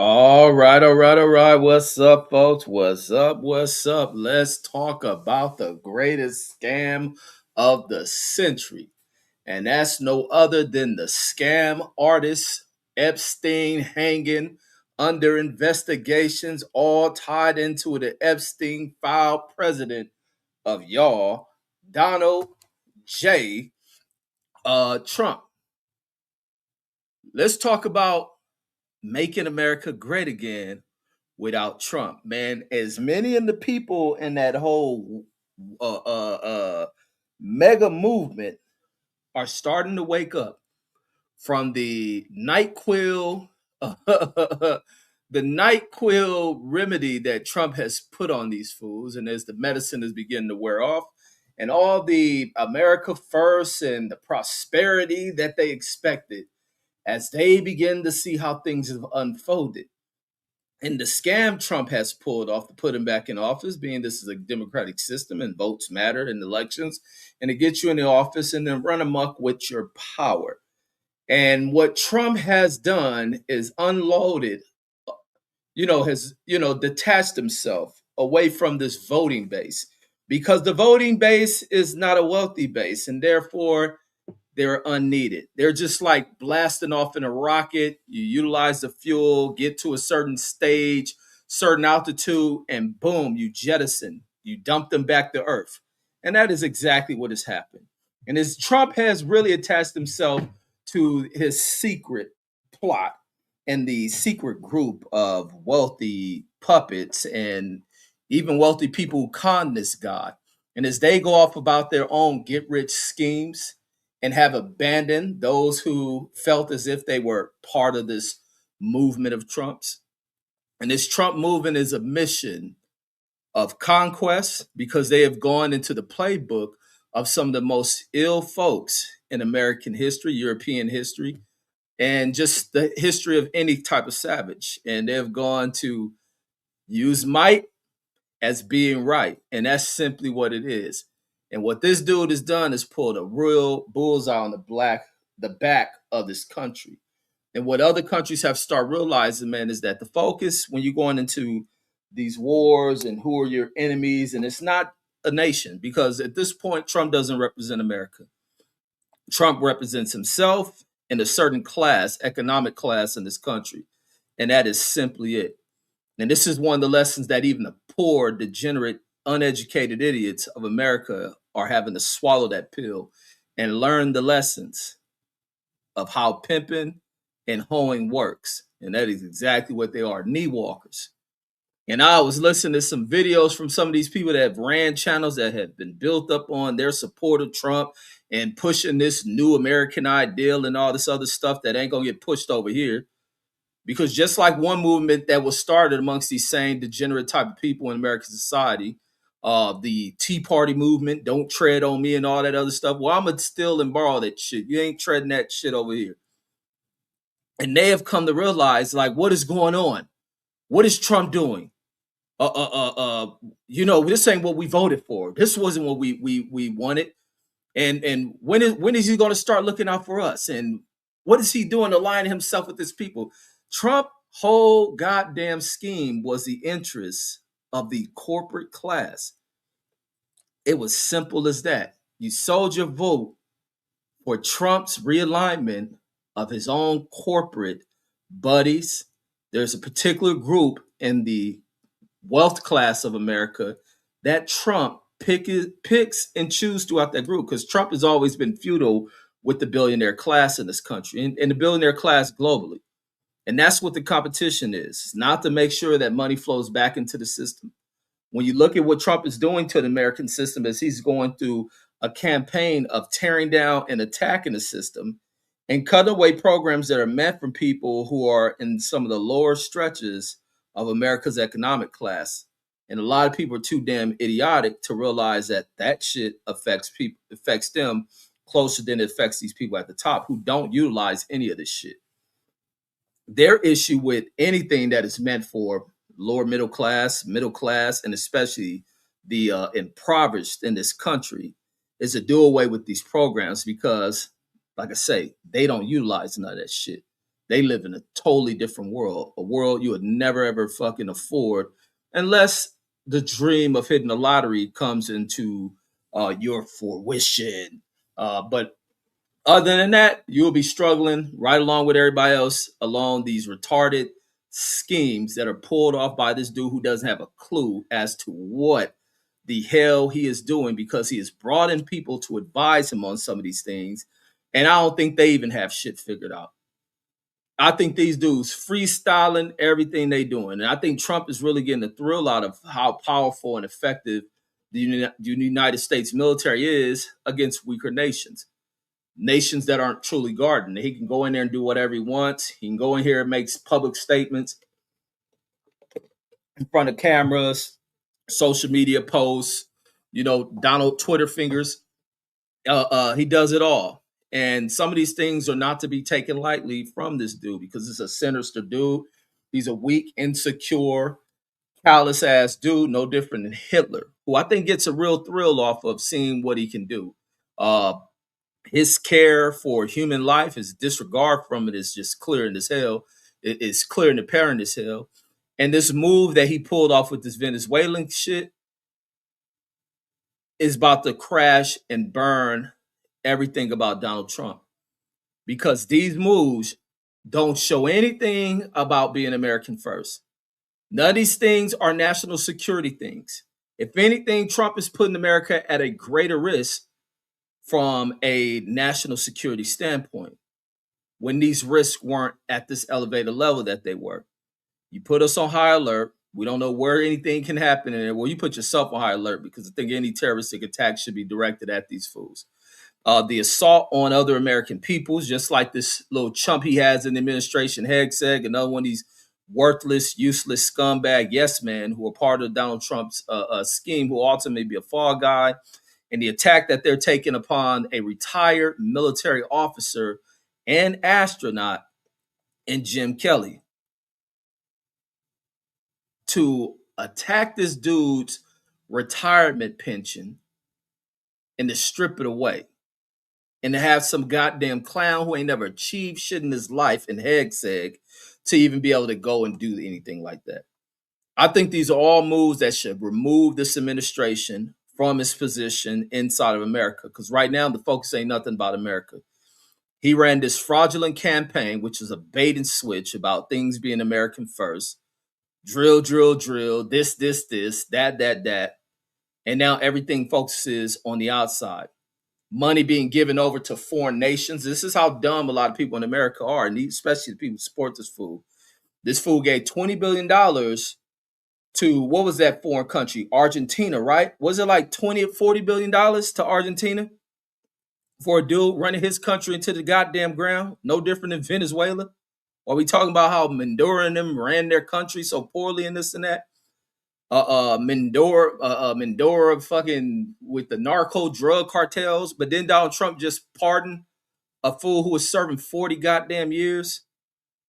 All right, all right, all right. What's up, folks? What's up? What's up? Let's talk about the greatest scam of the century. And that's no other than the scam artist Epstein hanging under investigations, all tied into the Epstein file president of y'all, Donald J. Trump. Let's talk about making America great again without Trump, man. As many of the people in that whole uh, uh, uh, mega movement are starting to wake up from the NyQuil, the NyQuil remedy that Trump has put on these fools, and as the medicine is beginning to wear off, and all the America first and the prosperity that they expected, as they begin to see how things have unfolded and the scam Trump has pulled off to put him back in office, being this is a democratic system and votes matter in elections, and it gets you in the office and then run amok with your power. And what Trump has done is unloaded, has, detached himself away from this voting base because the voting base is not a wealthy base and therefore they're unneeded. They're just like blasting off in a rocket. You utilize the fuel, get to a certain stage, certain altitude, and boom, you jettison. You dump them back to Earth. And that is exactly what has happened. And as Trump has really attached himself to his secret plot and the secret group of wealthy puppets and even wealthy people who con this guy. And as they go off about their own get rich schemes, and have abandoned those who felt as if they were part of this movement of Trump's. And this Trump movement is a mission of conquest because they have gone into the playbook of some of the most ill folks in American history, European history, and just the history of any type of savage. And they've gone to use might as being right. And that's simply what it is. And what this dude has done is pulled a real bullseye on the back of this country. And what other countries have started realizing, man, is that the focus when you're going into these wars and who are your enemies, and it's not a nation, because at this point, Trump doesn't represent America. Trump represents himself and a certain class, economic class in this country. And that is simply it. And this is one of the lessons that even the poor, degenerate, uneducated idiots of America are having to swallow that pill and learn the lessons of how pimping and hoeing works. And that is exactly what they are, knee walkers. And I was listening to some videos from some of these people that have ran channels that have been built up on their support of Trump and pushing this new American ideal and all this other stuff that ain't gonna get pushed over here. Because just like one movement that was started amongst these same degenerate type of people in American society, the Tea Party movement, don't tread on me and all that other stuff. Well, I'm going to steal and borrow that shit. You ain't treading that shit over here. And they have come to realize, like, what is going on? What is Trump doing? This ain't what we voted for. This wasn't what we wanted. And when is he going to start looking out for us? And what is he doing to align himself with his people? Trump whole goddamn scheme was the interest of the corporate class. It was simple as that. You sold your vote for Trump's realignment of his own corporate buddies. There's a particular group in the wealth class of America that Trump picks and chooses throughout that group, because Trump has always been feudal with the billionaire class in this country and the billionaire class globally. And that's what the competition is, not to make sure that money flows back into the system. When you look at what Trump is doing to the American system as he's going through a campaign of tearing down and attacking the system and cutting away programs that are meant for people who are in some of the lower stretches of America's economic class. And a lot of people are too damn idiotic to realize that that shit affects them closer than it affects these people at the top who don't utilize any of this shit. Their issue with anything that is meant for lower middle class, and especially the impoverished in this country is to do away with these programs because, like I say, they don't utilize none of that shit. They live in a totally different world, a world you would never ever fucking afford unless the dream of hitting the lottery comes into your fruition. But other than that, you'll be struggling right along with everybody else along these retarded schemes that are pulled off by this dude who doesn't have a clue as to what the hell he is doing, because he has brought in people to advise him on some of these things. And I don't think they even have shit figured out. I think these dudes freestyling everything they doing. And I think Trump is really getting a thrill out of how powerful and effective the United States military is against weaker nations. Nations that aren't truly guarding. He can go in there and do whatever he wants. He can go in here and make public statements in front of cameras, social media posts, Donald Twitter fingers. He does it all. And some of these things are not to be taken lightly from this dude, because it's a sinister dude. He's a weak, insecure, callous ass dude, no different than Hitler, who I think gets a real thrill off of seeing what he can do. His care for human life, his disregard from it is just clear in as hell. It's clear and apparent as hell. And this move that he pulled off with this Venezuelan shit is about to crash and burn everything about Donald Trump, because these moves don't show anything about being American first. None of these things are national security things. If anything, Trump is putting America at a greater risk from a national security standpoint, when these risks weren't at this elevated level that they were. You put us on high alert. We don't know where anything can happen in there. Well, you put yourself on high alert, because I think any terroristic attack should be directed at these fools. The assault on other American peoples, just like this little chump he has in the administration, Hegseg, another one of these worthless, useless scumbag yes men who are part of Donald Trump's scheme, who will ultimately be a fall guy. And the attack that they're taking upon a retired military officer and astronaut in Jim Kelly, to attack this dude's retirement pension and to strip it away, and to have some goddamn clown who ain't never achieved shit in his life in Hegseg to even be able to go and do anything like that. I think these are all moves that should remove this administration from its position inside of America, because right now the focus ain't nothing about America. He ran this fraudulent campaign, which is a bait and switch about things being American first. Drill, drill, drill, this, that. And now everything focuses on the outside. Money being given over to foreign nations. This is how dumb a lot of people in America are, and especially the people who support this fool. This fool gave $20 billion to, what was that foreign country? Argentina, right? Was it like $20 or $40 billion to Argentina for a dude running his country into the goddamn ground? No different than Venezuela. Are we talking about how Maduro and them ran their country so poorly and this and that? Mendora fucking with the narco drug cartels, but then Donald Trump just pardoned a fool who was serving 40 goddamn years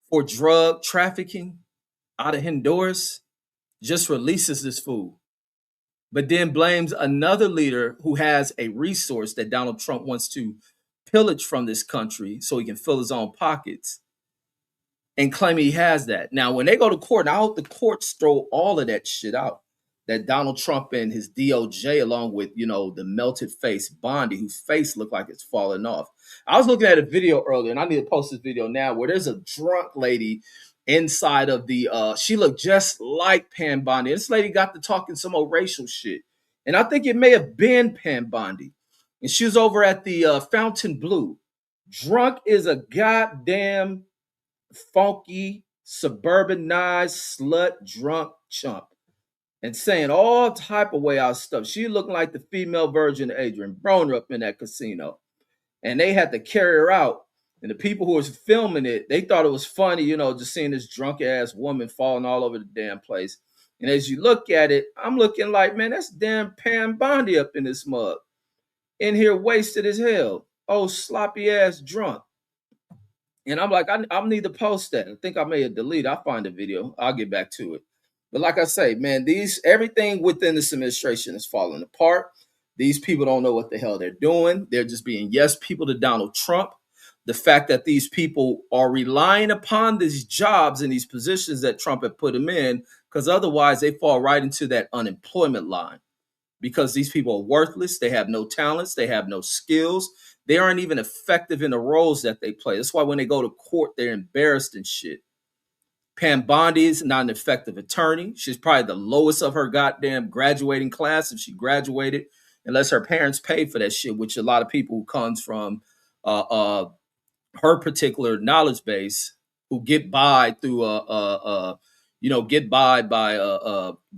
for drug trafficking out of Honduras. Just releases this fool, but then blames another leader who has a resource that Donald Trump wants to pillage from this country so he can fill his own pockets, and claim he has that. Now, when they go to court, and I hope the courts throw all of that shit out, that Donald Trump and his DOJ, along with, the melted face Bondi, whose face looked like it's falling off. I was looking at a video earlier, and I need to post this video now, where there's a drunk lady inside of the, she looked just like Pam Bondi. This lady got to talking some old racial shit. And I think it may have been Pam Bondi. And she was over at the Fountain Blue. Drunk is a goddamn funky, suburbanized, slut, drunk chump, and saying all type of way out stuff. She looked like the female version of Adrian Broner up in that casino. And they had to carry her out. And the people who was filming it, they thought it was funny, just seeing this drunk ass woman falling all over the damn place. And as you look at it, I'm looking like, man, that's damn Pam Bondi up in this mug. In here wasted as hell. Oh, sloppy ass drunk. And I'm like, I need to post that. I think I may have deleted. I'll find the video. I'll get back to it. But like I say, man, everything within this administration is falling apart. These people don't know what the hell they're doing. They're just being yes people to Donald Trump. the fact that these people are relying upon these jobs and these positions that Trump had put them in, because otherwise they fall right into that unemployment line because these people are worthless. They have no talents. They have no skills. They aren't even effective in the roles that they play. That's why when they go to court, they're embarrassed and shit. Pam Bondi is not an effective attorney. She's probably the lowest of her goddamn graduating class if she graduated, unless her parents paid for that shit, which a lot of people who comes from uh, uh, her particular knowledge base who get by through get by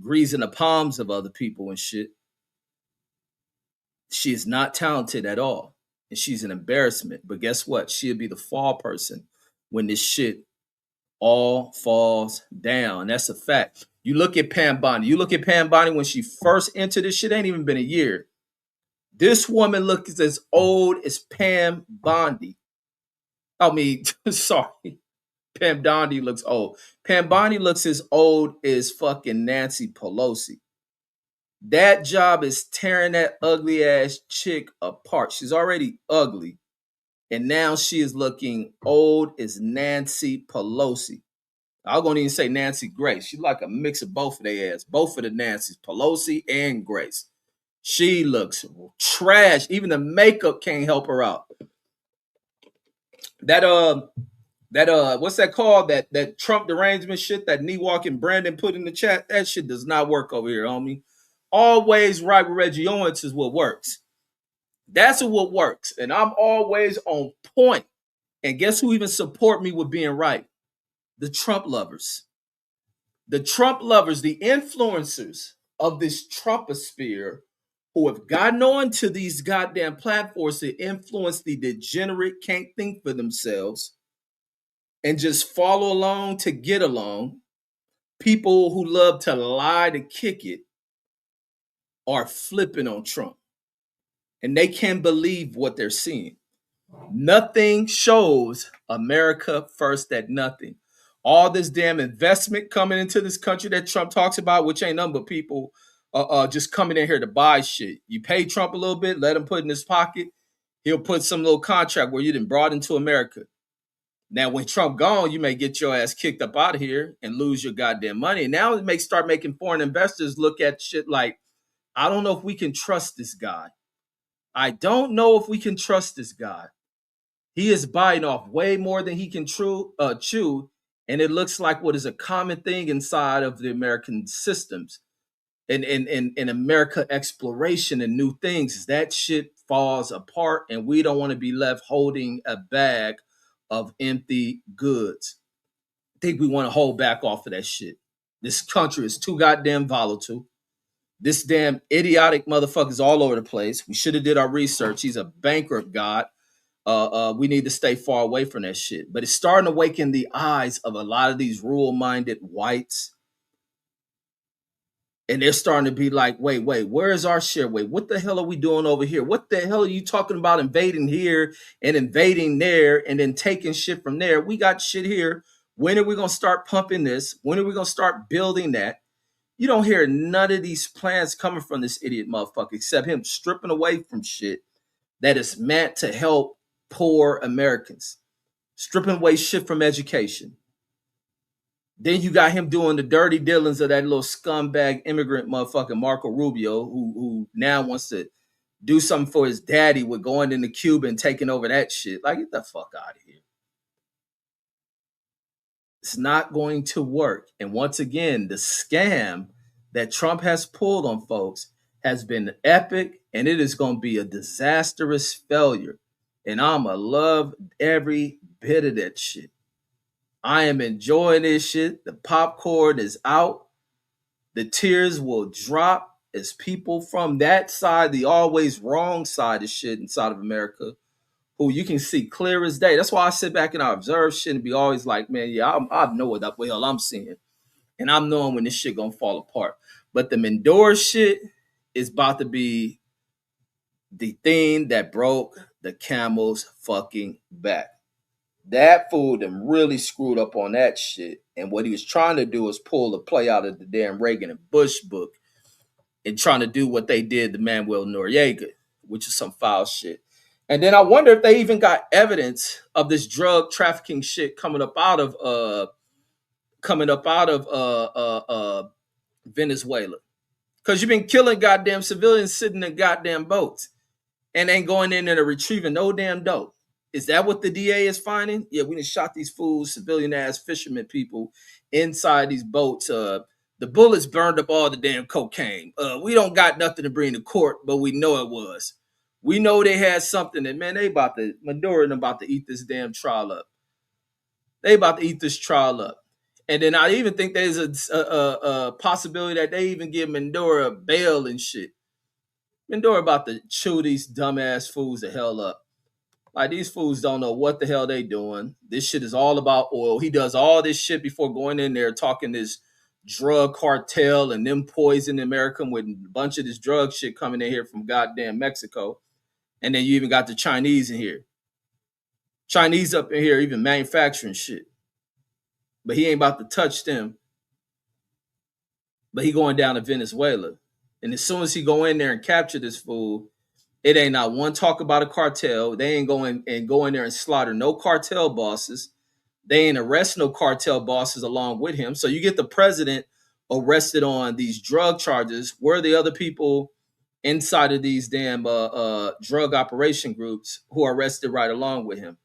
greasing the palms of other people and shit. She is not talented at all, and she's an embarrassment. But guess what? She'll be the fall person when this shit all falls down. That's a fact. You look at Pam Bondi. You look at Pam Bondi when she first entered this shit. Ain't even been a year. This woman looks as old as Pam Bondi. I mean, sorry. Pam Bondi looks old. Pam Bondi looks as old as fucking Nancy Pelosi. That job is tearing that ugly ass chick apart. She's already ugly. And now she is looking old as Nancy Pelosi. I'm going to even say Nancy Grace. She's like a mix of both of their ass. Both of the Nancys, Pelosi and Grace. She looks trash. Even the makeup can't help her out. That what's that called? That Trump derangement shit that knee walking Brandon put in the chat. That shit does not work over here, homie. Always right with Reggie Owens is what works. That's what works. And I'm always on point. And guess who even support me with being right? The Trump lovers. The Trump lovers, the influencers of this Trumposphere who have gotten on to these goddamn platforms to influence the degenerate, can't think for themselves, and just follow along to get along. People who love to lie to kick it are flipping on Trump. And they can't believe what they're seeing. Nothing shows America first at nothing. All this damn investment coming into this country that Trump talks about, which ain't nothing but people just coming in here to buy shit. You pay Trump a little bit, let him put in his pocket. He'll put some little contract where you done brought into America. Now, when Trump gone, you may get your ass kicked up out of here and lose your goddamn money. And now it may start making foreign investors look at shit like, I don't know if we can trust this guy. I don't know if we can trust this guy. He is biting off way more than he can chew. And it looks like what is a common thing inside of the American systems and in America exploration and new things. That shit falls apart, and we don't want to be left holding a bag of empty goods. I think we want to hold back off of that shit. This country is too goddamn volatile. This damn idiotic motherfucker's all over the place. We should have did our research. He's a bankrupt god. We need to stay far away from that shit. But it's starting to awaken the eyes of a lot of these rural-minded whites. And they're starting to be like, wait, where is our share? Wait, what the hell are we doing over here? What the hell are you talking about invading here and invading there and then taking shit from there? We got shit here. When are we going to start pumping this? When are we going to start building that? You don't hear none of these plans coming from this idiot motherfucker except him stripping away from shit that is meant to help poor Americans, stripping away shit from education. Then you got him doing the dirty dealings of that little scumbag immigrant motherfucker, Marco Rubio, who now wants to do something for his daddy with going into Cuba and taking over that shit. Like, get the fuck out of here. It's not going to work. And once again, the scam that Trump has pulled on folks has been epic, and it is going to be a disastrous failure. And I'ma love every bit of that shit. I am enjoying this shit. The popcorn is out. The tears will drop as people from that side, the always wrong side of shit inside of America, who you can see clear as day. That's why I sit back and I observe shit and be always like, man, yeah, I know what the hell I'm seeing. And I'm knowing when this shit gonna fall apart. But the Mendoza shit is about to be the thing that broke the camel's fucking back. That fool them really screwed up on that shit. And what he was trying to do is pull a play out of the damn Reagan and Bush book and trying to do what they did to Manuel Noriega, which is some foul shit. And then I wonder if they even got evidence of this drug trafficking shit coming up out of Venezuela. Because you've been killing goddamn civilians sitting in goddamn boats and ain't going in there to retrieving no damn dope. Is that what the DA is finding? Yeah, we just shot these fools, civilian ass fishermen people inside these boats. The bullets burned up all the damn cocaine. We don't got nothing to bring to court, but we know it was. We know they had something, and man, they about to Maduro and about to eat this damn trial up. They about to eat this trial up. And then I even think there's a possibility that they even give Maduro bail and shit. Maduro about to chew these dumbass fools the hell up. Like these fools don't know what the hell they doing. This shit is all about oil. He does all this shit before going in there talking this drug cartel and them poisoning America with a bunch of this drug shit coming in here from goddamn Mexico. And then you even got the Chinese in here. Chinese up in here even manufacturing shit. But he ain't about to touch them. But he going down to Venezuela. And as soon as he go in there and capture this fool, it ain't not one talk about a cartel. They ain't going and go in there and slaughter no cartel bosses. They ain't arrest no cartel bosses along with him. So you get the president arrested on these drug charges. Where are the other people inside of these damn drug operation groups who are arrested right along with him?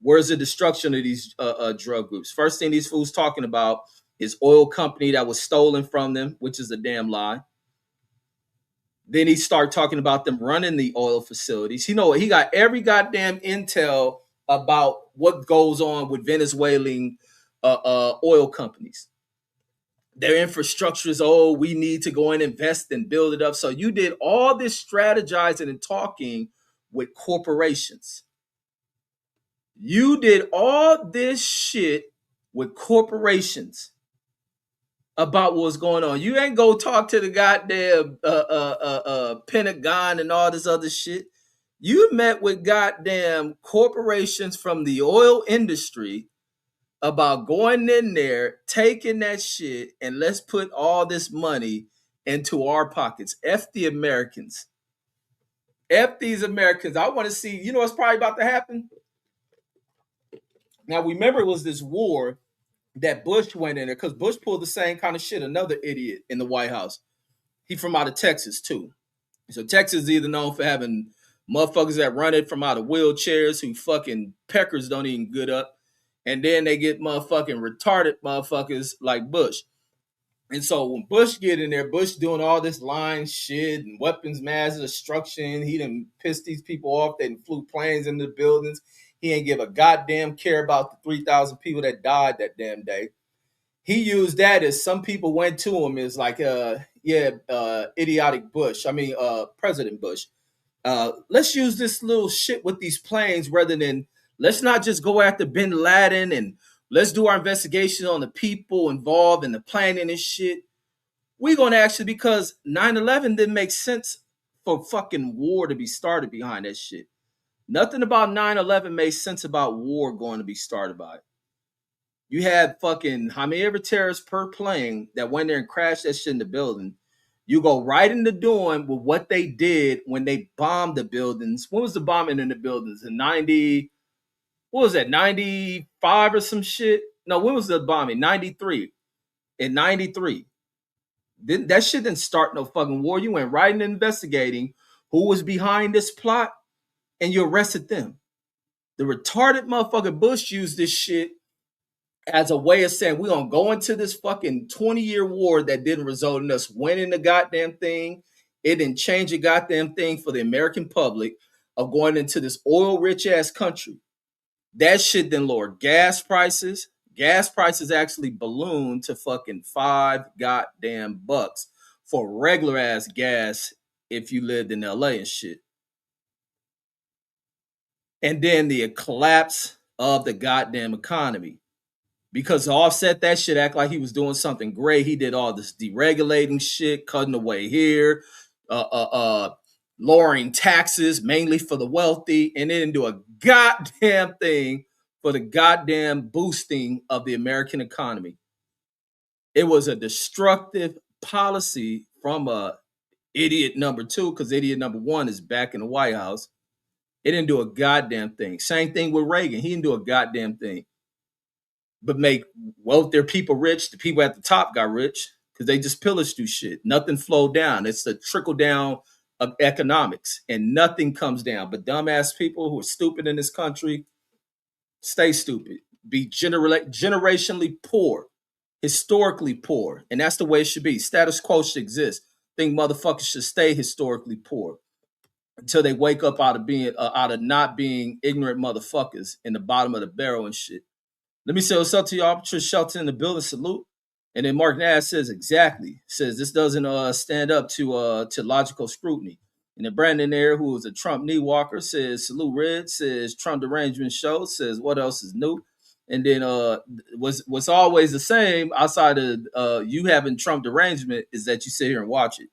Where's the destruction of these drug groups? First thing these fools talking about is oil company that was stolen from them, which is a damn lie. Then he start talking about them running the oil facilities. You know, he got every goddamn intel about what goes on with Venezuelan oil companies. Their infrastructure is, oh, we need to go and invest and build it up. So you did all this strategizing and talking with corporations. You did all this shit with corporations about what's going on. You ain't go talk to the goddamn Pentagon and all this other shit. You met with goddamn corporations from the oil industry about going in there, taking that shit, and let's put all this money into our pockets. F the Americans. F these Americans. I want to see, you know what's probably about to happen? Now, remember, it was this war that Bush went in there because Bush pulled the same kind of shit. Another idiot in the White House. He from out of Texas too. So Texas is either known for having motherfuckers that run it from out of wheelchairs who fucking peckers don't even good up, and then they get motherfucking retarded motherfuckers like Bush. And so when Bush get in there, Bush doing all this line shit and weapons mass destruction. He done pissed these people off. They flew planes into the buildings. He ain't give a goddamn care about the 3,000 people that died that damn day. He used that as some people went to him as like, idiotic Bush. I mean, President Bush. Let's use this little shit with these planes rather than let's not just go after Bin Laden and let's do our investigation on the people involved in the planning and shit. We're going to actually, because 9/11 didn't make sense for fucking war to be started behind that shit. Nothing about 9/11 made sense about war going to be started by it. You had fucking how many ever terrorists per plane that went there and crashed that shit in the building. You go right into doing with what they did when they bombed the buildings. When was the bombing in the buildings? In 90, what was that, 95 or some shit? No, when was the bombing? 93. In 93. That shit didn't start no fucking war. You went right into investigating who was behind this plot and you arrested them. The retarded motherfucker Bush used this shit as a way of saying we're gonna go into this fucking 20-year war that didn't result in us winning the goddamn thing. It didn't change a goddamn thing for the American public of going into this oil rich ass country. That shit then lowered gas prices. Gas prices actually ballooned to fucking $5 goddamn bucks for regular ass gas if you lived in LA and shit. And then the collapse of the goddamn economy. Because to offset that shit, act like he was doing something great. He did all this deregulating shit, cutting away here, lowering taxes mainly for the wealthy, and they didn't do a goddamn thing for the goddamn boosting of the American economy. It was a destructive policy from idiot number two, because idiot number one is back in the White House. It didn't do a goddamn thing. Same thing with Reagan. He didn't do a goddamn thing. But make wealthier people rich. The people at the top got rich because they just pillaged through shit. Nothing flowed down. It's the trickle down of economics, and nothing comes down. But dumbass people who are stupid in this country stay stupid. Be generationally poor, historically poor, and that's the way it should be. Status quo should exist. Think motherfuckers should stay historically poor until they wake up out of being out of not being ignorant motherfuckers in the bottom of the barrel and shit. Let me say what's up to y'all. Patricia Shelton in the building. Salute. And then Mark Nash says exactly. Says this doesn't stand up to logical scrutiny. And then Brandon there, who is a Trump knee walker, says salute Red. Says Trump derangement show. Says what else is new? And then what's always the same outside of you having Trump derangement is that you sit here and watch it.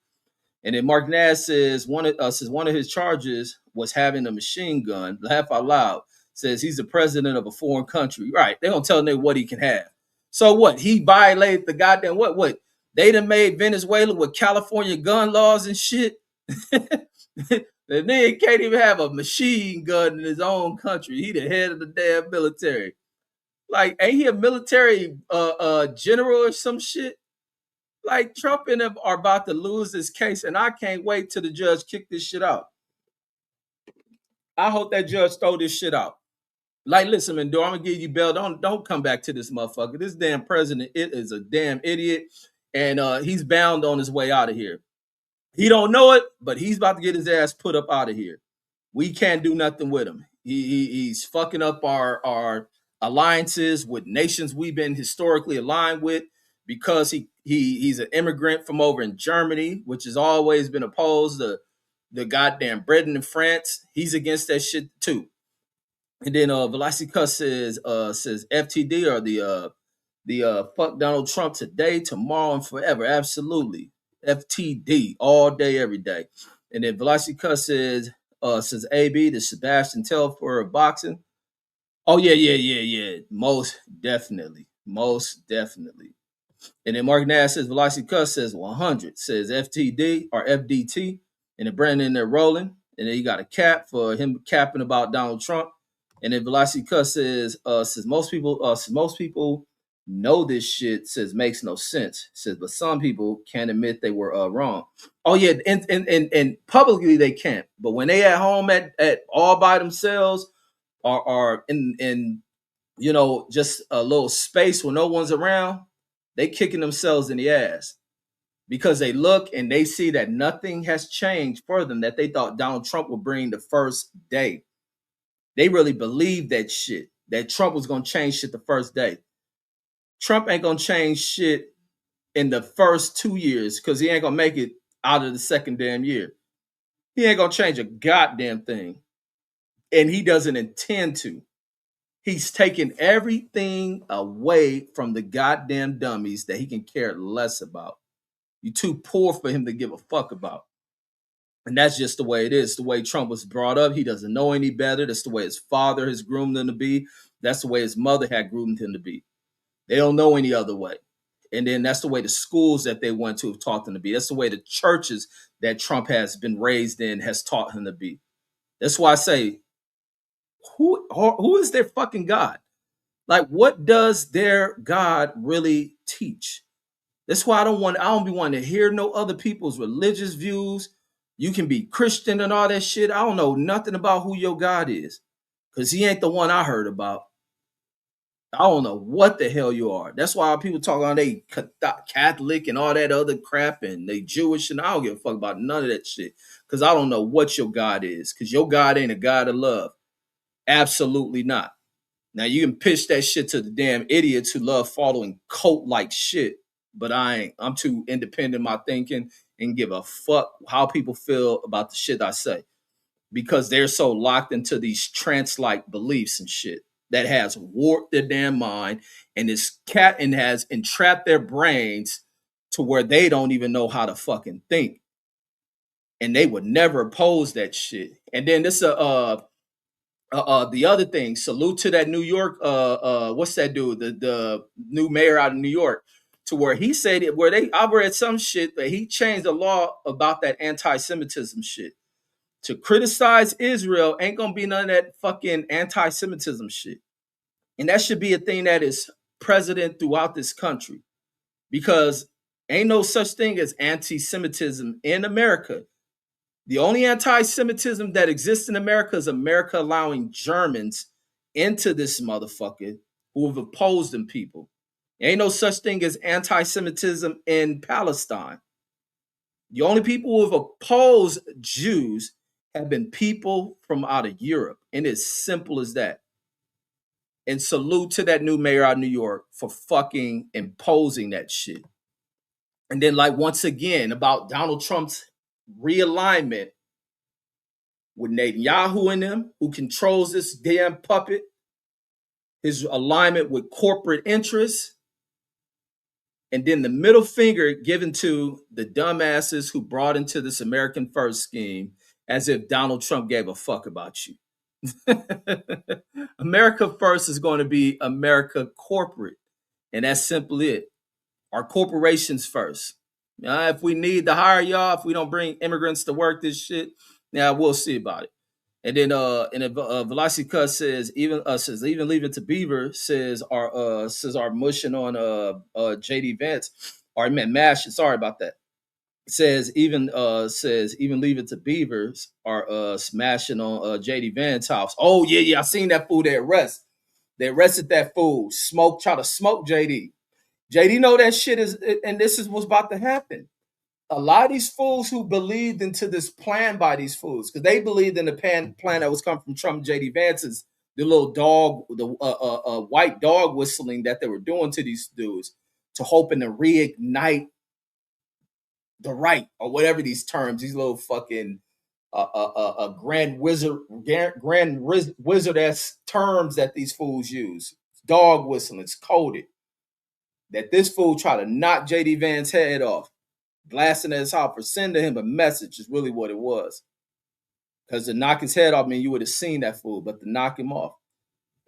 And then Mark Nash says one of his charges was having a machine gun. Laugh out loud. Says he's the president of a foreign country. Right. They're going to tell him what he can have. So what? He violated the goddamn what? They done made Venezuela with California gun laws and shit. The nigga can't even have a machine gun in his own country. He the head of the damn military. Like, ain't he a military general or some shit? Like, Trump and them are about to lose this case, and I can't wait till the judge kick this shit out. I hope that judge throw this shit out. Like, listen, man, I'm gonna give you bail. Don't come back to this motherfucker. This damn president is a damn idiot, and he's bound on his way out of here. He don't know it, but he's about to get his ass put up out of here. We can't do nothing with him. He's fucking up our alliances with nations we've been historically aligned with because he's an immigrant from over in Germany, which has always been opposed to the goddamn Britain and France. He's against that shit too. And then Velocica says FTD or the fuck Donald Trump today, tomorrow, and forever. Absolutely. FTD all day, every day. And then Velocica says AB, the Sebastian Telfair of boxing. Oh, yeah. Most definitely. And then Mark Nash says Velocica says 100, says FTD or FDT. And then Brandon they're rolling. And then you got a cap for him capping about Donald Trump. And then Velocica says most people know this shit, says makes no sense. Says, but some people can't admit they were wrong. Oh yeah, and publicly they can't. But when they at home at all by themselves or in just a little space where no one's around, they kicking themselves in the ass. Because they look and they see that nothing has changed for them that they thought Donald Trump would bring the first day. They really believe that shit, that Trump was going to change shit the first day. Trump ain't going to change shit in the first 2 years because he ain't going to make it out of the second damn year. He ain't going to change a goddamn thing. And he doesn't intend to. He's taking everything away from the goddamn dummies that he can care less about. You're too poor for him to give a fuck about. And that's just the way it is. The way Trump was brought up, he doesn't know any better. That's the way his father has groomed him to be. That's the way his mother had groomed him to be. They don't know any other way. And then that's the way the schools that they went to have taught them to be. That's the way the churches that Trump has been raised in has taught him to be. That's why I say, who is their fucking God? Like, what does their God really teach? That's why I don't be wanting to hear no other people's religious views. You can be Christian and all that shit. I don't know nothing about who your God is because he ain't the one I heard about. I don't know what the hell you are. That's why people talk on they Catholic and all that other crap and they Jewish and I don't give a fuck about none of that shit because I don't know what your God is because your God ain't a God of love. Absolutely not. Now you can pitch that shit to the damn idiots who love following cult like shit, but I ain't. I'm too independent in my thinking and give a fuck how people feel about the shit I say because they're so locked into these trance-like beliefs and shit that has warped their damn mind and has entrapped their brains to where they don't even know how to fucking think. And they would never oppose that shit. And then this the other thing, salute to that New York what's that dude? The new mayor out of New York. To where he said I read some shit that he changed the law about that anti-Semitism shit. To criticize Israel ain't gonna be none of that fucking anti-Semitism shit. And that should be a thing that is present throughout this country, because ain't no such thing as anti-Semitism in America. The only anti-Semitism that exists in America is America allowing Germans into this motherfucker who have opposed them people. Ain't no such thing as anti-Semitism in Palestine. The only people who have opposed Jews have been people from out of Europe. And it's simple as that. And salute to that new mayor out of New York for fucking imposing that shit. And then, like, once again, about Donald Trump's realignment with Netanyahu and them, who controls this damn puppet, his alignment with corporate interests, and then the middle finger given to the dumbasses who brought into this American First scheme as if Donald Trump gave a fuck about you. America First is going to be America corporate, and that's simply it. Our corporations first. If we need to hire y'all, if we don't bring immigrants to work this shit, now we'll see about it. And then Velocity Cut says even leave it to Beaver says our mushing on JD Vance, or I meant mash. Sorry about that. Says even leave it to Beavers are smashing on JD Vance house. Oh yeah, I seen that fool. They arrested that fool. Try to smoke JD. JD know that shit is, and this is what's about to happen. A lot of these fools who believed into this plan by these fools, because they believed in the plan that was coming from Trump and JD Vance's, the little dog, the white dog whistling that they were doing to these dudes to hoping to reignite the right, or whatever these terms, these little fucking grand wizard-esque terms that these fools use. Dog whistling, it's coded. That this fool tried to knock JD Vance's head off, blasting at his house for sending him a message is really what it was. Because to knock his head off, I mean, you would have seen that fool, but to knock him off.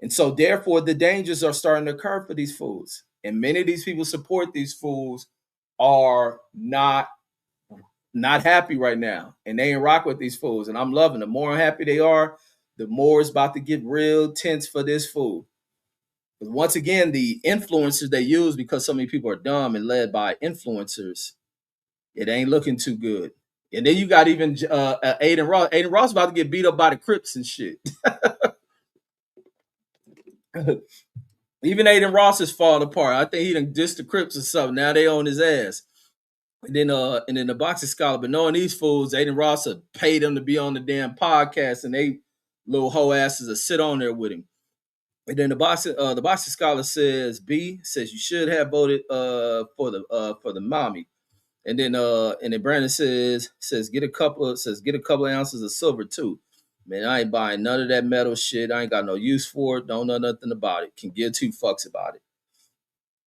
And so therefore, the dangers are starting to occur for these fools. And many of these people support these fools are not happy right now. And they ain't rock with these fools. And I'm loving them. The more unhappy they are, the more it's about to get real tense for this fool. Once again, the influencers they use, because so many people are dumb and led by influencers, it ain't looking too good. And then you got even Aiden Ross. Aiden Ross about to get beat up by the Crips and shit. Even Aiden Ross is falling apart. I think he done dissed the Crips or something. Now they on his ass. And then the boxing scholar, but knowing these fools, Aiden Ross have paid them to be on the damn podcast, and they little hoe asses will sit on there with him. And then the boxing scholar says you should have voted for the mommy. And then Brandon says get a couple of ounces of silver too. Man, I ain't buying none of that metal shit. I ain't got no use for it. Don't know nothing about it. Can give two fucks about it.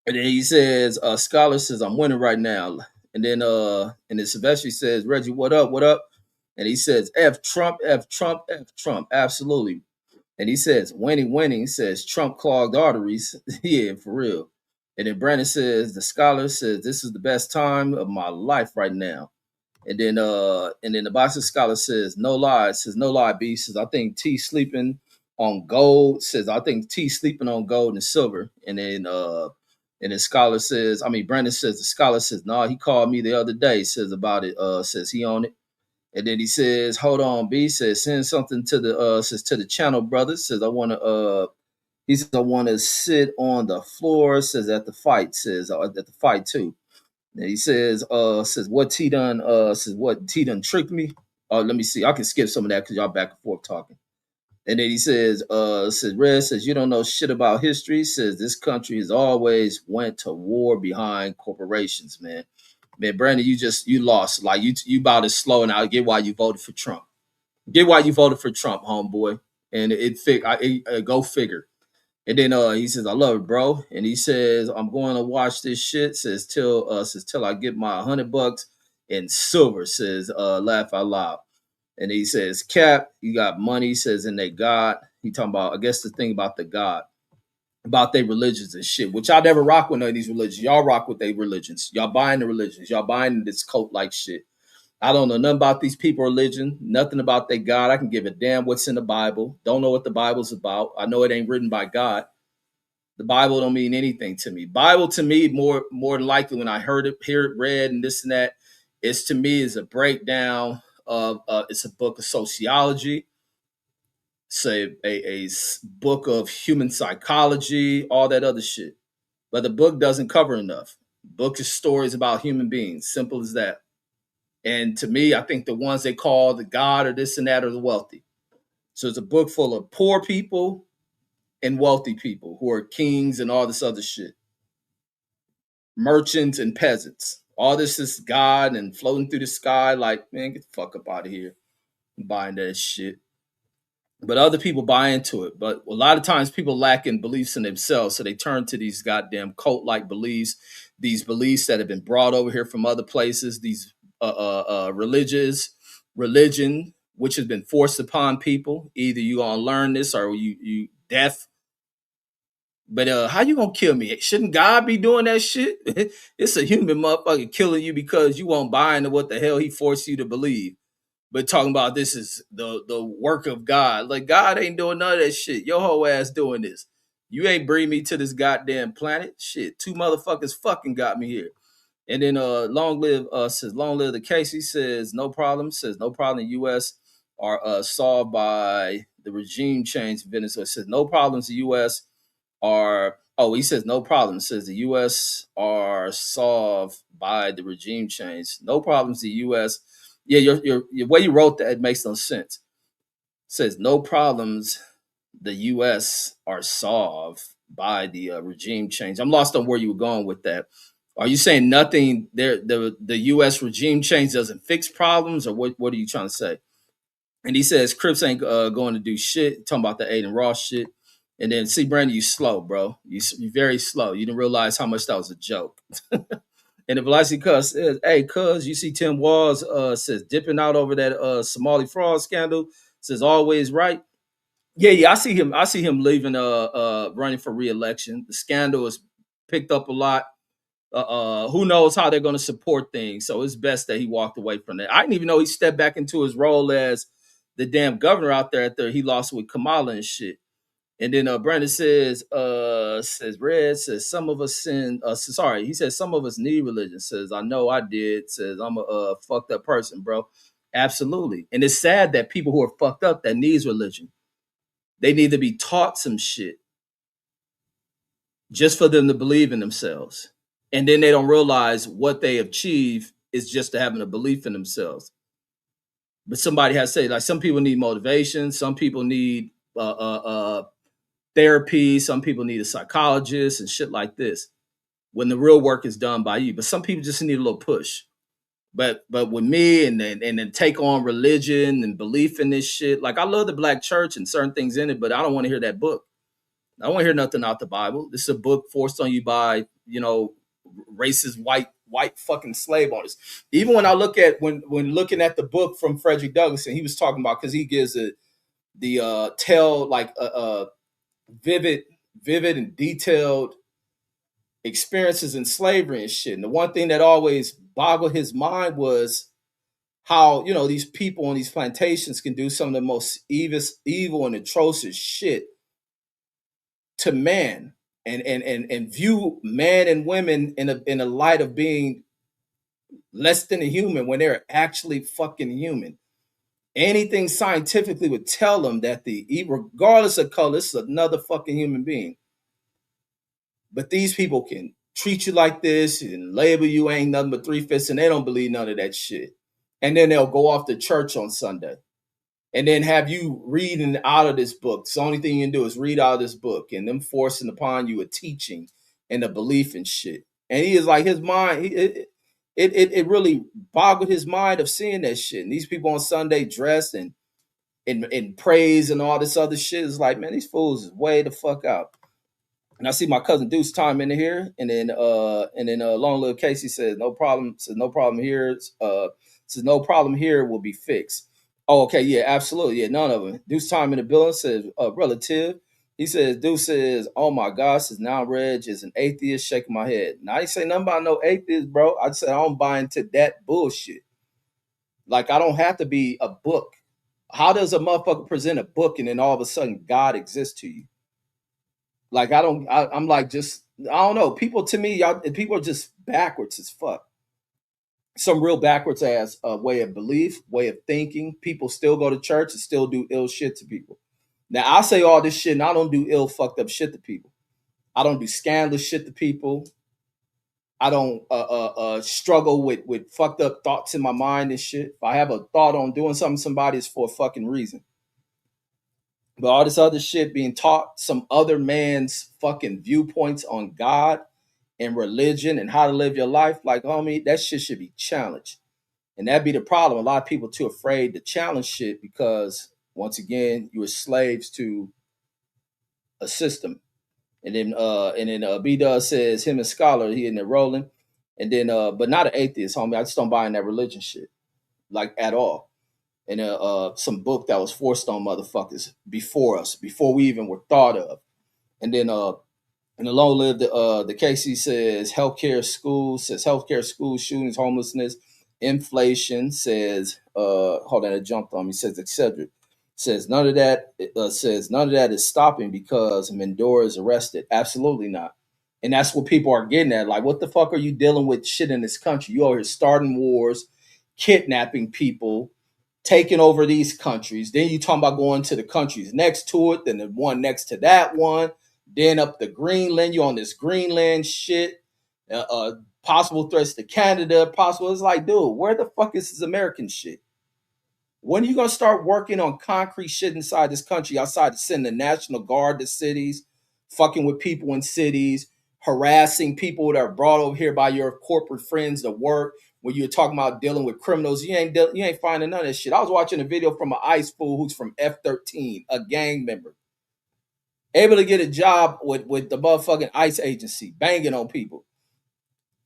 And then he says, scholar says, I'm winning right now. And then Sylvester says, Reggie, what up? And he says, F Trump, F Trump, F Trump. Absolutely. And he says, winning. He says, Trump clogged arteries. Yeah, for real. And then Brandon says, the scholar says, this is the best time of my life right now. And then the boxing scholar says, no lie. Says, no lie, B. Says, I think T sleeping on gold. Says, I think T sleeping on gold and silver. And then Brandon says, the scholar says, no, he called me the other day. Says about it. Says he on it. And then he says, hold on, B. Says, send something to the channel, brother. Says, I want to sit on the floor. Says at the fight. Says at the fight too. And he says what T done tricked me. Let me see. I can skip some of that because y'all back and forth talking. And then he says Red says, you don't know shit about history. Says this country has always went to war behind corporations, man. Man, Brandon, you lost. Like you about as slow, and I get why you voted for Trump. Get why you voted for Trump, homeboy. And go figure. And then he says, I love it, bro. And he says, I'm going to watch this shit. Says till I get my $100 in silver. Says laugh out loud. And he says, Cap, you got money. He says, and they God. He talking about, I guess the thing about the God, about their religions and shit, which I never rock with none of these religions. Y'all rock with their religions. Y'all buying the religions. Y'all buying this cult like shit. I don't know nothing about these people religion, nothing about their God. I can give a damn what's in the Bible. Don't know what the Bible's about. I know it ain't written by God. The Bible don't mean anything to me. Bible to me, more than likely when I hear it read and this and that, it's to me is a breakdown of it's a book of sociology, say a book of human psychology, all that other shit. But the book doesn't cover enough. Book is stories about human beings, simple as that. And to me, I think the ones they call the God or this and that are the wealthy. So it's a book full of poor people and wealthy people who are kings and all this other shit. Merchants and peasants. All this is God and floating through the sky. Like, man, get the fuck up out of here. I'm buying that shit. But other people buy into it. But a lot of times people lack in beliefs in themselves. So they turn to these goddamn cult like beliefs, these beliefs that have been brought over here from other places, these religion, which has been forced upon people. Either you gonna learn this or you deaf. But how you gonna kill me? Shouldn't God be doing that shit? It's a human motherfucker killing you because you won't buy into what the hell he forced you to believe. But talking about this is the work of God. Like God ain't doing none of that shit. Your whole ass doing this. You ain't bring me to this goddamn planet. Shit, two motherfuckers fucking got me here. And then long live the case. He says no problem. Says no problem. The U.S. are solved by the regime change in Venezuela. Says no problems. The U.S. are he says no problem. Says the U.S. are solved by the regime change. No problems. The U.S. Yeah, your way you wrote that makes no sense. Says no problems. The U.S. are solved by the regime change. I'm lost on where you were going with that. Are you saying nothing there? The U.S. regime change doesn't fix problems, or what are you trying to say? And he says Crips ain't going to do shit. Talking about the Aiden Ross shit. And then see, Brandon, you slow, bro. You very slow. You didn't realize how much that was a joke. And the Velocity Cuz says, hey, cuz, you see Tim Walls says dipping out over that Somali fraud scandal. Says always right. Yeah, I see him. I see him leaving running for re-election. The scandal has picked up a lot. Who knows how they're going to support things. So it's best that he walked away from that. I didn't even know he stepped back into his role as the damn governor out there after he lost with Kamala and shit. And then Brandon says Red says some of us he says some of us need religion. Says I know I did. Says I'm a fucked up person, bro. Absolutely. And it's sad that people who are fucked up that needs religion, they need to be taught some shit just for them to believe in themselves. And then they don't realize what they achieve is just to having a belief in themselves. But somebody has to say, like, some people need motivation, some people need therapy, some people need a psychologist and shit like this when the real work is done by you. But some people just need a little push. But with me and then take on religion and belief in this shit, like I love the black church and certain things in it, but I don't want to hear that book. I don't want to hear nothing out the Bible. This is a book forced on you by, racist white fucking slave owners. Even when I look at when looking at the book from Frederick Douglass, and he was talking about, because he gives the tell like vivid and detailed experiences in slavery and shit. And the one thing that always boggled his mind was how these people on these plantations can do some of the most evil and atrocious shit to man, and view man and women in a light of being less than a human when they're actually fucking human. Anything scientifically would tell them that regardless of color, this is another fucking human being. But these people can treat you like this and label you ain't nothing but three fists, and they don't believe none of that shit. And then they'll go off to church on Sunday and then have you reading out of this book. The only thing you can do is read out of this book, and them forcing upon you a teaching and a belief and shit. And he is like, his mind, it really boggled his mind of seeing that shit. And these people on Sunday dressed and in praise and all this other shit. It's like, man, these fools is way the fuck out. And I see my cousin Deuce Time in here, and then Long Little Casey says no problem. Says no problem here. Says no problem here will be fixed. Oh, okay, yeah, absolutely, yeah, none of them. Deuce Time in the building says relative. He says Deuce says, oh my God, says now Reg is an atheist, shaking my head. Now I ain't say nothing about no atheist, bro. I said I don't buy into that bullshit. Like, I don't have to be a book. How does a motherfucker present a book and then all of a sudden God exists to you? Like, I'm like, just, I don't know. People, to me, y'all, people are just backwards as fuck. Some real backwards ass way of belief, way of thinking. People still go to church and still do ill shit to people. Now, I say all this shit and I don't do ill fucked up shit to people. I don't do scandalous shit to people. I don't struggle with fucked up thoughts in my mind and shit. If I have a thought on doing something to somebody, it's for a fucking reason. But all this other shit being taught some other man's fucking viewpoints on God and religion and how to live your life, like, homie, that shit should be challenged. And that'd be the problem. A lot of people too afraid to challenge shit because, once again, you were slaves to a system. And then B Duz says him and Scholar, he in there rolling. And then but not an atheist, homie. I just don't buy in that religion shit. Like, at all. And some book that was forced on motherfuckers before us, before we even were thought of. And then and the long live the Casey says healthcare, school shootings, homelessness, inflation, says hold on, it jumped on me, says etc. Says none of that is stopping because Mendora is arrested. Absolutely not. And that's what people are getting at. Like, what the fuck are you dealing with shit in this country? You over here starting wars, kidnapping people, taking over these countries. Then you talking about going to the countries next to it, then the one next to that one, then up to Greenland. You on this Greenland shit. Possible threats to Canada. Possible. It's like, dude, where the fuck is this American shit? When are you gonna start working on concrete shit inside this country outside of sending the National Guard to cities, fucking with people in cities, harassing people that are brought over here by your corporate friends to work? When you're talking about dealing with criminals, you ain't finding none of that shit. I was watching a video from an ICE fool who's from F-13, a gang member, able to get a job with the motherfucking ICE agency, banging on people.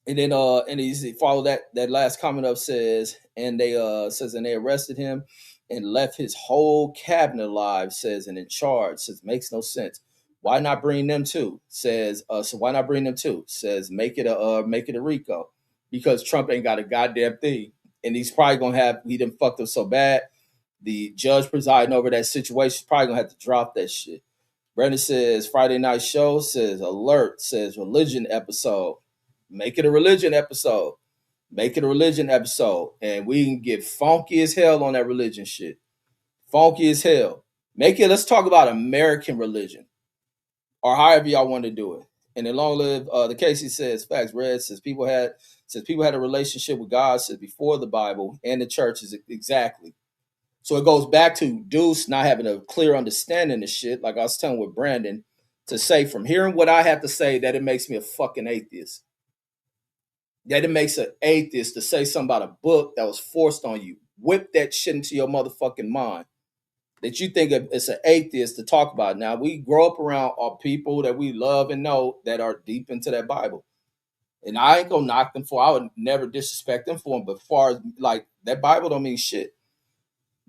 And then he followed that last comment up, says, and they arrested him and left his whole cabinet alive, says, and in charge, says, makes no sense. Why not bring them too? Says, so why not bring them too? Says, make it a RICO, because Trump ain't got a goddamn thing. And he's probably gonna he done fucked up so bad. The judge presiding over that situation probably gonna have to drop that shit. Brandon says, Friday night show, says, alert, says, religion episode. Make it a religion episode. Make it a religion episode. And we can get funky as hell on that religion shit. Funky as hell. Let's talk about American religion. Or however y'all want to do it. And then long live the Casey says, facts, Red says people had a relationship with God since before the Bible and the churches. Exactly. So it goes back to Deuce not having a clear understanding of shit, like I was telling with Brandon, to say from hearing what I have to say that it makes me a fucking atheist. That it makes an atheist to say something about a book that was forced on you. Whip that shit into your motherfucking mind. That you think it's an atheist to talk about. Now, we grow up around our people that we love and know that are deep into that Bible. And I ain't gonna knock them for, I would never disrespect them for them. But as far as, like, that Bible don't mean shit.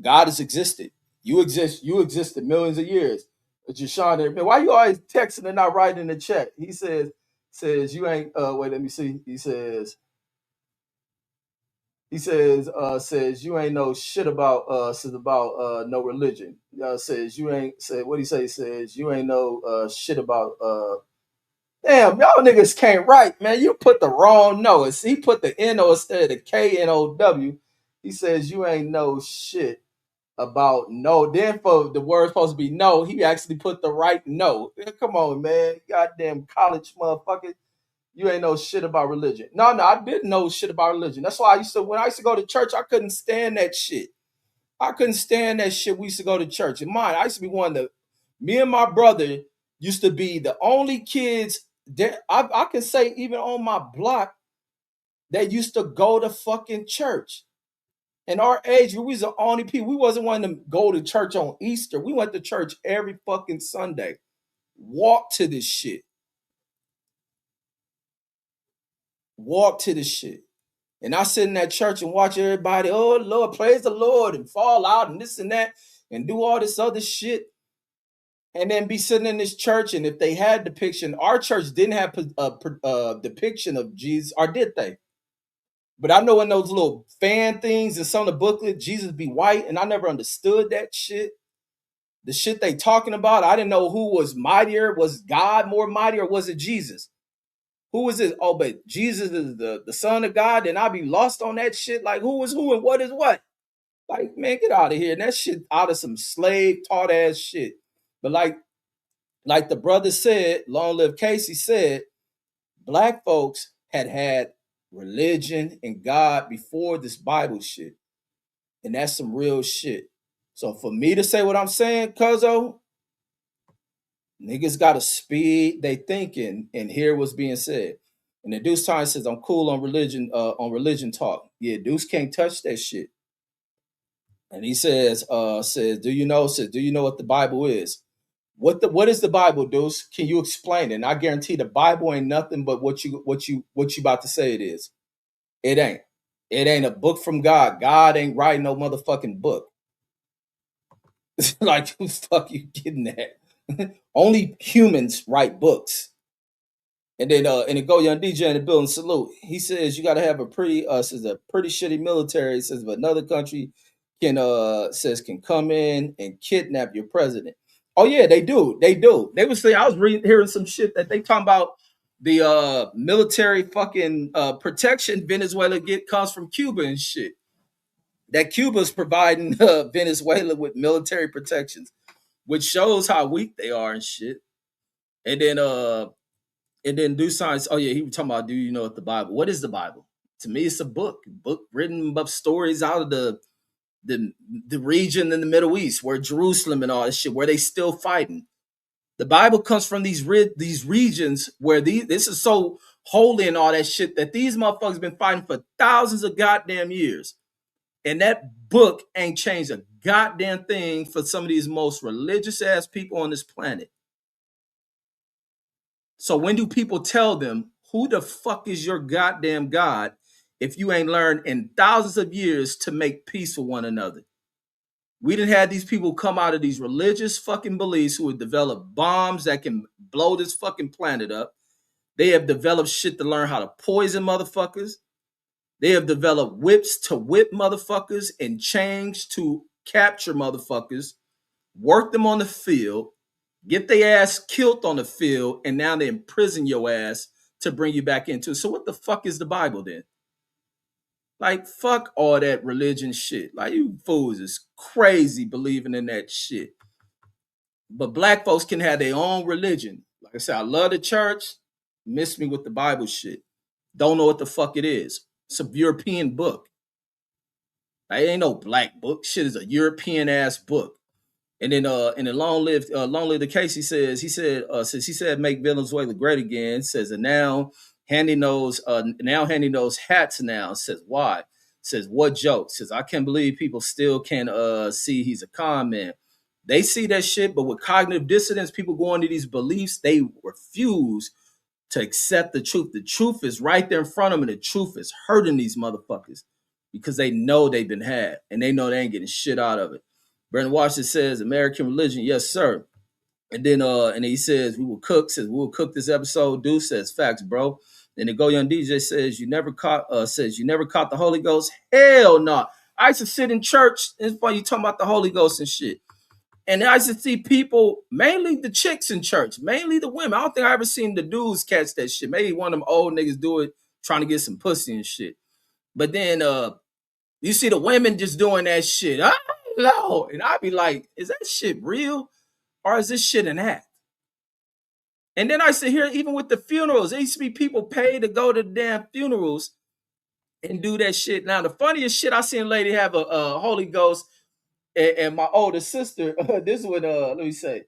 God has existed. You existed millions of years. But Jashawn, man, why you always texting and not writing in the chat? He says you ain't wait, let me see. He says you ain't know shit about no religion. Says you ain't said what he say, says you ain't know shit about damn, y'all niggas can't write, man. You put the wrong no. He put the N-O instead of the K-N-O-W. He says you ain't know shit about no. Then for the word supposed to be no, he actually put the right no. Come on, man. Goddamn college motherfucker. You ain't know shit about religion. No, I didn't know shit about religion. That's why when I used to go to church, I couldn't stand that shit. I couldn't stand that shit. We used to go to church. And mine, I used to be me and my brother used to be the only kids that I can say even on my block that used to go to fucking church. In our age, we was the only people. We wasn't one to go to church on Easter. We went to church every fucking Sunday. Walk to this shit. Walk to this shit. And I sit in that church and watch everybody, oh Lord, praise the Lord, and fall out and this and that, and do all this other shit. And then be sitting in this church, and if they had depiction, our church didn't have a depiction of Jesus, or did they? But I know in those little fan things and some of the booklet, Jesus be white, and I never understood that shit. The shit they talking about, I didn't know who was mightier. Was God more mighty, or was it Jesus? Who is it? Oh, but Jesus is the Son of God. Then I be lost on that shit. Like, who is who and what is what? Like, man, get out of here. And that shit out of some slave taught ass shit. But like the brother said, long live Casey said, black folks had religion and God before this Bible shit. And that's some real shit. So for me to say what I'm saying, cuzzo, niggas gotta speed they thinking and hear what's being said. And the Deuce Time says, I'm cool on religion talk. Yeah, Deuce can't touch that shit. And he says, do you know what the Bible is? What is the Bible, Deuce? Can you explain it? And I guarantee the Bible ain't nothing but what you about to say it is. It ain't. It ain't a book from God. God ain't writing no motherfucking book. Like, who the fuck you getting at? Only humans write books. And then Go Young DJ in the building, salute. He says you gotta have a pretty shitty military. He says if another country can come in and kidnap your president. Oh yeah, they do. They do. They was saying, I was hearing some shit that they talking about the military fucking protection Venezuela comes from Cuba and shit. That Cuba's providing Venezuela with military protections, which shows how weak they are and shit. And then do science. Oh yeah, he was talking about, do you know what the Bible? What is the Bible? To me, it's a book written about stories out of the region in the Middle East, where Jerusalem and all this shit, where they still fighting. The Bible comes from these regions where this is so holy and all that shit that these motherfuckers been fighting for thousands of goddamn years. And that book ain't changed a goddamn thing for some of these most religious ass people on this planet. So when do people tell them, who the fuck is your goddamn God, if you ain't learned in thousands of years to make peace with one another? We didn't have these people come out of these religious fucking beliefs who have developed bombs that can blow this fucking planet up. They have developed shit to learn how to poison motherfuckers. They have developed whips to whip motherfuckers and chains to capture motherfuckers, work them on the field, get their ass killed on the field, and now they imprison your ass to bring you back into it. So what the fuck is the Bible then? Like, fuck all that religion shit. Like, you fools is crazy believing in that shit. But black folks can have their own religion. Like I said, I love the church. Miss me with the Bible shit. Don't know what the fuck it is. It's a European book. Like, it ain't no black book. Shit is a European ass book. And then long live the case, he said make Venezuela great again. Says, and now handing those hats now. Says, why? Says, what joke? Says, I can't believe people still can see he's a con man. They see that shit, but with cognitive dissonance, people go into these beliefs, they refuse to accept the truth. The truth is right there in front of them, and the truth is hurting these motherfuckers because they know they've been had and they know they ain't getting shit out of it. Brandon Washington says, American religion, yes, sir. And then he says, we will cook this episode. Deuce says, facts, bro. Then the Go Young DJ says, you never caught the Holy Ghost. Hell no. I used to sit in church, and it's funny you talking about the Holy Ghost and shit. And I used to see people, mainly the chicks in church, mainly the women. I don't think I ever seen the dudes catch that shit. Maybe one of them old niggas do it trying to get some pussy and shit. But then you see the women just doing that shit. No. And I'd be like, is that shit real? Or is this shit an act? And then I sit here, even with the funerals, there used to be people paid to go to the damn funerals and do that shit. Now, the funniest shit, I seen a lady have a Holy Ghost, and my older sister, this is what, let me say,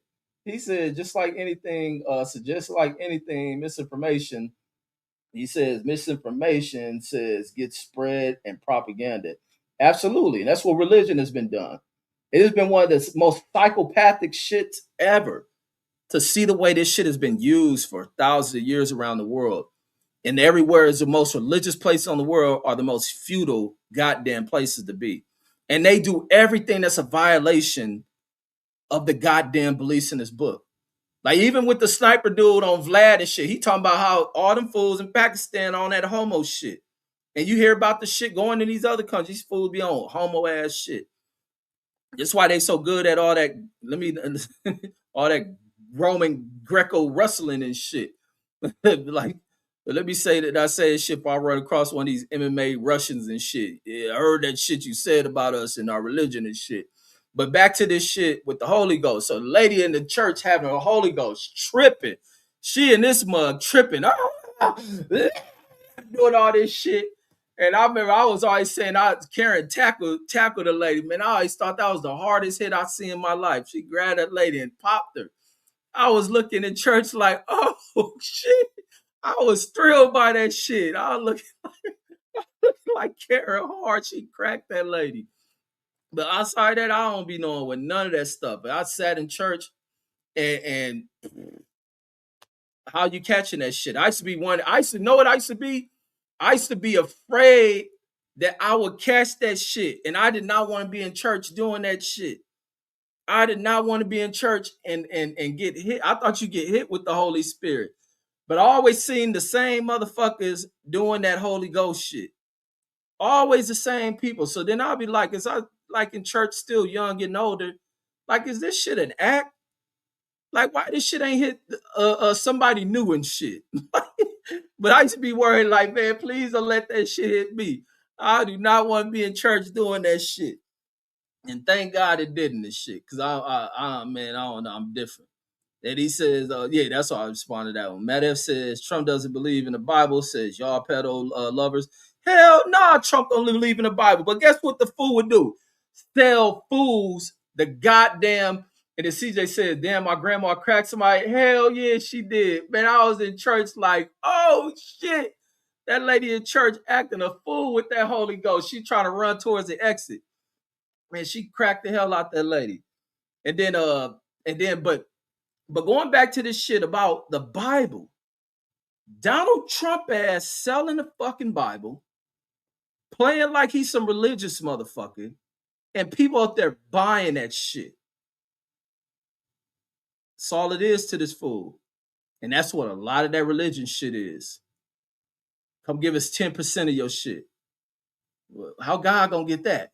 he said, just like anything, misinformation, he says, misinformation says gets spread and propaganda. Absolutely. And that's what religion has been done. It has been one of the most psychopathic shits ever to see the way this shit has been used for thousands of years around the world. And everywhere is the most religious place on the world are the most feudal goddamn places to be. And they do everything that's a violation of the goddamn beliefs in this book. Like, even with the sniper dude on Vlad and shit, he talking about how all them fools in Pakistan on that homo shit. And you hear about the shit going in these other countries. These fools be on homo ass shit. That's why they so good at all that. All that Roman Greco wrestling and shit. Like, let me say that I say shit if I run across one of these MMA Russians and shit. Yeah, I heard that shit you said about us and our religion and shit. But back to this shit with the Holy Ghost. So the lady in the church having a Holy Ghost tripping. She and this mug tripping. Doing all this shit. And I remember I was always saying Karen tackled the lady. Man, I always thought that was the hardest hit I seen in my life. She grabbed that lady and popped her. I was looking in church like, oh shit. I was thrilled by that shit. I was looking like Karen hard. She cracked that lady. But outside that, I don't be knowing with none of that stuff. But I sat in church and how you catching that shit? I used to be one. I used to know what I used to be. I used to be afraid that I would catch that shit, and I did not want to be in church doing that shit. I did not want to be in church and get hit. I thought you get hit with the Holy Spirit, but I always seen the same motherfuckers doing that Holy Ghost shit. Always the same people. So then I'll be like, is I like in church still young, getting older? Like, is this shit an act? Like, why this shit ain't hit somebody new and shit? But I used to be worried, like, man, please don't let that shit hit me. I do not want to be in church doing that shit. And thank God it didn't this shit. Cause man, I don't know, I'm different. And he says, yeah, that's how I responded to that one. Matt F says, Trump doesn't believe in the Bible, says y'all pedo lovers. Hell nah, Trump don't believe in the Bible. But guess what the fool would do? Sell fools the goddamn. And then CJ said, damn, my grandma cracked somebody. Hell yeah, she did. Man, I was in church like, oh shit. That lady in church acting a fool with that Holy Ghost. She trying to run towards the exit. Man, she cracked the hell out that lady. And then, but going back to this shit about the Bible, Donald Trump ass selling the fucking Bible, playing like he's some religious motherfucker, and people out there buying that shit. That's all it is to this fool. And that's what a lot of that religion shit is. Come give us 10% of your shit. Well, how God gonna get that?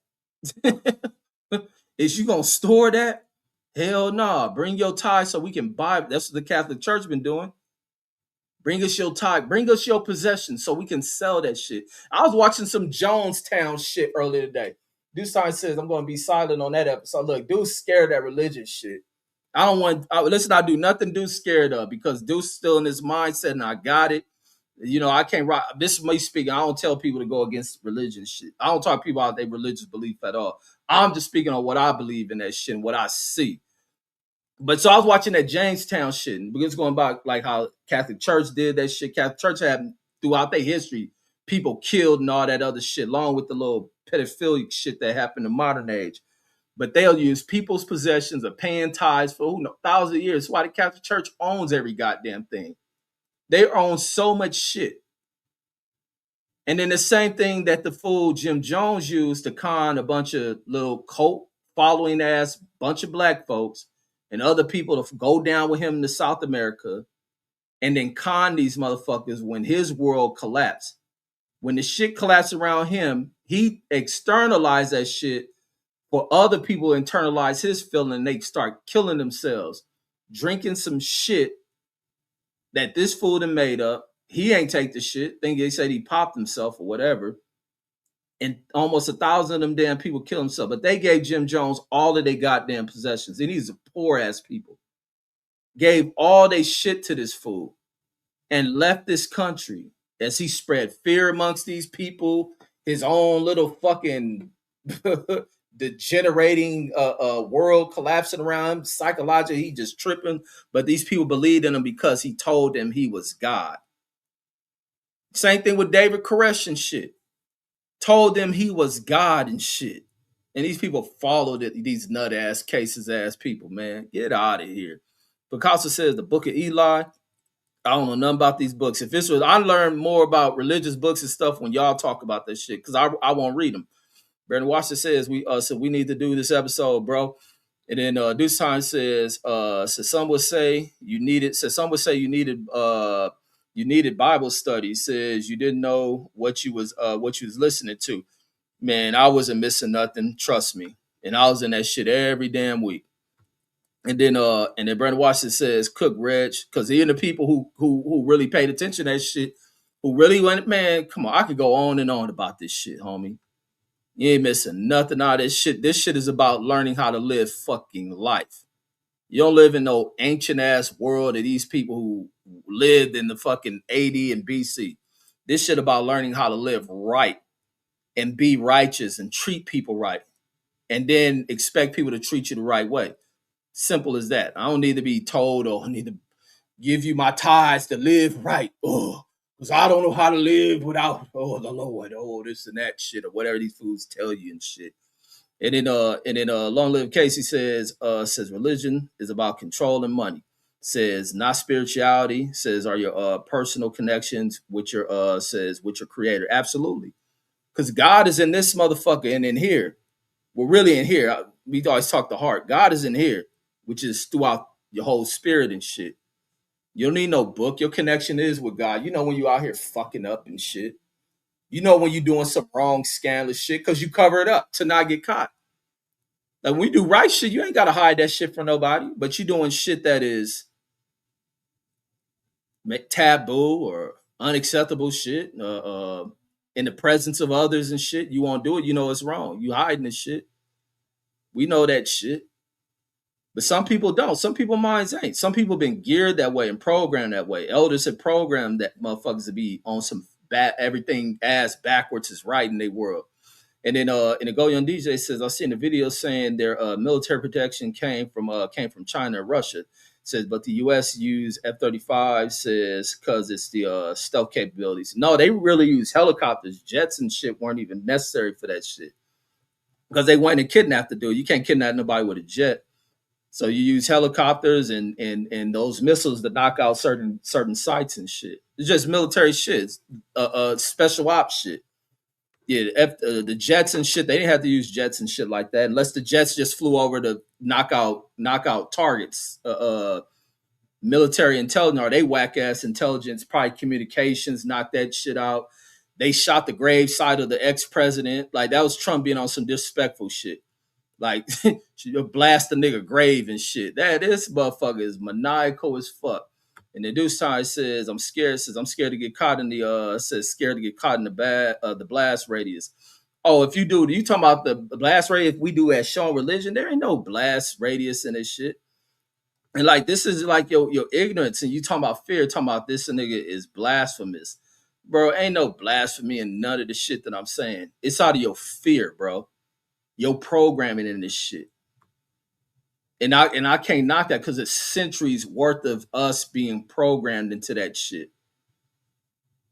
Is you gonna store that? Hell no. Nah. Bring your tithe so we can buy. That's what the Catholic Church been doing. Bring us your tithe. Bring us your possessions so we can sell that shit. I was watching some Jonestown shit earlier today. Deuce Time says I'm going to be silent on that episode. Look, Deuce scared of that religious shit. I don't want. Let's not do nothing Deuce scared of because Deuce still in his mindset and I got it. You know, I can't rock. This is me speaking. I don't tell people to go against religion shit. I don't talk to people about their religious belief at all. I'm just speaking on what I believe in that shit and what I see. But so I was watching that Jamestown shit, and it's going about like how Catholic Church did that shit. Catholic Church had throughout their history, people killed and all that other shit, along with the little pedophilic shit that happened in modern age. But they'll use people's possessions or paying tithes for thousands of years. That's why the Catholic Church owns every goddamn thing. They own so much shit. And then the same thing that the fool Jim Jones used to con a bunch of little cult following ass bunch of black folks and other people to go down with him to South America and then con these motherfuckers when his world collapsed. When the shit collapsed around him, he externalized that shit for other people to internalize his feeling and they start killing themselves, drinking some shit that this fool done made up. He ain't take the shit. Think they said he popped himself or whatever. And almost 1,000 of them damn people killed themselves. But they gave Jim Jones all of their goddamn possessions. And these are poor ass people. Gave all their shit to this fool and left this country as he spread fear amongst these people. His own little fucking degenerating world collapsing around him. Psychologically, he just tripping. But these people believed in him because he told them he was God. Same thing with David Koresh and shit. Told them he was God and shit. And these people followed it, these nut ass cases ass people, man. Get out of here. Picasso says the Book of Eli. I don't know nothing about these books. If this was, I learned more about religious books and stuff when y'all talk about this shit because I won't read them. Brandon Washington says we need to do this episode, bro. And then Deuce Time says some would say you needed You needed Bible study. He says you didn't know what you was listening to. Man, I wasn't missing nothing. Trust me. And I was in that shit every damn week. And then Brandon Washington says, "Cook Reg," because he and the people who really paid attention to that shit, who really went, man, come on, I could go on and on about this shit, homie. You ain't missing nothing out of this shit. This shit is about learning how to live fucking life. You don't live in no ancient ass world of these people who lived in the fucking 80 and BC. This shit about learning how to live right and be righteous and treat people right, and then expect people to treat you the right way. Simple as that. I don't need to be told or I need to give you my tithes to live right. Oh, because I don't know how to live without the Lord, this and that shit, or whatever these fools tell you and shit. And then Long Live Casey says religion is about control and money. Says not spirituality. Says are your personal connections with your says with your creator. Absolutely. Because God is in this motherfucker and in here. We're really in here. We always talk the heart. God is in here, which is throughout your whole spirit and shit. You don't need no book. Your connection is with God. You know when you out here fucking up and shit. You know when you doing some wrong, scandalous shit because you cover it up to not get caught. Like when we do right shit, you ain't gotta hide that shit from nobody. But you doing shit that is taboo or unacceptable shit in the presence of others and shit. You won't do it. You know it's wrong. You hiding this shit. We know that shit. But some people don't. Some people minds ain't. Some people been geared that way and programmed that way. Elders have programmed that motherfuckers to be on some bad everything ass backwards is right in their world. And then in the Go Young DJ says I seen a video saying their military protection came from China and Russia. Says but the US use F-35 says because it's the stealth capabilities. No, they really use helicopters. Jets and shit weren't even necessary for that shit. Because they went and kidnapped the dude. You can't kidnap nobody with a jet. So you use helicopters and those missiles to knock out certain sites and shit. It's just military shit, special ops shit. Yeah, the jets and shit. They didn't have to use jets and shit like that unless the jets just flew over to knock out targets. Military intelligence or they whack ass intelligence, probably communications, knock that shit out. They shot the grave side of the ex president. Like that was Trump being on some disrespectful shit. Like blast the nigga grave and shit. This motherfucker is maniacal as fuck. And the Deuce Time says, I'm scared. Says I'm scared to get caught in the scared to get caught in the blast radius. Oh, if you talking about the blast radius? If we do as shown religion, there ain't no blast radius in this shit. And like this is like your ignorance, and you talking about fear, talking about this nigga is blasphemous, bro. Ain't no blasphemy in none of the shit that I'm saying. It's out of your fear, bro. Your programming in this shit. And I can't knock that because it's centuries worth of us being programmed into that shit.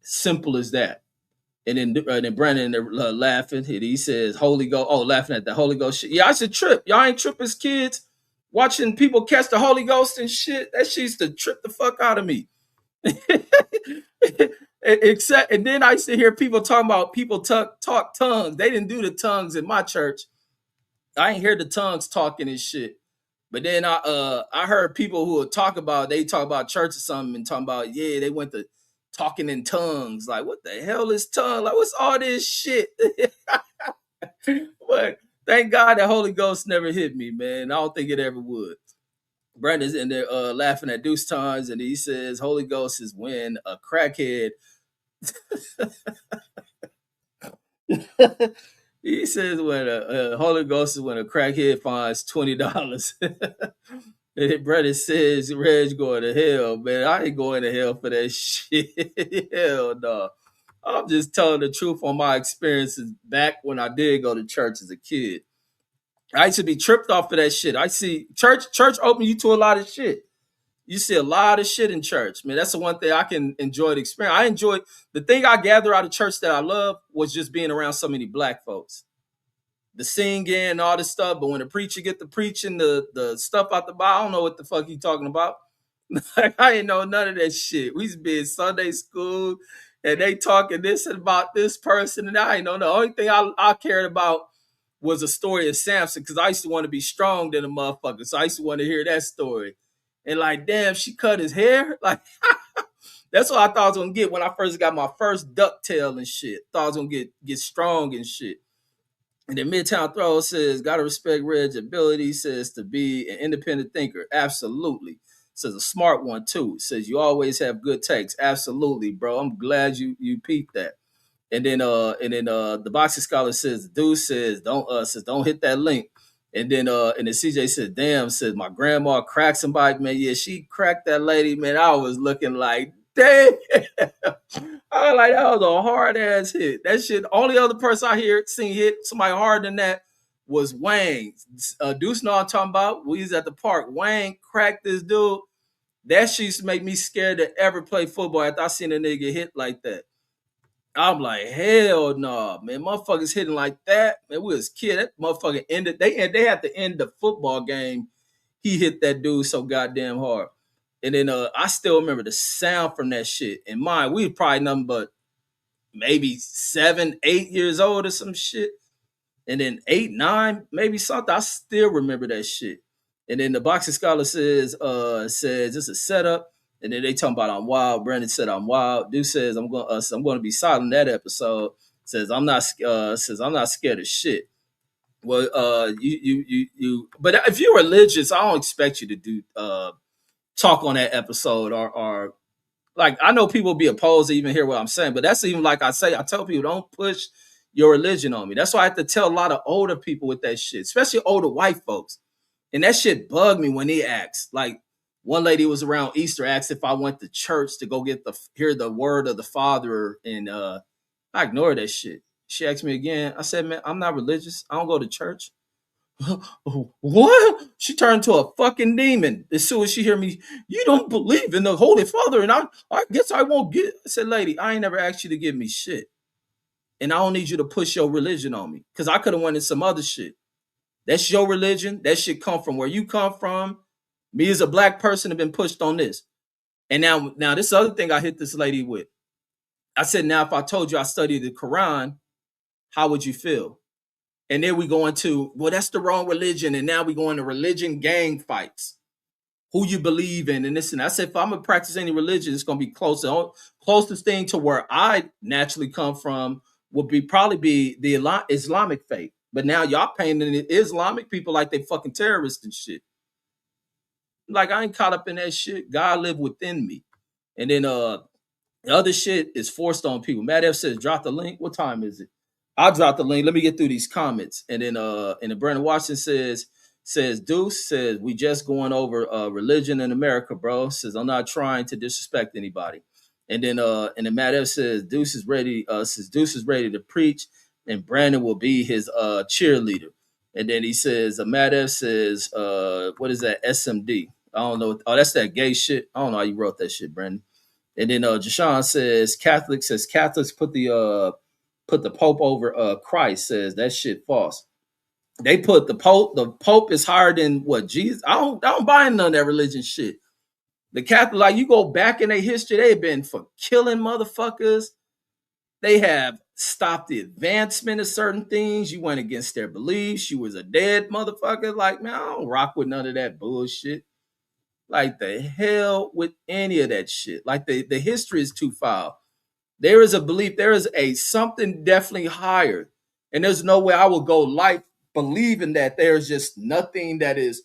Simple as that. And then Brandon laughing. He says, Holy Ghost. Oh, laughing at the Holy Ghost shit. Yeah, I should trip. Y'all ain't trip as kids watching people catch the Holy Ghost and shit. That shit used to trip the fuck out of me. Except, and then I used to hear people talking about people talk tongues. They didn't do the tongues in my church. I ain't hear the tongues talking and shit. But then I heard people who would talk about church or something and talking about they went to talking in tongues. Like what the hell is tongue? Like what's all this shit? But thank God that Holy Ghost never hit me, man. I don't think it ever would. Brandon's in there laughing at Deuce Times, and he says Holy Ghost is when a crackhead. He says when a Holy Ghost is when a crackhead finds $20. And brother says Reg going to hell, man. I ain't going to hell for that shit. Hell no. I'm just telling the truth on my experiences back when I did go to church as a kid. I used to be tripped off of that shit. I see church open you to a lot of shit. You see a lot of shit in church, man. That's the one thing I can enjoy the experience. I enjoyed the thing I gathered out of church that I love was just being around so many black folks. The singing and all this stuff, but when the preacher get the preaching, the stuff out the Bible, I don't know what the fuck he talking about. I ain't know none of that shit. We used to be in Sunday school and they talking this about this person, and I ain't know. The only thing I cared about was a story of Samson because I used to want to be strong than a motherfucker. So I used to want to hear that story. And like, damn, she cut his hair. Like, That's what I thought I was gonna get when I first got my first ducktail and shit. Thought I was gonna get strong and shit. And then Midtown Throw says, gotta respect Reg's ability, says to be an independent thinker. Absolutely. Says a smart one too. Says you always have good takes. Absolutely, bro. I'm glad you peeped that. And then the boxing scholar says the dude says don't hit that link. And then CJ said, damn, says my grandma cracked somebody, man. Yeah, she cracked that lady, man. I was looking like, damn. I was like, that was a hard ass hit. That shit, only other person I seen hit somebody harder than that was Wayne. Deuce know I'm talking about. We was at the park. Wayne cracked this dude. That shit used to make me scared to ever play football after I seen a nigga get hit like that. I'm like, hell no, man. Motherfuckers hitting like that. Man, we was kid. That motherfucker ended. They had to end the football game. He hit that dude so goddamn hard. And then I still remember the sound from that shit. And mine, we was probably nothing but maybe 7, 8 years old or some shit. And then 8, 9, maybe something. I still remember that shit. And then the boxing scholar says it's a setup. And then they talking about I'm wild. Brandon said I'm wild. Dude says I'm going to be silent that episode. Says I'm not scared of shit. Well, you. But if you're religious, I don't expect you to do talk on that episode or like I know people be opposed to even hear what I'm saying, but that's even like I say, I tell people don't push your religion on me. That's why I have to tell a lot of older people with that shit, especially older white folks. And that shit bugged me when they asked. Like one lady was around Easter, asked if I went to church to go hear the word of the Father, and I ignored that shit. She asked me again. I said, man, I'm not religious. I don't go to church. What? She turned to a fucking demon as soon as she hear me. You don't believe in the Holy Father, and I guess I won't get. I said, lady, I ain't never asked you to give me shit, and I don't need you to push your religion on me because I could have went in some other shit. That's your religion. That shit come from where you come from. Me as a black person have been pushed on this, and now this other thing I hit this lady with. I said, now if I told you I studied the Quran, how would you feel? And then we go into, well, that's the wrong religion. And now we go into religion gang fights. Who you believe in and this and that. I said, if I'm going to practice any religion, it's going to be close. The closest thing to where I naturally come from would probably be the Islamic faith. But now y'all painting the Islamic people like they fucking terrorists and shit. Like I ain't caught up in that shit. God live within me. And then the other shit is forced on people. Matt F says, drop the link. What time is it? I'll drop the link. Let me get through these comments. And then Brandon Washington says Deuce says we just going over religion in America, bro. Says I'm not trying to disrespect anybody. And then Matt F says Deuce is ready. Says Deuce is ready to preach, and Brandon will be his cheerleader. And then he says Matt F says what is that SMD? I don't know. Oh, that's that gay shit. I don't know how you wrote that shit, Brandon. And then Jashawn says Catholics put the Pope over Christ. Says that shit false. They put the Pope. The Pope is higher than what Jesus. I don't buy none of that religion shit. The Catholic, like you go back in their history, they've been for killing motherfuckers. They have stopped the advancement of certain things. You went against their beliefs. You was a dead motherfucker. Like man, I don't rock with none of that bullshit. Like the hell with any of that shit. Like the history is too foul. There is a belief, there is a something definitely higher. And there's no way I will go life believing that there's just nothing that is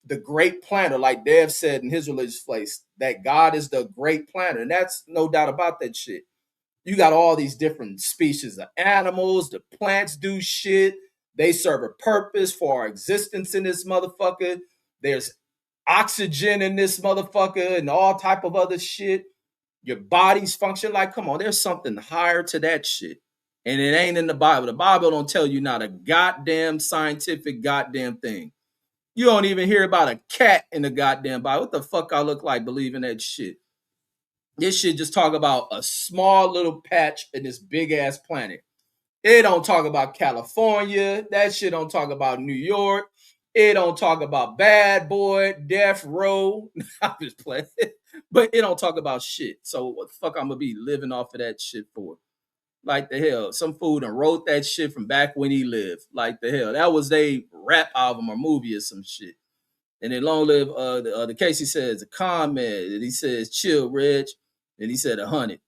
the great planner, like Dev said in his religious place, that God is the great planner. And that's no doubt about that shit. You got all these different species of animals, the plants do shit. They serve a purpose for our existence in this motherfucker. There's oxygen in this motherfucker and all type of other shit. Your body's function like, come on, there's something higher to that shit. And it ain't in the Bible. The Bible don't tell you not a goddamn scientific goddamn thing. You don't even hear about a cat in the goddamn Bible. What the fuck I look like believing that shit? This shit just talk about a small little patch in this big ass planet. It don't talk about California. That shit don't talk about New York. It don't talk about Bad Boy, Death Row. I'm just playing. But it don't talk about shit. So what the fuck I'm gonna be living off of that shit for? Like the hell. Some fool done wrote that shit from back when he lived. Like the hell. That was a rap album or movie or some shit. And then long live the Casey says a comment. And he says, chill, Reg. And he said 100.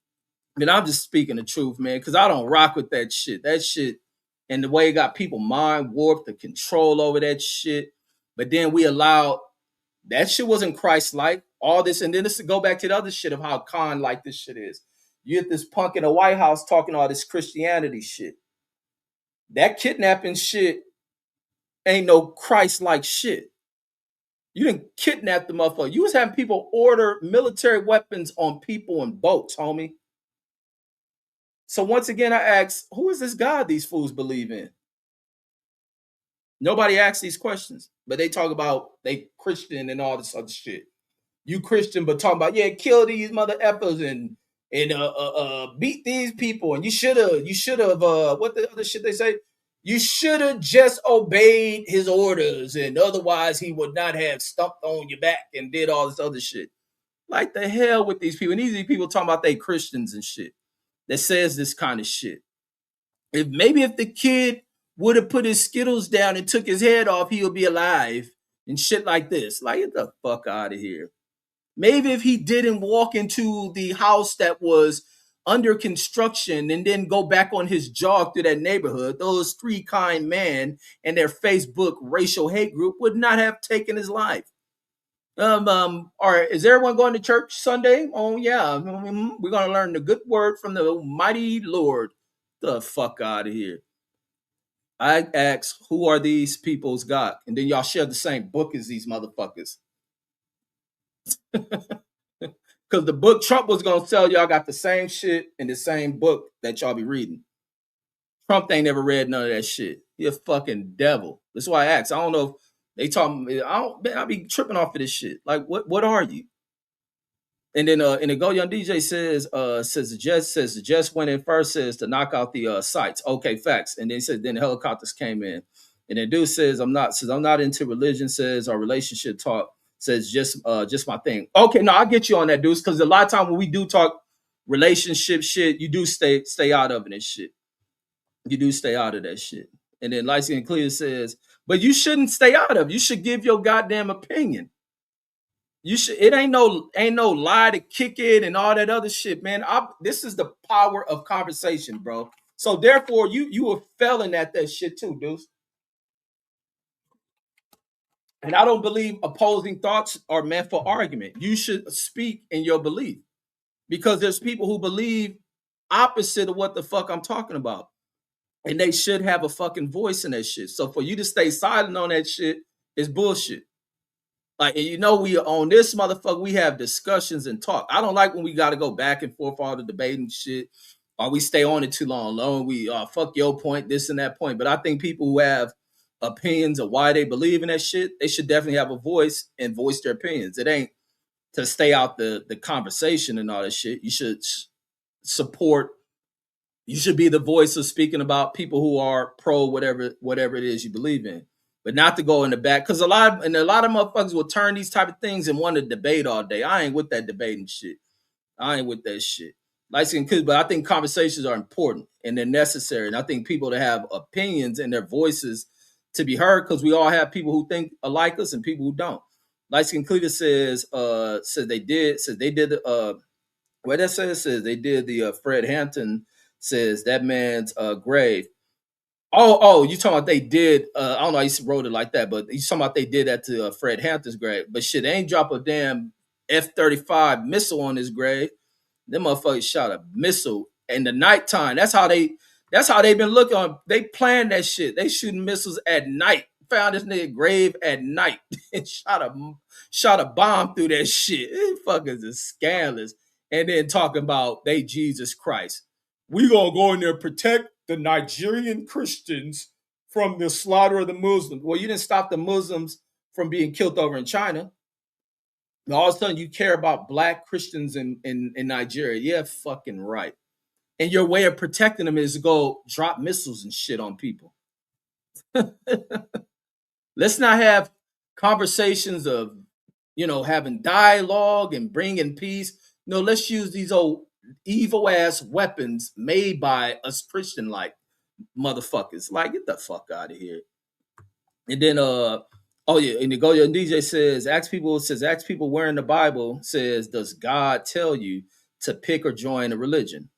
I mean, I'm just speaking the truth, man, because I don't rock with that shit. That shit, and the way it got people mind warped, the control over that shit. But then we allowed that shit wasn't Christ-like. All this, and then this to go back to the other shit of how con like this shit is. You get this punk in the White House talking all this Christianity shit. That kidnapping shit ain't no Christ-like shit. You didn't kidnap the motherfucker. You was having people order military weapons on people in boats, homie. So once again, I ask, who is this God these fools believe in? Nobody asks these questions, but they talk about they Christian and all this other shit. You Christian, but talking about, yeah, kill these mother effers and beat these people, and you should have what the other shit they say? You should have just obeyed his orders, and otherwise he would not have stumped on your back and did all this other shit. Like the hell with these people. And these people talking about they Christians and shit that says this kind of shit. If the kid would have put his Skittles down and took his head off, he'll be alive and shit like this. Like, get the fuck out of here. Maybe if he didn't walk into the house that was under construction and then go back on his jog through that neighborhood, those three kind men and their Facebook racial hate group would not have taken his life. All right, is everyone going to church Sunday? Oh yeah, we're gonna learn the good word from the mighty Lord. The fuck out of here. I ask, who are these people's God? And then y'all share the same book as these motherfuckers. Because the book Trump was gonna sell y'all got the same shit in the same book that y'all be reading. Trump ain't never read none of that shit. He a fucking devil. That's why I asked. I don't know if they talking. I be tripping off of this shit. Like, what are you? And then the Go Young DJ says the Jets went in first, says to knock out the sites. Okay, facts. And then he said then the helicopters came in. And then dude says I'm not into religion, says our relationship talk, says just my thing. Okay, no, I get you on that, dude, because a lot of time when we do talk relationship shit, you do stay out of it and shit. You do stay out of that shit. And then Light Skin Clear says, but you shouldn't stay out of it. You should give your goddamn opinion. You should. It ain't no lie to kick it and all that other shit, man. This is the power of conversation, bro. So therefore, you were failing at that shit too, dudes. And I don't believe opposing thoughts are meant for argument. You should speak in your belief because there's people who believe opposite of what the fuck I'm talking about, and they should have a fucking voice in that shit. So for you to stay silent on that shit is bullshit. Like, and we on this motherfucker, we have discussions and talk. I don't like when we got to go back and forth all the debating shit, or we stay on it too long. We fuck your point, this and that point. But I think people who have opinions of why they believe in that shit, they should definitely have a voice and voice their opinions. It ain't to stay out the conversation and all that shit. You should support. You should be the voice of speaking about people who are pro whatever it is you believe in. But not to go in the back, because a lot of motherfuckers will turn these type of things and want to debate all day. I ain't with that debating shit. I ain't with that shit. But I think conversations are important and they're necessary. And I think people to have opinions and their voices to be heard, because we all have people who think alike us and people who don't. Light Skin Cleaver says they did what that says they did the Fred Hampton says that man's grave. Oh, you talking about they did? I don't know. I used to wrote it like that, but you talking about they did that to Fred Hampton's grave. But shit, they ain't drop a damn F-35 missile on his grave. Them motherfuckers shot a missile in the nighttime. That's how they been looking on. They planned that shit. They shooting missiles at night. Found this nigga grave at night and shot a bomb through that shit. These fuckers is scandalous. And then talking about they Jesus Christ. We gonna go in there and protect the Nigerian Christians from the slaughter of the Muslims. Well, you didn't stop the Muslims from being killed over in China. And all of a sudden, you care about black Christians in Nigeria. Yeah, fucking right. And your way of protecting them is to go drop missiles and shit on people. Let's not have conversations of, having dialogue and bringing peace. No, let's use these old evil ass weapons made by us Christian like motherfuckers. Like, get the fuck out of here. And then and the Go Your DJ says ask people where in the Bible says, does God tell you to pick or join a religion.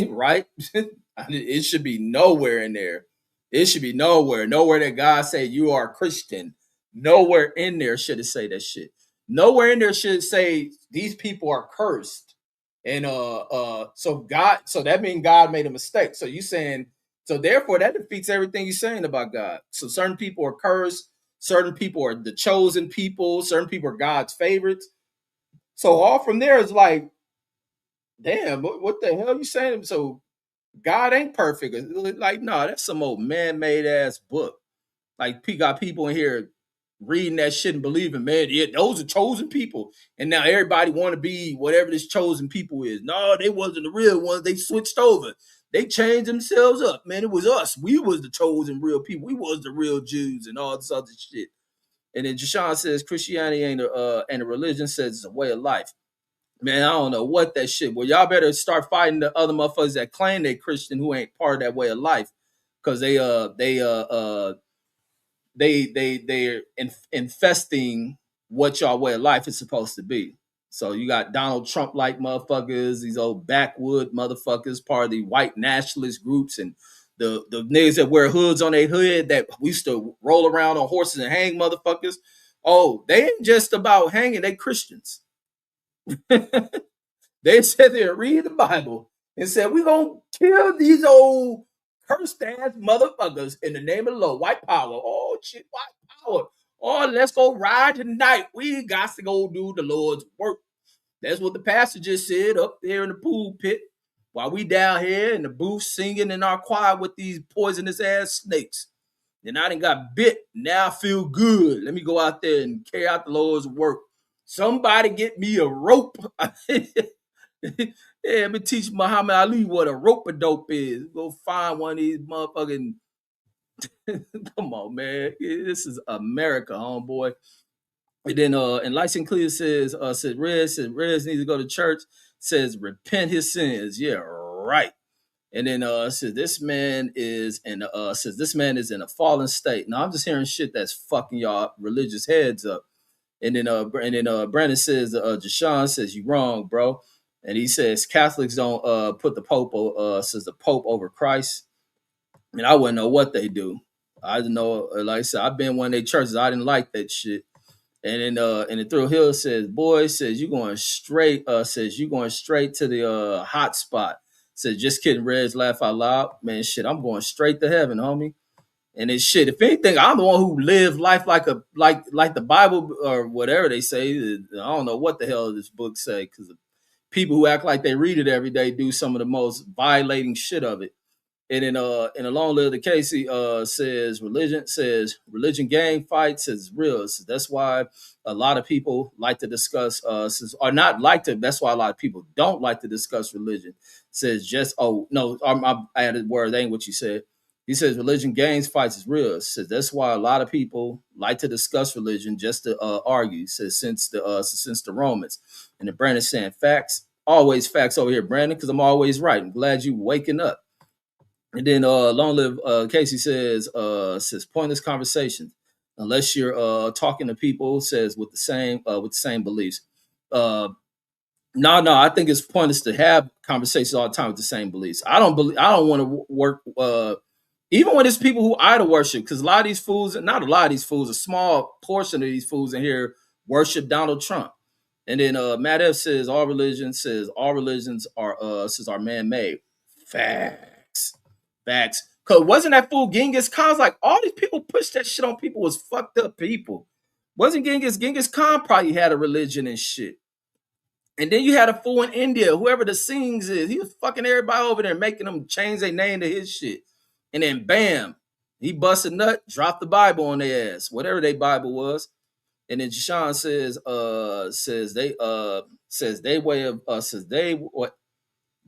Right? It should be nowhere in there. It should be nowhere that God say you are a Christian. Nowhere in there should it say that shit. Nowhere in there should it say these people are cursed. And so that means God made a mistake. So you saying, so therefore that defeats everything you're saying about God. So certain people are cursed, certain people are the chosen people, certain people are God's favorites. So all from there is like, damn, what the hell are you saying? So God ain't perfect. Like, no, that's some old man-made ass book. Like, got people in here reading that shit and believing, man, yeah, those are chosen people. And now everybody want to be whatever this chosen people is. No, they wasn't the real ones. They switched over. They changed themselves up, man. It was us. We was the chosen real people. We was the real Jews and all this other shit. And then Jashawn says Christianity ain't a religion, says it's a way of life. Man, I don't know what that shit. Well, y'all better start fighting the other motherfuckers that claim they Christian who ain't part of that way of life, because they're infesting what y'all way of life is supposed to be. So you got Donald Trump like motherfuckers, these old backwood motherfuckers, part of the white nationalist groups, and the niggas that wear hoods on their hood that we used to roll around on horses and hang motherfuckers. Oh, they ain't just about hanging, they Christians. They said they read the Bible and said, we're going to kill these old cursed ass motherfuckers in the name of the Lord. White power. Oh, shit, white power. Oh, let's go ride tonight. We got to go do the Lord's work. That's what the pastor just said up there in the pool pit while we down here in the booth singing in our choir with these poisonous ass snakes. And I done got bit. Now I feel good. Let me go out there and carry out the Lord's work. Somebody get me a rope. Yeah, let me teach Muhammad Ali what a rope-a-dope is. Go find one of these motherfucking. Come on, man. This is America, homeboy. And then and Lyson Clear says Rez needs to go to church. Says repent his sins. Yeah, right. And then says this man is in a fallen state. Now I'm just hearing shit that's fucking y'all religious heads up. And then Brandon says Jashawn says you wrong, bro. And he says Catholics don't put the Pope says the Pope over Christ. And I wouldn't know what they do. I didn't know, like I said, I've been one of their churches. I didn't like that shit. And then Thrill Hill says, boy, says you going straight to the hot spot. Says just kidding, Reds, laugh out loud. Man, shit, I'm going straight to heaven, homie. And it's shit. If anything, I'm the one who lived life like the Bible or whatever they say. I don't know what the hell this book say, because people who act like they read it every day do some of the most violating shit of it. And in a long live the case, he says religion gang fights is real. So that's why a lot of people like to discuss or not like to. That's why a lot of people don't like to discuss religion. Says just I added word. That ain't what you said. He says religion gangs fights is real. Says that's why a lot of people like to discuss religion just to argue. Says since the Romans. And then Brandon saying facts, always facts over here, Brandon, because I'm always right. I'm glad you waking up. And then long live Casey says pointless conversations unless you're talking to people says with the same beliefs. No, I think it's pointless to have conversations all the time with the same beliefs. I don't want to work even when it's people who idol worship, because a small portion of these fools in here worship Donald Trump. And then Matt F says all religions are man-made. Facts. Cause wasn't that fool Genghis Khan's like all these people pushed that shit on people was fucked up people. Wasn't Genghis Khan probably had a religion and shit. And then you had a fool in India, whoever the Singhs is, he was fucking everybody over there, making them change their name to his shit. And then bam, he busted nut, dropped the Bible on their ass, whatever their Bible was. And then Jashawn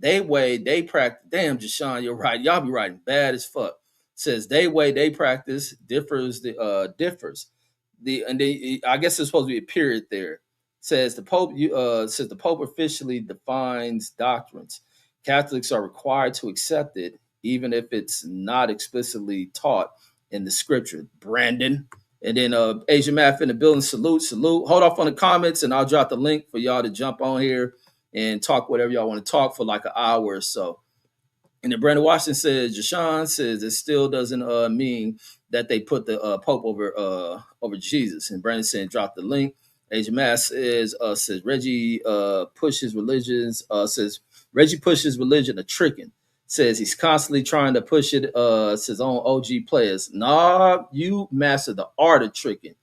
they practice. Damn, Jashawn, you're right. Y'all be writing bad as fuck. Says they practice differs. I guess there's supposed to be a period there. Says the Pope officially defines doctrines. Catholics are required to accept it, even if it's not explicitly taught in the scripture. Brandon. And then Asian Math in the building. Salute. Hold off on the comments, and I'll drop the link for y'all to jump on here and talk whatever y'all want to talk for like an hour or so. And then Brandon Washington says, Jashawn says it still doesn't mean that they put the Pope over Jesus. And Brandon said, drop the link. Agent Mass says Reggie pushes religions, says Reggie pushes religion a tricking. Says he's constantly trying to push it, says on OG players. Nah, you master the art of tricking.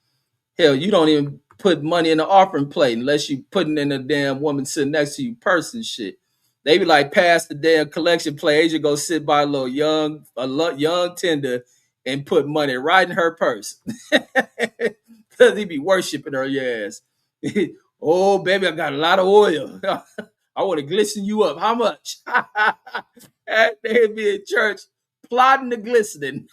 Hell, you don't even put money in the offering plate unless you putting in a damn woman sitting next to you person shit. They be like, pass the damn collection plate. Asia go sit by a little young tender and put money right in her purse. Because he be worshiping her ass. Oh, baby, I got a lot of oil. I want to glisten you up. How much? They'd be in church plotting the glistening.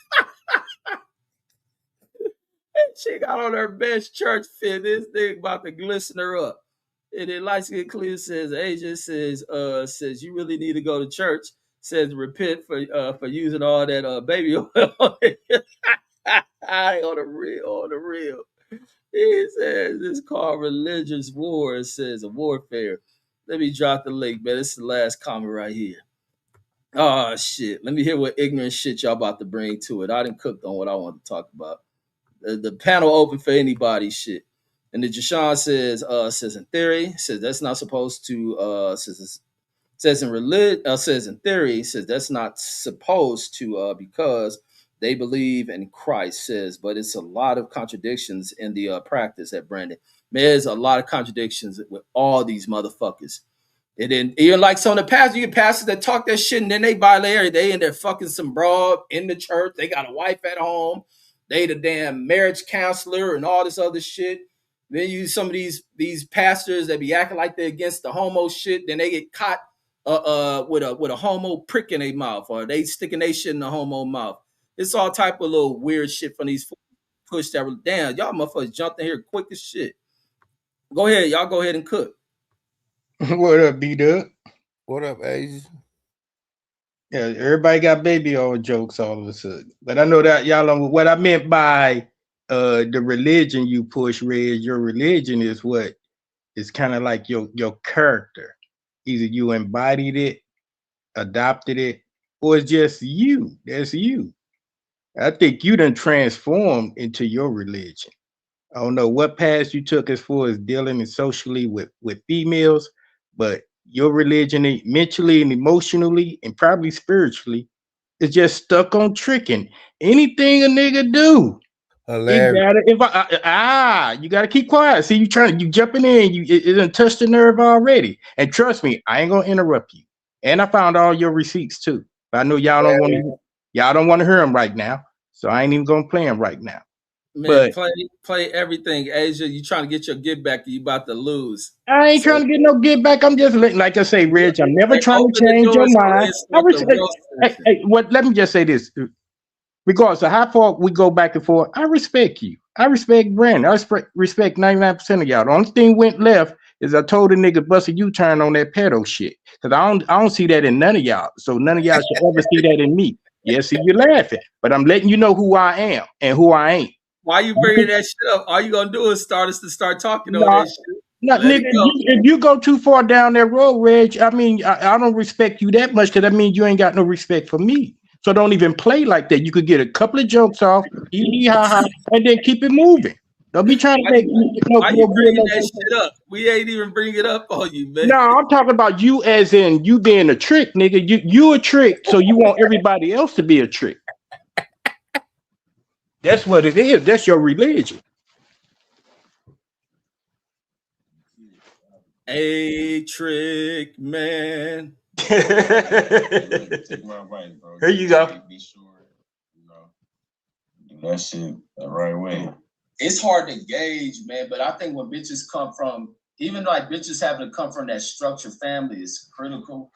She got on her best church fit. This thing about to glisten her up. And then Light Skin Clear says, Asia says you really need to go to church. Says repent for using all that baby oil. On the real. He says it's called religious war. It says a warfare. Let me drop the link, man. This is the last comment right here. Oh shit. Let me hear what ignorant shit y'all about to bring to it. I didn't cook on what I want to talk about. The panel open for anybody shit. And the Jashawn says in theory, says that's not supposed to says in theory, says that's not supposed to because they believe in Christ, says, but it's a lot of contradictions in the practice at Brandon. There's a lot of contradictions with all these motherfuckers. And then even like some of the pastors, you get pastors that talk that shit and then they violate. They in there fucking some broad in the church. They got a wife at home. They the damn marriage counselor and all this other shit. Then you some of these pastors that be acting like they're against the homo shit. Then they get caught with a homo prick in their mouth, or they sticking their shit in the homo mouth. It's all type of little weird shit from these push that were down. Y'all motherfuckers jumped in here quick as shit. Go ahead, y'all go ahead and cook. What up, B-Dub? What up, Asia? Yeah, everybody got baby oil jokes all of a sudden. But I know that y'all know what I meant by the religion you push, Reg. Your religion is what is kind of like your character. Either you embodied it, adopted it, or it's just you. That's you. I think you done transformed into your religion. I don't know what path you took as far as dealing and socially with females, but your religion mentally and emotionally and probably spiritually is just stuck on tricking. Anything a nigga do, you gotta keep quiet. See, you jumping in, it done touched the nerve already. And trust me, I ain't gonna interrupt you. And I found all your receipts too. But I know y'all don't want to hear them right now, so I ain't even gonna play them right now. Man, play everything, Asia. You trying to get your get back, you about to lose. I ain't trying to get no get back. I'm just like I say, Reg, I'm never trying to change your mind. Let me just say this. Regardless of how far we go back and forth, I respect you. I respect Brandon. I respect 99% of y'all. The only thing went left is I told the nigga bust a U-turn on that pedo shit. Because I don't see that in none of y'all. So none of y'all should ever see that in me. Yes, see, you're laughing. But I'm letting you know who I am and who I ain't. Why you bringing that shit up? All you gonna do is start talking on that shit. No, nigga, if you go too far down that road, Reg, I mean, I don't respect you that much because that means you ain't got no respect for me. So don't even play like that. You could get a couple of jokes off, and then keep it moving. Don't be trying to make why you bringing that shit up? We ain't even bringing it up on you, man. No, I'm talking about you as in you being a trick, nigga. You a trick, so you want everybody else to be a trick. That's what it is. That's your religion. A trick man. Take my advice, bro. Here you go. Be sure, do that shit the right way. It's hard to gauge, man, but I think when bitches come from, even like bitches having to come from that structured family is critical.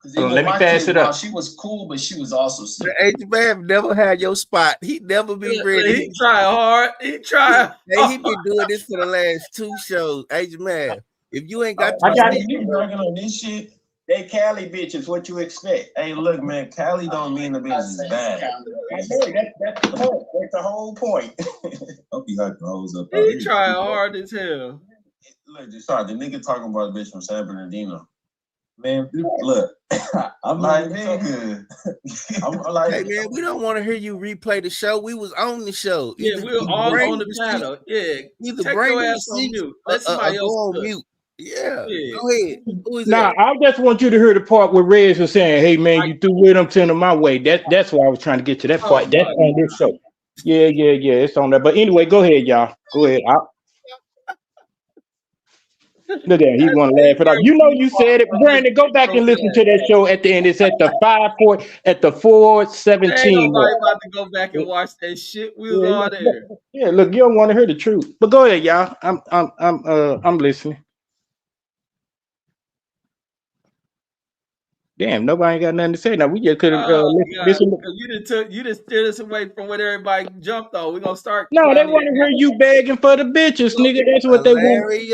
Because let me pass it up. She was cool, but she was also sick. The H-Man never had your spot. He never been ready. He tried hard. He tried. Hey, he been doing this for the last 2 shows. H-Man, if you ain't got you working on this shit, they Cali bitches. What you expect? Hey, look, man, Cali don't mean the bitch is bad. That's the point. That's the whole point. Hope you hype the hoes up. He tried hard as hell. Look, Deshaun, the nigga talking about a bitch from San Bernardino. Man, look, I'm like, nigga. I'm like, hey man, we don't want to hear you replay the show. We was on the show. Yeah, we're all bring on the panel. Yeah, Either take bring your the ass on receipts mute. Let somebody go else on do it. mute. Yeah. Yeah. Go ahead. Who is Nah, that? I just want you to hear the part where Reg was saying, "Hey man, you threw with him, send him my way." That's why I was trying to get to that part. That's on this show. Yeah, it's on there. But anyway, go ahead, y'all. Go ahead. Look at him. He want to laugh it off. You know you said it, Brandon. Go back and listen to that show at the end. It's at the 4:17. Ain't nobody about to go back and watch that shit. We was all there. Yeah, look, you don't want to hear the truth. But go ahead, y'all. I'm listening. Damn, nobody ain't got nothing to say. Now we just could have listened. You just steered us away from what everybody jumped on. We're gonna start. No, they want to hear you begging for the bitches, nigga. That's what they want. We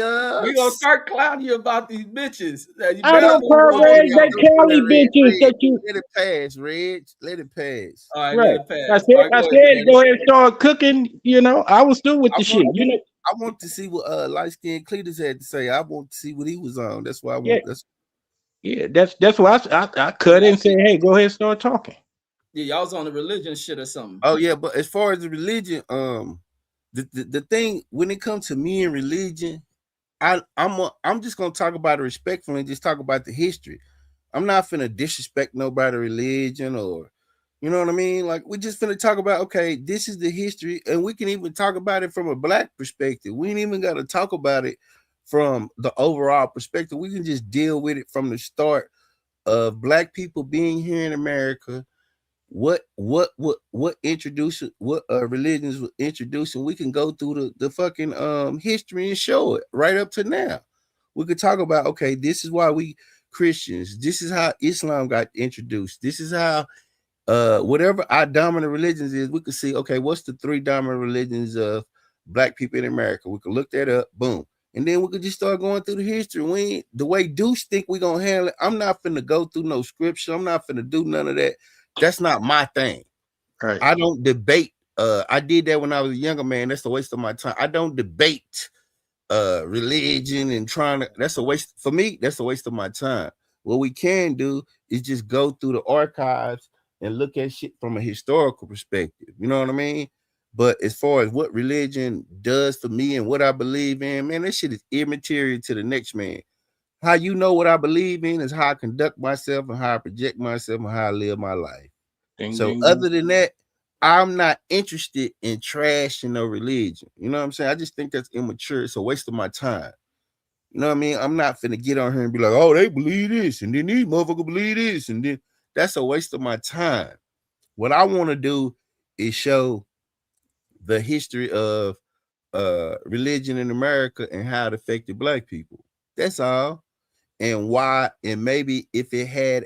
gonna start clowning you about these bitches. I don't care, Reg. They Cali bitches that you. Let it pass, Reg. Let it pass. All right, Right. let it pass. I said, go ahead and start cooking. You know, I was still with the shit. You know, I want to see what light skinned Cletus had to say. I want to see what he was on. That's why I want. That's why I cut it and said, hey, go ahead and start talking. Yeah, y'all was on the religion shit or something. Oh yeah, but as far as the religion, the thing when it comes to me and religion, I'm just gonna talk about it respectfully and just talk about the history. I'm not finna disrespect nobody's religion or, you know what I mean? Like we just finna talk about, okay, this is the history, and we can even talk about it from a black perspective. We ain't even gotta talk about it from the overall perspective. We can just deal with it from the start of black people being here in America. What religions were introduced, and we can go through the fucking history and show it right up to now. We could talk about, okay, this is why we Christians, this is how Islam got introduced, this is how whatever our dominant religions is, we could see, okay, what's the 3 dominant religions of black people in America? We could look that up, boom. And then we could just start going through the history. The way Deuce think we gonna handle it, I'm not finna go through no scripture. I'm not finna do none of that. That's not my thing. Right. I don't debate. I did that when I was a younger man. That's a waste of my time. I don't debate religion and that's a waste for me. That's a waste of my time. What we can do is just go through the archives and look at shit from a historical perspective. You know what I mean? But as far as what religion does for me and what I believe in, man, that shit is immaterial to the next man. How you know what I believe in is how I conduct myself and how I project myself and how I live my life. Other than that, I'm not interested in trashing no religion. You know what I'm saying? I just think that's immature. It's a waste of my time. You know what I mean? I'm not finna get on here and be like, oh, they believe this, and then these motherfuckers believe this, and then that's a waste of my time. What I want to do is show the history of religion in America and how it affected black people. That's all. And why, and maybe if it had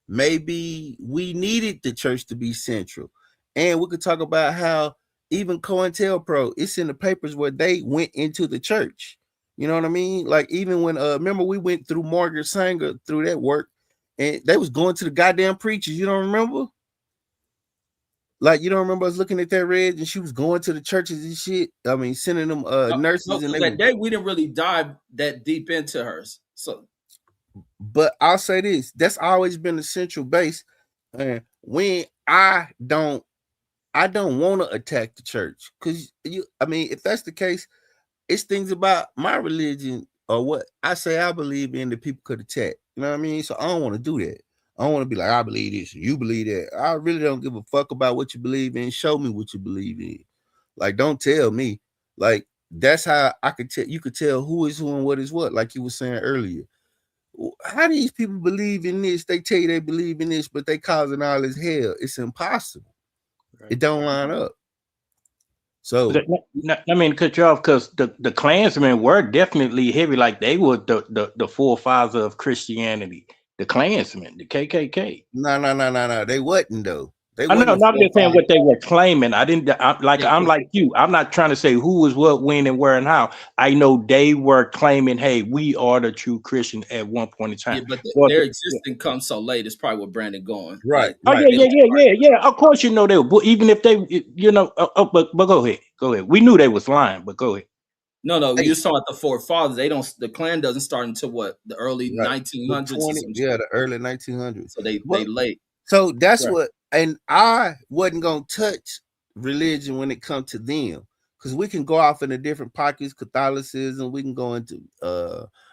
maybe we needed the church to be central. And we could talk about how even COINTELPRO, it's in the papers where they went into the church. You know what I mean? Like even when remember we went through Margaret Sanger through that work, and they was going to the goddamn preachers. You don't remember? Like, you don't remember us looking at that, Reg, and she was going to the churches and shit? I mean, sending them nurses. No, and that day we didn't really dive that deep into hers. So, but I'll say this: that's always been the central base. And when I don't want to attack the church, because I mean, if that's the case, it's things about my religion or what I say I believe in that people could attack. You know what I mean? So I don't want to do that. I don't want to be like, I believe this and you believe that. I really don't give a fuck about what you believe in. Show me what you believe in. Like, don't tell me. Like, that's how I could tell. You could tell who is who and what is what. Like you were saying earlier. How do these people believe in this? They tell you they believe in this, but they causing all this hell. It's impossible. Right. It don't line up. So I mean, cut you off because the Klansmen were definitely heavy. Like they were the forefathers of Christianity. The Klansmen, the KKK. No. They wasn't though. I know. I'm just saying what they were claiming. I'm like you. I'm not trying to say who was what, when, and where, and how. I know they were claiming, hey, we are the true Christian at one point in time. Yeah, but their existence comes so late. It's probably what Brandon going. Right. Oh yeah. Of course, you know they were. Even if they, but go ahead. We knew they was lying, but go ahead. No, Hey, you're talking about the forefathers. They don't. The Klan doesn't start until what, the early right. The 1900s or 20, some yeah, shit. the early 1900s. So they Well, late. so that's Right. what, and I wasn't gonna touch religion when it comes to them, because we can go off into different pockets, Catholicism, we can go into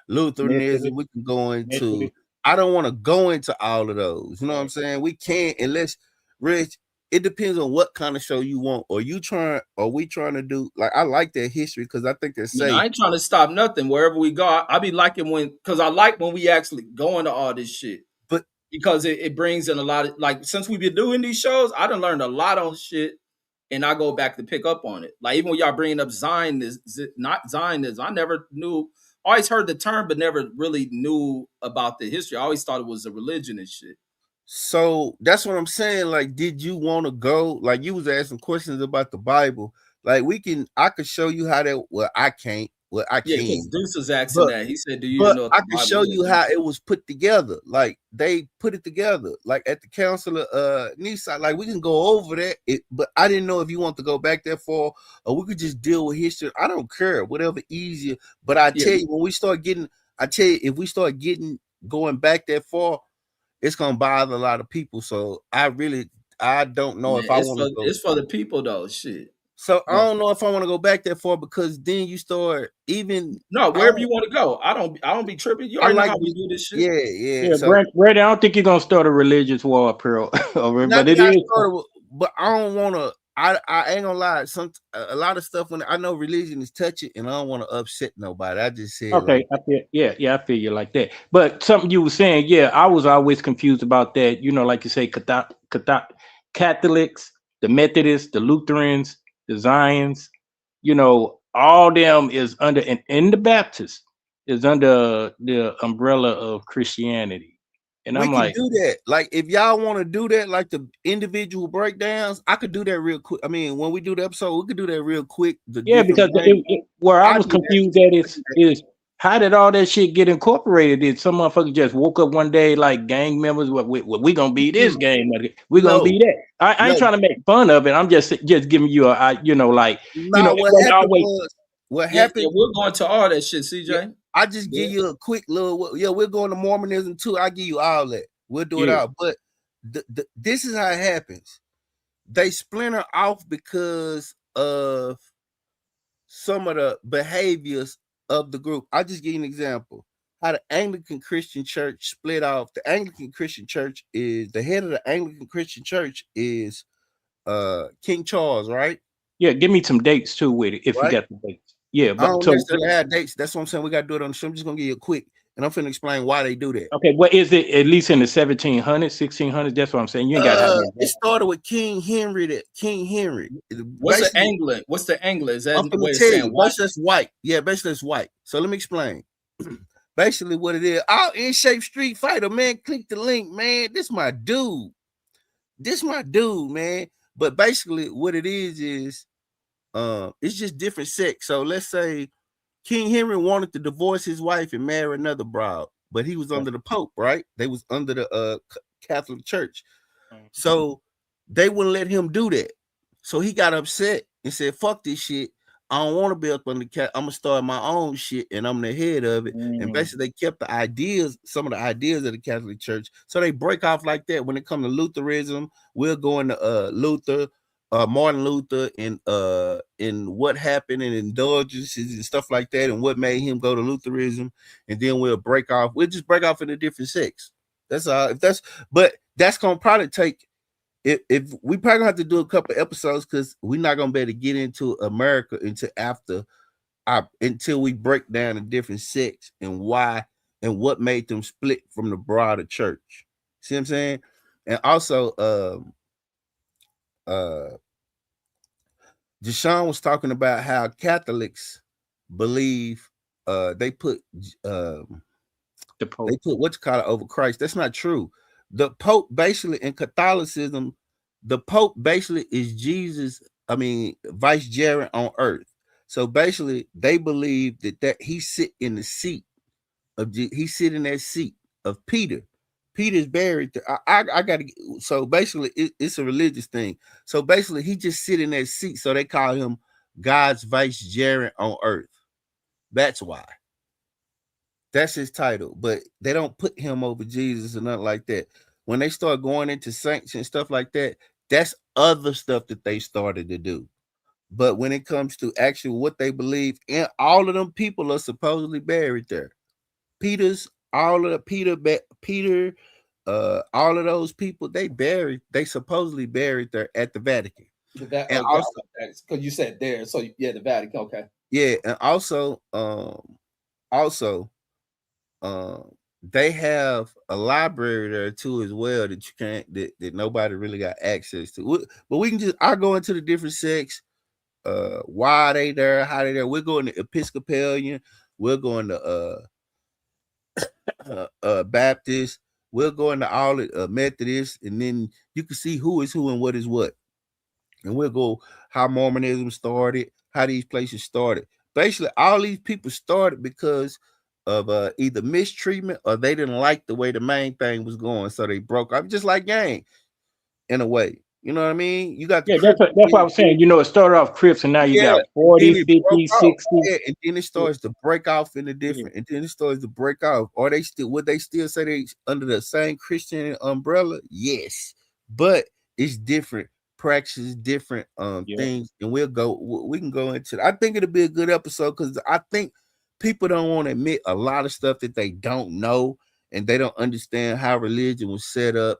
Lutheranism, Methodist, we can go into. Methodist. I don't want to go into all of those. You know what I'm saying? We can't unless Rich. It depends on what kind of show you want. Or you trying, or we trying to do like I like that history because I think they're I safe. ain't trying to stop nothing. Wherever we go, I be liking because I like when we actually go into all this shit But because it brings in a lot of, like, since we've been doing these shows, I done learned a lot on shit, and I go back to pick up on it. Like even when y'all bringing up Zionism, not Zionism, I never knew. Always heard the term, but never really knew about the history. I always thought it was a religion and shit. so that's what I'm saying. Like, did you want to go? Like, you was asking questions about the Bible. Like, I could show you how that. Well, I can't. Well, I Yeah, because can. Deuce was asking But that. He said, "Do you even but know what I the can Bible show is?" you how it was put together. Like they put it together. Like at the Council of Nice. Like we can go over that. But I didn't know if you want to go back there for, or we could just deal with history. I don't care. Whatever easier. But I Yeah, tell you, when we start getting, I tell you, if we start getting going back that far, it's gonna bother a lot of people. So I don't know man, if I want to go. it's for the people though. Shit. So I No, don't know if I want to go back that far because then you start even. no, I wherever don't. you want to go. I don't be tripping. You I already know like how we this. do this shit. Yeah, yeah. Yeah, So Brady, I don't think you're gonna start a religious war, Pearl. not But it that I is. started with, but I don't want to. I ain't gonna lie. A lot of stuff when I know religion is touchy, and I don't want to upset nobody. I just said Okay, like I that. feel, yeah, I feel you like that. But something you were saying, yeah, I was always confused about that. You know, like you say, Catholics, the Methodists, the Lutherans, the Zions, you know, all them is under, and the Baptists is under the umbrella of Christianity. And We I'm can like, do that. Like if y'all want to do that, like the individual breakdowns, I could do that real quick. I mean, when we do the episode, we could do that real quick. The yeah, different because branches. where I I was do that. confused at is how did all that shit get incorporated? Did some motherfucker just woke up one day like gang members? We gonna be this gang? We gonna No, be that? I ain't no. trying to make fun of it. I'm just giving you you know, like, you know, Now it what wasn't happened always. was what Yeah, yeah, happened. we're going to all that shit, Yeah, CJ. I just give Yeah, you a quick little. Yeah, we're going to Mormonism too. I give you all that. We'll do it Yeah, out. But this is how it happens. They splinter off because of some of the behaviors of the group. I'll just give you an example. How the Anglican Christian Church split off. The Anglican Christian Church is the head of the Anglican Christian Church is King Charles, right? yeah. Give me some dates too with it if you Right. got the dates. Yeah, I but don't so necessarily have dates. That's what I'm saying. We got to do it on the show. I'm just gonna give you a quick, and I'm finna explain why they do that. okay, what is it? At least in the 1700s, 1600s. That's what I'm saying. You ain't got to have that. It started with King Henry. King Henry. what's the Basically, angling? What's the angler? Is that I'm the gonna way of tell saying you. white? Basically, that's white. Yeah, basically, that's white. So let me explain. Basically, what it is. Our in shape Street Fighter, man. Click the link, man. This my dude. This my dude, man. But basically, what it is it's just different sex. So let's say King Henry wanted to divorce his wife and marry another bride, but he was under the Pope, right? They was under the Catholic Church. So they wouldn't let him do that. So he got upset and said, fuck this shit. I don't want to be up on the cat. I'm gonna start my own shit and I'm the head of it. And basically they kept the ideas, some of the ideas of the Catholic Church. So they break off like that. When it comes to Lutheranism, we'll go into Luther, Martin Luther, and what happened and indulgences and stuff like that, and what made him go to Lutheranism, and then we'll just break off into different sects. That's all. But that's gonna probably take if we probably gonna have to do a couple episodes because we're not gonna be able to get into America until we break down the different sects and why and what made them split from the broader church. See what I'm saying? And also Deshaun was talking about how Catholics believe they put The Pope. they put what you call it over Christ. That's not true. The Pope basically in Catholicism, the Pope basically is Jesus, I mean, vicegerent on earth. So basically, they believe that he sit in the seat he sit in that seat of Peter. Peter's buried. I got to. So basically, it's a religious thing. So basically, he just sit in that seat. So they call him God's vicegerent on earth. That's why. That's his title. But they don't put him over Jesus or nothing like that. When they start going into saints and stuff like that, that's other stuff that they started to do. But when it comes to actually what they believe, and all of them people are supposedly buried there. Peter, all of those people, they supposedly buried there at the Vatican. And also, because you said there, so yeah, the Vatican, okay. Yeah, and also, they have a library there too as well that you can't that nobody really got access to. But we can I'll go into the different sects. Why are they there? How they there? We're going to Episcopalian. We're going to Baptist. We're going to all Methodist, and then you can see who is who and what is what. And we'll go how Mormonism started, how these places started. Basically, all these people started because of either mistreatment or they didn't like the way the main thing was going, so they broke up, just like gang, in a way. You know what I mean? You got the that's what I was saying. It started off Crips, and now you got 40, 50, 60. Yeah, and then it starts to break off in the different, and then it starts to break off. Or would they still say they under the same Christian umbrella? Yes, but it's different practices, different things, and we can go into it. I think it'll be a good episode because I think people don't want to admit a lot of stuff that they don't know, and they don't understand how religion was set up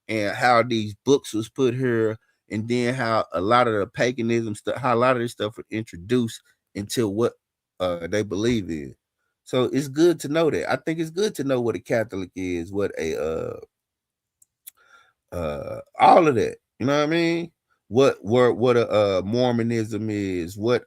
and how these books was put here, and then how a lot of the paganism stuff, how a lot of this stuff was introduced into what they believe in. So it's good to know that. I think it's good to know what a Catholic is, what a all of that. You know what I mean? What a Mormonism is, what's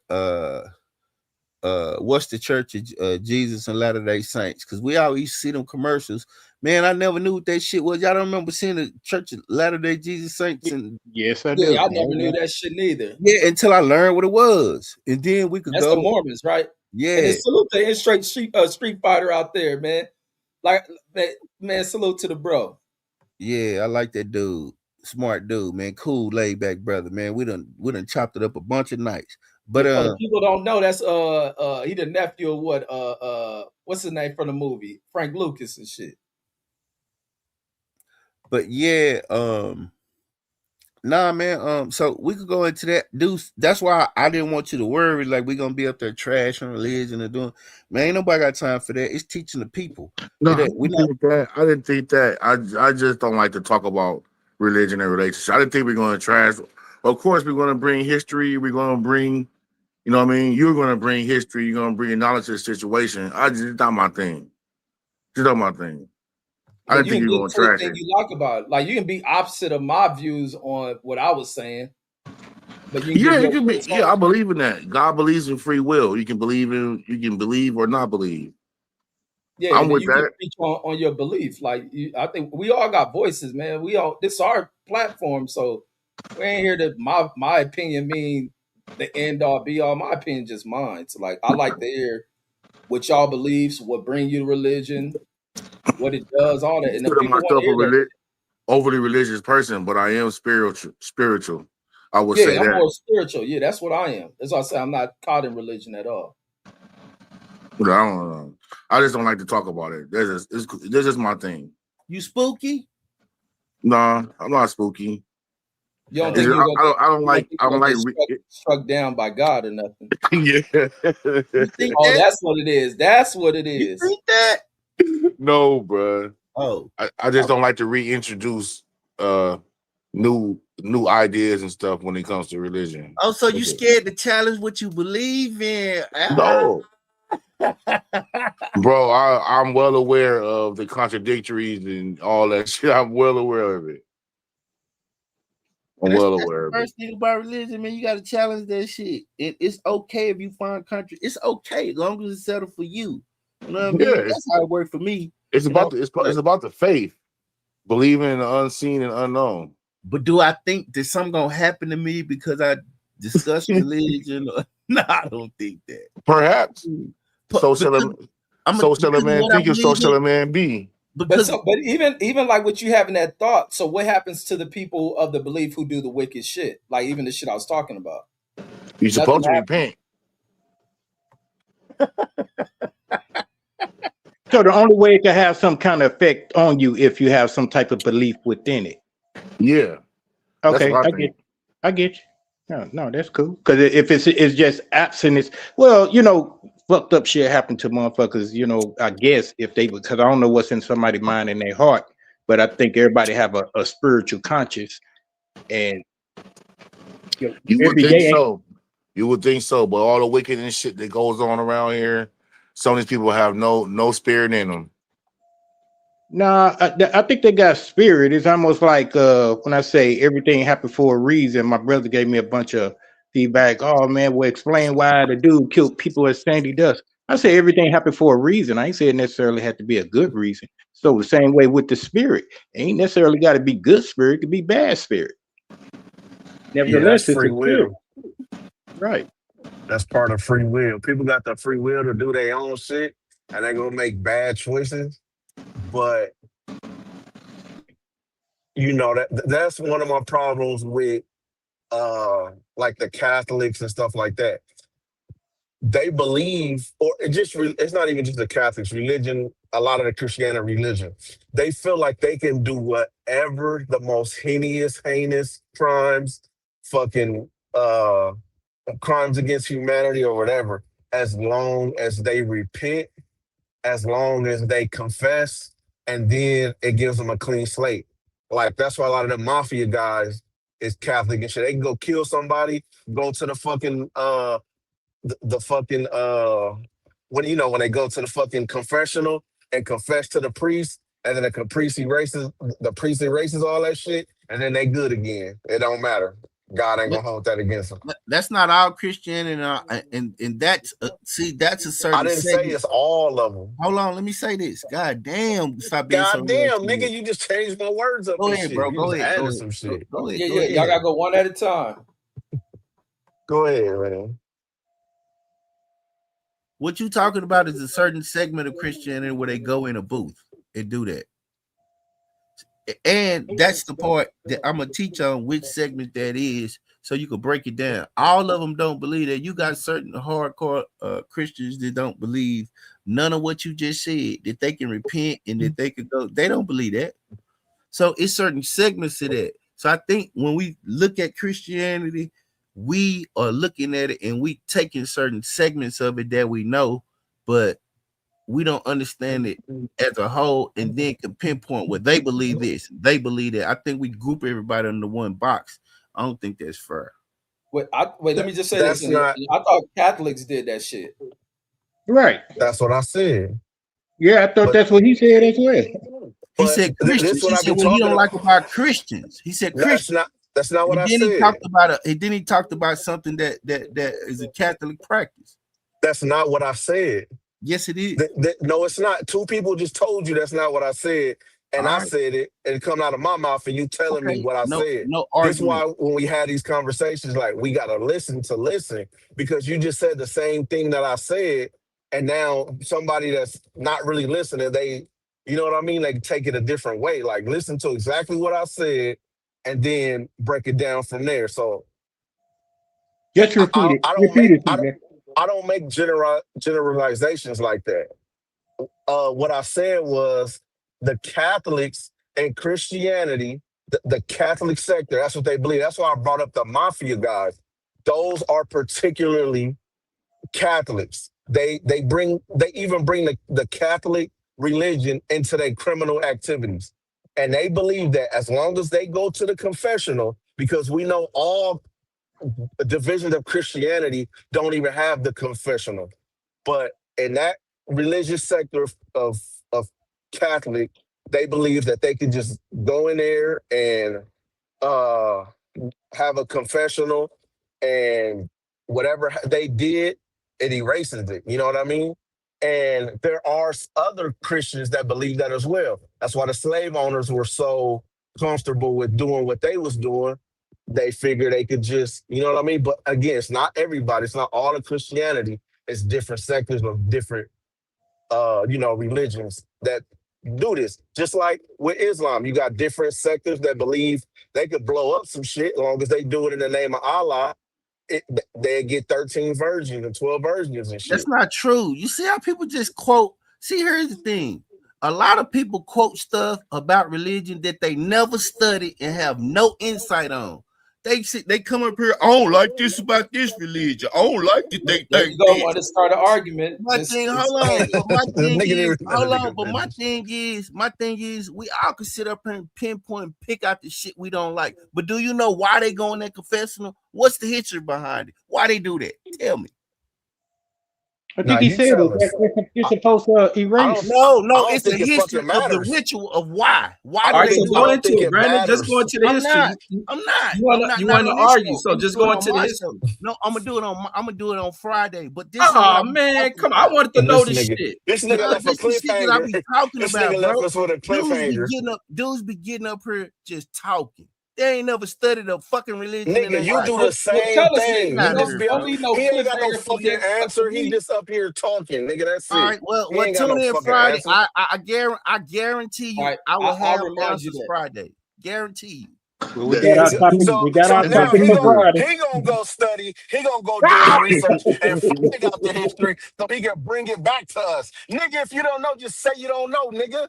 the Church of Jesus and Latter-day Saints? Because we always see them commercials. Man, I never knew what that shit was. Y'all don't remember seeing the Church of Latter-day Jesus Saints? And yes, I do. Yeah, I never knew that shit neither. Yeah, until I learned what it was, and then we could That's go. the Mormons, right? Yeah, and salute to straight Street Fighter out there, man. Like, man, salute to the bro. Yeah, I like that dude. Smart dude, man. Cool, laid back brother, man. We done chopped it up a bunch of nights. But for the people don't know, that's he the nephew of what's his name from the movie? Frank Lucas and shit. But yeah, nah, man. So we could go into that, dude. That's why I didn't want you to worry. Like we're gonna be up there trashing religion and doing. Man, ain't nobody got time for that. It's teaching the people. No, I didn't think that. I just don't like to talk about religion and relationships. I didn't think we're going to trash. Of course, we're going to bring history. We're going to bring, you know what I mean? You're going to bring history. You're going to bring knowledge to the situation. It's not my thing. It's not my thing. I didn't think you were going to trash it. You like about it. Like you can be opposite of my views on what I was saying. But you can be. Yeah, I believe in that. God believes in free will. You can believe or not believe. Yeah, I'm with that. On your belief, like I think we all got voices, man. This is our platform, so we ain't here to my opinion mean the end all be all. My opinion just mine. So like I like to hear what y'all beliefs, what bring you to religion, what it does, all that. And I'm myself overly religious person, but I am spiritual. I would say I'm that. more spiritual. Yeah, that's what I am. That's why I say I'm not caught in religion at all. But I don't know. I just don't like to talk about it. This is my thing. You spooky? Nah, I'm not spooky. You don't think I don't like struck down by God or nothing? Yeah. You think that's what it is. That's what it is. You think that? No, bro. Oh, I just don't like to reintroduce new ideas and stuff when it comes to religion. Oh, so you scared to challenge what you believe in? No. Bro, I'm well aware of the contradictories and all that shit. I'm well aware of it. I'm well aware of it. First thing about religion, man, you got to challenge that shit. It's okay if you find country. It's okay as long as it's settled for you. You know what I mean? That's how it worked for me. It's about the faith, believing in the unseen and unknown. But do I think that something gonna happen to me because I discuss religion? No, I don't think that. Perhaps. So shall a man think, and so shall a man be. But even like what you having that thought. So what happens to the people of the belief who do the wicked shit? Like even the shit I was talking about. You're supposed to repent. So the only way it can have some kind of effect on you if you have some type of belief within it. Yeah, that's Okay, what I I think. get you. No, that's cool. Because if it's just abstinence, well, fucked up shit happened to motherfuckers. I guess if they, because I don't know what's in somebody's mind and their heart, but I think everybody have a spiritual conscience, and You would every think day ain't. so. You would think so, but all the wicked and shit that goes on around here, some of these people have no spirit in them. Nah, I think they got spirit. It's almost like when I say everything happened for a reason. My brother gave me a bunch of feedback. Oh man, well explain why the dude killed people at Sandy Dust. I say everything happened for a reason. I ain't say it necessarily had to be a good reason. So the same way with the spirit, it ain't necessarily got to be good spirit. It could be bad spirit. Yeah, that's Nevertheless, it's a free spirit, will. right? That's part of free will. People got the free will to do their own shit, and they're gonna make bad choices. But that's one of my problems with like the Catholics and stuff like that. They believe, or it's not even just the Catholics, religion, a lot of the Christianity religion. They feel like they can do whatever, the most heinous crimes, fucking crimes against humanity or whatever, as long as they repent, as long as they confess, and then it gives them a clean slate. Like that's why a lot of the mafia guys is Catholic and shit. They can go kill somebody, go to the fucking the fucking when they go to the fucking confessional and confess to the priest, and then the priest erases all that shit, and then they good again. It don't matter. God ain't gonna hold that against them. That's not all Christianity, and that's that's a I certain didn't say segment. it's all of them. Hold on, let me say this. God damn, stop being so God damn, nigga, reactionary. you just changed my words up Go and ahead, shit. bro. You Go just ahead. Go added ahead. some shit. Go ahead. Yeah, Go yeah, y'all ahead. gotta go one at a time. Go ahead, man. What you talking about is a certain segment of Christianity where they go in a booth and do that. And that's the part that I'm gonna teach on which segment that is, so you can break it down. All of them don't believe that. You got certain hardcore Christians that don't believe none of what you just said, that they can repent and that they could go. They don't believe that. So it's certain segments to that. So I think when we look at Christianity, we are looking at it and we taking certain segments of it that we know, but we don't understand it as a whole, and then can pinpoint what they believe this, they believe that. I think we group everybody under one box. I don't think that's fair. Wait, let me just say this. That's not. I thought Catholics did that shit. Right. That's what I said. Yeah, I thought But that's what he said as well. He said this Christians. what He I said be what he talking don't about. like about Christians. He said That's Christians. not. That's not what And I then he said. talked about he talked about something that is a Catholic practice. That's not what I said. Yes, it is. No, it's not. Two people just told you that's not what I said, and All I right. said it, and it come out of my mouth, and you telling me Okay. what I No, said. no This argument. why when we had these conversations, like we gotta listen to listen, because you just said the same thing that I said, and now somebody that's not really listening, you know what I mean? Like take it a different way. Like listen to exactly what I said, and then break it down from there. So Just repeat it. I don't Repeat make it, TJ. I don't make generalizations like that. What I said was the Catholics and Christianity, the Catholic sector, that's what they believe. That's why I brought up the mafia guys. Those are particularly Catholics. They even bring the Catholic religion into their criminal activities. And they believe that as long as they go to the confessional, because we know all divisions of Christianity don't even have the confessional. But in that religious sector of Catholic, they believe that they can just go in there and uh, have a confessional, and whatever they did, it erases it. You know what I mean? And there are other Christians that believe that as well. That's why the slave owners were so comfortable with doing what they was doing. They figure they could just, you know what I mean? But again, it's not everybody. It's not all of Christianity. It's different sectors of different, religions that do this. Just like with Islam, you got different sectors that believe they could blow up some shit as long as they do it in the name of Allah. they get 13 virgins and 12 virgins and shit. That's not true. You see how people just quote. See, here's the thing. A lot of people quote stuff about religion that they never studied and have no insight on. They come up here, I don't like this about this religion. I don't like it. They You don't want to start an argument. My thing is, we all can sit up and pinpoint and pick out the shit we don't like. But do you know why they go in that confessional? What's the history behind it? Why they do that? Tell me. I think he said it's supposed to erase. No, it's a history of the ritual of why. Why do they go into it, Brandon? Just go into the history. I'm not. You want to argue, so just go into the history. No, I'm gonna do it on Friday. But this man, come on! I wanted to know this shit. This nigga left a cliffhanger. I be talking this about, nigga left us with a cliffhanger. Dudes be getting up here just talking. They ain't never studied a fucking religion. Nigga, you do the same thing. He ain't got no fucking answer. He just up here talking. Nigga, that's it. All right, well, tune in Friday. I guarantee you, I will have answers Friday. Guarantee you. Well, we got our topic for Friday. He gonna go study. He gonna go do his research and figure out the history so he can bring it back to us. Nigga, if you don't know, just say you don't know, nigga.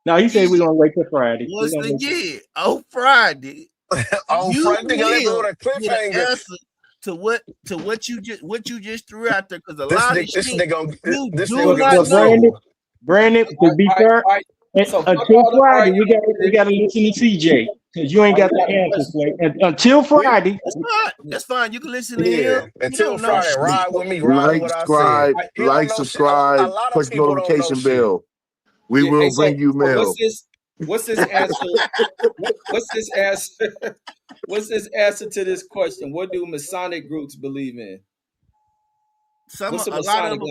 No, he said we're gonna wait till Friday. Once again, on Friday. On Friday, with a cliffhanger. To what you just threw out there, because a lot of shit Brandon, to be fair, until Friday, we gotta listen to CJ, because you ain't got the answers for it. Until Friday. That's fine. You can listen to him. Until Friday, ride with me. Ride with what I said. Subscribe, push the notification bell. We will bring you mail. What's this answer? What's this answer to this question? What do Masonic groups believe in? A lot of them,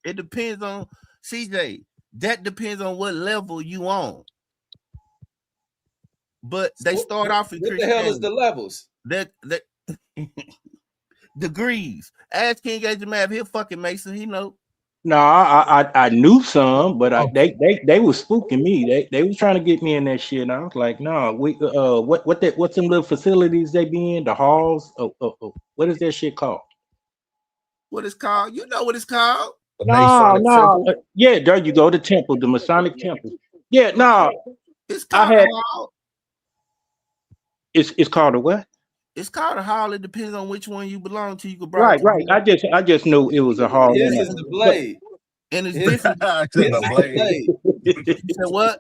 it depends on CJ. That depends on what level you on. But they start off in Christianity. What the hell is the levels? That degrees. Ask King Mav, he'll fucking Mason. He know. No, I knew some, but they was spooking me. They was trying to get me in that shit. And I was like, no, what's them little facilities they be in? The halls? What is that shit called? What it's called? You know what it's called? No. Yeah, there you go. The temple, the Masonic temple. Yeah, no. It's called a hall. It's called a what? It's called a hall. It depends on which one you belong to. You can right. I just knew it was a hall. This is the blade, and it's different. The blade. You said what?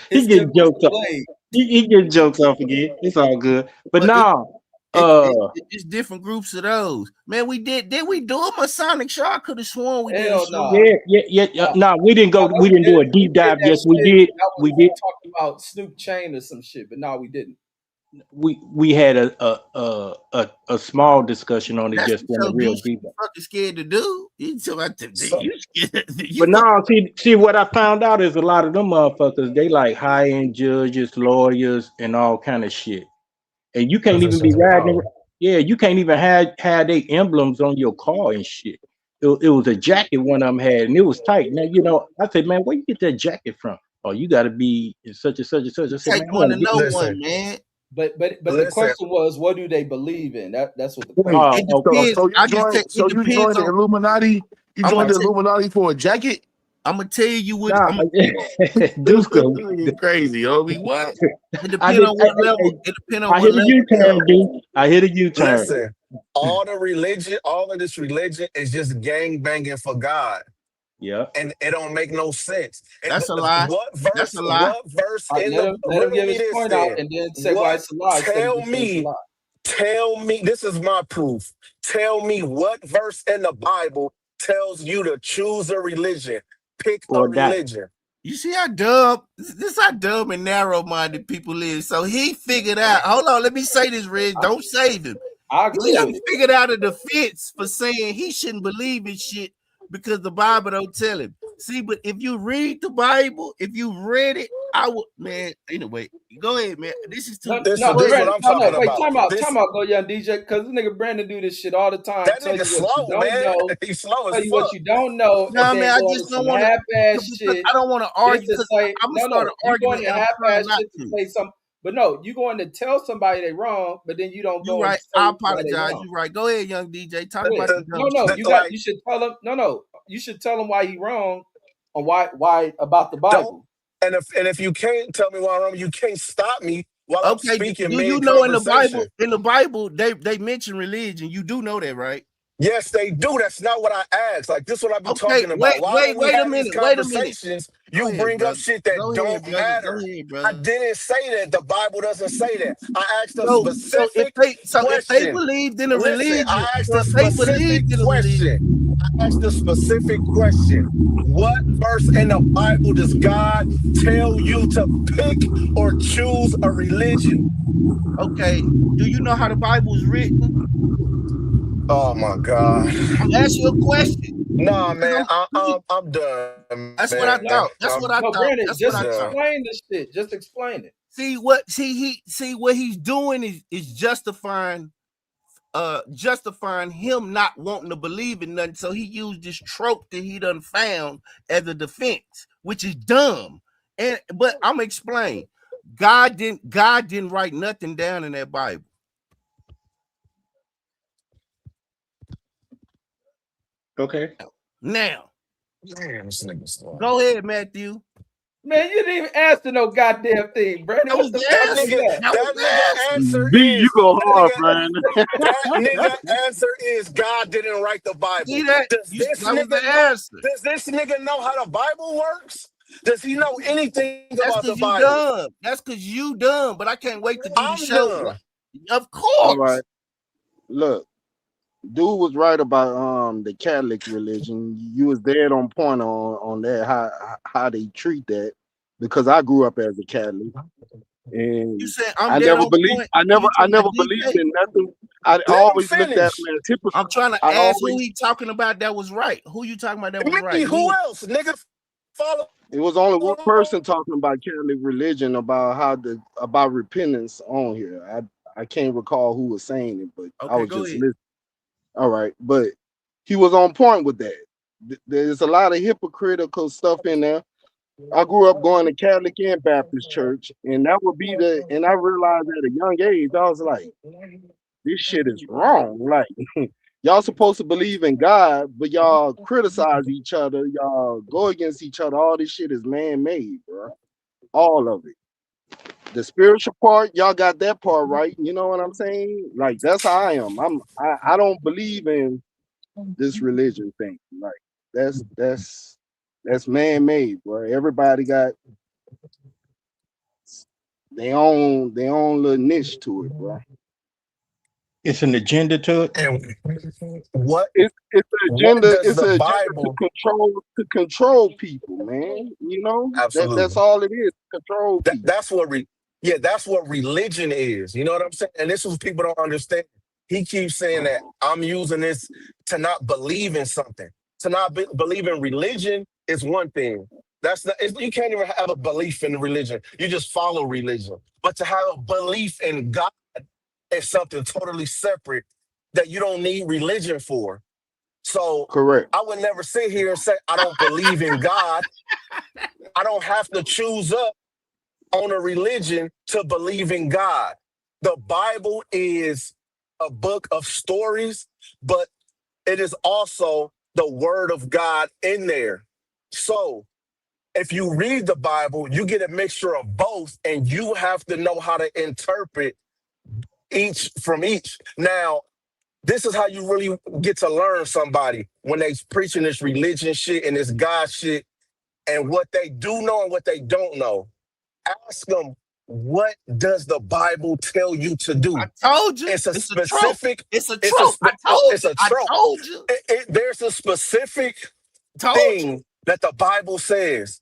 He getting jokes off. He getting jokes off again. It's all good. But no, it's different groups of those. Man, we did we do a Masonic show? I could have sworn we did. No. Yeah. No, we didn't go. We didn't do a deep dive. Yes, we did. We did talk about Snoop Chain or some shit, but no, we didn't. We had a small discussion on it. That's just in a real deep. Fucking scared to do. You talking about but now, see what I found out is a lot of them motherfuckers, they like high end judges, lawyers, and all kind of shit. And you can't even be riding. Yeah, you can't even have their emblems on your car and shit. It was a jacket one of them had, and it was tight. Now I said, man, where you get that jacket from? Oh, you got to be such and such and such. I said, man, want to know one, man. But the question was, what do they believe in? That's what the question. So you joined the Illuminati? You joined the Illuminati for a jacket? I'm gonna tell you what. Dude's crazy, homie. What? It depends on what level. It depends on what level. I hit a U-turn. Listen, all of this religion is just gang banging for God. Yeah, and it don't make no sense. That's a lie. What verse? That's a lie. What verse in the? Let him give his point out, and then say why it's a lie. Tell me. This is my proof. Tell me what verse in the Bible tells you to choose a religion. Pick a religion. You see how dumb and narrow-minded people is. So he figured out. Hold on, let me say this, Reg. Don't save him. He figured out a defense for saying he shouldn't believe in shit because the Bible don't tell him. See, but if you read the Bible, if you read it, I would, man. Anyway, go ahead, man. This is too. This is what I'm talking about. Time out, go young DJ, because this nigga Brandon do this shit all the time. That nigga slow, man. He's slow as fuck. Tell you what you don't know. No, man, I just don't want to. I don't want to argue. I'm gonna start arguing. Half-ass shit to say some. But no, you going to tell somebody they wrong, but then you don't You go and right. say I why they apologize. wrong. You right. Go ahead, young DJ. Talk Go about ahead. the dumb No, shit. you should tell him. No, you should tell him why he wrong on why about the Don't. Bible. And if you can't tell me why I'm wrong, you can't stop me while I'm Okay. speaking Do you mid know in the Bible? conversation. In the Bible, they mention religion. You do know that, right? Yes, they do. That's not what I asked. Like, this is what I be Okay. talking about. Why when we Wait a have these minute. Wait a minute. conversations, Go you ahead, bring up brother. shit that Go ahead, don't brother. Go matter? ahead, I brother. didn't say that. The Bible doesn't say that. I asked a So specific if they question. believed in a Listen, religion, I asked so a if they specific believed in a question. religion, I asked a specific question. What verse in the Bible does God tell you to pick or choose a religion? okay. Do you know how the Bible is written? Oh my God. I'm asking you a question Nah, because man, I'm. I'm done, That's what I man. No, thought. That's what I no, thought. Brandon, That's what just I thought. explain this shit. Just explain it. See what he's doing is justifying him not wanting to believe in nothing. So he used this trope that he done found as a defense, which is dumb. But I'm explaining. God didn't write nothing down in that Bible. Okay. Now, Man, this nigga's slow. go ahead, Matthew. Man, you didn't even answer no goddamn thing, Brandon. That What was the the fuck That was answer. nigga, that? That was that the nigga answer. answer B, you is go hard, that man. nigga answer is God didn't write the See Bible. that? Does this That was the nigga know? answer. Does this nigga know how the Bible works? Does he know anything That's about the because you Bible? dumb. That's because you dumb. But I can't wait to do the I'm show. done. Of All course. right. Look, dude was right about the Catholic religion. You was dead on point on that, how they treat that, because I grew up as a Catholic You and said I'm dead on point. Who you I talking never about, believed DJ? in nothing. I Let him always looked at finish. him as hypocrite. I'm trying to I ask who always he talking about that was right. Who you talking about that was Me, right? who Me. else? Nigga, follow. It was only one person talking about Catholic religion about repentance on here. I can't recall who was saying it, but I Okay, was go just ahead. listening. All right, but he was on point with that. There's a lot of hypocritical stuff in there. I grew up going to Catholic and Baptist church, and that would be and I realized at a young age, I was like, this shit is wrong. Like, y'all supposed to believe in God, but y'all criticize each other, y'all go against each other. All this shit is man-made, bro. All of it. The spiritual part, y'all got that part right. You know what I'm saying? Like, that's how I am. I don't believe in this religion thing. Like, that's man-made, bro. Everybody got their own little niche to it, bro. It's an agenda to it. And what It's an what agenda. does It's the an agenda Bible to control people, man. You know that's absolutely? all it is. Control That, people. that's what that's what religion is. You know what I'm saying? And this is what people don't understand. He keeps saying that I'm using this to not believe in something. To not believe in religion is one thing. That's not. You can't even have a belief in religion. You just follow religion. But to have a belief in God is something totally separate that you don't need religion for. So Correct. I would never sit here and say I don't believe in God. I don't have to choose up on a religion to believe in God. The Bible is a book of stories, but it is also the word of God in there. So if you read the Bible, you get a mixture of both, and you have to know how to interpret each from each. Now, this is how you really get to learn somebody when they preaching this religion shit and this God shit and what they do know and what they don't know. Ask them, what does the Bible tell you to I do? told you. It's a It's a trope. specific, It's a it's a trope. I told it's you. a I trope. told you. There's a specific Told you. thing that the Bible says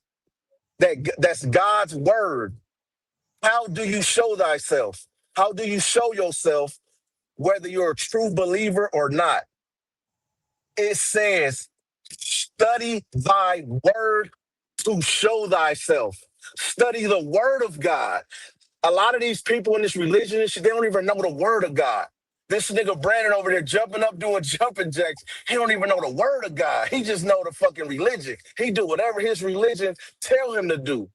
that's God's word. How do you show thyself? How do you show yourself whether you're a true believer or not? It says, study thy word to show thyself. Study the word of God. A lot of these people in this religion and shit, they don't even know the word of God. This nigga Brandon over there jumping up doing jumping jacks. He don't even know the word of God. He just know the fucking religion. He do whatever his religion tell him to do.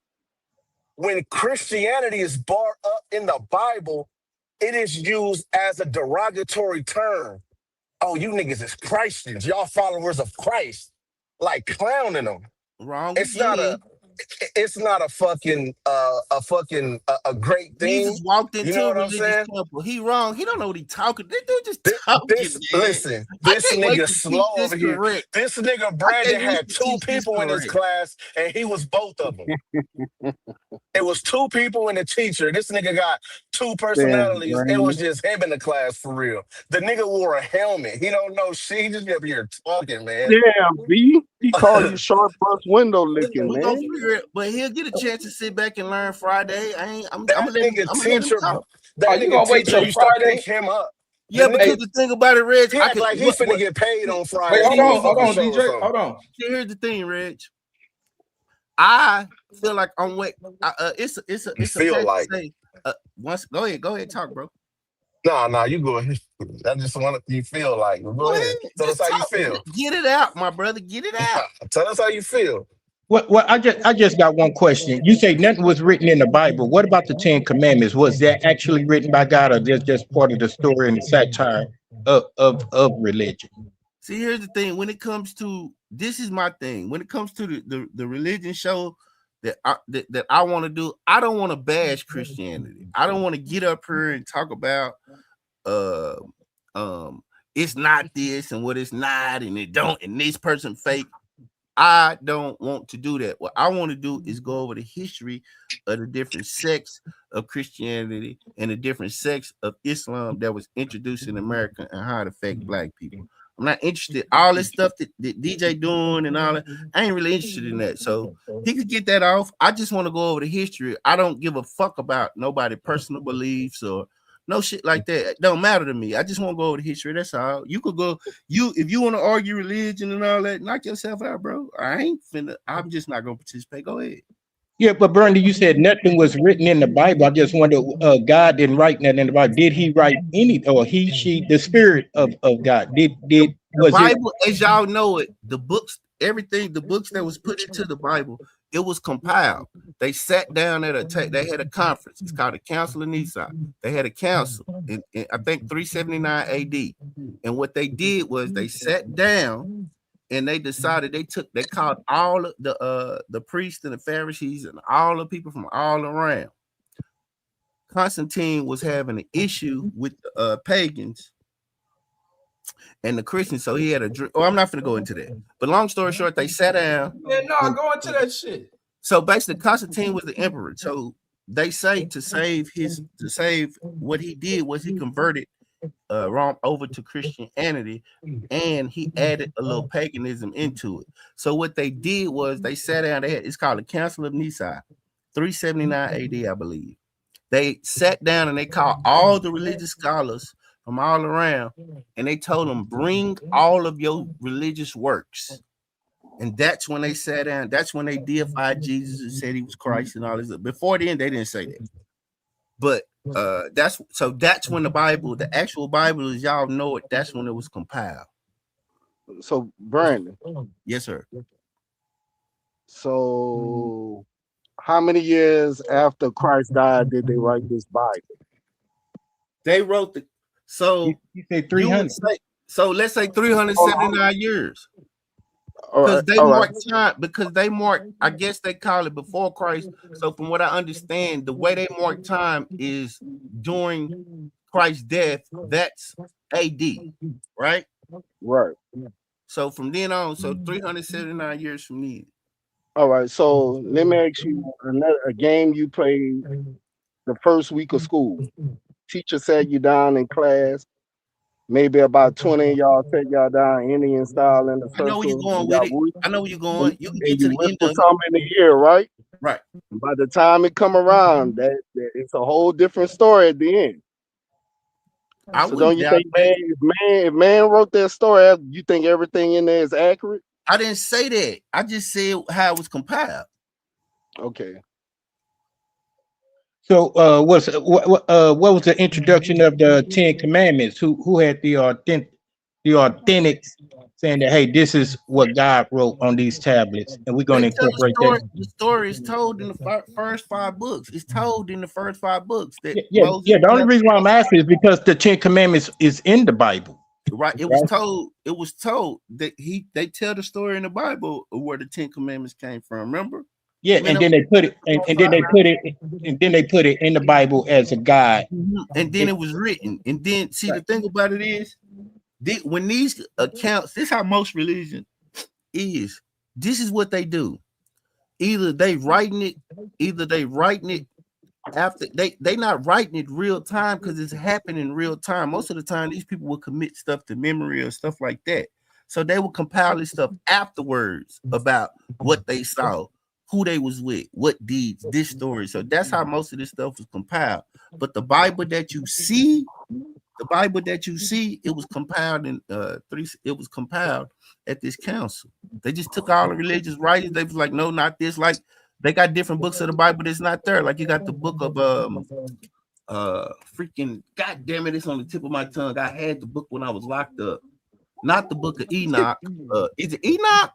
when Christianity is brought up in the Bible, it is used as a derogatory term. Oh, you niggas is Christians. Y'all followers of Christ. Like clowning them. Wrong It's not again. a fucking a great thing. Jesus walked You into know a what I'm religious saying? temple. He wrong. He don't know what he talking. This dude just talking, man. Listen, I this can't wait nigga to slow teach this over here. correct. This nigga I Brandon can't wait had to 2 teach this people in his correct. class, and he was both of them. It was 2 people and a teacher. This nigga got 2 personalities. It was just him in the class for real. The nigga wore a helmet. He don't know shit. He just be up here talking, man. Damn, B. He called you short bus window licking, We gonna man. figure it, but he'll get a chance to sit back and learn Friday. I'm That gonna let him. nigga I'm gonna let him teacher, talk. Oh, that you nigga gonna wait teacher till used to pick Friday? him up. The Yeah, because nigga, the thing about it, Reg, he I act can. like he finna get paid on Wait, Fridays hold to do a on, hold fucking on, show or DJ, something. hold on. See, here's the thing, Reg. I feel like I'm wait. It's a You it's a feel fact like, to say. Once go ahead, talk, bro. nah, you go ahead. I just want you feel like. Go Go ahead. ahead, Tell us just how you talk. feel. Get it out, my brother. Get it out. Tell us how you feel. Well, I just got one question. You say nothing was written in the Bible. What about the 10 Commandments? Was that actually written by God, or just part of the story and the satire of religion? See, here's the thing. When it comes to this, is my thing. When it comes to the religion show that I want to do, I don't want to bash Christianity. I don't want to get up here and talk about it's not this and what it's not, and it don't, and this person fake. I don't want to do that. What I want to do is go over the history of the different sects of Christianity and the different sects of Islam that was introduced in America and how it affect black people. I'm not interested. All this stuff that DJ doing and all that, I ain't really interested in that. So he could get that off. I just want to go over the history. I don't give a fuck about nobody personal beliefs or no shit like that. It don't matter to me. I just want to go over the history. That's all. You could go. If you want to argue religion and all that, knock yourself out, bro. I ain't finna. I'm just not gonna participate. Go ahead. Yeah, but Bernie, you said nothing was written in the Bible. I just wonder, God didn't write nothing in the Bible. Did he write any, or he, she, the spirit of God? The Was it? Bible, as y'all know it, the books, everything, the books that was put into the Bible, it was compiled. They sat down at they had a conference. It's called the Council of Nicaea. They had a council in I think 379 AD. And what they did was they sat down and they decided they called all of the priests and the Pharisees and all the people from all around. Constantine was having an issue with pagans and the Christians, so he had a drink. Oh, I'm not gonna go into that. But long story short, they sat down. Man, no, go into that shit. So basically, Constantine was the emperor. So they say to save what he did was he converted Rome over to Christianity, and he added a little paganism into it. So what they did was they sat down. It's called the Council of Nicaea, 379 AD, I believe. They sat down and they called all the religious scholars from all around, and they told them, bring all of your religious works. And that's when they sat down. That's when they deified Jesus and said he was Christ and all this. Before then, they didn't say that. But that's when the actual Bible, as y'all know it, that's when it was compiled. So Brandon. Yes, sir. So how many years after Christ died did they write this Bible? They wrote the You say 300. So let's say 379 years. Because They mark, I guess they call it before Christ. So from what I understand, the way they mark time is during Christ's death. That's AD, right? Right. So from then on, so 379 years from then. All right. So let me ask you a game you played the first week of school. Teacher sat you down in class. Maybe about 20 of y'all sat y'all down Indian style in the circle. I know where you're going with it. I know where you're going. You can get to the end of something in the ear, right? Right. By the time it come around, that it's a whole different story at the end. So don't you think, if man wrote that story, you think everything in there is accurate? I didn't say that. I just said how it was compiled. Okay. So what was the introduction of the 10 Commandments? Who had the authentic saying that, hey, this is what God wrote on these tablets, and we're going They to tell incorporate that. the story is told in the first 5 books. It's told in the first 5 books that Yeah. Moses The only left. reason why I'm asking is because the 10 Commandments is in the Bible. Right. It was told that they tell the story in the Bible of where the 10 Commandments came from. Remember? Yeah, and then they put it, and then they put it in the Bible as a guide. And then it was written. And then see the thing about it is, when these accounts, this is how most religion is. This is what they do. Either they writing it after they not writing it real time because it's happening in real time. Most of the time, these people will commit stuff to memory or stuff like that. So they will compile this stuff afterwards about what they saw, who they was with, what deeds, this story. So that's how most of this stuff was compiled. But the Bible that you see, it was compiled in it was compiled at this council. They just took all the religious writings. They was like, no, not this. Like they got different books of the Bible that's not there. Like you got the book of freaking god damn it, it's on the tip of my tongue. I had the book when I was locked up. Not the book of Enoch. Is it Enoch?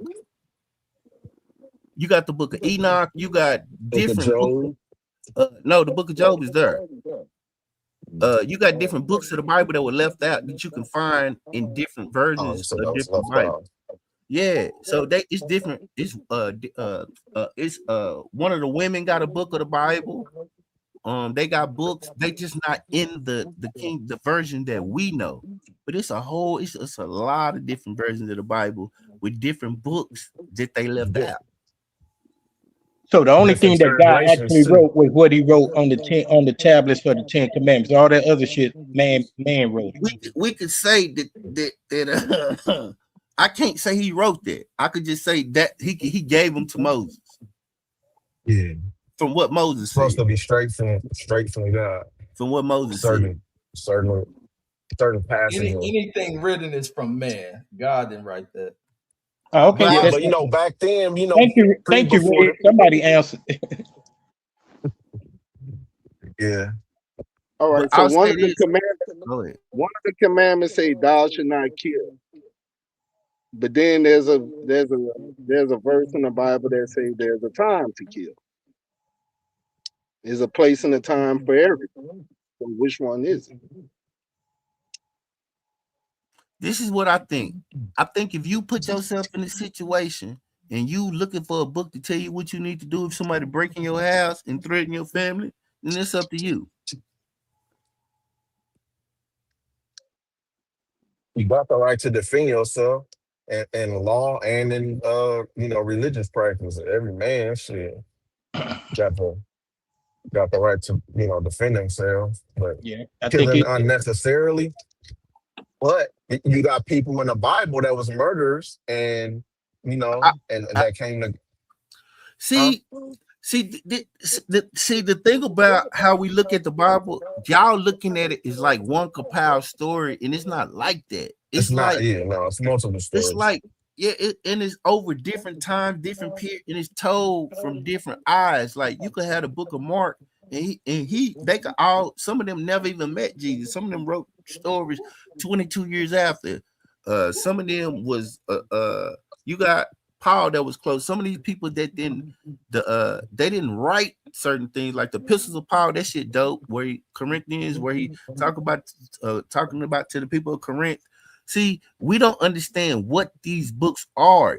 You got the book of Enoch. You got different books. No, the book of Job is there. You got different books of the Bible that were left out that you can find in different versions of different Bible. Yeah, so it's different. It's one of the women got a book of the Bible. They got books. They just not in the version that we know. But it's a lot of different versions of the Bible with different books that they left out. So the only thing that God actually wrote was what he wrote on the tablets for the 10 Commandments. All that other shit, man wrote. We could say that I can't say he wrote that. I could just say that he gave them to Moses. Yeah. From what Moses said. Supposed to be straight from God. From what Moses said. Certain passages. Anything written is from man. God didn't write that. Oh, okay. Yeah, but back then, thank you, Ray. Somebody answered. Yeah. All right. So one of the commandments say, "Thou shalt not kill." But then there's a verse in the Bible that says there's a time to kill. There's a place and a time for everything. So which one is it? This is what I think. I think if you put yourself in a situation and you looking for a book to tell you what you need to do if somebody breaking your house and threaten your family, then it's up to you. You got the right to defend yourself in law and in religious practice. Every man got the right to defend themselves, but killing unnecessarily. But you got people in the Bible that was murderers, and that came to see the thing about how we look at the Bible. Y'all looking at it is like one compiled story, and it's not like that. It's not. It's multiple stories. It's like and it's over different times, different period, and it's told from different eyes. Like you could have the Book of Mark, and they could all. Some of them never even met Jesus. Some of them wrote stories 22 years after. Some of them was you got Paul that was close. Some of these people that they didn't write certain things like the epistles of Paul. That shit dope. Where Corinthians, where he talking about to the people of Corinth. See, we don't understand what these books are.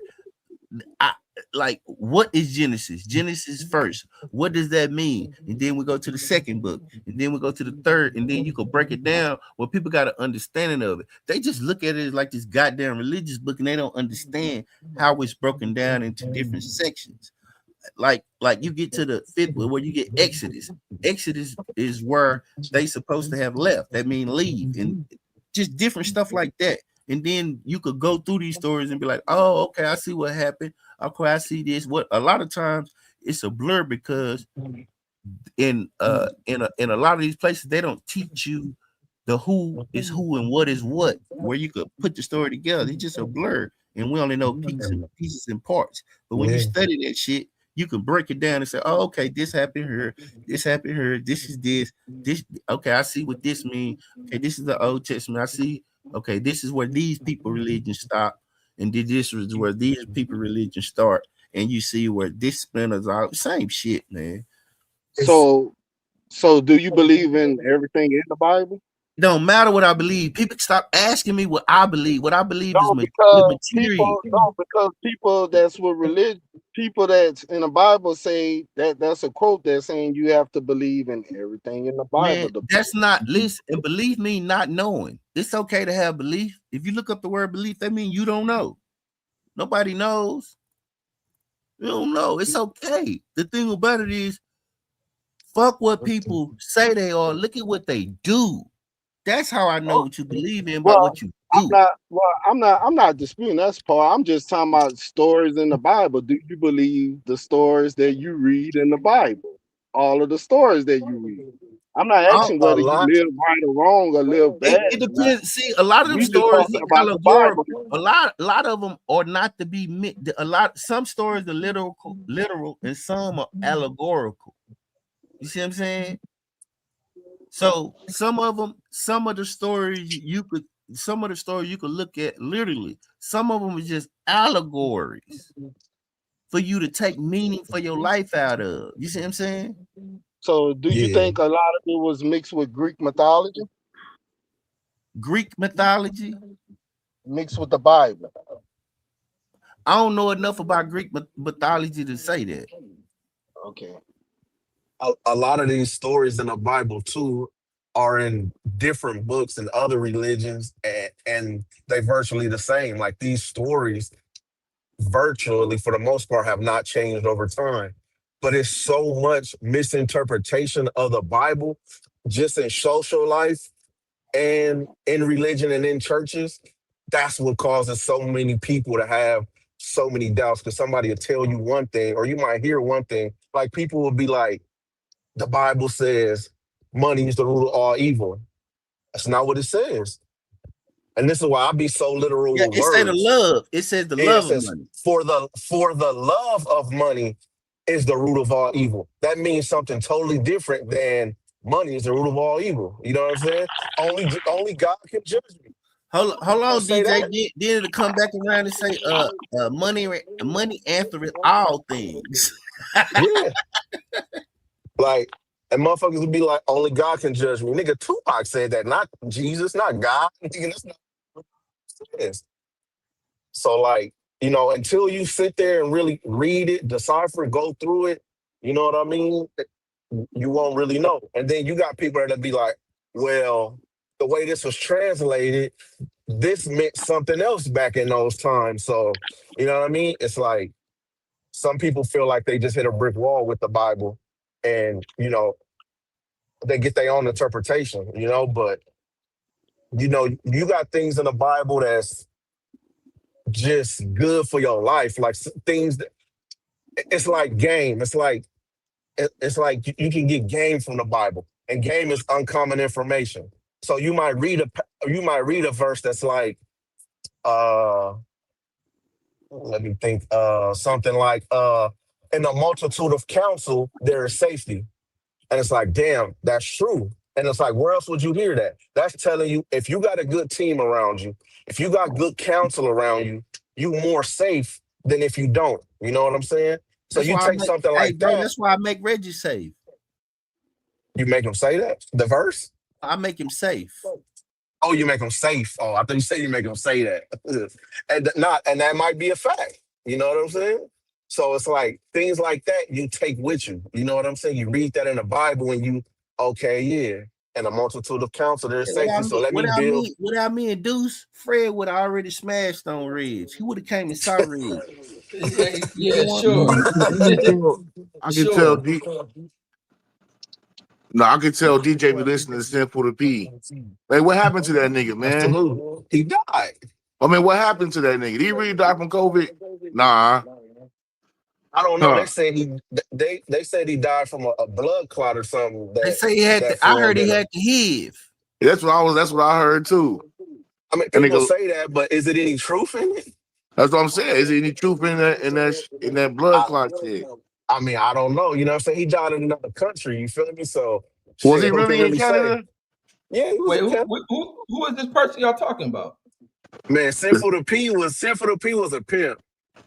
Like, what is Genesis? Genesis first. What does that mean? And then we go to the second book, and then we go to the third, and then you can break it down where people got an understanding of it. They just look at it like this goddamn religious book, and they don't understand how it's broken down into different sections. Like you get to the fifth where you get Exodus. Exodus is where they supposed to have left. That means leave, and just different stuff like that. And then you could go through these stories and be like, oh, okay, I see what happened. Okay, I see this. What a lot of times it's a blur because in a lot of these places they don't teach you the who is who and what is what, where you could put the story together. It's just a blur, and we only know pieces and parts. But when you study that shit, you can break it down and say, oh, okay, this happened here, this happened here, this is this. Okay, I see what this means. Okay, this is the Old Testament. I see. Okay, this is where these people religion stop. and this was where these people religion start, and you see where this splinters out. Same shit, man. So do you believe in everything in the Bible? It don't matter what I believe. People stop asking me what I believe. What I believe is No, material. because people that's with religion, people that's in the Bible say that's a quote that's saying you have to believe in everything in the Bible. Man, that's not, listen, and belief mean not knowing. It's okay to have belief. If you look up the word belief, that means you don't know. Nobody knows. You don't know. It's okay. The thing about it is, fuck what people say they are. Look at what they do. That's how I know what you believe in, by what you do. I'm not disputing that part. I'm just talking about stories in the Bible. Do you believe the stories that you read in the Bible? All of the stories that you read. I'm not asking whether you live right or wrong or live bad. It depends. See, a lot of them stories are allegorical. A lot of them are not to be meant. Some stories are literal, and some are allegorical. You see what I'm saying? So some of the stories you could look at literally. Some of them are just allegories for you to take meaning for your life out of. You see what I'm saying? So do you think a lot of it was mixed with Greek mythology? Greek mythology? Mixed with the Bible. I don't know enough about Greek mythology to say that. Okay. A lot of these stories in the Bible too are in different books and other religions, and they virtually the same. Like these stories virtually for the most part have not changed over time. But it's so much misinterpretation of the Bible just in social life and in religion and in churches. That's what causes so many people to have so many doubts, because somebody will tell you one thing, or you might hear one thing. Like people will be like, the Bible says money is the root of all evil. That's not what it says. And this is why I be so literal with words. It says the love. It says the love of money. For the love of money is the root of all evil. That means something totally different than money is the root of all evil. You know what I'm saying? Only God can judge me. Hold on, DJ. Then to come back around and say, money answers all things. Yeah. Like, and motherfuckers would be like, only God can judge me. Nigga, Tupac said that, not Jesus, not God. Nigga, that's not what it says. So, like, you know, until you sit there and really read it, decipher it, go through it, you know what I mean? You won't really know. And then you got people that be like, well, the way this was translated, this meant something else back in those times. So, you know what I mean? It's like some people feel like they just hit a brick wall with the Bible, and, you know, they get their own interpretation, you know, but, you know, you got things in the Bible that's just good for your life. Like things that, it's like game. It's like you can get game from the Bible, and game is uncommon information. So you might read a verse that's like, let me think, something like, in a multitude of counsel there is safety. And it's like, damn, that's true. And it's like, where else would you hear that? That's telling you, if you got a good team around you, if you got good counsel around you, you more safe than if you don't. You know what I'm saying? So you take something like that. That's why I make Reggie safe. You make him say that? The verse? I make him safe. Oh, you make him safe. Oh, I thought you said you make him say that. and that might be a fact. You know what I'm saying? So it's like things like that you take with you. You know what I'm saying? You read that in the Bible and you, okay, yeah. And a multitude of counsel, there's safety. So let me build. Without me and Deuce, Fred would have already smashed on Reg. He would have came and saw Reg. Yeah, sure. I can tell. No, I can tell DJ be listening to Simple to P. Like, what happened to that nigga, man? Absolutely. He died. I mean, what happened to that nigga? Did he really die from COVID? Nah. I don't know. They said he died from a blood clot or something. They say he had. I heard he had the HIV. That's what I heard too. I mean, people say that, but is it any truth in it? That's what I'm saying. Is there any truth in that blood clot shit? I mean, I don't know. You know what I'm saying? He died in another country. You feel me? So was he really in Canada? Yeah. Wait, who is this person y'all talking about? Man, Sinful the P was a pimp,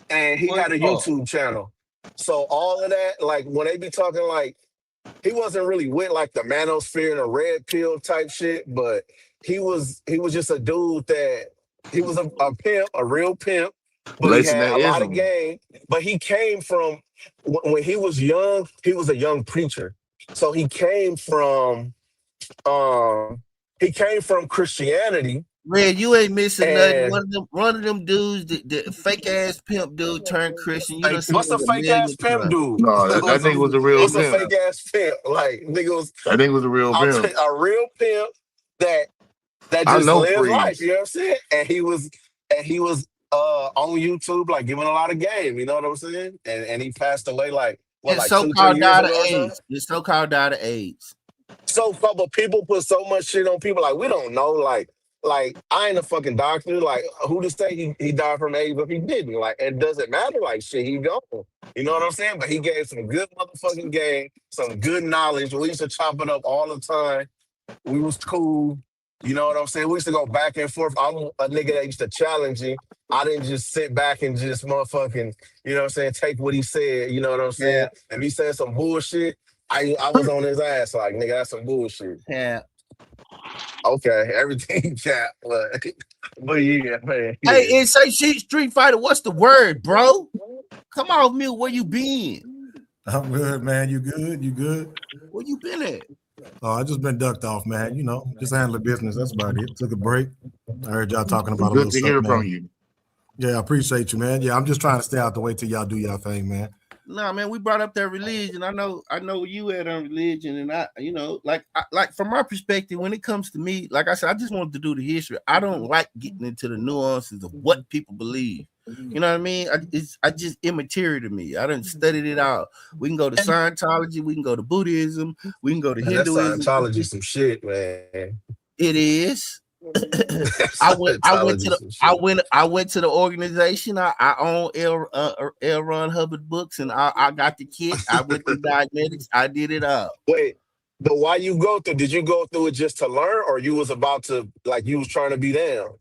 and he had a Oh, YouTube channel. So all of that, like when they be talking, like he wasn't really with like the manosphere and a red pill type shit, but he was just a dude that he was a pimp, a real pimp, but he Lacing had that a lot of ism. game. But he came from when he was young, he was a young preacher. So he came from Christianity. Red, you ain't missing nothing. And One of them dudes, the fake ass pimp dude turned Christian. You done like, seen what's a it a fake ass million pimp times. dude? No, that nigga was a real What's a pimp. fake ass pimp? Like nigga was That nigga was a real pimp. a real pimp that I just know lives life, Freeze. you know what I'm saying? And he was on YouTube, like giving a lot of game, you know what I'm saying? And he passed away like what, It's like so 2-3 called years died of ago or something. AIDS. It's so called died of AIDS. So couple people put so much shit on people, like we don't know, like I ain't a fucking doctor, like who to say he died from AIDS if he didn't? Like it doesn't matter, like shit, he gone. You know what I'm saying? But he gave some good motherfucking game, some good knowledge. We used to chop it up all the time. We was cool. You know what I'm saying? We used to go back and forth. I'm a nigga that used to challenge him. I didn't just sit back and just motherfucking, you know what I'm saying, take what he said, you know what I'm saying? Yeah. And he said some bullshit, I was on his ass like, nigga, that's some bullshit. Yeah. Okay, everything cat, but yeah, man. Yeah. Hey, and say Street Fighter, what's the word, bro? Come off mute. Where you been? I'm good, man. You good? You good? Where you been at? Oh, I just been ducked off, man. You know, just handling business. That's about it. Took a break. I heard y'all talking about a Good little to stuff, hear man. from you. Yeah, I appreciate you, man. Yeah, I'm just trying to stay out the way till y'all do y'all thing, man. Nah, man, we brought up that religion. I know you had on religion, and I, you know, like from my perspective, when it comes to me, like I said, I just wanted to do the history. I don't like getting into the nuances of what people believe. You know what I mean? I just immaterial to me. I done studied it out. We can go to Scientology, we can go to Buddhism, we can go to Man, that Hinduism. Scientology some shit, man. It is. I went Scientology some shit. to the organization. I own L. Ron Hubbard books, and I got the kit. I went to diagnetics. I did it all. Wait, but why you go through? Did you go through it just to learn, or you was about to, like, you was trying to be down?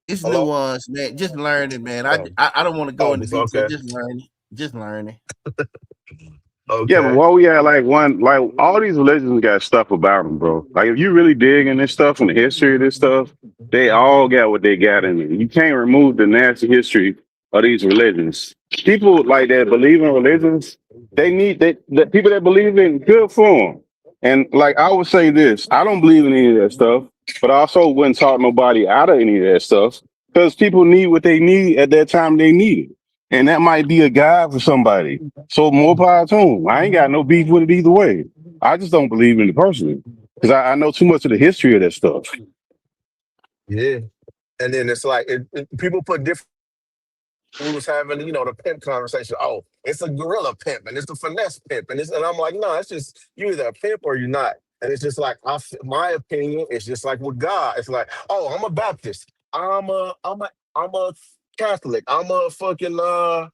It's Hello? nuance, man. Just learning, man. Oh, I don't want to go into just detail. okay. Just learning. Just learning. Yeah, but Okay. while we at like all these religions got stuff about them, bro. Like if you really dig in this stuff and the history of this stuff, they all got what they got in it. You can't remove the nasty history of these religions. People like that believe in religions, the people that believe in good for them. And like I would say this, I don't believe in any of that stuff, but I also wouldn't talk nobody out of any of that stuff because people need what they need at that time they need it. And that might be a guide for somebody. So more power to them. I ain't got no beef with it either way. I just don't believe in it personally because I know too much of the history of that stuff. Yeah. And then it's like people put different. We was having, the pimp conversation. Oh, it's a gorilla pimp and it's a finesse pimp, and I'm like, no, it's just you either a pimp or you're not. And it's just like my opinion. It's just like with God. It's like, oh, I'm a Baptist. I'm a Catholic. I'm a fucking I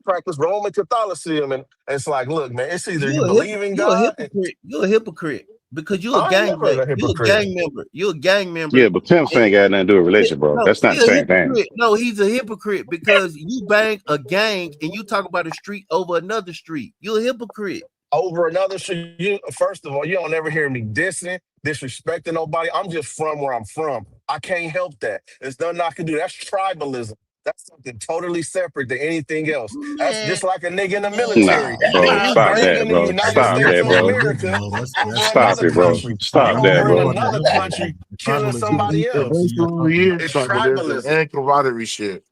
practice Roman Catholicism, and it's like, look, man, it's either you believe in You're a God. hypocrite. You're a hypocrite because you're a I ain't gang never member. a hypocrite. You're a gang member. Yeah, but pimps ain't got nothing to do with religion, bro. No, That's not the he's a same thing. hypocrite. No, he's a hypocrite because you bang a gang and you talk about a street over another street. You're a hypocrite. Over another shit, first of all, you don't ever hear me disrespecting nobody. I'm just from where I'm from. I can't help that. There's nothing I can do. That's tribalism. That's something totally separate than anything else. That's Man, just like a nigga in the Nah, military. bro. Nigga, you Stop bang that, in the bro. United Stop States that, of bro. America over Stop another it, bro. country. Stop You that, over in bro. another country killing somebody else. Eventually, is It's tribalism tribalism. and camaraderie shit.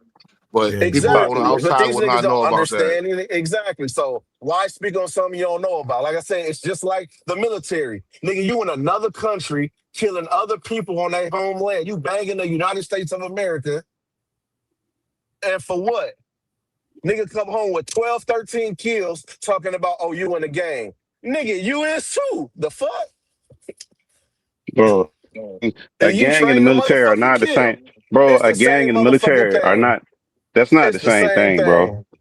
But people on the Exactly. But outside these will niggas not know don't about that. understand it. Exactly. So why speak on something you don't know about? Like I said, it's just like the military. Nigga, you in another country killing other people on their homeland. You banging the United States of America. And for what? Nigga come home with 12, 13 kills talking about, oh, you in the gang. Nigga, you is too. The fuck? Bro, a And you gang in the train to military are motherfucking not the kill. same. Bro, It's a the gang same in the motherfucking military are thing. not, that's not the It's the same same thing, bro. thing.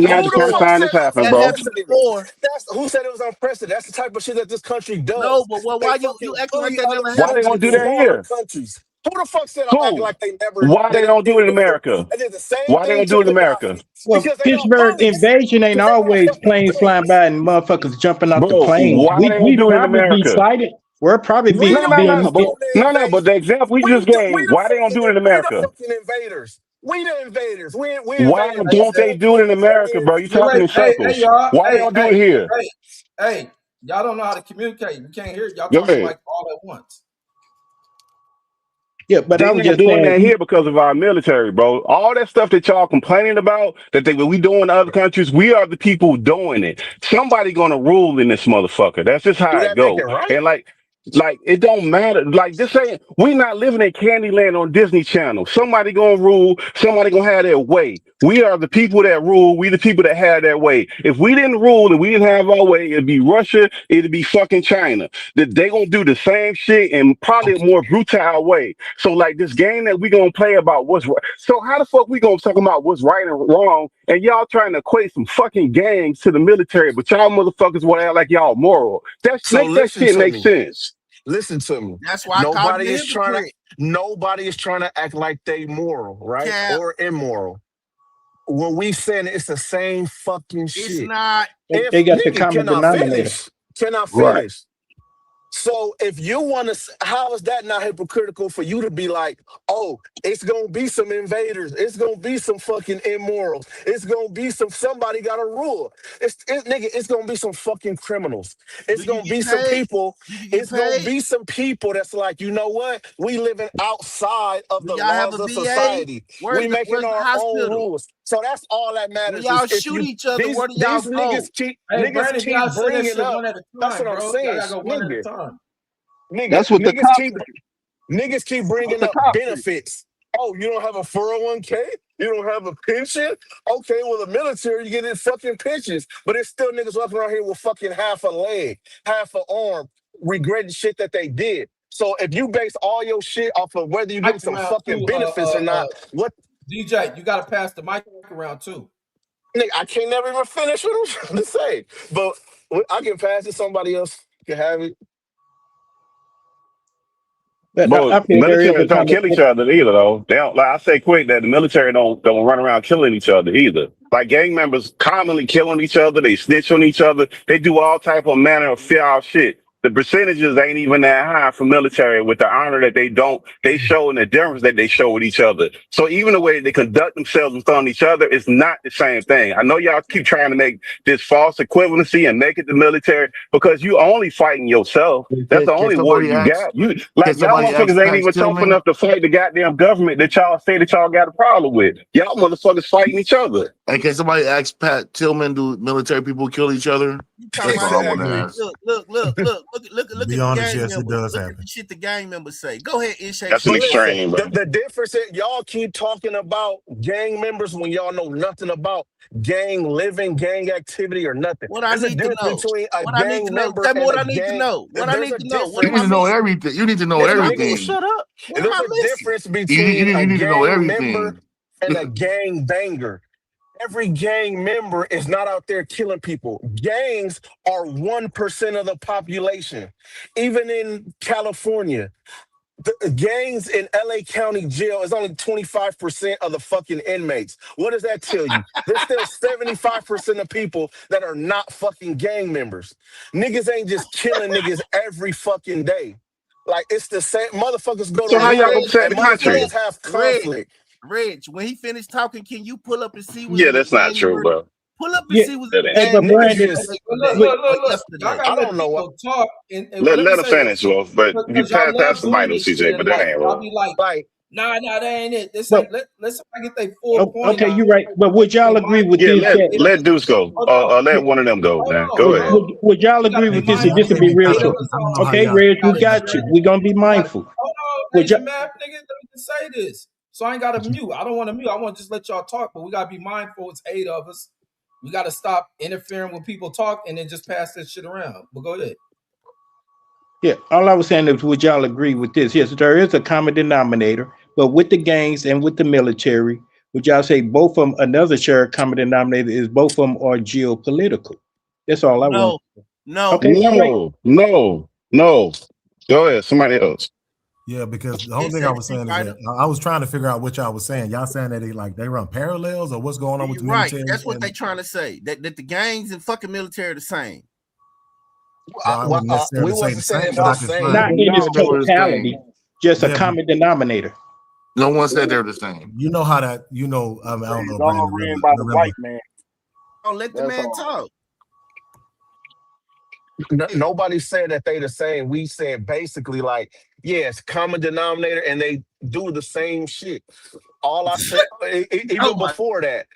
Now to Who the kind of fuck sign said this happen, That bro. happened unprecedented? before. That's who said it was unprecedented. That's the type of shit that this country No, does. but well, They why you fucking acting like bully that other never Why they happened don't countries, do before? that smaller here? countries. Who the fuck said I'm acting Who? like they never Why they don't did do it it in before? America? They did the same Why they thing don't to do it in America? Gaddafi Well, because they don't Pittsburgh bully us. invasion ain't Because they want always fucking planes flying guns. by and motherfuckers jumping out the Bro, planes. why they don't We do it in probably be America? sighted. We're probably We No, the no, ones no, but doing the but invasion. the example you just We gave, the why they don't do it in fucking America? invaders. We the invaders. We Why invaded Hey, don't before they hey, do it in America, bro? You hey, talking wait, in hey, circles. y'all, Why they hey, don't do hey, it here? hey, hey, y'all don't know how to communicate. We can't hear y'all Go talking ahead. like all at once. Yeah, but I They was not just doing saying, that here because of our military, bro. All that stuff that y'all complaining about that we doing in other countries, we are the people doing it. Somebody gonna rule in this motherfucker. That's just do how it that make it go. right? And like it don't matter. Like this ain't we not living in Candyland on Disney Channel. Somebody gonna rule. Somebody gonna have their way. We are the people that rule. We the people that have their way. If we didn't rule and we didn't have our way, it'd be Russia. It'd be fucking China. That they gonna do the same shit in probably a more brutal way. So like this game that we gonna play about what's right. So how the fuck we gonna talk about what's right and wrong? And y'all trying to equate some fucking gangs to the military, but y'all motherfuckers want to act like y'all moral. So Make that listen shit to make me. sense. Listen to me. That's why I called you a hypocrite. Nobody is trying to act like they moral, right? Cap, Or immoral. When we saying it's the same fucking it's shit. not. If they got the nigga common cannot denominator. finish, cannot Right. finish. So if you want to, how is that not hypocritical for you to be like, oh, it's gonna be some invaders, it's gonna be some fucking immorals, it's gonna be somebody got a rule. Nigga, it's gonna be some fucking criminals. Do It's you gonna get be some paid? people. You can get It's gonna paid. be some people that's like, you know what? We living outside of Do the y'all have a laws of VA? society. Where's We the making our own hospital? rules. So that's all that When matters is y'all if shoot you each other, where do y'all these go? Hey, niggas Brandon, keep y'all say that bringing shit up. one at a That's time, what I'm bro. Y'all saying, gotta go one at a nigga. time. That's what the cops do. Niggas keep That's what bringing the up cops do. benefits. Oh, you don't have a 401k? You don't have a pension? Okay, well, the military, you get in fucking pensions. But it's still niggas walking around here with fucking half a leg, half an arm, regretting shit that they did. So if you base all your shit off of whether you Mic getting some around fucking too, benefits or not, what, DJ, you gotta pass the mic around too. nigga, I can't never even finish what I'm trying to say. But I can pass it, somebody else can have it. But But I feel there is military a don't common. kill each other either, though. They don't. Like I say, quick that the military don't run around killing each other either. Like gang members commonly killing each other. They snitch on each other. They do all type of manner of foul shit. The percentages ain't even that high for military with the honor that they show and the difference that they show with each other. So even the way they conduct themselves in front of each other is not the same thing. I know y'all keep trying to make this false equivalency and make it the military because you only fighting yourself. That's the Can only war somebody you ask? got. You Can like y'all somebody ask motherfuckers ain't Pat even tough Tillman? enough to fight the goddamn government that y'all say that y'all got a problem with. Y'all motherfuckers fighting each other. And can somebody ask Pat Tillman? Do military people kill each other? You talking That's about all I want to Exactly. ask. look Be at the honest, gang yes, it members. does Look at happen. the shit the gang members say. Go ahead, Ishay, That's an But finish what you listen, extreme, saying. bro. the difference is y'all keep talking about gang members when y'all know nothing about gang living, gang activity, or nothing. What I There's a need to difference know. between a What I need gang to know. member Tell me and what a I need to gang. know. What I There's need a to know. What You am need I to difference. know missing? everything. You need to know What Nigga, am I nigga, will missing? everything. shut up. What And am there's I a missing? difference between You a need to know gang member everything. and a gang banger. Every gang member is not out there killing people. Gangs are 1% of the population. Even in California, the gangs in LA County jail is only 25% of the fucking inmates. What does that tell you? There's still 75% of people that are not fucking gang members. Niggas ain't just killing niggas every fucking day. Like, it's the same. Motherfuckers go to So how Hey, y'all Reg, gonna war protect and the when he country? motherfuckers finish, have Reg, conflict. when he finished talking, can you pull up and see was Yeah, the that's not gang true, members? bro. Pull up and Yeah, see was That the ain't hey, gang but true. Niggas members Brandon, just, Look, yesterday wait, look, or look, look. Y'all yesterday. gotta I let don't know what, people talk, and Let let me let her say this, finish, Wolf. But you because y'all love pass the mic doing to this shit, CJ, and but that like ain't y'all wrong. be like, like, nah, that ain't it. This but ain't. Let somebody get their full point okay, out. you're right. But would y'all They agree might. with Yeah, this? That let Deuce go. Hold on, yeah, Let one of them go, hold man. on, Go would, ahead. bro. would would y'all You gotta agree be with this? And Yeah, mindful. I this will If can't be be it's real 8 of short. talking. us I don't on know how here, Okay, y'all. Reg, you we gotta got you. tread. We're gonna be You got. mindful. Hold on, Would Major y'all? Map, nigga. Let me just say this. So I ain't got to mute. I don't want to mute. I want to just let y'all talk, but we gotta be mindful. It's 8 of us. We gotta stop interfering when people talk and then just pass that shit around. But go ahead. Yeah, all I was saying is, would y'all agree with this? Yes, there is a common denominator, but with the gangs and with the military, would y'all say both of them? Another shared common denominator is both of them are geopolitical. That's all I want. No, no. Okay, all right. No. Go ahead. Somebody else. Yeah, because the whole thing I Ishay, was Street saying is Fighter. that I was trying to figure out what y'all was saying. Y'all saying that they run parallels or what's going on with the You're right. military That's what they and trying to say. That the gangs and fucking military are the same. Well, I wouldn't necessarily We say the wasn't saying same, it's but the I can same. Not find. in its Not they were the totality, same. just a Yeah, common denominator. No one said they were the same. you know how that. I don't know, It's all Brandon. ran by the Remember, white man. Don't let the That's man all. talk. Nobody said that they the same. We said basically like, yes, common denominator, and they do the same shit. All I said, Oh even my! before that,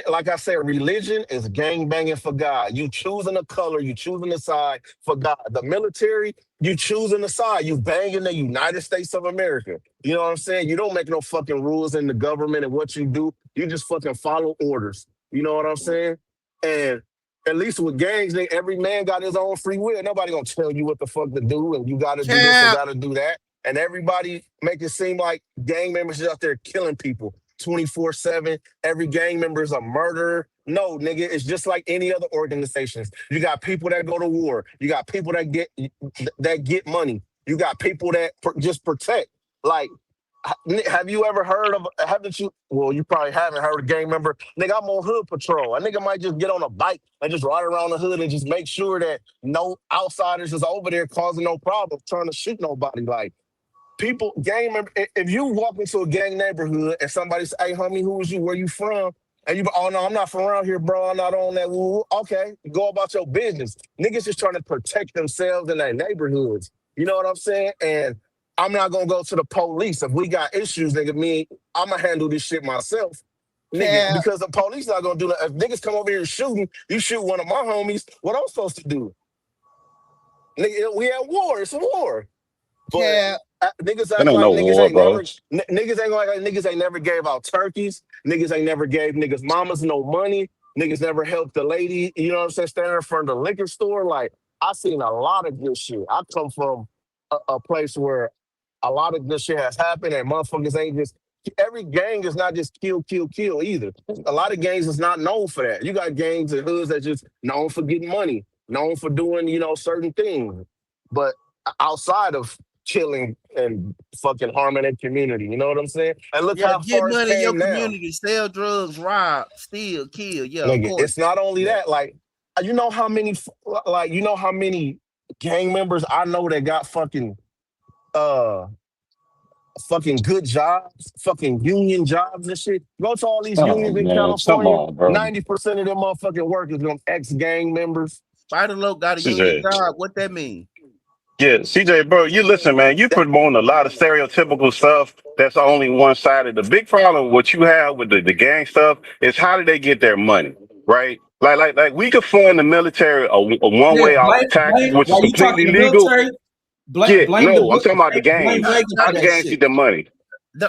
like I said, religion is gang banging for God. You choosing a color, you choosing a side for God. The military, you choosing a side. You banging the United States of America. You know what I'm saying? You don't make no fucking rules in the government and what you do. You just fucking follow orders. You know what I'm saying? And at least with gangs, every man got his own free will. Nobody gonna tell you what the fuck to do, and you gotta do this and Cap. gotta do that. And everybody make it seem like gang members is out there killing people 24/7. Every gang member is a murderer. No, nigga, it's just like any other organizations. You got people that go to war. You got people that get money. You got people that just protect. Like, have you ever heard of? Haven't you? Well, you probably haven't heard a gang member. Nigga, I'm on hood patrol. A nigga might just get on a bike and just ride around the hood and just make sure that no outsiders is over there causing no problems, trying to shoot nobody. Like, people, gang member, if you walk into a gang neighborhood and somebody say, hey, homie, who is you? Where you from? And you, oh, no, I'm not from around here, bro. I'm not on that. Woo. Okay, go about your business. Niggas just trying to protect themselves in their neighborhoods. You know what I'm saying? And I'm not going to go to the police. If we got issues, nigga, I'm going to handle this shit myself. Nigga, Cap. because the police not going to do that. If niggas come over here shooting, you shoot one of my homies, what I'm supposed to do? Nigga, we at war. It's a war. But Cap. niggas That act ain't like no niggas war, ain't never bro. niggas ain't like niggas ain't never gave out turkeys. Niggas ain't never gave niggas mamas no money. Niggas never helped the lady, you know what I'm saying, standing in front of the liquor store. Like, I seen a lot of good shit. I come from a place where a lot of good shit has happened and motherfuckers ain't just every gang is not just kill, kill, kill either. A lot of gangs is not known for that. You got gangs and hoods that just known for getting money, known for doing, certain things. But outside of killing and fucking harming their community. You know what I'm saying? And look Yeah, how get far it's money in your came now. community, sell drugs, rob, steal, kill. Yeah, of Nigga, course. it's not only Yeah. that, like, you know how many gang members I know that got fucking good jobs, fucking union jobs and shit. Go to all these Oh unions in man, come California, on, bro. 90% of them motherfucking workers them ex-gang members. Spider Loc got a union CJ. job. What that mean? Yeah, CJ, bro, you listen, man. You promoting a lot of stereotypical stuff that's only one sided. The big problem, what you have with the gang stuff, is how do they get their money, right? Like, we could fund the military a one Yeah, way off the taxes, which is while you completely talking the legal. military, Yeah, blame no, I'm talking about the blame gangs. Reagan How for the that gangs shit. get their money?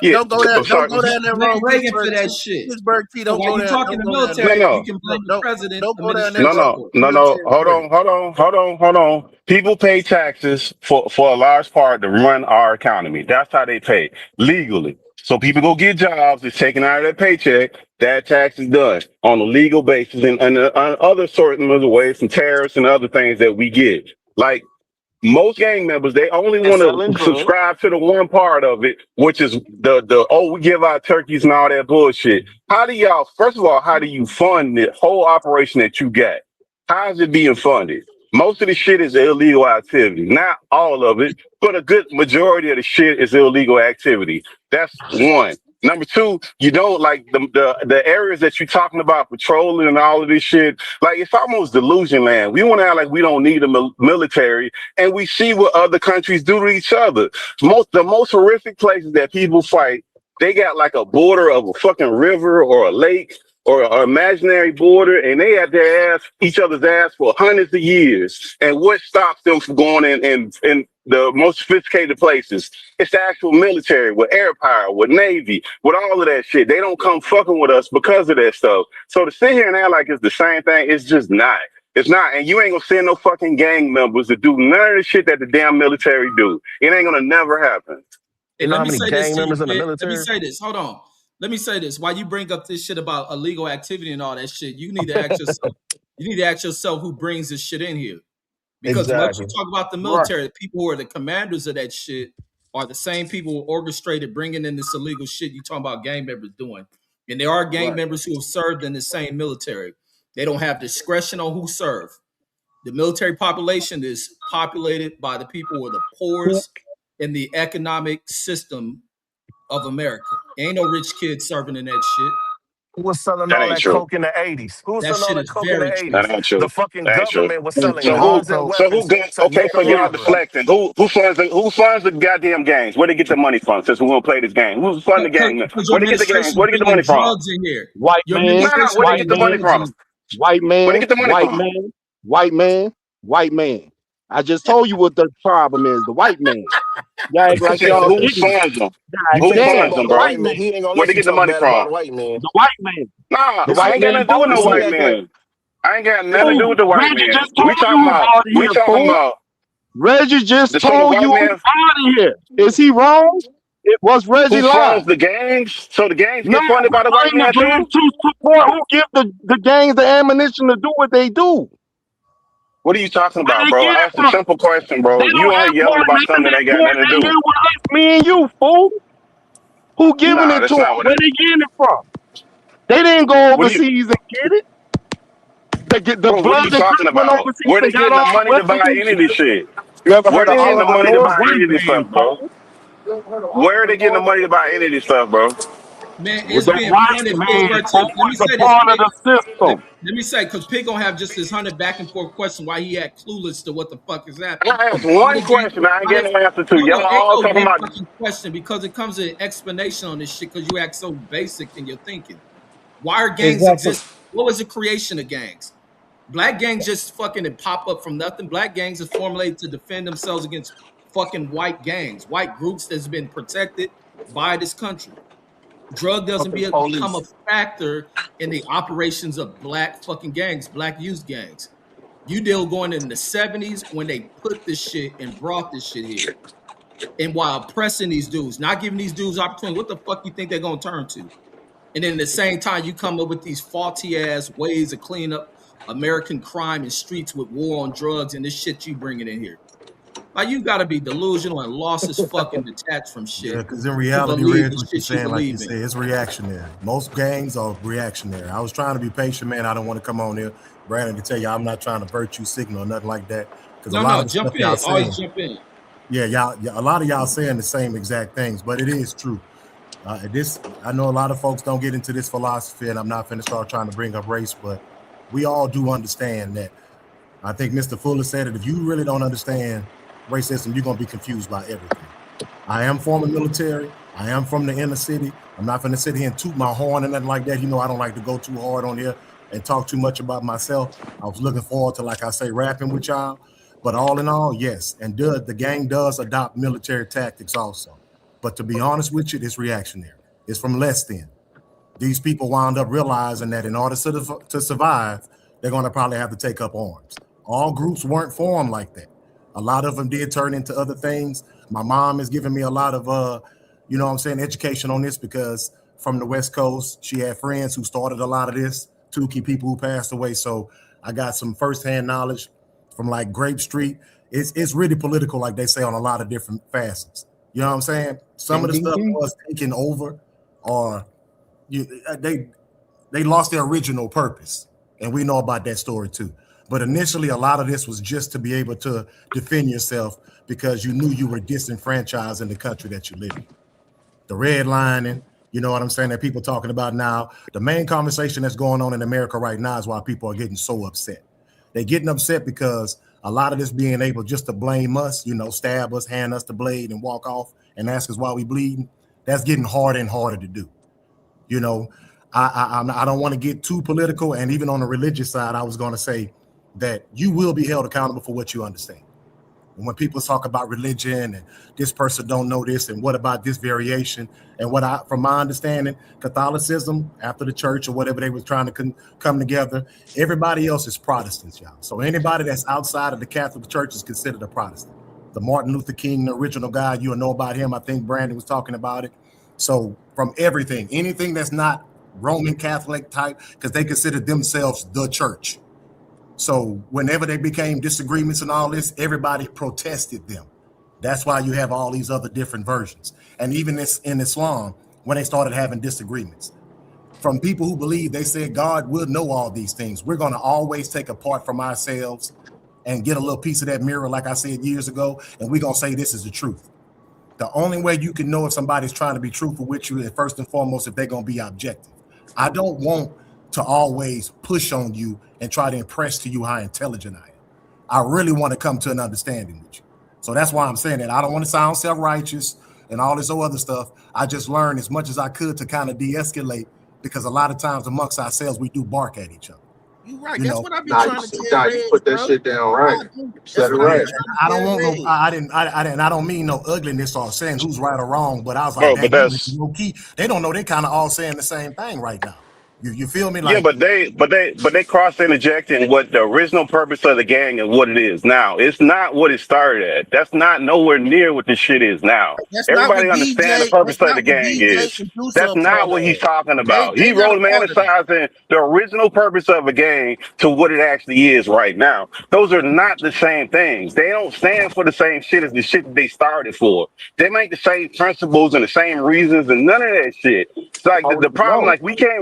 Yeah, Don't go there. I'm Don't sorry. go down that Blame road, Reagan for Pittsburgh that T. shit. Pittsburgh T. So Don't while go you there. talking Don't the go down No, there. military, you no. can No, blame the president don't go down that No, administration road. no, for it. no, no. Military Hold first. on, hold on, hold on, hold on. People pay taxes for a large part to run our economy. That's how they pay legally. So people go get jobs. It's taken out of their paycheck. That tax is done on a legal basis and other sorts of ways from tariffs and other things that we get. Like, most gang members, they only And want selling to drugs. subscribe to the one part of it, which is the we give out turkeys and all that bullshit. How do y'all, first of all, how do you fund the whole operation that you got? How is it being funded? Most of the shit is illegal activity. Not all of it, but a good majority of the shit is illegal activity. That's one. Number two, you don't like the areas that you're talking about patrolling and all of this shit. Like, it's almost delusion land. We want to act like we don't need a military, and we see what other countries do to each other. The most horrific places that people fight, they got like a border of a fucking river or a lake or an imaginary border, and they had their each other's ass for hundreds of years. And what stops them from going in the most sophisticated places? It's the actual military with air power, with Navy, with all of that shit. They don't come fucking with us because of that stuff. So to sit here and act like it's the same thing, it's just not. It's not, and you ain't gonna send no fucking gang members to do none of the shit that the damn military do. It ain't gonna never happen. Hey, You know let how me many say this gang to you, members in the kid. Let me military? say this. Hold on. Let me say this. While you bring up this shit about illegal activity and all that shit, you need to ask yourself. You need to ask yourself who brings this shit in here. Because once you Exactly. talk about the Right. military, the people who are the commanders of that shit are the same people who orchestrated bringing in this illegal shit you talking about gang members doing. And there are gang Right. members who have served in the same military. They don't have discretion on who serve. The military population is populated by the people who are the poorest in the economic system of America. Ain't no rich kids serving in that shit. Who was selling That all ain't that true. coke in the 80s? Who was That selling all shit that is coke in the very true. 80s? That ain't The true. fucking That ain't true. government was selling So guns and who weapons got to okay? So y'all terrorists. deflecting. Who funds the goddamn games? Where they get the money from? Since we won't play this game, who's funding the game? Because your Where they get the games? administration Where is they get the bringing money from? drugs in here. White Your man, Nah, administration where is they white get the bringing money man, drugs in from? here. white Where they man, get the money white from? man, white man, white man. I just told you what the problem is. The white man. Y'all act I like said, y'all who ignorant. funds them? You Who can't talk Damn, funds about them, the the bro? white white man. man, He ain't gonna Where let they you get the talk money bad about from? the white man. the white man, Nah, the This I white ain't nigga, got man nothing to do with no this funds white nigga them. act like man. I ain't got nothing to do Fool, with the white Reggie man. just told you was out of We here, talking fool. about Reggie just so the told you white was man out of here. Is he wrong? It was who Reggie live. funds the games. So the games No, get funded by the who white bring the man too. games to support? Who give the gangs the ammunition to do what they do? What are you talking Where about, they bro? get I it asked a from? simple question, They bro. You don't on here yelling import about something nothing. that They ain't got import nothing to they do. here with us, me and you, fool. Who giving Nah, it to that's them? not what Where it. they getting it from? They didn't go What are you, overseas and get it. The bro? What are blood you and talking Crips went about? overseas Where and they got getting the all the money to weapons buy and any of this shit. shit? You ever Where heard of they getting the All money no to Oliver buy white any North? of this man, stuff, bro? fool. Where are they getting the money to buy any of this stuff, bro? Man, With it's the being white funded man, forward to. fool, Let me is a say this, part of Pig. the Let, system. let me say, because Pig gonna have just this 100 back and forth question why he act clueless to what the fuck is happening. I asked Why one the game? question. I ain't Why the, getting no answer to. no, Y'all no, ain't all no talking one about. fucking question because it comes with an explanation on this shit because you act so basic in your thinking. Why are gangs Exactly. exist? What was the creation of gangs? Black gangs just fucking and pop up from nothing. Black gangs is formulated to defend themselves against fucking white gangs, white groups that's been protected by this country. Drug doesn't fucking become a police. factor in the operations of black fucking gangs, black youth gangs. You deal going in the 70s when they put this shit and brought this shit here. And while oppressing these dudes, not giving these dudes opportunity, what the fuck you think they're gonna turn to? And then at the same time, you come up with these faulty ass ways of cleaning up American crime and streets with war on drugs and this shit you bringing in here. Like you gotta be delusional and lost as fucking detached from Yeah, shit because in to reality, believe Reg, the what you're shit you saying, like you believe in. said, it's reactionary. Most gangs are reactionary. I was trying to be patient, man. I don't want to come on here, Brandon, to tell you I'm not trying to virtue signal or nothing like that. Because a No, lot no, of the jump stuff y'all in. saying, Always jump in. yeah, a lot of y'all saying the same exact things, but it is true. This, I know a lot of folks don't get into this philosophy, and I'm not finna start trying to bring up race, but we all do understand that. I think Mr. Fuller said it. If you really don't understand racism, you're gonna be confused by everything. I am former military. I am from the inner city. I'm not gonna sit here and toot my horn and nothing like that. You know, I don't like to go too hard on here and talk too much about myself. I was looking forward to, like I say, rapping with y'all. But all in all, yes. And the gang does adopt military tactics also. But to be honest with you, it's reactionary. It's from less than. These people wound up realizing that in order to survive, they're going to probably have to take up arms. All groups weren't formed like that. A lot of them did turn into other things. My mom is giving me a lot of, you know what I'm saying, education on this because from the West Coast, she had friends who started a lot of this, Tukey people who passed away. So I got some firsthand knowledge from like Grape Street. It's really political, like they say, on a lot of different facets. You know what I'm saying? Some Ding, of the ding, stuff ding. was taken over or they lost their original purpose, and we know about that story too. But initially, a lot of this was just to be able to defend yourself because you knew you were disenfranchised in the country that you live in. The redlining, you know what I'm saying, that people talking about now. The main conversation that's going on in America right now is why people are getting so upset. They're getting upset because a lot of this being able just to blame us, you know, stab us, hand us the blade, and walk off and ask us why we bleeding. That's getting harder and harder to do. You know, I don't want to get too political, and even on the religious side, I was going to say that you will be held accountable for what you understand. And when people talk about religion and this person don't know this, and what about this variation, and what from my understanding, Catholicism after the church or whatever they were trying to come together, everybody else is Protestants, y'all. So anybody that's outside of the Catholic Church is considered a Protestant. The Martin Luther King, the original guy, you'll know about him. I think Brandon was talking about it. So from everything, anything that's not Roman Catholic type, because they consider themselves the church. So whenever they became disagreements and all this, everybody protested them. That's why you have all these other different versions. And even this in Islam, when they started having disagreements, from people who believe, they said God will know all these things. We're going to always take a part from ourselves and get a little piece of that mirror, like I said years ago, and we're gonna say this is the truth. The only way you can know if somebody's trying to be truthful with you is first and foremost if they're gonna be objective. I don't want to always push on you and try to impress to you how intelligent I am. I really want to come to an understanding with you. So that's why I'm saying that. I don't want to sound self-righteous and all this other stuff. I just learned as much as I could to kind of de-escalate, because a lot of times amongst ourselves we do bark at each other. You right. You That's know, what I've been trying to tell you Reg, put that bro. shit down right. That's what I've been trying to I don't tell want Reg. no. I don't mean no ugliness or saying who's right or wrong. But I was Bro, like, but dang, that's low key. They don't know. They kind of all saying the same thing right now. You feel me? yeah, Like, but they cross interjecting what the original purpose of the gang and what it is now. It's not what it started at. That's not nowhere near what this shit is now. That's not what Everybody understand the DJ. purpose That's of not the what gang DJ is. and Deuce That's are a not part what he's of. talking about. They He not a part of that. romanticizing the original purpose of a gang to what it actually is right now. Those are not the same things. They don't stand for the same shit as the shit that they started for. They make the same principles and the same reasons and none of that shit. It's like the problem, like we can't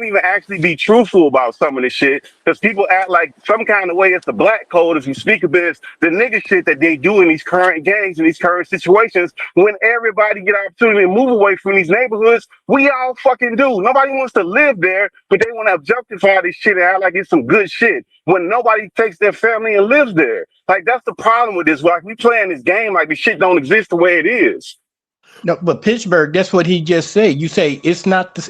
even actually be truthful about some of this shit because people act like some kind of way it's the black code if you speak of this, the nigga shit that they do in these current gangs and these current situations when everybody get opportunity to move away from these neighborhoods. We all fucking do. Nobody wants to live there, but they want to objectify this shit and act like it's some good shit when nobody takes their family and lives there. Like that's the problem with this. Like we playing this game like this shit don't exist the way it is. No, but Pittsburgh, that's what he just said. You say it's not the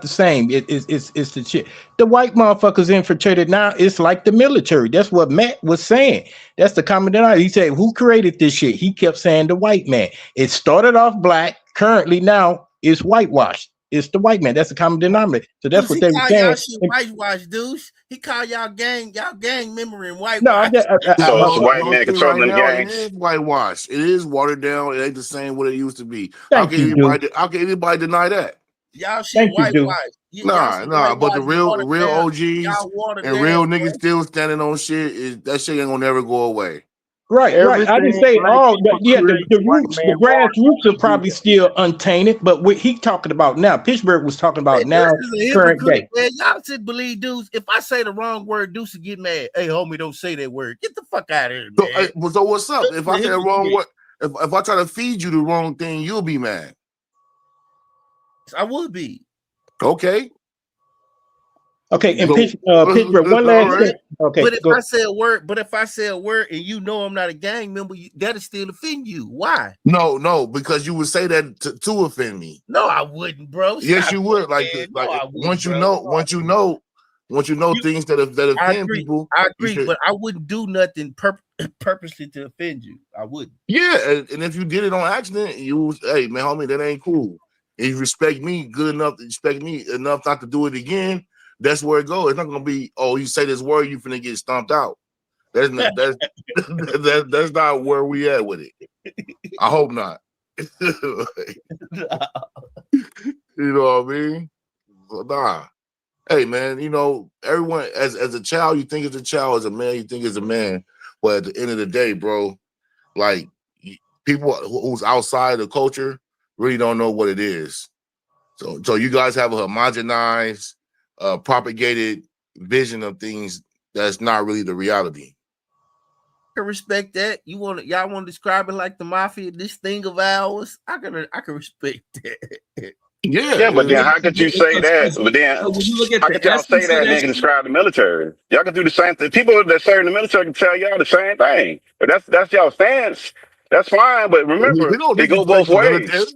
same. It's the shit. The white motherfuckers infiltrated now. It's like the military. That's what Matt was saying. That's the common denominator. He said, who created this shit? He kept saying the white man. It started off black. Currently now it's whitewashed. It's the white man. That's the common denominator. So that's what they were saying. Y'all shit whitewash, douche. He called y'all gang member and whitewash. No, So it's a white man controlling the It gangs. is whitewash. It is watered down. It ain't the same what it used to be. Thank you, dude. How can anybody deny that? Y'all shit Thank you, dude. whitewash. Nah. But the real down. OGs Y'all watered and down, real bro. niggas still standing on shit. That shit ain't gonna never go away. Right. I didn't say all that. Yeah, the roots, the grassroots are probably still untainted, but what he talking about now, Pittsburgh was talking about now, current day. Man, y'all should believe Deuce. If I say the wrong word, Deuce will get mad. Hey, homie, don't say that word. Get the fuck out of here, man. So what's up? If I say the wrong word, if I try to feed you the wrong thing, you'll be mad. I would be. Okay. Okay, and Pittsburgh, one last thing. Okay, but if I say a word and you know I'm not a gang member, that'll still offend you. Why? No, because you would say that to offend me. No, I wouldn't, bro. Yes, you would. Once you know things that offend people. I agree, but I wouldn't do nothing purposely to offend you. I wouldn't. Yeah, and if you did it on accident, hey man, homie, that ain't cool. If you respect me good enough to respect me enough not to do it again, that's where it goes. It's not gonna be, oh, you say this word, you finna get stomped out. That's not where we at with it. I hope not. You know what I mean? Nah. Hey man, everyone as a child, you think it's a child, as a man, you think it's a man. But at the end of the day, bro, like people who's outside the culture really don't know what it is. So you guys have a homogenized, propagated vision of things that's not really the reality. I can respect that. Y'all want to describe it like the mafia, this thing of ours? I can respect that. Yeah, but then how could you say that? But then how could y'all say that and describe the military? Y'all can do the same thing. People that serve in the military can tell y'all the same thing. But that's y'all stance. That's fine. But remember, it go both ways.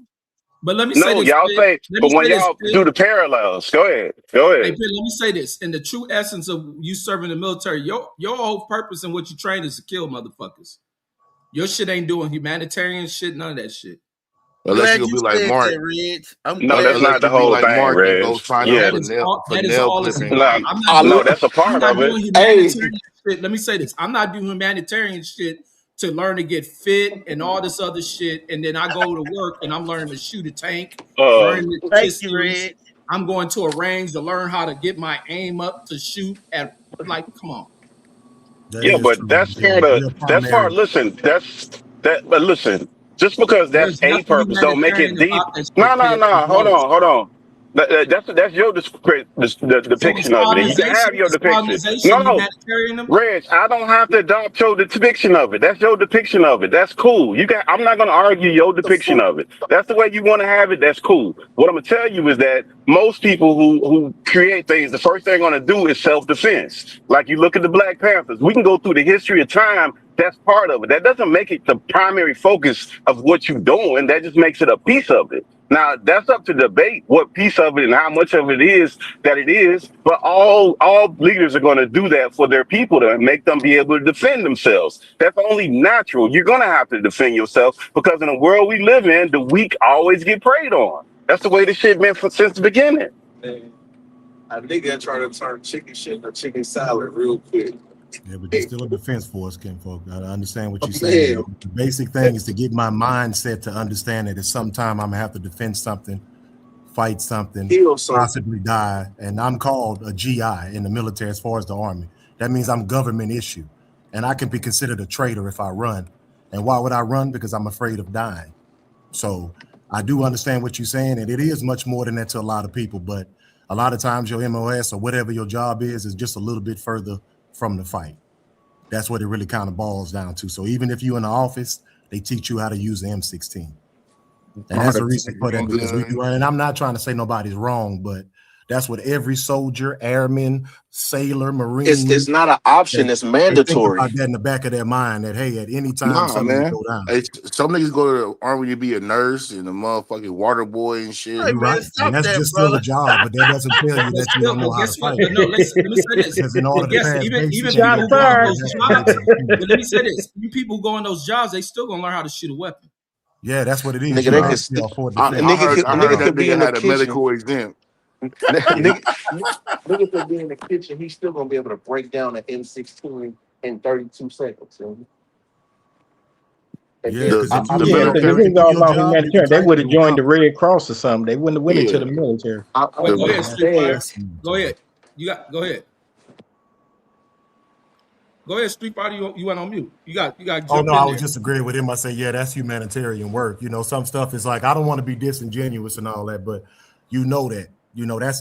But let me say this. Y'all say, but when y'all do the parallels, go ahead. Hey, let me say this. In the true essence of you serving the military, your whole purpose and what you train is to kill motherfuckers. Your shit ain't doing humanitarian shit, none of that shit. Unless you'll be like Mark. No, that's not the whole thing, Reg. Yeah, no, that's a part of it. Hey, let me say this. I'm not doing humanitarian shit to learn to get fit and all this other shit, and then I go to work and I'm learning to shoot a tank. I'm going to a range to learn how to get my aim up to shoot at. Like, come on. But that's part. Listen, but listen, just because that's a purpose, don't make it deep. No. Hold on. That's your the So is depiction of it, and you can have your depiction. No, humanitarian? Reg, I don't have to adopt your depiction of it. That's your depiction of it. That's cool. You got. I'm not going to argue your depiction of it. That's the way you want to have it. That's cool. What I'm going to tell you is that most people who create things, the first thing they're going to do is self-defense. Like you look at the Black Panthers. We can go through the history of time. That's part of it. That doesn't make it the primary focus of what you're doing. That just makes it a piece of it. Now that's up to debate what piece of it and how much of it is that it is. But all leaders are going to do that for their people to make them be able to defend themselves. That's only natural. You're going to have to defend yourself because in the world we live in, the weak always get preyed on. That's the way this shit been since the beginning. Man, a nigga trying to turn chicken shit into chicken salad real quick. Yeah, but you're still a defense force, kinfolk. I understand what you're saying. Yeah. The basic thing is to get my mindset to understand that at some time I'm gonna have to defend something, fight something, possibly die. And I'm called a GI in the military as far as the Army. That means I'm government issue. And I can be considered a traitor if I run. And why would I run? Because I'm afraid of dying. So I do understand what you're saying, and it is much more than that to a lot of people, but a lot of times your MOS or whatever your job is just a little bit further from the fight. That's what it really kind of boils down to. So even if you're in the office, they teach you how to use the M16. And that's the reason for that, because we do. And I'm not trying to say nobody's wrong, but that's what every soldier, airman, sailor, marine. It's not an option, it's mandatory. They think about that in the back of their mind that, hey, at any time something can go down. Some niggas go to the army to be a nurse and a motherfucking water boy and shit. You're right. And that's just still a job, but that doesn't tell you that you don't know how to fight. No, let me say this. Because in order to pass even basic people who go on jobs, those jobs, but let me say this. People who go on those jobs, they still gonna learn how to shoot a weapon. Yeah, that's what it is. Nigga, I heard that nigga had a medical exempt. Nigga could be in the kitchen, he's still gonna be able to break down an M16 in 32 seconds. They would have joined the Red Cross or something. They wouldn't have went into the military. Go ahead, Street Fighter. Go ahead. Go ahead. Go ahead, Street Fighter. You went on mute. You got. Oh no, I was just agreeing with him. I say, yeah, that's humanitarian work. You know, some stuff is like I don't want to be disingenuous and all that, but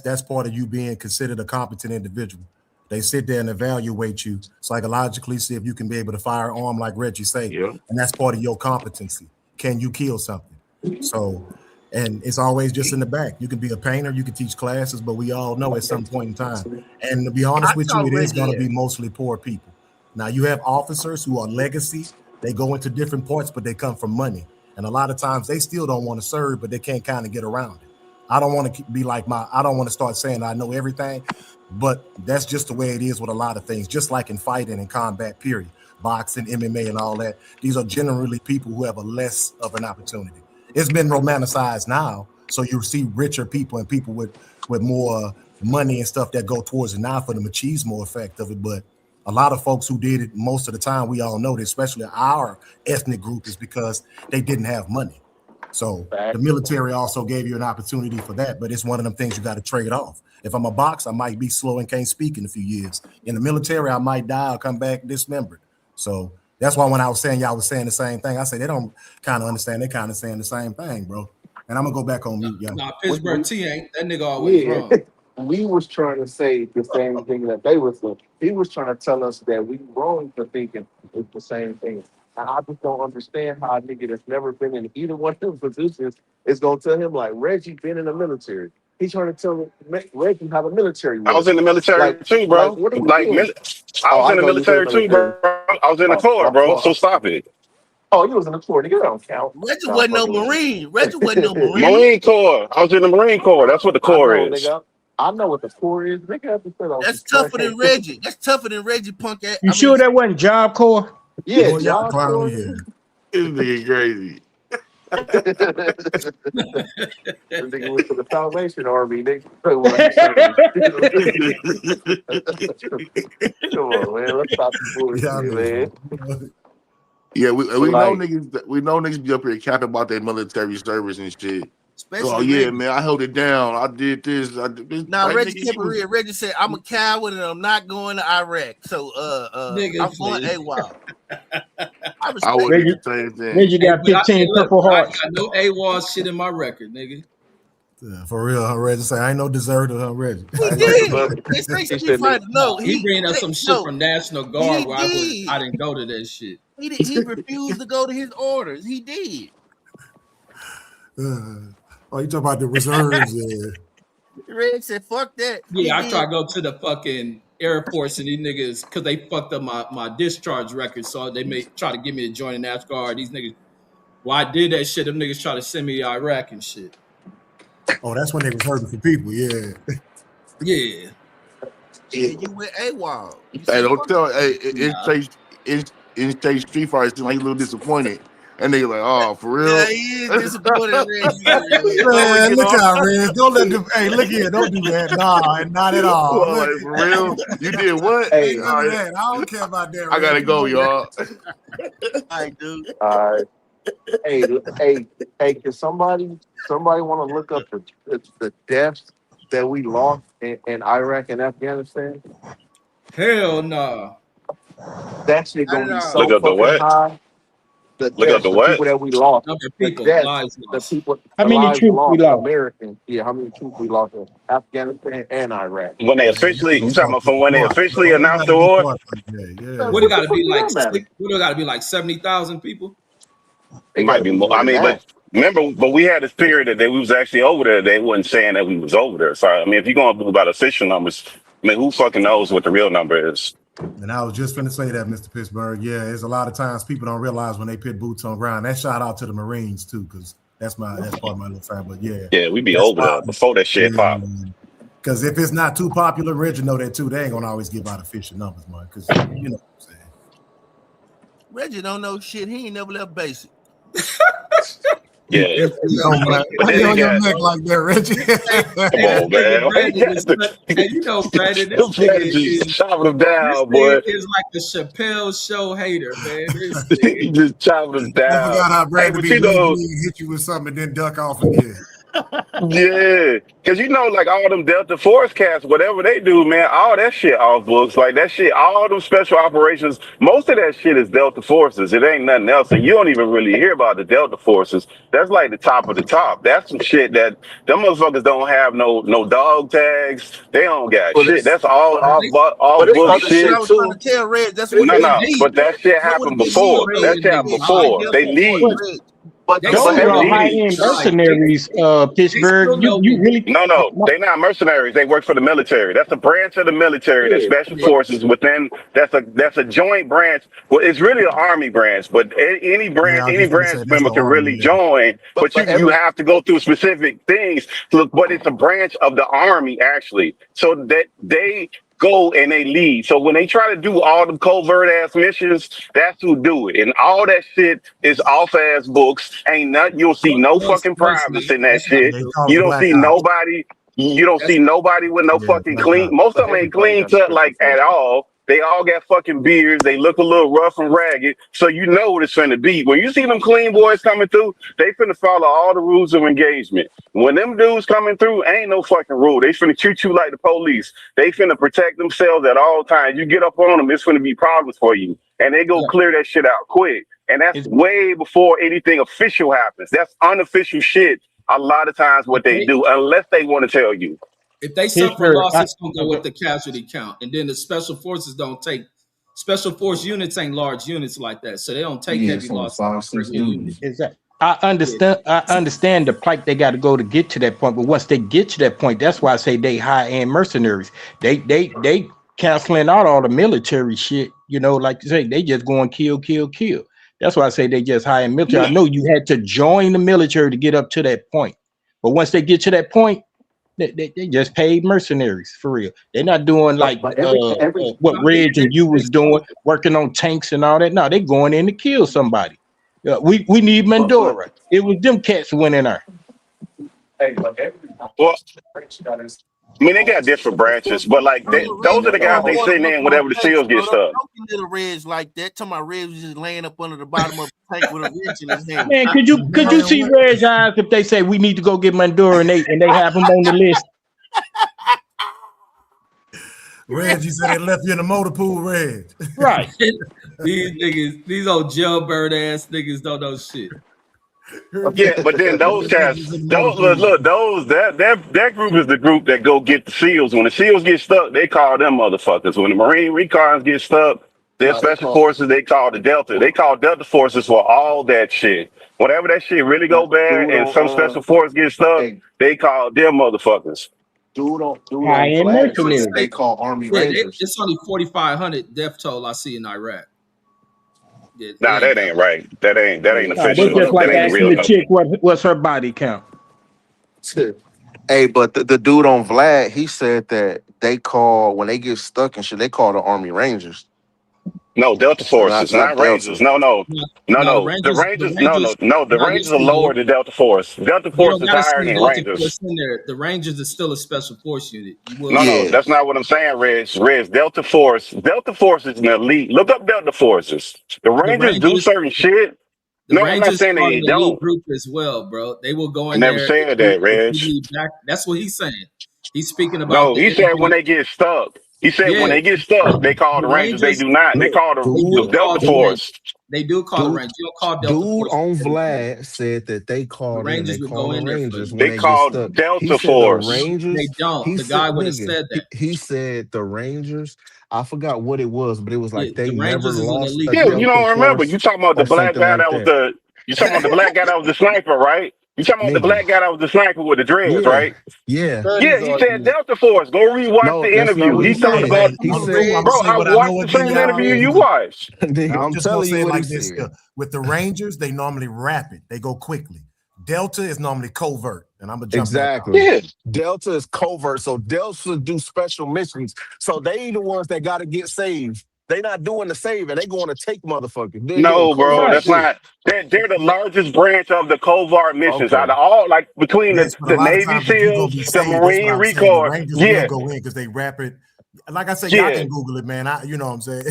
that's part of you being considered a competent individual. They sit there and evaluate you psychologically, see if you can be able to fire an arm like Reggie say, and that's part of your competency. Can you kill something? So, and it's always just in the back. You can be a painter, you can teach classes, but we all know at some point in time. And to be honest with you, it is going to be mostly poor people. Now you have officers who are legacy. They go into different parts, but they come from money. And a lot of times they still don't want to serve, but they can't kind of get around it. I don't want to be like I don't want to start saying I know everything, but that's just the way it is with a lot of things, just like in fighting and combat, period. Boxing, MMA, and all that. These are generally people who have a less of an opportunity. It's been romanticized now, so you see richer people and people with more money and stuff that go towards it now for the machismo effect of it, but a lot of folks who did it most of the time, we all know that, especially our ethnic group, is because they didn't have money. So the military also gave you an opportunity for that, but it's one of them things you got to trade off. If I'm a boxer, I might be slow and can't speak in a few years. In the military, I might die or come back dismembered. So that's why when I was saying y'all was saying the same thing, I say they don't kind of understand. They kind of saying the same thing, bro. And I'm gonna go back on mute, y'all. Nah, Pittsburgh T ain't that nigga always wrong. We was trying to say the same thing that they was saying. He was trying to tell us that we wrong for thinking it's the same thing. And I just don't understand how a nigga that's never been in either one of those positions is gonna tell him like Reggie been in the military. He's trying to tell Reggie how the military works. I was in the military too, bro. I was in the military too, bro. I was in the Corps, bro. So stop it. Oh, you was in the Corps, nigga. That don't count. Reggie wasn't no Marine. Reggie wasn't no Marine. Marine Corps. I was in the Marine Corps. That's what the Corps is. Nigga. I know what the Corps is. Nigga have to say that's tougher than Reggie. That's tougher than Reggie punk ass. You sure that wasn't Job Corps? Yeah, Job Corps. This nigga crazy. Nigga went to the Salvation Army. Nigga. Come on, man. Let's stop the bullshit, man. Yeah, we know niggas. We know niggas be up here capping about their military service and shit. Especially oh yeah, Reggie. Man, I held it down. I did this. I did this. Now Reggie kept it real. Reggie said, "I'm a coward and I'm not going to Iraq." So I'm going AWOL. I would do the same thing. Reggie got 15 Purple Hearts. I got no AWOL shit in my record, nigga. For real, Reggie say I ain't no deserter, Reggie. He did. It's like Street Fighter. No, he bringing us some shit from National Guard where I did. didn't go to that shit. He refused to go to his orders. He did. Oh, you talking about the reserves? Yeah. Red said, "Fuck that." Yeah, I tried to go to the fucking Air Force and these niggas because they fucked up my discharge record, so they may try to get me to join the National Guard. These niggas, well, I did that shit. Them niggas try to send me to Iraq and shit. Oh, that's when they was hurting for people. Yeah. Yeah. You went AWOL. Hey, don't tell. Hey, in State Street Fighter seem like he's a little disappointed, and they like, oh, for real. Yeah, he is disappointed. Man, look out, Reg. Don't let them. Hey, look here. Don't do that. Nah, not at all. Well, like, for real. You did what? Hey, all right. I don't care about that. I gotta go, y'all. All right, dude. All right. Hey, can somebody want to look up the deaths that we lost in Iraq and Afghanistan? Hell no. That shit gonna be so Look up the fucking what? high. Look up the what? People that we lost. Number of people, deaths, lives the lost. people. How the many lives troops we lost? Americans. Yeah, how many troops we lost in Afghanistan and Iraq? When they officially, you talking about from when they officially announced the war? Yeah. What it got to be like? What it got to be like? 70,000 people. It might be more. I mean, but remember, we had this period that we was actually over there. They wasn't saying that we was over there. So I mean, if you're going to do about official numbers, I mean, who fucking knows what the real number is? And I was just going to say that, Mr. Pittsburgh. Yeah, there's a lot of times people don't realize when they put boots on ground. That shout out to the Marines too, because that's part of my little family. But yeah, we be over there before that shit pop. Because if it's not too popular, Reggie know that too. They ain't gonna always give out official numbers, man. Because you know what I'm saying. Reggie don't know shit. He ain't never left basic. Yeah. Why you on your neck like that, Reggie? Come on, man. And you know, Brandon, this nigga is chopping him down, boy. Is like the Chappelle Show hater, man. He just chopping him down. I forgot how Brandon Hey, hit you with something and then duck off again. Yeah, because you know, like all them Delta Force cats, whatever they do, man, all that shit off books, like that shit, all them special operations, most of that shit is Delta Forces. It ain't nothing else, and you don't even really hear about the Delta Forces. That's like the top of the top. That's some shit that them motherfuckers don't have no dog tags. They don't got shit. That's all off book shit. I was trying to tell Reg, that's what No, but that shit happened before. That shit happened before. They leave. But those are high-end mercenaries, Pittsburgh. You really No, they're not mercenaries. They work for the military. That's a branch of the military. That's special forces within. That's a joint branch. Well, it's really an army branch, but any branch member can really join. But you have to go through specific things. Look, but it's a branch of the army actually, so that they go and they lead. So when they try to do all the covert ass missions, that's who do it. And all that shit is off ass books. Ain't nothing. You'll see no fucking privates in that shit. You don't see nobody. You don't see nobody with no fucking clean. Most of them ain't clean cut like at all. They all got fucking beards. They look a little rough and ragged. So you know what it's finna be. When you see them clean boys coming through, they finna follow all the rules of engagement. When them dudes coming through, ain't no fucking rule. They finna treat you like the police. They finna protect themselves at all times. You get up on them, it's finna be problems for you. And they go clear that shit out quick. And that's way before anything official happens. That's unofficial shit a lot of times what they do, unless they want to tell you. If they suffer loss, it's going to go with the casualty count. And then the special forces don't take, special force units ain't large units like that. So they don't take heavy losses. Exactly. I understand the plight they got to go to get to that point. But once they get to that point, that's why I say they high-end mercenaries. They canceling out all the military shit. You know, like you say, they just going kill. That's why I say they just high-end military. I know you had to join the military to get up to that point. But once they get to that point, they just paid mercenaries for real. They're not doing like what Reg and you was doing, working on tanks and all that. No, they going in to kill somebody. We need Maduro. It was them cats who went in there. Well, I mean, they got different branches, but like those are the guys they sitting in whenever the seals get stuck. Little Reg like that. Talking about Reg was just laying up under the bottom of the tank with a wrench in his hand. Man, could you see Reg's eyes if they say we need to go get Maduro and they have him on the list? Reg, you said they left you in the motor pool, Reg. Right. These niggas, these old jailbird ass niggas don't know shit. Yeah, but then those cats, those look, those that group is the group that go get the SEALs. When the SEALs get stuck, they call them motherfuckers. When the Marine recons get stuck, their Nah, they special call forces they call the Delta. They call Delta forces for all that shit. Whenever that shit really go bad dude and some special on force get stuck, hey they call them motherfuckers. dude on High-end Vlad They said mercenary. they say, call Army yeah, Rangers. it's only 4,500 death toll I see in Iraq. It Nah, ain't that that. ain't right. That ain't Yeah, Nah, they official. run just up That like ain't the that asking real the chick number. what's her body count. Hey, but the dude on Vlad, he said that they call when they get stuck and shit, they call the Army Rangers, No, Delta not forces, not Rangers. Delta. No, no, Now, no, now no. The The Rangers, no, no, Rangers, no. The now Rangers this are thing lower is, than Delta Force. Delta you Force don't is gotta higher see than Delta Rangers. Force in there. The Rangers is still a special force unit. You will No, see no, Yeah, that. that's not what I'm saying, Reg. Reg, Delta Force. Delta Force is an elite. Look up Delta Forces. The The Rangers do Rangers, certain shit. the No, I'm not Rangers saying are they an elite don't. group as well, bro. They will go I in never there said that, if Reg. you need back. That's what he's saying. He's speaking about No, the he said when interview. they get stuck. He said Yeah, when they get stuck, they call the the Rangers. They Rangers, do not. They Look, call they the do call Delta the dude, Rangers. Force. They do call the dude, Rangers. You don't call Delta dude Force on anything. Vlad said that they The called in. They Rangers would call go the in there for Rangers you. when They they get call stuck. He Delta said the Force. They Rangers. don't. He The said, guy would have nigga, said that. he said the Rangers. I forgot what it was, but it was Yeah, like they the never Rangers is an lost elite a Yeah, group. you Delta don't remember. Force You talking about the or black something guy like that was that, the you talking about the black guy that was the sniper, right? You talking about the nigga. black guy that was the sniper with the dreads, Yeah, right? yeah. Yeah, Studies he are said elite. Delta Force. Go rewatch No, the that's not interview. what he He talked said. about, Come He on, said, Red. bro, say I what I know watched the again, same Come on, y'all. interview Red. you watched. nigga, I'm I'm just gonna telling say you it what he like this said. here. With the Rangers, they normally rapid. They go quickly. Delta is normally covert, and I'm gonna jump back out. Exactly. Yeah. Delta is covert, so Delta do special missions. So they the ones that got to get saved. They not doing the saving. They going to take motherfuckers. They're doing No, bro, covert Right. that's shit. not. They're the largest branch of the covert missions out Okay. of all, like between Yes, but a the lot of Navy times if you're gonna SEAls, be the saved, that's what Marine I'm saying. The Recon. Rangers will Yeah, go in because they rapid. Like I said, y'all yeah, can Google it, man. You know what I'm saying.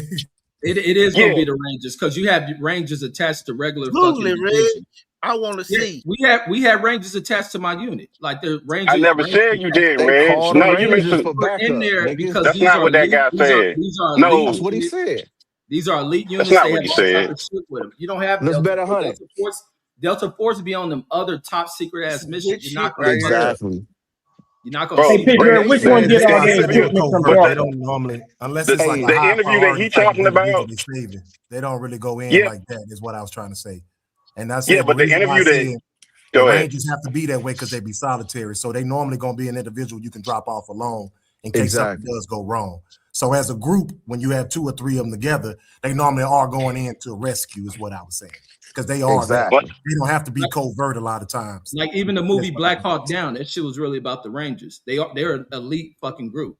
It is going to yeah. be the Rangers because you have Rangers attached to regular Google fucking it, Red. division. I want to Yeah, see. we had Rangers attached to my unit. Like the I Rangers never said you attached. did, They Reg. call the No, you Rangers missing. for Put in backup, there nigga. because That's not what that guy said. these are elite That's No, what he units. said. These are elite that's units. not They what have he all type said. of shit with them. You don't have Let's bet 100. Delta Force. Delta Force be on them other top secret ass missions. Good You're shit not gonna right fucking. here. exactly. You're not gonna Hey, see Bro, them. Big but Red, They which the, saying one the, it's get the all top their secret interview, or equipment from covert. but They DARPA? don't normally, unless it's like Hey, a the high interview that priority he type of talking individual about, they saving. They don't really go in yeah, like that, is what I was trying to say. And I yeah, said the but the reason why I interview that, said the go ahead. Rangers have to be that way because they be solitary. So they normally gonna be an individual you can drop off alone in case something exactly. does go wrong. So as a group, when you have 2 or 3 of them together, they normally are going in to rescue, is what I was saying. Because they are that. But Exactly. They don't have to be Like, covert a lot of times. like even the movie That's what Black I Hawk Down. That shit was really about the Rangers. They're an elite fucking group.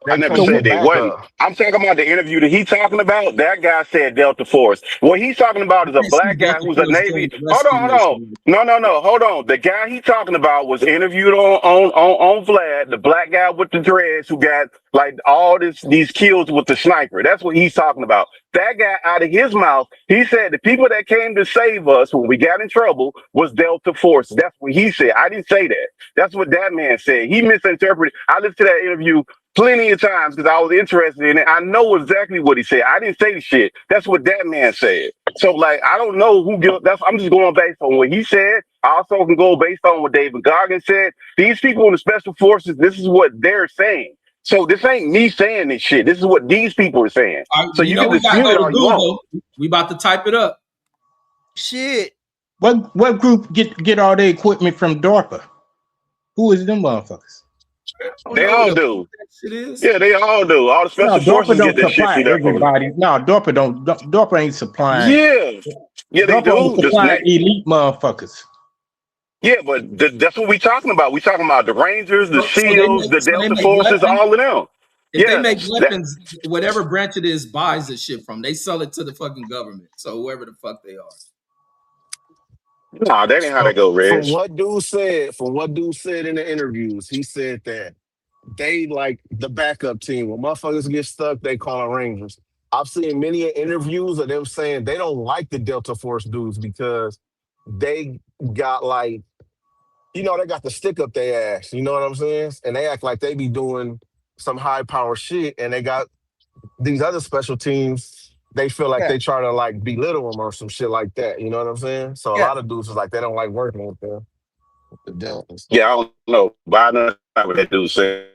I They never come So for said they wasn't. backup. I'm talking about the interview that he talking about. That guy said Delta Force. What he's talking about I is a can't see black guy Delta who's a Force joining Navy. the Hold rescue on, hold on. mission. No, no, no. Hold on. The guy he talking about was interviewed on Vlad, the black guy with the dreads who got like all these kills with the sniper. That's what he's talking about. That guy out of his mouth, he said the people that came to save us when we got in trouble was Delta Force. That's what he said. I didn't say that. That's what that man said. He misinterpreted. I listened to that interview plenty of times because I was interested in it. I know exactly what he said. I didn't say the shit. That's what that man said. So like I don't know who give that's I'm just going based on what he said. I also can go based on what David Goggins said. These people in the special forces, this is what they're saying. So this ain't me saying this shit. This is what these people are saying. All right, So you you know can we gotta dispute go it to all you want. Google. We about to type it up. Shit. what group get all their equipment from DARPA? Who is them motherfuckers? I don't They know who all the fuck do. that shit is. Yeah, they all do. All the No, special DARPA forces get don't that shit supply from there. everybody. No, DARPA ain't supplying. Yeah. Yeah, they DARPA only do. supply elite motherfuckers. Yeah, but that's what we talking about. We talking about the Rangers, the SEALs, the So they Delta make Forces, weapons. all of them. If they Yeah, make that weapons, whatever branch it is buys the shit from. They sell it to the fucking government. So whoever the fuck they are. nah, that ain't how So that go, Reg. from what dude said in the interviews, he said that they like the backup team. When motherfuckers get stuck, they call Rangers. I've seen many interviews of them saying they don't like the Delta Force dudes because they got like, they got the stick up their ass. You know what I'm saying? And they act like they be doing some high power shit, and they got these other special teams. they feel like Yeah. they try to like belittle them or some shit like that. You know what I'm saying? So a Yeah. lot of dudes is like they don't like working with them. The Deltas. Yeah, I don't know, but I know not what that dude said.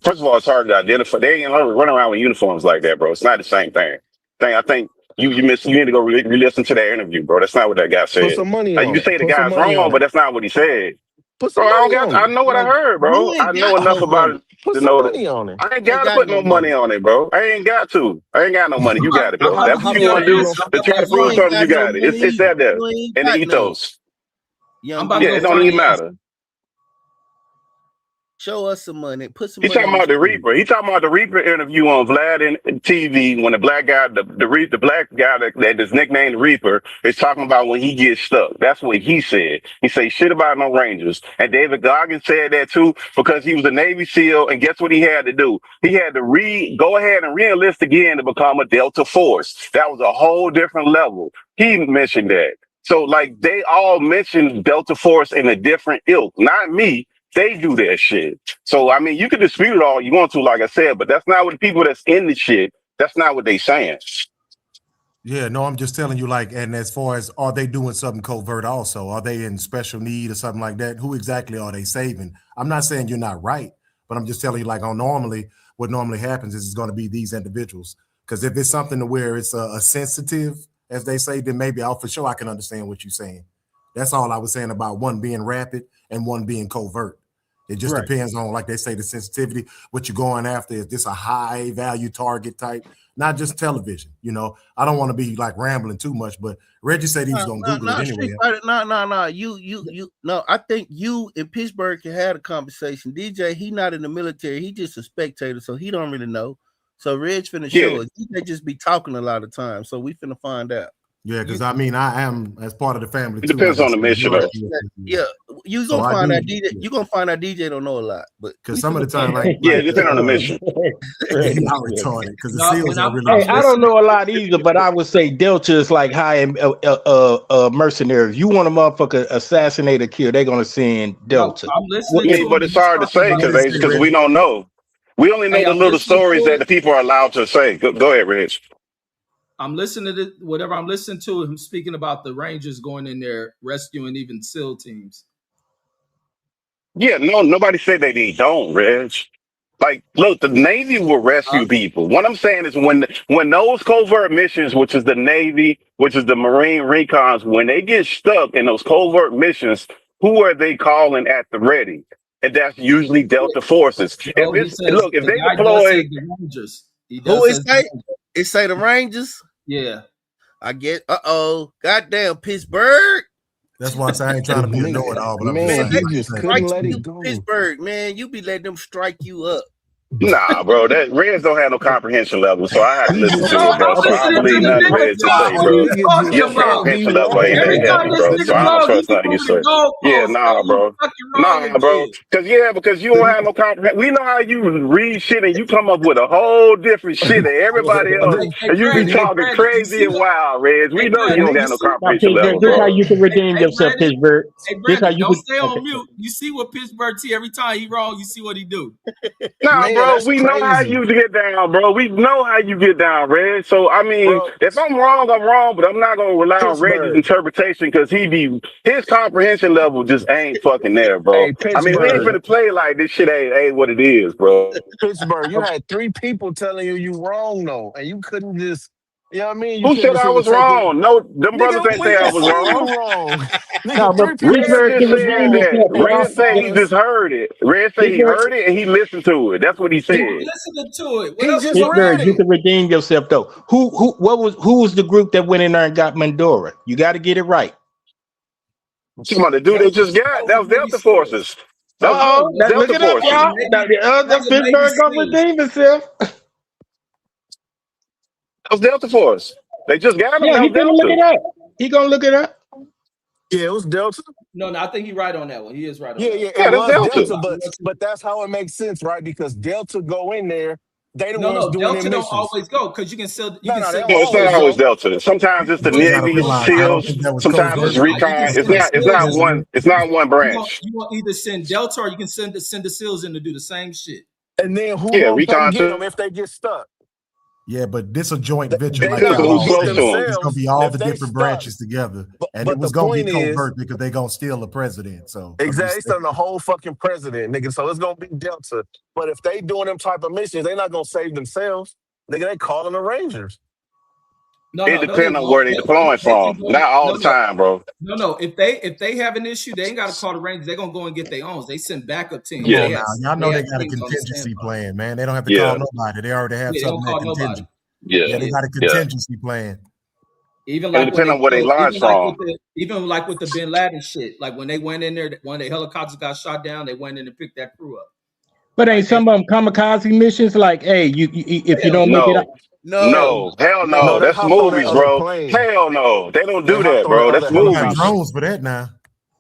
First of all, it's hard to identify. They ain't running around with uniforms like that, bro. It's not the same thing. I think you missed. You need to go re-listen to that interview, bro. That's not what that guy Put said. some money Like, on you can it. say the Put some guy's money on wrong, but it. that's not what he said. Put Bro, some I don't money got. on I it. know what I Like, heard, you bro. I ain't know got enough no about money. it Put to some know that. money on it. I ain't You ain't gotta got put no no money money. on it, bro. I ain't got to. I ain't got no money. You got it, bro. I'll That's give what you you the want to do. answer. To try to You prove ain't something, got you no got it. money It's either. that there You ain't in the got none. ethos. I'm Young about to Yeah, boy, go it don't find even the answer. matter. show us some money. Put some He money talking on the about the screen. Reaper. He talking about the Reaper interview on Vlad and TV when the black guy, the black guy that is nicknamed the Reaper is talking about when he gets stuck. That's what he said. He say shit about no Rangers. And David Goggins said that too because he was a Navy SEAL. And guess what he had to do? He had to go ahead and re-enlist again to become a Delta Force. That was a whole different level. He mentioned that. So like they all mentioned Delta Force in a different ilk. Not me. They do that shit. So I mean, you can dispute it all you want to, like I said, but that's not what the people that's in the shit. That's not what they saying. Yeah, no, I'm just telling you, like, and as far as are they doing something covert also? Are they in special need or something like that? Who exactly are they saving? I'm not saying you're not right, but I'm just telling you, like, what normally happens is it's going to be these individuals. Because if it's something to where it's a sensitive, as they say, then maybe for sure I can understand what you're saying. That's all I was saying about one being rapid and one being covert. It just Right. depends on, like they say, the sensitivity, what you're going after. Is this a high value target type? Not just television, you know. I don't want to be like rambling too much, but Reggie said he was gonna Google it Street anyway. Fighter. No. You. No, I think you in Pittsburgh can have a conversation. DJ, he not in the military. He just a spectator, so he don't really know. So Reg finna show us. DJ just be talking a lot of times, so we finna find out. Yeah, because I mean, I am as part of the family It too. depends Like I on the said, mission, though. Yeah, you So gonna I find do. out DJ. You gonna find out DJ don't know a lot, but Because some of the time, like Yeah, it depends on the mission. y'all retarded. Because the No, SEALs when are I'm really. Hey, I don't listening. know a lot either, but I would say Delta is like high-end mercenaries. You want a motherfucker assassinate or kill, they're gonna send No, Delta. I'm I listening to mean, him. but it's He's hard to talking say about. What did it say, because we Reggie? don't know. We only know Hey, the I'm little listening stories to that it. the people are allowed to say. Go ahead, Rich. I'm listening to whatever I'm listening to him speaking about the Rangers going in there rescuing even SEAL teams. Yeah, no, nobody said that they don't, Reg. Like, look, the Navy will rescue people. What I'm saying is when those covert missions, which is the Navy, which is the Marine recons, when they get stuck in those covert missions, who are they calling at the ready? And that's usually Delta forces. No, he says If the they guy does say deploy, the Rangers. He who does it say say? It say the Rangers. yeah. I get. Goddamn Pittsburgh. That's why I say I ain't trying to be a Man, know-it-all, but I'm just Man, man, saying. they he Like just I said, strike couldn't let you, it go. Pittsburgh. Man, you be letting them strike you up. nah, bro, that Reds don't have no comprehension level, so I had to He listen just No, to it, bro. I'm So Okay. I don't listening to believe the nothing nigga Reds just talk. say, What are bro. you nigga talking just Your about? be comprehension level ain't Every that wrong. time heavy, this bro. The So nigga I nigga, don't talk, he trust be nothing you moving say. the Yeah, goalposts, bro. nah, You bro. fucking wrong Nah, bro. again. Because you don't have no comprehension. We know how you read shit and you come up with a whole different shit than everybody else, Hey, and you be Brandon, talking Brandon, you crazy see and what? wild, Reds. We Hey, know you Brandon, don't you got no see? Now, comprehension Pittsburgh, level, this how bro. you can redeem Hey, yourself, Brandon. Pittsburgh. Hey, This how Brandon, you don't could. stay Okay. on mute. You see what Pittsburgh T every time he wrong, you see what he do. Nah, man, bro, that's we know how crazy, you get down, bro. We know how you get down, Red. So, I mean, bro. if I'm wrong, I'm wrong, but I'm not going to rely on Reggie's Pittsburgh, interpretation because his comprehension level just ain't fucking there, bro. hey, I mean, we ain't Pittsburgh, finna play like this shit ain't what it is, bro. Pittsburgh. You had three people telling you wrong though, and you couldn't just, you know what I mean? You Who couldn't said just I even was take it. wrong? No, them brothers Nigga, ain't we say I just was seen you wrong. wrong. Now, Nigga, but three people Red said Pittsburgh you can just was said redeem wrong. that. yourself, Hey, Red y'all. said he Smalls, just heard it. Red said he Pittsburgh, heard it and he listened to it. That's what he he said. listening to it. What He else you just want me to read Pittsburgh, you it. can redeem yourself though. Who was the group that went in there and got Mandora? You got to get it right. Talking about the dude they That just got. That was was Navy Delta SEALs. Forces. That was Uh-oh, No, look Delta it up, that was y'all. Forces. Navy. That That was a Navy Pittsburgh gonna SEAL. redeem itself. That was Delta Force. They just got him. Yeah, That he was gonna look Delta. it up. He gonna look it up. Yeah, it was Delta. No, I think he's right on that one. He is right on Yeah, that yeah, one. it Yeah, that's was Delta. Delta, but that's how it makes sense, right? Because Delta go in there, they the No, ones no, doing their Delta don't missions. always go because you No, can no, they send don't No, it's not always Delta. always go. Delta. Sometimes it's the you Well, got to Navy realize I don't SEAls. think that was Sometimes it's covert. nah, you can recon. send the It's SEALs not in. one. It's not one branch. You want either send Delta or you can send the SEALs in to do the same shit. And then who Yeah, gonna come recon get them too. if they get stuck? Yeah, but this a joint venture They like not Depends on y'all gonna who's all get close said. to him. It's gonna themselves be all if the they different stuck. branches together, and it But the was gonna be point is, covert because they gonna steal the president. So I'm exactly, just it's saying. on the whole fucking president, nigga. So it's gonna be Delta. But if they doing them type of missions, they not gonna save themselves. Nigga, they calling the Rangers. No, It no, no, they depends on won't. where they deploying They can from. go. Not all No, the no, time, bro. no, no. If they have an issue, they ain't got to call the Rangers. They're gonna go and get their own. They send backup teams. Come Yeah, on now, y'all They know they have got a teams on the contingency standby. plan, man. They don't have to call yeah, nobody. They already have Yeah, they don't something that call nobody. contingent. yeah, Yeah, they Yeah. got a yeah. contingency plan. Even And it like when depends they on where they killed, launch from. even like with the Bin Laden shit, like when they went in there, one of the helicopters got shot down. They went in and picked that crew up. But ain't Like they, some of them kamikaze missions? Like, hey, if you hell don't no, make it out, No, hell No, no, no, hell hell no. No, no. they That's hopped on that movies, other bro. plane. Hell no. They don't They do hopped that, on that bro. That's other They got movies. helicopter. drones for that now.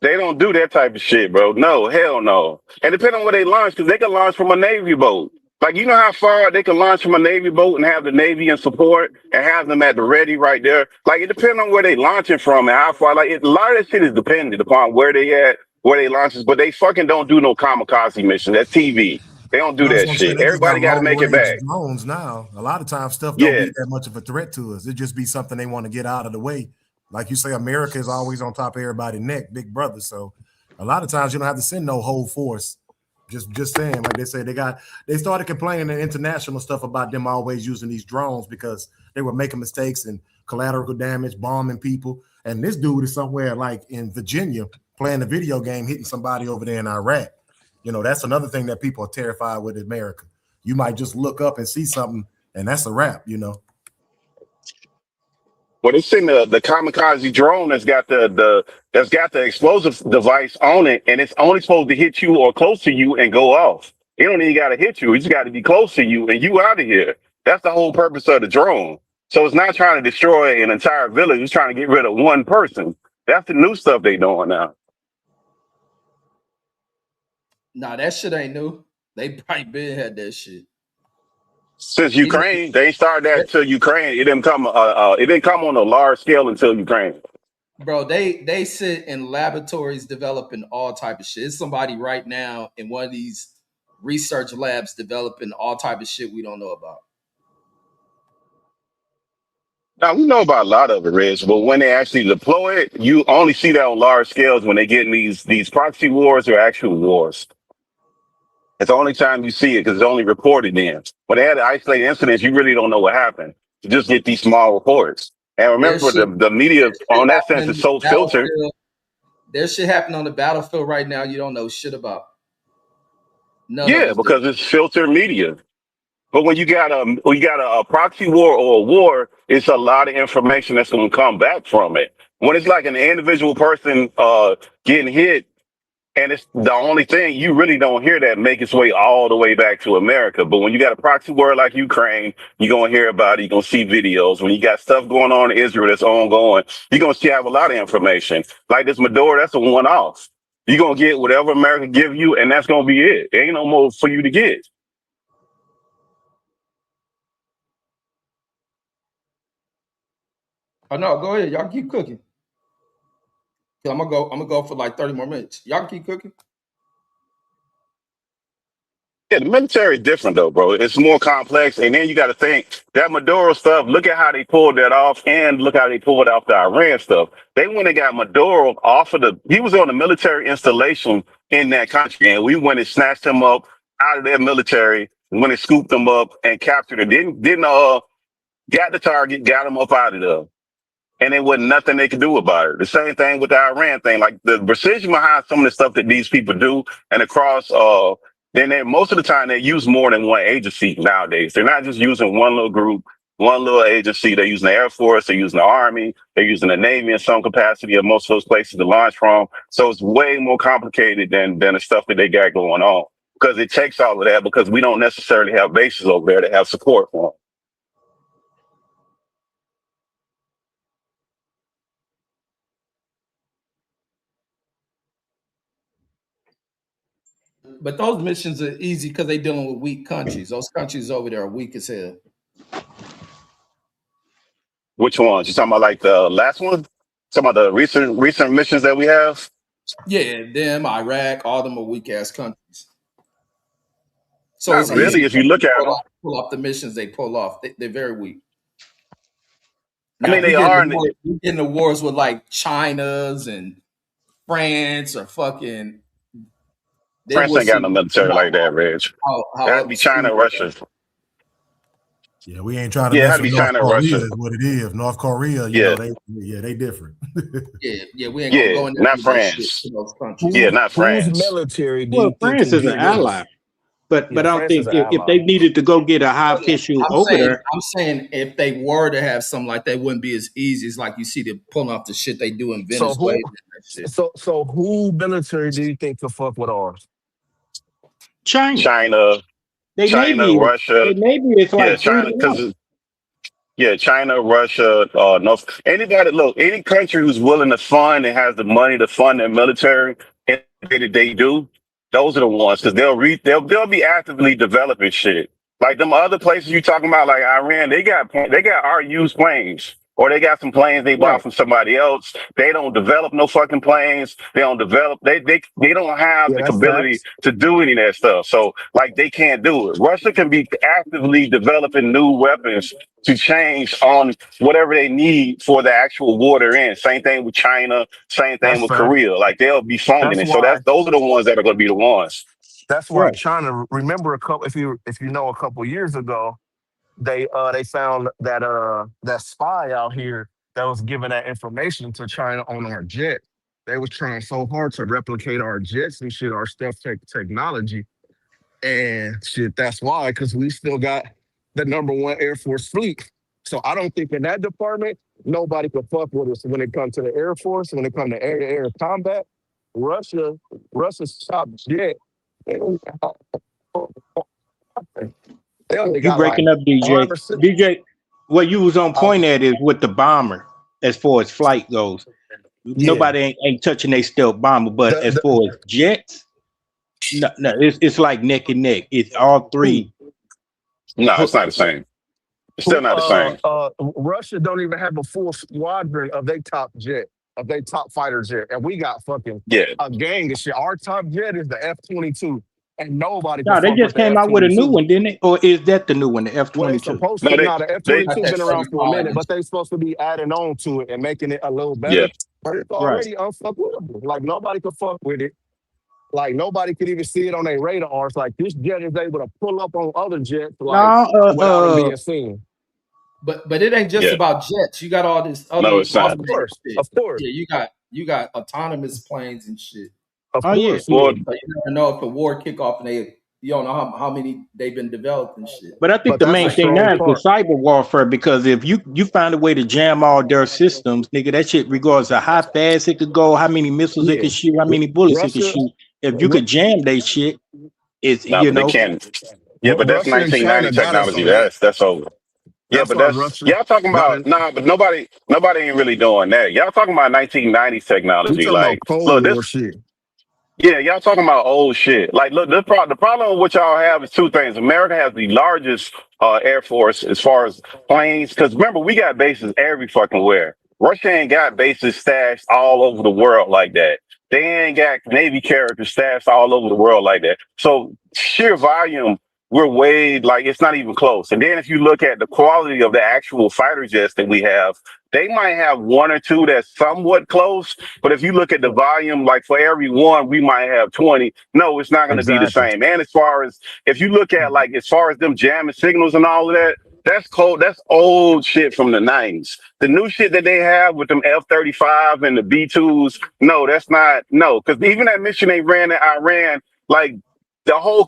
They don't do that type of shit, bro. No, hell no. And depending on where they launch, because they can launch from a Navy boat. Like, you know how far they can launch from a Navy boat and have the Navy in support and have them at the ready right there? Like, it depends on where they launching from and how far. Like, a lot of that shit is dependent upon where they at, where they launches, but they fucking don't do no kamikaze mission. That's TV. They don't do No, that's that what I'm saying. shit. They just got Everybody got to long make it range back. drones now. A lot of times stuff don't Yeah. be that much of a threat to us. It just be something they want to get out of the way. Like you say, America is always on top of everybody's neck, big brother. So a lot of times you don't have to send no whole force. Just saying, like they say, they started complaining in international stuff about them always using these drones because they were making mistakes and collateral damage, bombing people. And this dude is somewhere like in Virginia playing a video game, hitting somebody over there in Iraq. You know, that's another thing that people are terrified with America. You might just look up and see something, and that's a wrap, you know. Well, they send the kamikaze drone that's got the explosive device on it, and it's only supposed to hit you or close to you and go off. It don't even got to hit you; it's got to be close to you, and you out of here. That's the whole purpose of the drone. So it's not trying to destroy an entire village; it's trying to get rid of one person. That's the new stuff they doing now. Nah, that shit ain't new. They probably been had that shit. Since Even Ukraine, they ain't started that until Ukraine. It didn't come. It didn't come on a large scale until Ukraine. bro, they sit in laboratories developing all type of shit. It's somebody right now in one of these research labs developing all type of shit we don't know about. Now we know about a lot of it, Reg, but when they actually deploy it, you only see that on large scales when they get in these proxy wars or actual wars. It's the only time you see it because it's only reported in. When they had the isolated incidents, you really don't know what happened. You just get these small reports. And There's remember, shit, the media there's shit on that sense happening is on so the filtered. battlefield. There's shit happening on the battlefield right now you don't know shit about. None of Yeah, us do. because it's filtered media. But when you got a proxy war or a war, it's a lot of information that's going to come back from it. When it's like an individual person getting hit, and it's the only thing you really don't hear that make its way all the way back to America. But when you got a proxy war like Ukraine, you're gonna hear about it. You're gonna see videos. When you got stuff going on in Israel that's ongoing, you're gonna have a lot of information. Like this Maduro, that's a one-off. You're gonna get whatever America give you, and that's gonna be it. There ain't no more for you to get. Oh no, go ahead. Y'all keep cooking. I'm gonna go for like 30 more minutes. Y'all keep cooking. Yeah, the military is different though, bro. It's more complex, and then you got to think that Maduro stuff. Look at how they pulled that off, and look how they pulled off the Iran stuff. They went and got Maduro off of the. He was on the military installation in that country, and we went and snatched him up out of their military. Went and scooped him up and captured him. Didn't got the target, got him up out of there. And there wasn't nothing they could do about it. The same thing with the Iran thing. Like the precision behind some of the stuff that these people do, and across, then most of the time they use more than one agency nowadays. They're not just using one little group, one little agency. They're using the Air Force, they're using the Army, they're using the Navy in some capacity of most of those places to launch from. So it's way more complicated than the stuff that they got going on because it takes all of that because we don't necessarily have bases over there to have support for them. But those missions are easy because they're dealing with weak countries. Those countries over there are weak as hell. Which ones? You talking about like the last one? Talking about the recent missions that we have? Yeah, them, Iraq, all them are weak ass countries. So Not it's easy really. to If you look at them, pull off the missions they pull off. They're very weak. I Now, mean, if we they get are. in the wars with like China's and France or fucking, then France we'll ain't got see no military like that, Reg. It how had to up be to China speed and they Russia. are. Yeah, we ain't trying to Yeah, it had mess to with be North China and Korea Russia. is what it is. North Korea, you know, they different. Yeah, we ain't gonna Yeah, go in there not and do that shit France. to those countries. Yeah, Whose not whose France. military do Well, you think France can is an get with ally, us? but Yeah, I don't France is think an if ally. they needed to go get a high official over there. I'm saying if they were to have something like that, it wouldn't be as easy as like you see them pulling off the shit they do in So Venezuela who and that shit. so who military do you think could fuck with ours? China. China, They China, Navy, Russia. they Navy is Yeah, like 3 to China, 1. because yeah, China, Russia, North. Anybody, look, any country who's willing to fund and has the money to fund their military in the way that they do, those are the ones because they'll be actively developing shit. Like them other places you talking about, like Iran, they got our used planes. Or they got some planes they bought Right. from somebody else. They don't develop no fucking planes. They don't develop. They don't have Yeah, the that's ability facts. to do any of that stuff. So like they can't do it. Russia can be actively developing new weapons to change on whatever they need for the actual war they're in. Same thing with China, same thing That's with facts. Korea. Like they'll be funding That's it. So why those are the ones that are gonna be the ones. that's why Right. China, remember a couple if you know a couple years ago, they found that spy out here that was giving that information to China on our jet. They was trying so hard to replicate our jets and shit, our stealth technology. And shit, that's why, because we still got the #1 Air Force fleet. So I don't think in that department, nobody could fuck with us when it comes to the Air Force, when it comes to air-to-air combat. Russia's top jet, they only got, they only You got like breaking up, DJ. 5 or 6. DJ, what you was on Uh, point at is with the bomber as far as flight goes. yeah, Nobody ain't touching they stealth bomber, but the as far as jets, no, it's like neck and neck. It's all who three. No, who it's not the same. It's still who not the same. Russia don't even have a full squadron of their top jet, of their top fighter jet, and we got fucking Yeah. a gang of shit. Our top jet is the F-22, and nobody can No, they fuck with just the came out with a new F-22. one, didn't they? Or is that the new one, the Well, they F-22? supposed No, to. Now the They got F-22 that been around for a 35 minute, and but they supposed to be adding on to it and making it a little yeah. better. But it's Right. already unfuckable. Like nobody can fuck with it. Like nobody could even see it on their radars. Like this jet is able to pull up on other jets, No, like without them being seen. But it ain't just Yeah. about jets. You got all this No, other it's Of not. automated course, shit. of course, Yeah, you got autonomous planes and shit. of oh yeah. course, Well, yeah. So you never know if a war kick off and you don't know how many they've been developed and shit. But I think But the that's a main thing strong now is the part. cyber warfare because if you find a way to jam all their systems, nigga, that shit regardless of how fast it could go, how many missiles it Yeah, could shoot, how many bullets it could Russia, shoot, if you Ru- could jam they shit, it's no, but they can't. Yeah, but that's Russia and 1990 China got us technology. on that. That's over. Yeah, That's but why that's Russia y'all talking got about it. nah, but nobody ain't really doing that. Y'all talking about 1990s We technology. talking about Like, Cold look, War this shit. yeah, y'all talking about old shit. Like, look, the problem with what y'all have is two things. America has the largest air force as far as planes. Because remember, we got bases every fucking where. Russia ain't got bases stashed all over the world like that. They ain't got Navy characters stashed all over the world like that. So sheer volume, we're way like it's not even close. And then if you look at the quality of the actual fighter jets that we have, they might have one or two that's somewhat close, but if you look at the volume, like for every one, we might have 20. No, it's not going to be the Exactly. same. And as far as if you look at like as far as them jamming signals and all of that, that's cold. That's old shit from the 90s. The new shit that they have with them F-35 and the B-2s, no, that's not no. Because even that mission they ran in Iran, like the whole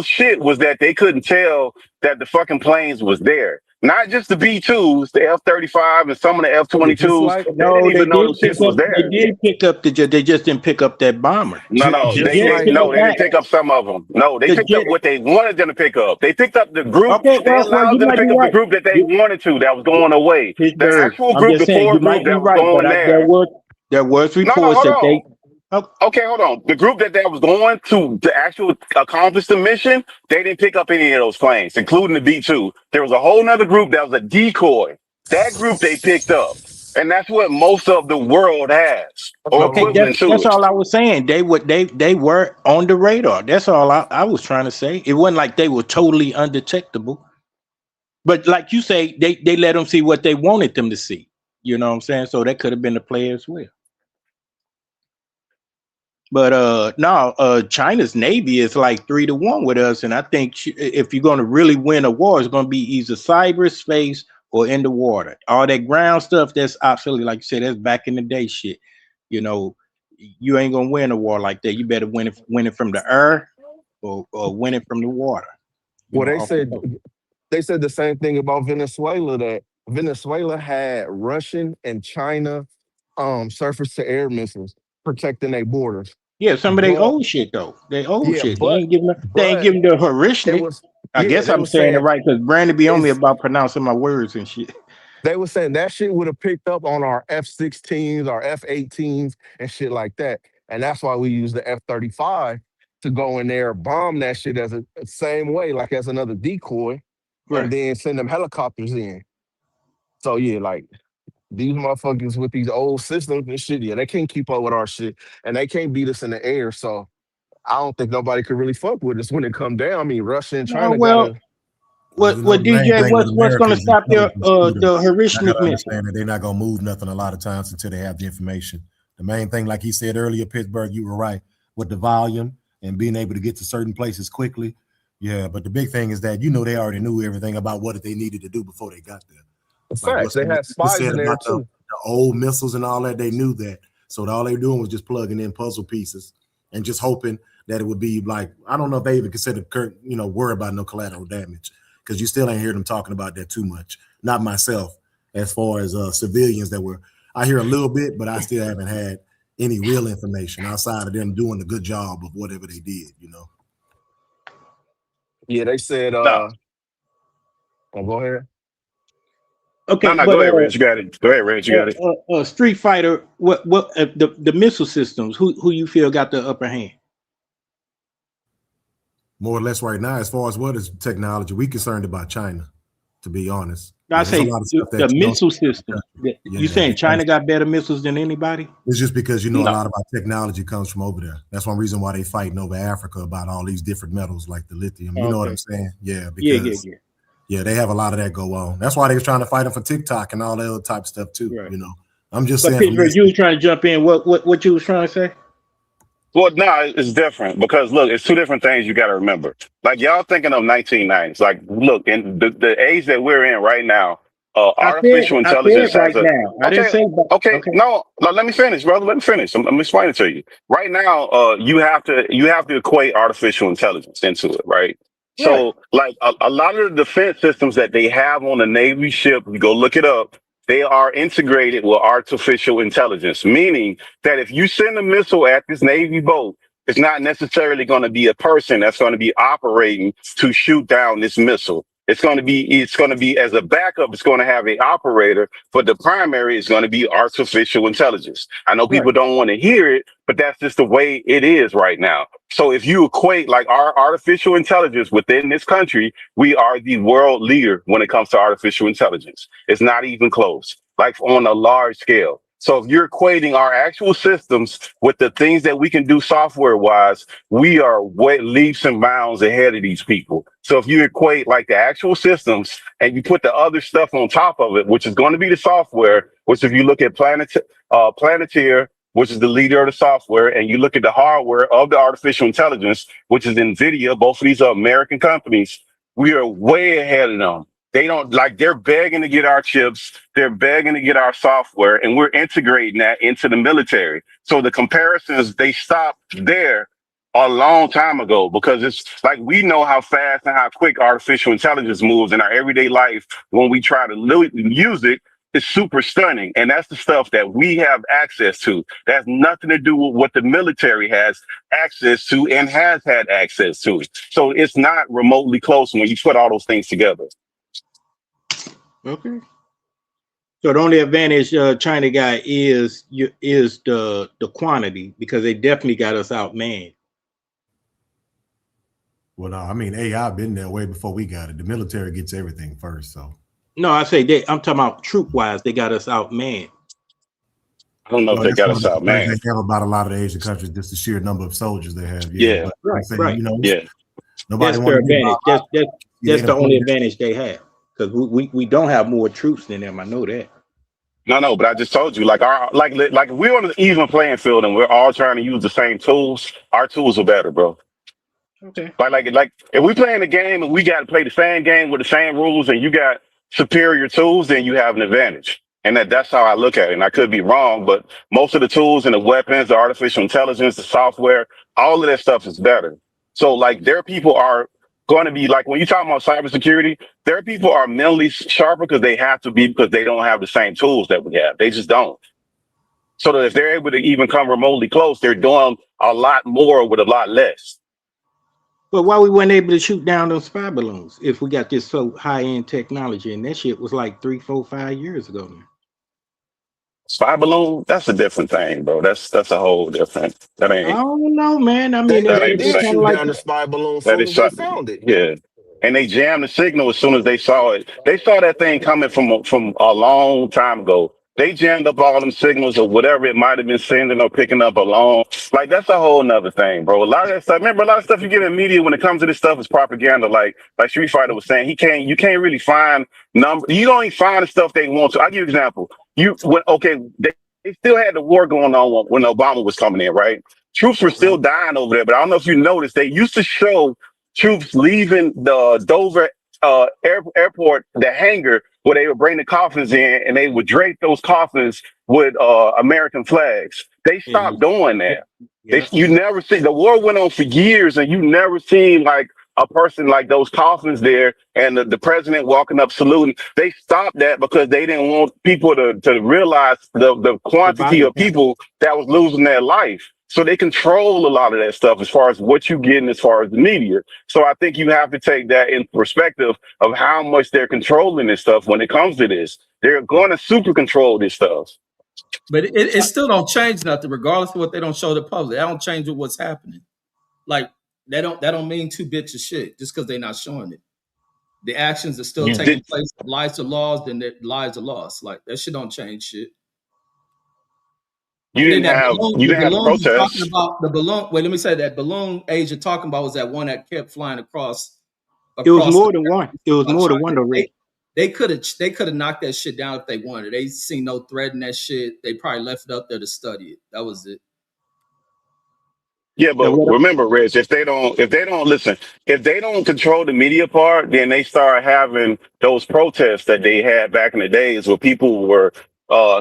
shit was that they couldn't tell that the fucking planes was there. Not just the B-2s, the F-35 and some of the Yeah, just F-22s. like They didn't no, they even know did them pick shits just was up. They there. did pick up the jet. They just didn't pick up that bomber. No, no, The just jet like picked up they didn't that. pick up some of them. No, they The picked up jet. what they wanted them to pick up. They picked up the group. Okay, They well, allowed you them to might be pick up the right. group that they You, wanted to that was going away. The Pittsburgh. actual I'm group, just the saying core you group might be that was right, but going there. there was No, no, reports hold that they. on. Oh, Okay, hold on. The group that was going to actually accomplish the mission, they didn't pick up any of those planes, including the B-2. There was a whole nother group that was a decoy. That group they picked up. And that's what most of the world has, or Okay, equivalent to that's it. all I was saying. They were on the radar. That's all I was trying to say. It wasn't like they were totally undetectable. But like you say, they let them see what they wanted them to see. You know what I'm saying? So that could have been the play as well. But no, China's Navy is like 3-1 with us, and I think if you're going to really win a war, it's going to be either cyberspace or in the water. All that ground stuff, that's obviously, like you said, that's back in the day shit. You know, you ain't gonna win a war like that. You better win it from the air or win it from the water. You Well, know, they off the said coast. the same thing about Venezuela, that Venezuela had Russian and China surface to air missiles protecting their borders. Yeah, some of they But old shit though. They old yeah, shit. They but ain't giving but the it Horishnik. was I yeah, guess I'm saying it right because Brandon be on me it's about pronouncing my words and shit. they were saying that shit would have picked up on our F-16s, our F-18s, and shit like that. And that's why we use the F-35 to go in there, bomb that shit as a same way, like as another decoy, and Right. then send them helicopters in. So yeah, like these motherfuckers with these old systems and shit, yeah, they can't keep up with our shit, and they can't beat us in the air. So I don't think nobody could really fuck with us when it come down. I mean, Russia and Oh China well, gotta. Well, what you know, the main DJ? thing with What's America gonna is stop intelligence too, though. the I Horishnik gotta missile? understand that they're not gonna move nothing a lot of times until they have the information. The main thing, like he said earlier, Pittsburgh, you were right with the volume and being able to get to certain places quickly. Yeah, but the big thing is that they already knew everything about what they needed to do before they got there. Like Facts. They had you spies said in there about too. the old missiles and all that, they knew that. So all they were doing was just plugging in puzzle pieces and just hoping that it would be like, I don't know if they even consider worry about no collateral damage, because you still ain't hear them talking about that too much. Not myself, as far as civilians that were. I hear a little bit, but I still haven't had any real information outside of them doing a good job of whatever they did. Yeah, they said. No, Oh, go ahead. Okay, no. but Go ahead, Reg. You got it. Go ahead, Reg. You got it. Street Fighter. What the missile systems? Who you feel got the upper hand? More or less right now, as far as what is technology, we concerned about China, to be honest. I There's a say lot of stuff the that you don't see missile in the system. country. You Yeah, saying because China got better missiles than anybody? it's just because a No. lot of our technology comes from over there. That's one reason why they fighting over Africa about all these different metals like the lithium. You know what I'm Okay. saying? Yeah, Yeah. because they have a lot of that go on. That's why they was trying to fight them for TikTok and all that other type of stuff too. Right. I'm just But saying from Pittsburgh, this. you was trying to jump in. What you was trying to say? Well, no, it's different because look, it's two different things you got to remember. Like y'all thinking of 1990s. Like, look, in the age that we're in right now, artificial I said intelligence has right a. now. I didn't Okay, say. But, okay, okay. no, let me finish, brother. Let me finish. I'm explaining to you. Right now, you have to equate artificial intelligence into it, right? Right. So, like a lot of the defense systems that they have on the Navy ship, you go look it up. They are integrated with artificial intelligence, meaning that if you send a missile at this Navy boat, it's not necessarily going to be a person that's going to be operating to shoot down this missile. It's going to be as a backup, it's going to have a operator, but the primary is going to be artificial intelligence. I know Right. people don't want to hear it, but that's just the way it is right now. So if you equate like our artificial intelligence within this country, we are the world leader when it comes to artificial intelligence. It's not even close, like on a large scale. So if you're equating our actual systems with the things that we can do software wise, we are way leaps and bounds ahead of these people. So if you equate like the actual systems and you put the other stuff on top of it, which is going to be the software, which if you look at Planeteer, which is the leader of the software, and you look at the hardware of the artificial intelligence, which is NVIDIA, both of these are American companies, we are way ahead of them. They don't they're begging to get our chips, they're begging to get our software, and we're integrating that into the military. So the comparisons, they stopped there a long time ago because it's like we know how fast and how quick artificial intelligence moves in our everyday life when we try to use it. It's super stunning. And that's the stuff that we have access to. That has nothing to do with what the military has access to and has had access to. So it's not remotely close when you put all those things together. Okay. So the only advantage China got is the quantity, because they definitely got us outmanned. Well, no, I mean AI been there way before we got it. The military gets everything first, so No, I'm talking about troop wise. They got us outmanned. I don't know if Well, they that's got one of us the out, concerns man. they have about a lot of the Asian countries, just the sheer number of soldiers they have. Yeah, Yeah, but I'm Right, saying, right. you know, yeah. nobody That's want their to hear advantage. about That's they the done only played that. advantage they have. Because we don't have more troops than them. I know that. No, but I just told you, like like if we're on an even playing field and we're all trying to use the same tools, our tools are better, bro. Okay. Like if we playing a game and we got to play the same game with the same rules and you got superior tools, then you have an advantage. And that's how I look at it. And I could be wrong, but most of the tools and the weapons, the artificial intelligence, the software, all of that stuff is better. So like their people are going to be like when you talk about cybersecurity, their people are mentally sharper because they have to be because they don't have the same tools that we have. They just don't. So that if they're able to even come remotely close, they're doing a lot more with a lot less. But why we weren't able to shoot down those spy balloons if we got this so high end technology? And that shit was like 3, 4, 5 years ago now. Spy balloon, that's a different thing, bro. That's a whole different. That I ain't don't know, man. I mean, that They ain't the it's did same. kind of shoot like down the spy balloon as That soon is as they something. found it. Yeah. And they jammed the signal as soon as they saw it. They saw that thing coming from a long time ago. They jammed up all them signals or whatever it might have been sending or picking up along. Like that's a whole nother thing, bro. A lot of that stuff. Remember, a lot of stuff you get in media when it comes to this stuff is propaganda. Like Street Fighter was saying, you can't really find number. You don't even find the stuff they want to. I'll give you an example. They still had the war going on when Obama was coming in, right? Troops were still right. dying over there, but I don't know if you noticed, they used to show troops leaving the Dover airport, the hangar, where they would bring the coffins in and they would drape those coffins with American flags. They And stopped doing that. yeah, You never see the war went on for years, and you never seen like a person like those coffins there and the president walking up saluting. They stopped that because they didn't want people to realize the the quantity body of count. people that was losing their life. So they control a lot of that stuff as far as what you getting as far as the media. So I think you have to take that in perspective of how much they're controlling this stuff when it comes to this. They're going to super control this stuff. But it still don't change nothing, regardless of what they don't show the public. That don't change what's happening. Like that don't mean two bits of shit just because they're not showing it. The actions are still You taking did place. Lives are lost, then their lives are lost. Like that shit don't change shit. you And then didn't that have balloon, you the didn't have the balloon you're talking protests. about, the balloon. Wait, let me say that balloon age you're talking about was that one that kept flying across It was the more than one. It was more than one already. they could have knocked that shit down if they wanted. They seen no threat in that shit. They probably left it up there to study it. That was it. Yeah, And but what remember, Rich, if they don't control the media part, then they start having those protests that they had back in the days where people were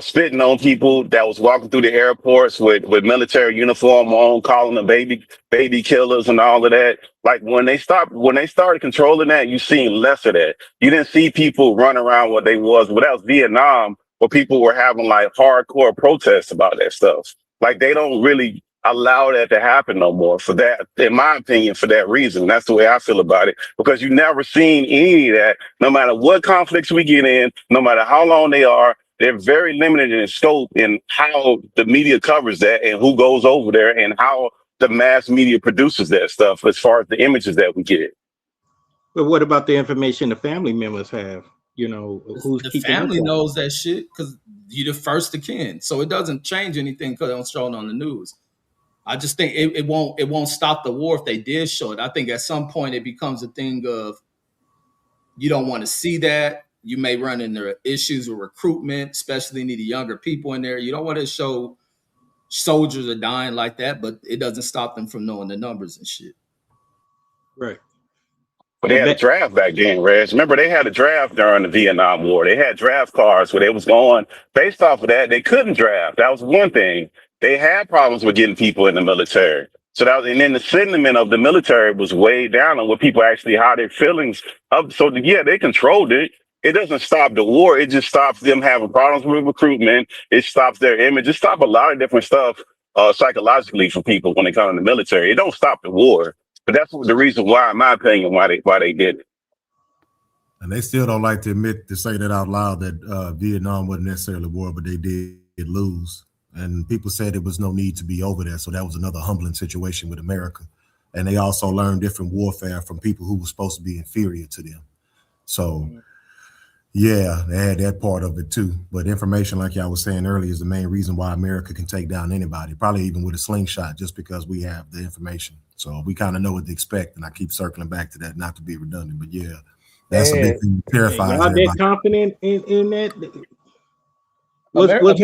spitting on people that was walking through the airports with military uniform on, calling them baby killers and all of that. Like when they started controlling that, you seen less of that. You didn't see people run around what they was. But that was Vietnam, where people were having like hardcore protests about that stuff. Like they don't really allow that to happen no more for that, in my opinion, for that reason. That's the way I feel about it, because you never seen any of that, no matter what conflicts we get in, no matter how long they are. They're very limited in scope in how the media covers that and who goes over there and how the mass media produces that stuff as far as the images that we get. but what about the information the family members have? You know, who's The keeping them family quiet? knows that shit because you're the first to kin. So it doesn't change anything because they don't show it on the news. I just think it won't stop the war if they did show it. I think at some point it becomes a thing of you don't want to see that. You may run into issues with recruitment, especially need the younger people in there. You don't want to show soldiers are dying like that, but it doesn't stop them from knowing the numbers and shit. Right. But they And had a back, draft back then, Reg. Remember, they had a draft during the Vietnam War. They had draft cards where they was going based off of that. They couldn't draft. That was one thing. They had problems with getting people in the military. So that was, and then the sentiment of the military was way down on what people actually how their feelings of. So yeah, they controlled it. It doesn't stop the war. It just stops them having problems with recruitment. It stops their image. It stops a lot of different stuff psychologically for people when they come in the military. It don't stop the war. But that's the reason why, in my opinion, why they did it. And they still don't like to say that out loud that Vietnam wasn't necessarily a war, but they did lose. And people said there was no need to be over there. So that was another humbling situation with America. And they also learned different warfare from people who were supposed to be inferior to them. So, Yeah, they had that part of it too. But information, like y'all was saying earlier, is the main reason why America can take down anybody, probably even with a slingshot, just because we have the information. So we kind of know what to expect. And I keep circling back to that, not to be redundant, but yeah, that's a big And, thing that terrifies y'all that everybody. confident in that? What's America,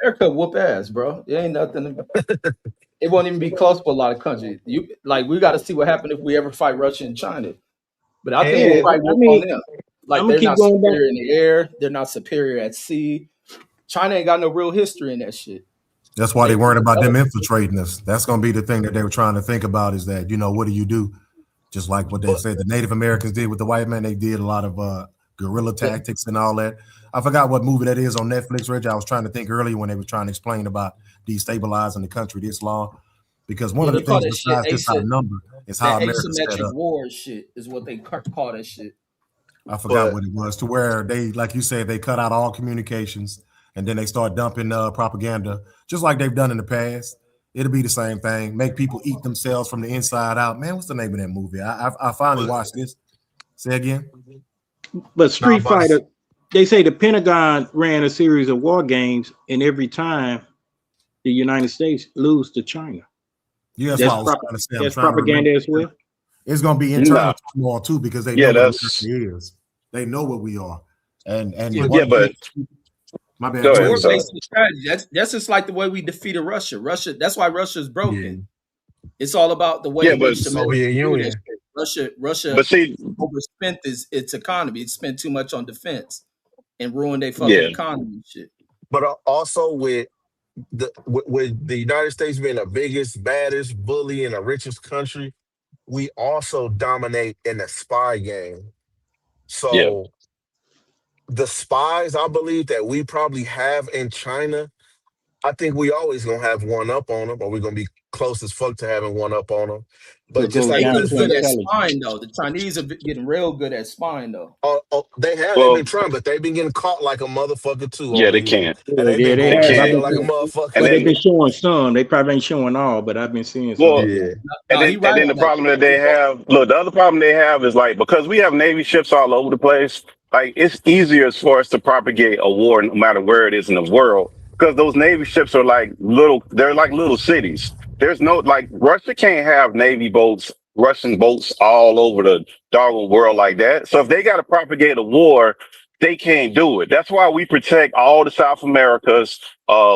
America whoop ass, bro. It ain't nothing. It won't even be close for a lot of countries. You like we got to see what happened if we ever fight Russia and China. But I think we'll yeah, And probably I whoop on mean, them. I'm Like gonna they're keep not going back. superior in the air. They're not superior at sea. China ain't got no real history in that shit. That's why they They weren't about them developed. infiltrating us. That's going to be the thing that they were trying to think about is that, what do you do? Just like what they but said the Native Americans did with the white man, they did a lot of guerrilla tactics and all that. I forgot what movie that is on Netflix, Reggie. I was trying to think earlier when they were trying to explain about destabilizing the country this long. Because one Yeah, of they the call things that shit besides just our number is how that America's set asymmetric up. war shit is what they call that shit. I forgot but what it was, to where they, like you said, they cut out all communications and then they start dumping propaganda, just like they've done in the past. It'll be the same thing. Make people eat themselves from the inside out. Man, what's the name of that movie? I finally but watched this. Say again. But now I'm Street about to Fighter, they say the Pentagon ran a series of war games, and every time the United States lose to China. Yeah, that's why That's I was trying to say. I'm that's trying to remember. propaganda as well. It's going to be No, internal turmoil too because they know yeah, what America that's is. They know what we are. And Yeah, one yeah, of the but things, my bad. go Go it's ahead, ahead. war sorry. based on strategy. That's just like the way we defeated Russia. That's why Russia's yeah, broken. It's all about the way Yeah, in but which the America Soviet do that Union. shit. Russia but see, overspent its economy. It spent too much on defense and ruined their fucking yeah, economy and shit. But also with the United States being the biggest, baddest bully and the richest country, we also dominate in the spy game. yeah. So the spies, I believe that we probably have in China, I think we always gonna have one up on them, or we're gonna be close as fuck to having one up on them. So But it just goes like down China's to good at intelligence. spying though. The Chinese are getting real good at spying though. they've Well, been trying, but they've been getting caught like a motherfucker too yeah, over they the years, can, and Yeah, they've yeah, been they they going have. can, down like a and Well, motherfucker. they've then been showing some. They probably ain't showing all, but I've been seeing some well, of them. Yeah, and No, he right then on the that. problem that they have, look, the other problem they have is like because we have Navy ships all over the place. Like it's easier for us to propagate a war no matter where it is in the world because those Navy ships are like they're like little cities. There's no like Russia can't have Navy boats, Russian boats all over the doggone world like that. So if they got to propagate a war, they can't do it. That's why we protect all the South Americas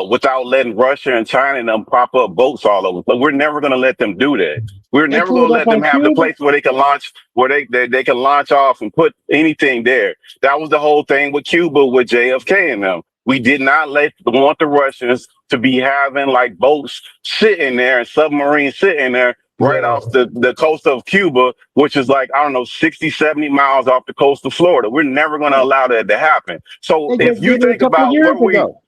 without letting Russia and China and them prop up boats all over. But we're never going to let them do that. We're They never going pulled to up let them on have the Cuba. place where they can launch, where they can launch off and put anything there. That was the whole thing with Cuba with JFK and them. We did not want the Russians to be having like boats sitting there and submarines sitting there right yeah. off the coast of Cuba, which is like, I don't know, 60, 70 miles off the coast of Florida. We're never going to allow that to happen. So They if just you did it a think couple of about years where ago.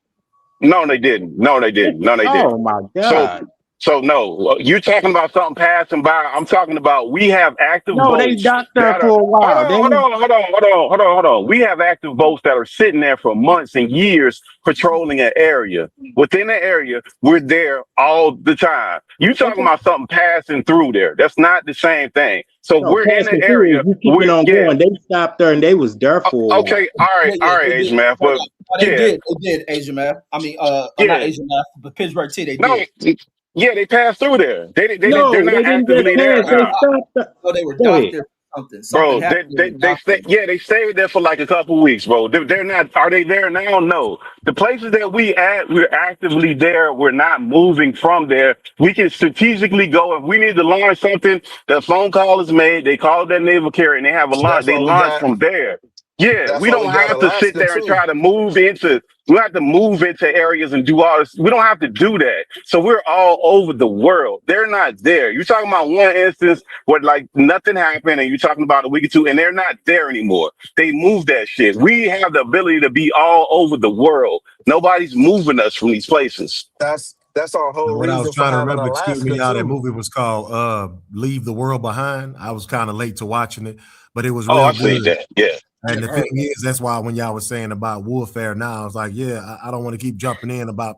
no, they didn't. No, they didn't. No, they Oh didn't. my So, God! so no, you're talking about something passing by. I'm talking about we have active No, they boats docked there that are. for a Hold while. on, hold on, hold on, hold on, hold on, hold on. We have active boats that are sitting there for months and years patrolling an area. Within the area, we're there all the time. You talking Okay. about something passing through there? That's not the same thing. So No, we're in the passing through is area. you keeping We're on yeah. going. They stopped there and they was there for a while. Okay. Yeah, All yeah, right, they did. Asian man. No, But no, they yeah, did. They did. Asian math. I mean, not yeah. Asian math, but Pittsburgh T. They No, did. yeah, they passed through there. They're No, not they didn't just actively there pass. No, They now, no, stopped there. no, they were Go ahead. docked there for something. Something bro. happened. They were docked there. They stayed there for like a couple weeks, bro. They're not. Are they there now? No. The places that we're actively there. We're not moving from there. We can strategically go if we need to launch something. The phone call is made. They call that naval carrier and they have a launch. That's They why we launch got. from there. Yeah, That's we why we don't got have to sit Alaska there and too. try to move into. We don't have to move into areas and do all this. We don't have to do that. So we're all over the world. They're not there. You're talking about one instance where like nothing happened, and you're talking about a week or two, and they're not there anymore. They moved that shit. We have the ability to be all over the world. Nobody's moving us from these places. That's our whole What I was reason for trying to having remember, excuse me, Alaska y'all, that too. movie was called Leave the World Behind. I was kind of late to watching it, but it was Oh, real I've seen good. that. Yeah. And the Never heard thing of is, that's why when y'all was saying about warfare now, I was like, yeah, I don't want to keep jumping in about,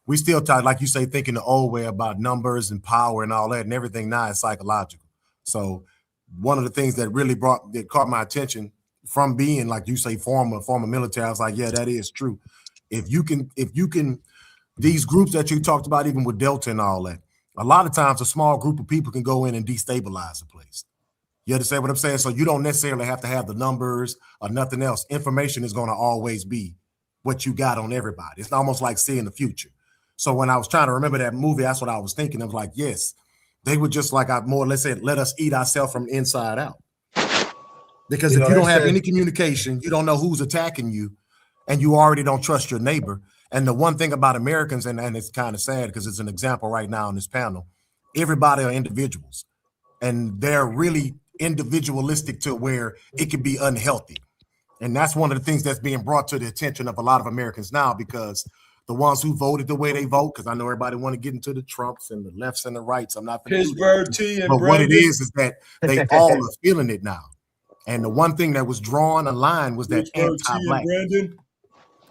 we still talk, like you say, thinking the old way about numbers and power and all that, and everything now is psychological. So one of the things that really caught my attention from being, like you say, former military, I was like, yeah, that is true. If you can, these groups that you talked about, even with Delta and all that, a lot of times a small group of people can go in and destabilize the place. You understand what I'm saying? So you don't necessarily have to have the numbers or nothing else. Information is going to always be what you got on everybody. It's almost like seeing the future. So when I was trying to remember that movie, that's what I was thinking. I was like, yes, they would just like more or less say, let us eat ourselves from inside out. Because if you don't have any communication, you don't know who's attacking you, and you already don't trust your neighbor. And the one thing about Americans, and it's kind of sad because it's an example right now on this panel, everybody are individuals, and they're really individualistic to where it can be unhealthy. And that's one of the things that's being brought to the attention of a lot of Americans now, because the ones who voted the way they vote, because I know everybody want to get into the Trumps and the lefts and the rights. I'm not going to do that. Pittsburgh T and But Brandon. what it is that they all are feeling it now. And the one thing that was drawn a line was that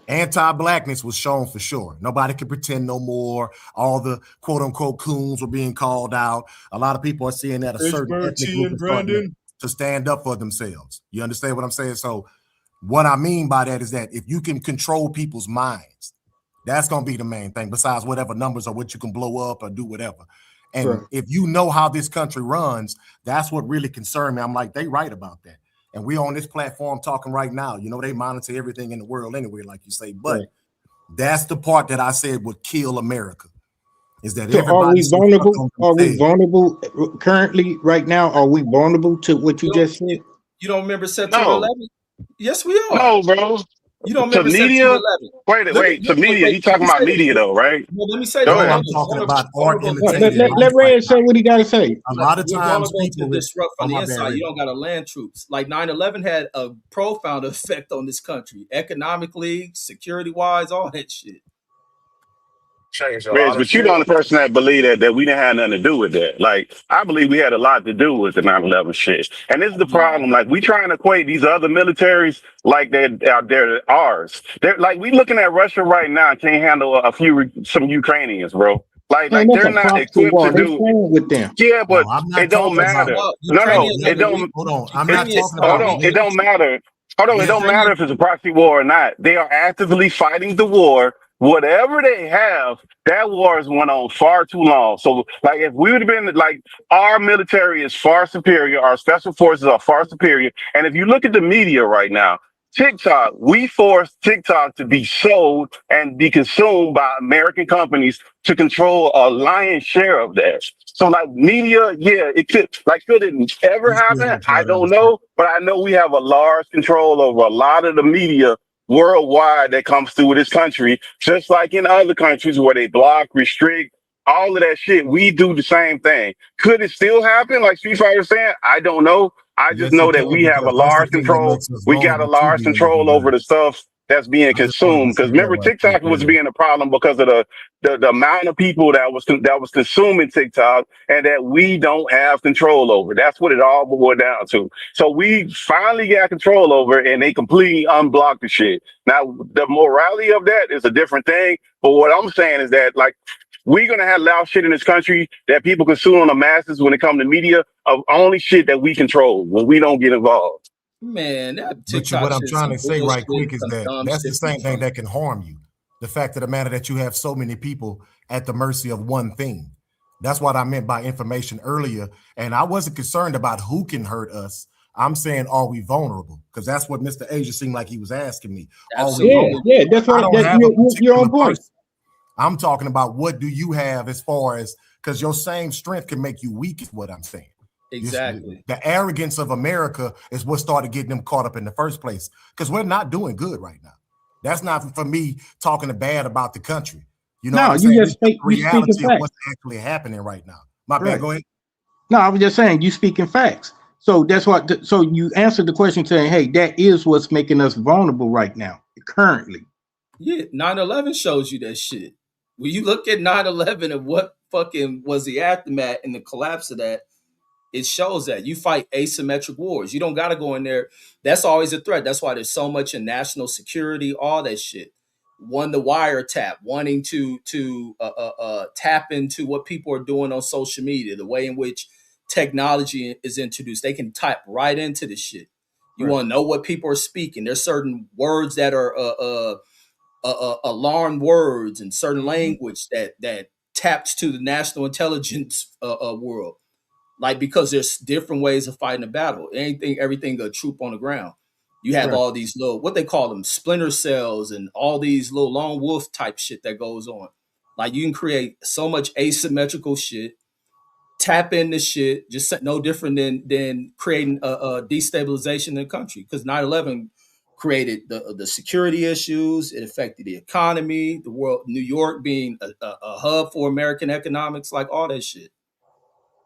anti-blackness was shown for sure. Nobody could pretend no more. All the quote unquote coons were being called out. A lot of people are seeing that a certain ethnic group is starting to stand up for themselves. You understand what I'm saying? So what I mean by that is that if you can control people's minds, that's going to be the main thing, besides whatever numbers or what you can blow up or do whatever. And if you know how this country runs, that's what really concerned me. I'm like, they right about that. And we on this platform talking right now. You know, they monitor everything in the world anyway, like you say. But that's the part that I said would kill America. Is that so are we vulnerable? Are we vulnerable currently right now? Are we vulnerable to what you just said? You don't remember September 11th? Yes, we are. No, bro. You don't To remember media? September 11th? Wait. To media. He talking about media, though, right? Well, let me say no, that. I'm talking about art imitating. Let Red say what he got to say. A lot of times people disrupt from the inside. You don't got to land troops. Like 9/11 had a profound effect on this country, economically, security-wise, all that shit. Reg, but you're the only person that believe that we didn't have nothing to do with that. Like, I believe we had a lot to do with the 9/11 shit. And this is the problem. Like, we trying to equate these other militaries like they're ours. They're like, we looking at Russia right now can't handle some Ukrainians, bro. Like they're not equipped to do with them. Yeah, but it don't matter. No, it don't. Hold on. I'm not talking about. Hold on. It don't matter. Hold on. It don't matter if it's a proxy war or not. They are actively fighting the war. Whatever they have, that war has went on far too long. So, like, if we would have been like, our military is far superior, our special forces are far superior. And if you look at the media right now, TikTok, we forced TikTok to be sold and be consumed by American companies to control a lion's share of that. So, like, media, yeah, it could it ever happen? I don't know, but I know we have a large control over a lot of the media worldwide that comes through this country, just like in other countries where they block, restrict, all of that shit. We do the same thing. Could it still happen? Like Street Fighter saying, I don't know. I just know that we have a large control. We got a large control over the stuff that's being consumed. Because remember, TikTok was being a problem because of the amount of people that was consuming TikTok and that we don't have control over. That's what it all boiled down to. So we finally got control over it, and they completely unblocked the shit. Now, the morality of that is a different thing. But what I'm saying is that, like, we're going to have loud shit in this country that people consume on the masses when it comes to media of only shit that we control when we don't get involved. Man, that TikTok what I'm trying to say right quick is that that's the same thing that can harm you. The fact of the matter that you have so many people at the mercy of one thing. That's what I meant by information earlier. And I wasn't concerned about who can hurt us. I'm saying, are we vulnerable? Because that's what Mr. Asia seemed like he was asking me. Yeah, that's what you're on point. I'm talking about what do you have as far as, because your same strength can make you weak is what I'm saying. Exactly. The arrogance of America is what started getting them caught up in the first place, because we're not doing good right now. That's not for me talking bad about the country. You know, no, what I'm you just speak reality of what's actually happening right now. My bad, go ahead. No, I was just saying you speaking facts. So that's what. So you answered the question saying, "Hey, that is what's making us vulnerable right now, currently." Yeah, 9/11 shows you that shit. When you look at 9/11 and what fucking was the aftermath and the collapse of that, it shows that you fight asymmetric wars. You don't got to go in there. That's always a threat. That's why there's so much in national security, all that shit. One, the wiretap, wanting to tap into what people are doing on social media, the way in which technology is introduced. They can type right into the shit. You want to know what people are speaking. There's certain words that are alarm words and certain language that taps to the national intelligence world. Like, because there's different ways of fighting a battle. Everything a troop on the ground. You have all these little, what they call them, splinter cells, and all these little lone wolf type shit that goes on. Like, you can create so much asymmetrical shit, tap into shit, just no different than creating a destabilization in the country. Because 9/11 created the security issues. It affected the economy, the world, New York being a hub for American economics, like all that shit.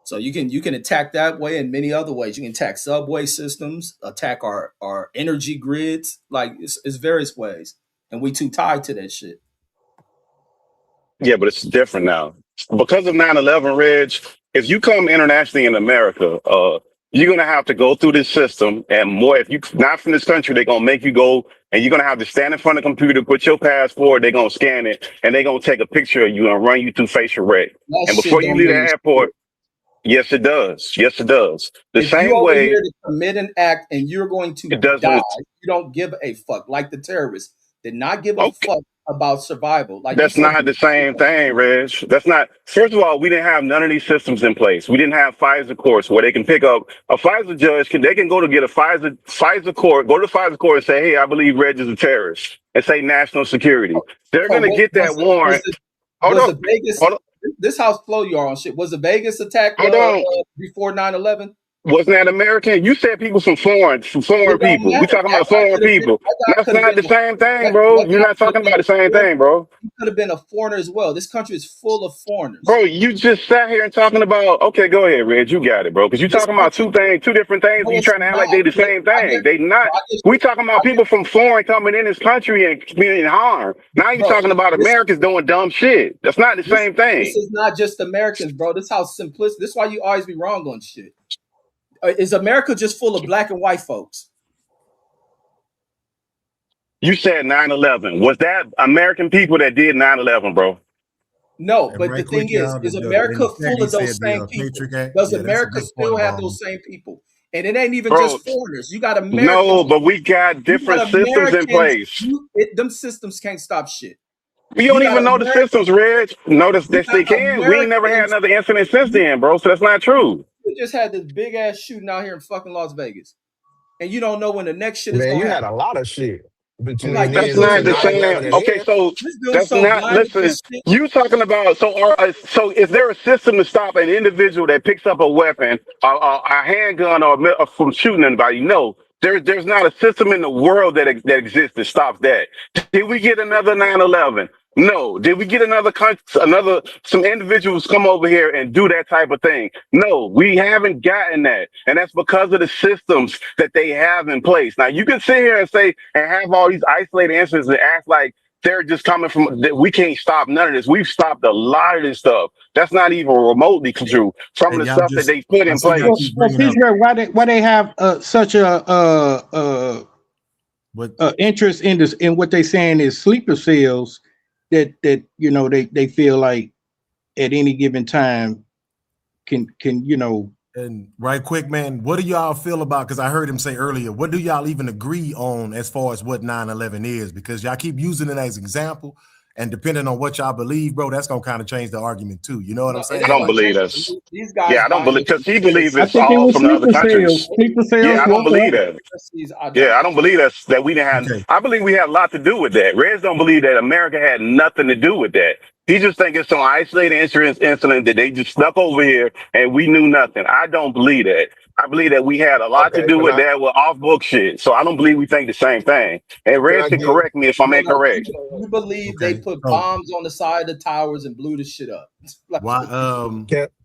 So you can attack that way and many other ways. You can attack subway systems, attack our energy grids. Like, it's various ways, and we too tied to that shit. Yeah, but it's different now. Because of 9/11, Reg, if you come internationally in America, you're going to have to go through this system. And more, if you're not from this country, they're going to make you go, and you're going to have to stand in front of the computer, put your passport, they're going to scan it, and they're going to take a picture of you and run you through facial rec. And before you leave the airport, yes, it does. Yes, it does. The if same you over way here to commit an act and you're going to die, you don't give a fuck. Like the terrorists did not give a fuck about survival. Like, that's not the same thing, Reg. That's not. First of all, we didn't have none of these systems in place. We didn't have FISA courts where they can pick up a FISA judge. They can go to get a FISA court, go to the FISA court and say, "Hey, I believe Reg is a terrorist," and say national security. They're going to get that warrant. Hold on. This how slow you are on shit. Was the Vegas attack before 9/11? Wasn't that American? You said people from foreign people. We talking about foreign people. That's not the same thing, bro. You're not talking about the same thing, bro. You could have been a foreigner as well. This country is full of foreigners. Bro, you just sat here and talking about, okay, go ahead, Reg, you got it, bro. Because you're talking about two different things, but you're trying to act like they the same thing. They not. We talking about people from foreign coming in this country and being harmed. Now you're talking about Americans doing dumb shit. That's not the same thing. This is not just Americans, bro. This is how simplistic. This is why you always be wrong on shit. Is America just full of black and white folks? You said 9/11. Was that American people that did 9/11, bro? No, but the thing is America full of those same people? Does America still have those same people? And it ain't even just foreigners. You got Americans. No, but we got different systems in place. Them systems can't stop shit. We don't even know the systems, Reg. Notice that they can. We ain't never had another incident since then, bro. So that's not true. We just had this big ass shooting out here in fucking Las Vegas, and you don't know when the next shit is Man, going you to had happen. a lot of shit. That's not the same. Okay, so that's not. Listen, you talking about so is there a system to stop an individual that picks up a weapon, a handgun, or from shooting anybody? No. There's not a system in the world that exists that stops that. Did we get another 9/11? No. Did we get some individuals come over here and do that type of thing? No, we haven't gotten that. And that's because of the systems that they have in place. Now, you can sit here and say, and have all these isolated incidents and act like they're just coming from, that we can't stop none of this. We've stopped a lot of this stuff. That's not even remotely true. Some of the stuff that they put in place. Why they have such a interest in what they saying is sleeper cells that you know they feel like at any given time can you know. And right quick, man, what do y'all feel about, because I heard him say earlier, what do y'all even agree on as far as what 9/11 is? Because y'all keep using it as an example, and depending on what y'all believe, bro, that's gonna kind of change the argument too. You know what I'm saying? I don't believe that. These guys, yeah, I don't believe, because he believes it's all from the other countries. Yeah, I don't believe that. Yeah, I don't believe that we didn't have. Okay. I believe we had a lot to do with that. Reds don't believe that America had nothing to do with that. He just think it's some isolated incident that they just snuck over here and we knew nothing. I don't believe that. I believe that we had a lot to do with that with off-book shit. So I don't believe we think the same thing. And Reds can correct me if I'm incorrect. You believe they put bombs on the side of the towers and blew the shit up? Why?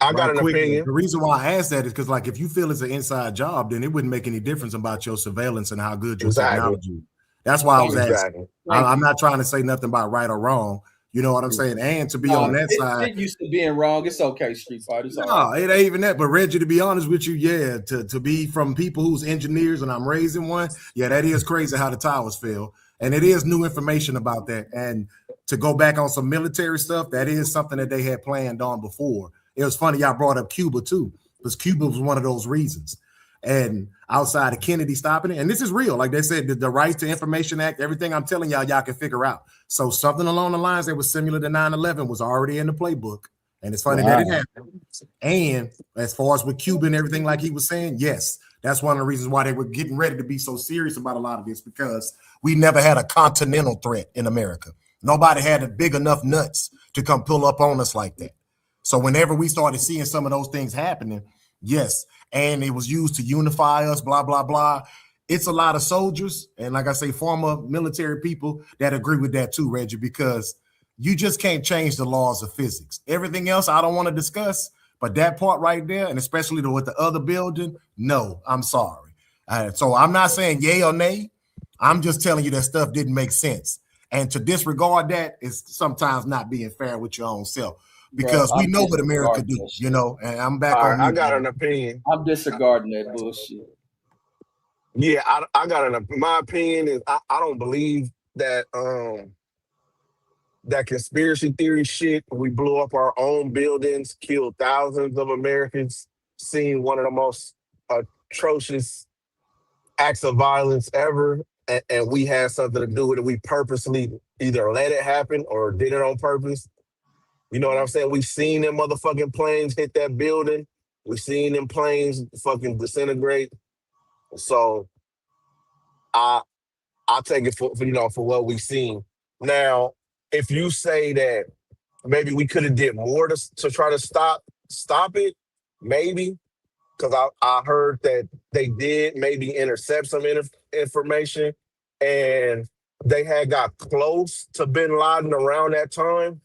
I got an opinion. The reason why I asked that is because, like, if you feel it's an inside job, then it wouldn't make any difference about your surveillance and how good your technology is. That's why I was asking. I'm not trying to say nothing about right or wrong. You know what I'm saying? And to be on that side. It used to being wrong. It's okay, Street Fighters. No, it ain't even that. But Reggie, to be honest with you, yeah, to be from people who's engineers and I'm raising one, yeah, that is crazy how the towers fell. And it is new information about that. And to go back on some military stuff, that is something that they had planned on before. It was funny y'all brought up Cuba too, because Cuba was one of those reasons. And outside of Kennedy stopping it, and this is real, like they said, the Right to Information Act, everything I'm telling y'all can figure out. So something along the lines that was similar to 9/11 was already in the playbook. And it's funny that it happened. And as far as with Cuba and everything, like he was saying, yes, that's one of the reasons why they were getting ready to be so serious about a lot of this, because we never had a continental threat in America. Nobody had a big enough nuts to come pull up on us like that. So whenever we started seeing some of those things happening, yes, and it was used to unify us, blah, blah, blah. It's a lot of soldiers, and like I say, former military people that agree with that too, Reggie, because you just can't change the laws of physics. Everything else I don't want to discuss, but that part right there, and especially with the other building, no, I'm sorry. So I'm not saying yay or nay. I'm just telling you that stuff didn't make sense. And to disregard that is sometimes not being fair with your own self. Because we know what America do, you know, and I'm back on. I got an opinion. I'm disregarding that bullshit. Yeah, I got my opinion is I don't believe that that conspiracy theory shit. We blew up our own buildings, killed thousands of Americans, seen one of the most atrocious acts of violence ever, and we had something to do with it. We purposely either let it happen or did it on purpose. You know what I'm saying? We seen them motherfucking planes hit that building. We seen them planes fucking disintegrate. So I take it for what we seen. Now, if you say that maybe we could have did more to try to stop it, maybe, because I heard that they did maybe intercept some information, and they had got close to Bin Laden around that time.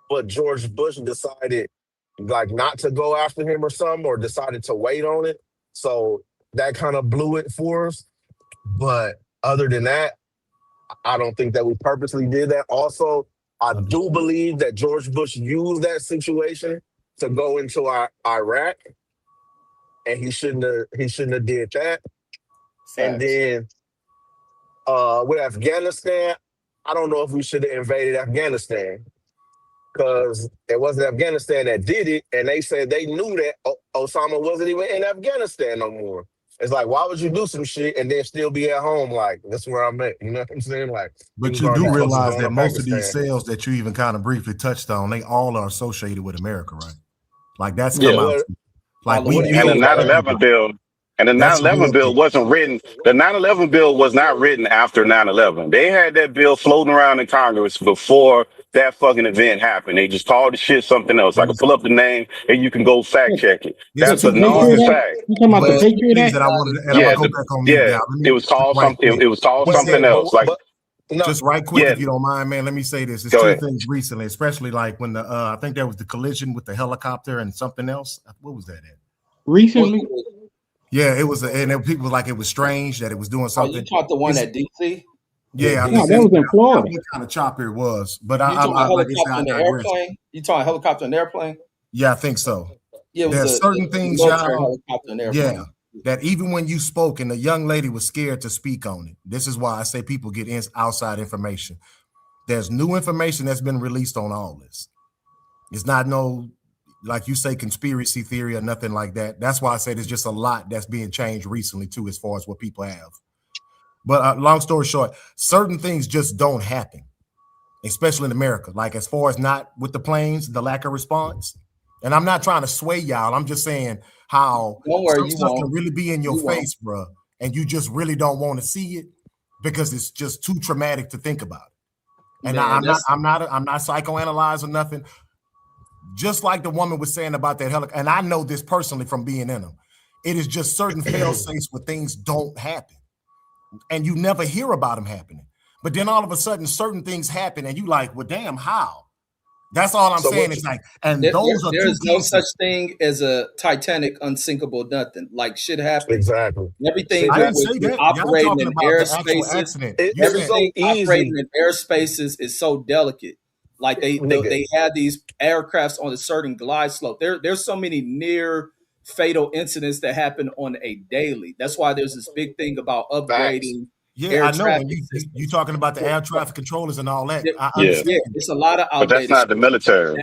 But George Bush decided like not to go after him or something, or decided to wait on it. So that kind of blew it for us. But other than that, I don't think that we purposely did that. Also, I do believe that George Bush used that situation to go into Iraq, and he shouldn't have did that. Facts. And then with Afghanistan, I don't know if we should have invaded Afghanistan, because it wasn't Afghanistan that did it, and they said they knew that Osama wasn't even in Afghanistan no more. It's like, why would you do some shit and then still be at home? Like, that's where I'm at. You know what I'm saying? Like, but you do realize that most of these sales that you even kind of briefly touched on, they all are associated with America, right? Like that's come out. Like we and the 9/11 bill. And the 9/11 bill wasn't written. The 9/11 bill was not written after 9/11. They had that bill floating around in Congress before that fucking event happened. They just called the shit something else. I can pull up the name and you can go fact check it. That's a known fact. You talking about the Patriot Act? It was called something. It was called something else. Like, just right quick, if you don't mind, man. Let me say this. It's two things recently, especially like when the I think there was the collision with the helicopter and something else. What was that at? Recently. Yeah, it was, and people was like it was strange that it was doing something. You caught the one at DC? Yeah, no, that was in Florida. What kind of chopper it was, but you talking helicopter in the airplane? You talking helicopter in the airplane? Yeah, I think so. Yeah, there's certain things, helicopter in the airplane. Yeah, that even when you spoke and the young lady was scared to speak on it. This is why I say people get outside information. There's new information that's been released on all this. It's not no, like you say, conspiracy theory or nothing like that. That's why I say there's just a lot that's being changed recently too, as far as what people have. But long story short, certain things just don't happen, especially in America. Like as far as not with the planes, the lack of response. And I'm not trying to sway y'all. I'm just saying how some stuff can really be in your face, bro, and you just really don't want to see it because it's just too traumatic to think about it. And I'm not psychoanalyzing nothing. Just like the woman was saying about that helicopter, and I know this personally from being in them. It is just certain fail safes where things don't happen. And you never hear about them happening. But then all of a sudden, certain things happen, and you like, well, damn, how? That's all I'm saying. It's like, and there's no such thing as a Titanic unsinkable nothing. Like shit happens. Exactly. Everything operating in airspaces. Everything so operating in airspaces is so delicate. Like they had these aircrafts on a certain glide slope. There's so many near fatal incidents that happen on a daily. That's why there's this big thing about upgrading. Yeah, I know. And you talking about the air traffic controllers and all that. I understand. It's a lot of outdated. But that's not the military.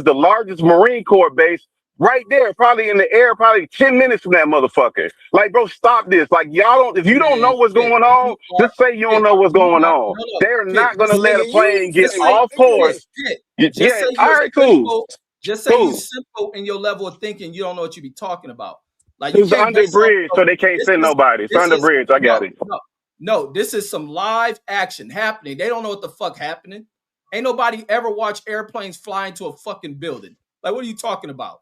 is the largest Marine Corps base right there, probably in the air, probably 10 minutes from that motherfucker. Like, bro, stop this. Like, y'all don't, if you don't Man, know what's Pitt, going you on, are just say you don't Pitt. know what's You going are on. no, They're Pitt. not gonna Just say, let a Nigga, you plane get just say, off nigga, Pitt, course. Pitt. Just Yeah, say all you're right, cool, simple. Just say you cool. simple in your level of thinking. You don't know what you be talking about. Like you It's can't under base off. bridge, so they can't This send is nobody. It's this under is bridge. I got no it. no no. This is some live action happening. They don't know what the fuck happening. Ain't nobody ever watched airplanes fly into a fucking building. Like what are you talking about?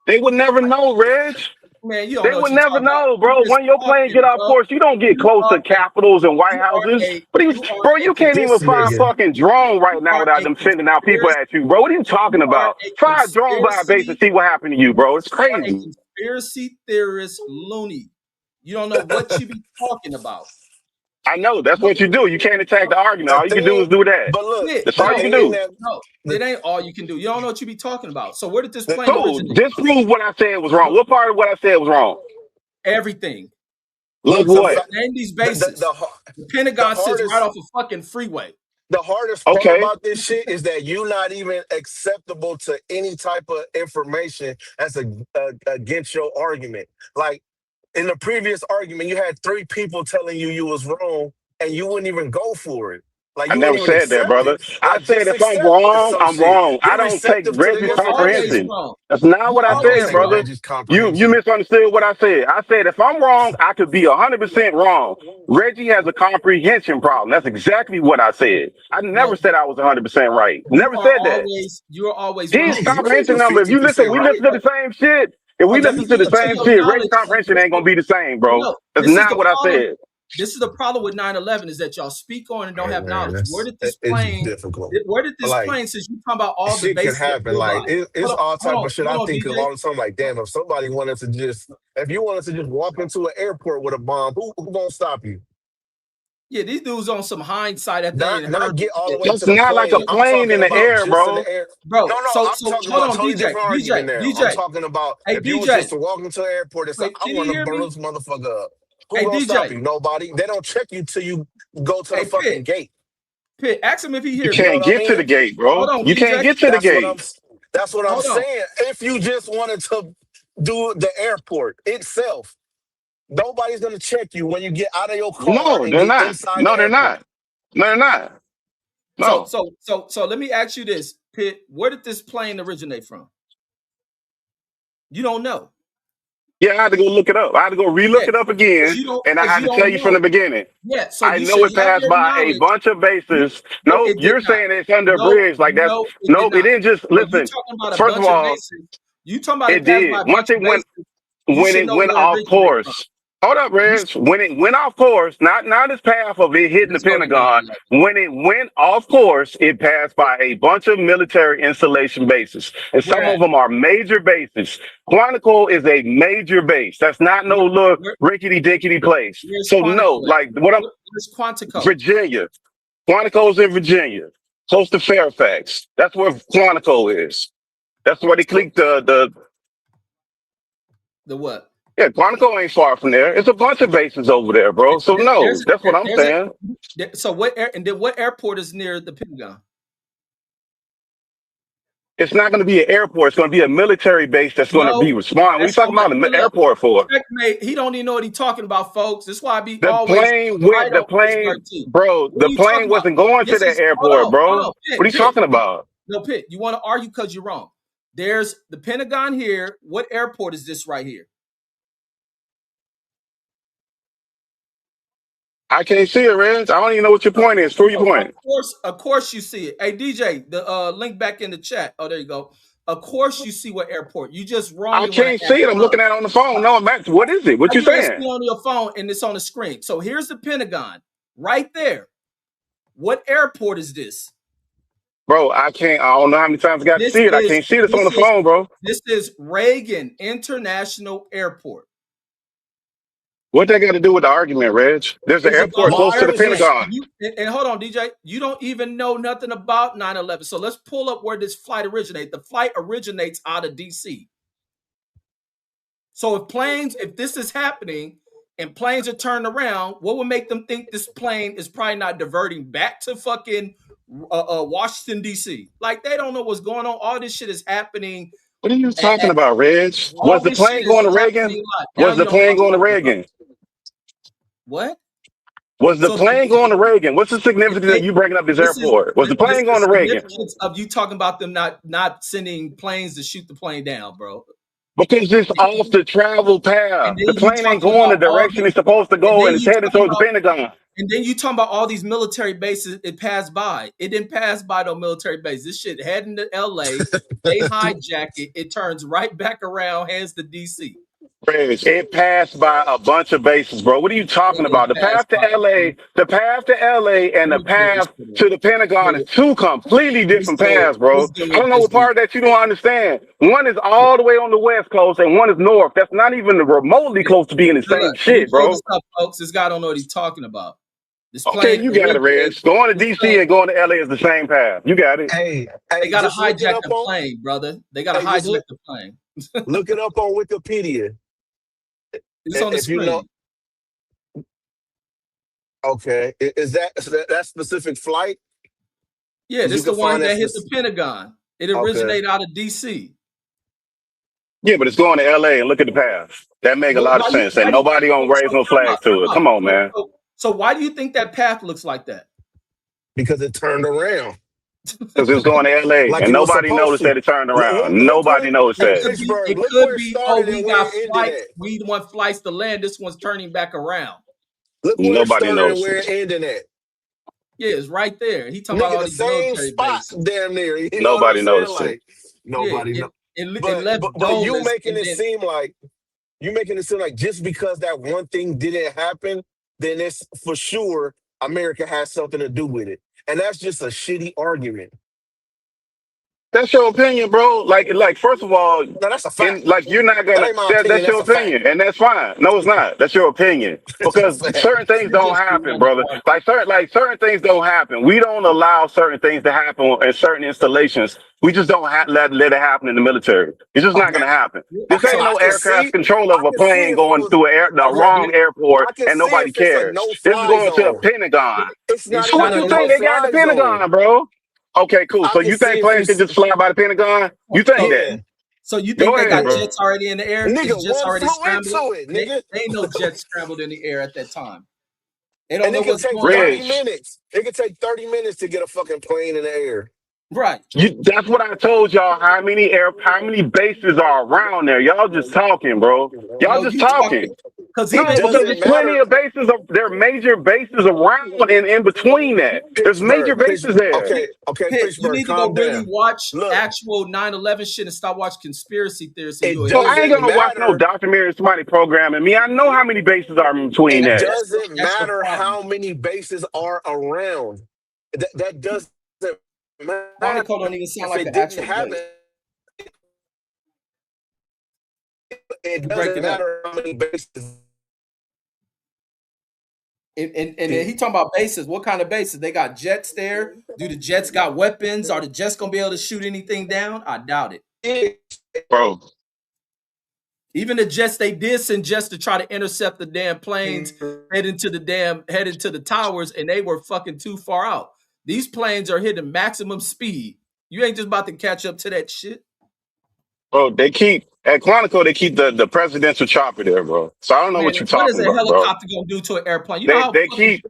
They would never know, Reg. Man, you don't They know what would you're never talking about. know, You bro. just When your plane talking, get off bro. course, you don't get You close are to a capitals and White you are Houses. a But you are bro, a you can't even this fly a conspiracy. nigga. fucking drone You right now are without a them sending out people conspiracy. at you, bro. What are you talking You are about? a Fly a drone by a base and conspiracy. see what happened to you, bro. It's You are a crazy. conspiracy theorist loony. You don't know what you be talking about. I know that's No, what you do. You can't attack no, the argument. The All you can do thing, is do that. but look, Pitt, That's the all you no, can thing do. that no. the, It ain't all you can do. You don't know what you be talking about. So where did this the plane Cool. originate from? Disprove what I said was wrong. What part of what I said was wrong? Everything. Like look the what? fact Name these the, bases. The the Pentagon sits right hardest off a fucking freeway. the hardest part Okay. about this shit is that you not even acceptable to any type of information as against your argument. Like in the previous argument, you had three people telling you was wrong, and you wouldn't even go for it. Like I you wouldn't never even said that, accept brother. it. I Like said just if I'm accept wrong, some I'm shit. wrong. I You're don't take receptive to the Reggie's You're always information. comprehension. wrong. That's not You what I I don't said, always take brother. wrong. Reggie's You comprehension. misunderstood what I said. I said if I'm wrong, I could be 100% wrong. Reggie has a comprehension problem. That's exactly what I said. I never No, said I was 100% right. Never said that. you are always His wrong. Nigga, you can't comprehension do number, if you listen, 50% we right. listen to the same shit. If we No, listen to the to same your shit, Reggie's knowledge, comprehension ain't gonna be the same, bro. no, That's this is the not what I problem. said. This is the problem with 9/11 is that y'all speak on and don't Hey have man, knowledge. Where did this it's just plane? difficult. Where did this Like plane? Since you talking about all the shit can bases that happen. flew by. Like it's all type of shit. I Hold on, think of DJ. all the time. Like damn, if somebody wanted to just, if you wanted to just walk into an airport with a bomb, who gonna stop you? Yeah, these dudes on some hindsight after they Not ain't not heard get all the shit. way That's to the not like a plane. I'm plane in talking the about air, just in bro. the air. No, Bro, no, I'm so talking hold about a on, totally DJ, different DJ, argument now. I'm DJ. talking about Hey, if you was just DJ. to walk into an airport and say, Wait, I can you want to hear burn me? this motherfucker up. Who Hey, gonna stop DJ. you? Nobody. They don't check you till you go to the Hey, fucking Pitt. gate. Pitt, ask him if he You hear You me. know can't what I get to the mean? gate, Hold bro. on, You can't DJ. get to the gate. That's what I'm Hold on. saying. If you just wanted to do the airport itself, nobody's gonna check you when you get out of your car No, and they're get not. inside the No, they're airport. not. No, they're not. So, No. so, so, so let me ask you this, Pitt. Where did this plane originate from? You don't know. Yeah, I had to go look it up. I had to go Yeah, relook it up again, and I because had you to tell don't you from the know. beginning. Yeah, so I you know should it have passed your by a knowledge. bunch of bases. No, Nope, it did you're not. saying it's under a No, bridge. Like that's no, it did nope. It not. didn't just So you listen. talking about a First of bunch of all, bases? You talking about it it passed by did. a Once bunch of it went bases? You when should it know went where it off originated from. course. Hold up, You Reg. should, When it went off course, not this path of it hitting the let's go to Pentagon. 9/11. When it went off course, it passed by a bunch of military installation bases, and Where some at? of them are major bases. Quantico is a major base. That's not no little Where rickety dickety place. where's So no, Quantico at? like what I'm Where's Quantico? Virginia. Quantico's in Virginia, close to Fairfax. That's where Quantico is. That's where they So click the the what? yeah, Quantico ain't far from there. It's a bunch of bases over there, bro. So no, There's that's what I'm there's a saying. so what air and then what airport is near the Pentagon? It's not going to be an airport. It's going to be a military base that's going to be No, responding. What are you that's talking gonna about an look. airport for? Checkmate. He don't even know what he's talking about, folks. That's why I be The always plane right went. The on plane, Pittsburgh too. bro. What The are you plane talking about? wasn't going to This that is airport, hold bro. on, What are you Pitt. talking about? No, Pitt. You want to argue because you're wrong. There's the Pentagon here. What airport is this right here? I can't see it, Reg. I don't even know what your point is. Prove your point. Of course, you see it. Hey, DJ, the link back in the chat. Oh, there you go. Of course, you see what airport. You just wrong I and want can't to act see it. I'm tough. looking at it on the phone. No, Max. What is it? What How you you gonna see saying, it on your phone and it's on the screen? So here's the Pentagon right there. What airport is this? bro? I can't. I don't know how many times I got to This see it. I is can't see this on this the is phone, bro. this is Reagan International Airport. What that got to do with the argument, Reg? There's an It's about airport what close to My the airplane. position. Pentagon. And hold on, DJ. You don't even know nothing about 9/11. So let's pull up where this flight originates. The flight originates out of DC. So if this is happening and planes are turned around, what would make them think this plane is probably not diverting back to fucking Washington D.C.? Like they don't know what's going on. All this shit is happening What are you And, talking about, Reg? all Was the this shit plane is going to happening Reagan? live. Now Was you the don't know plane what I'm going to talking about. Reagan? What? Was the So plane going to Reagan? What's the significance of you bringing up this this is airport? Was the this plane the going to Reagan? significance of you talking about them not sending planes to shoot the plane down, bro. Because it's off the travel And path. then The you plane ain't talking going about the all direction these, it's supposed to and go, then and it's you headed talking towards the about, Pentagon. and then you talking about all these military bases it passed by. It didn't pass by no military base. This shit heading to LA. They hijack it. It turns right back around, heads to DC. Reg, it passed by a bunch of bases, bro. What are you talking It didn't about? The pass path to by. LA, the path to LA and the Let me clear this path shit up. to the Pentagon is two completely different paths, Let's bro. deal I with don't know this what dude. part that you don't understand. One is all the way on the West Coast and one is north. That's not even remotely close to being the Look, same let me shit, pull this bro. up, folks. This guy don't know what he's talking about. This Okay, plane you got it, Reg. originated. Going to This DC plane, and going to LA is the same path. You got it. Hey, they hey, got to just look it hijack up the on. plane, brother. They got to Hey, just hijack look the plane. look it up on Wikipedia. It's on the If you know, screen. okay, is that specific flight? Yeah, Because this you is the can one find that. that hit the Pentagon. It Okay. originated out of DC. Yeah, but it's going to LA and look at the path. That make a lot of sense. And Why do you nobody think? gonna raise no flags to it. Come on, man. So why do you think that path looks like that? Because it turned around Because it was going to LA like and it was nobody supposed noticed to. that it turned around. Look Nobody where noticed It that. could be. Pittsburgh. It Look could where it be. Oh, started we and where got it ended flights. at. We want flights to land. This one's turning back around. Look where it Nobody started and noticed where it. it ended at. Yeah, it's right there. He talking about Nigga, all the these same military spot, bases. damn near. You know what I'm Nobody saying? noticed it. Like Yeah, nobody know. it left But you domeless, making and it then seem like just because that one thing didn't happen, then it's for sure America has something to do with it, and that's just a shitty argument. That's your opinion, bro. Like first of all, No, that's a and fact. like you're not That gonna. ain't my opinion. That's your That's a fact. opinion, and that's fine. No, it's not. That's your opinion It's a because fact. certain things you don't just be happen, wanting to brother. argue. Like certain things don't happen. We don't allow certain things to happen in certain installations. We just don't let it happen in the military. It's just not Okay. gonna happen. This Okay. ain't no I can air traffic see. control I of a can see plane if it going was through the okay. wrong airport I can and see nobody if it's a cares. This is no-fly going to a zone. Pentagon. It's It's not So even what not a a you think they got at no-fly the zone. Pentagon, bro? Okay, cool. I So can you see think if you. planes can just fly by the Pentagon? You think so. that? Yeah. So you think Go they ahead, got Yeah. bro. jets already in the air? Is Nigga, jets one already flew scrambled? into it, They nigga. ain't no jets scrambled in the air at that time. They don't And know it could what's take going 30 on. Reg, minutes. It could take 30 minutes to get a fucking plane in the air. Right. that's what I told y'all. How many bases are around there? Y'all just talking, bro. Y'all No, just you talking. talking because No, because Doesn't there's even plenty matter. of bases. There are major bases around and in between that. There's major Pittsburgh. bases there. Okay, Pitt, you Pittsburgh, need to go calm really down. watch Look, actual 9/11 shit and stop watching conspiracy theories, so it you'll So hear I ain't doesn't gonna watch no matter. documentary. Somebody programming me. I know how many bases are in between It that. doesn't that's the matter problem. how many bases are around. That doesn't matter. Quantico don't even sound If like it an didn't actual base. happen, it You doesn't breaking up. matter how many bases. And then he talking about bases. What kind of bases? They got jets there. Do the jets got weapons? Are the jets gonna be able to shoot anything down? I doubt it. Bro, Even the jets they did send jets to try to intercept the damn planes heading to the towers, and they were fucking too far out. These planes are hitting maximum speed. You ain't just about to catch up to that shit. they keep at Quantico. They keep the presidential chopper there, bro. So I don't know Man, what you're what is talking a about, bro. helicopter gonna do to an airplane? You know They how they fucking keep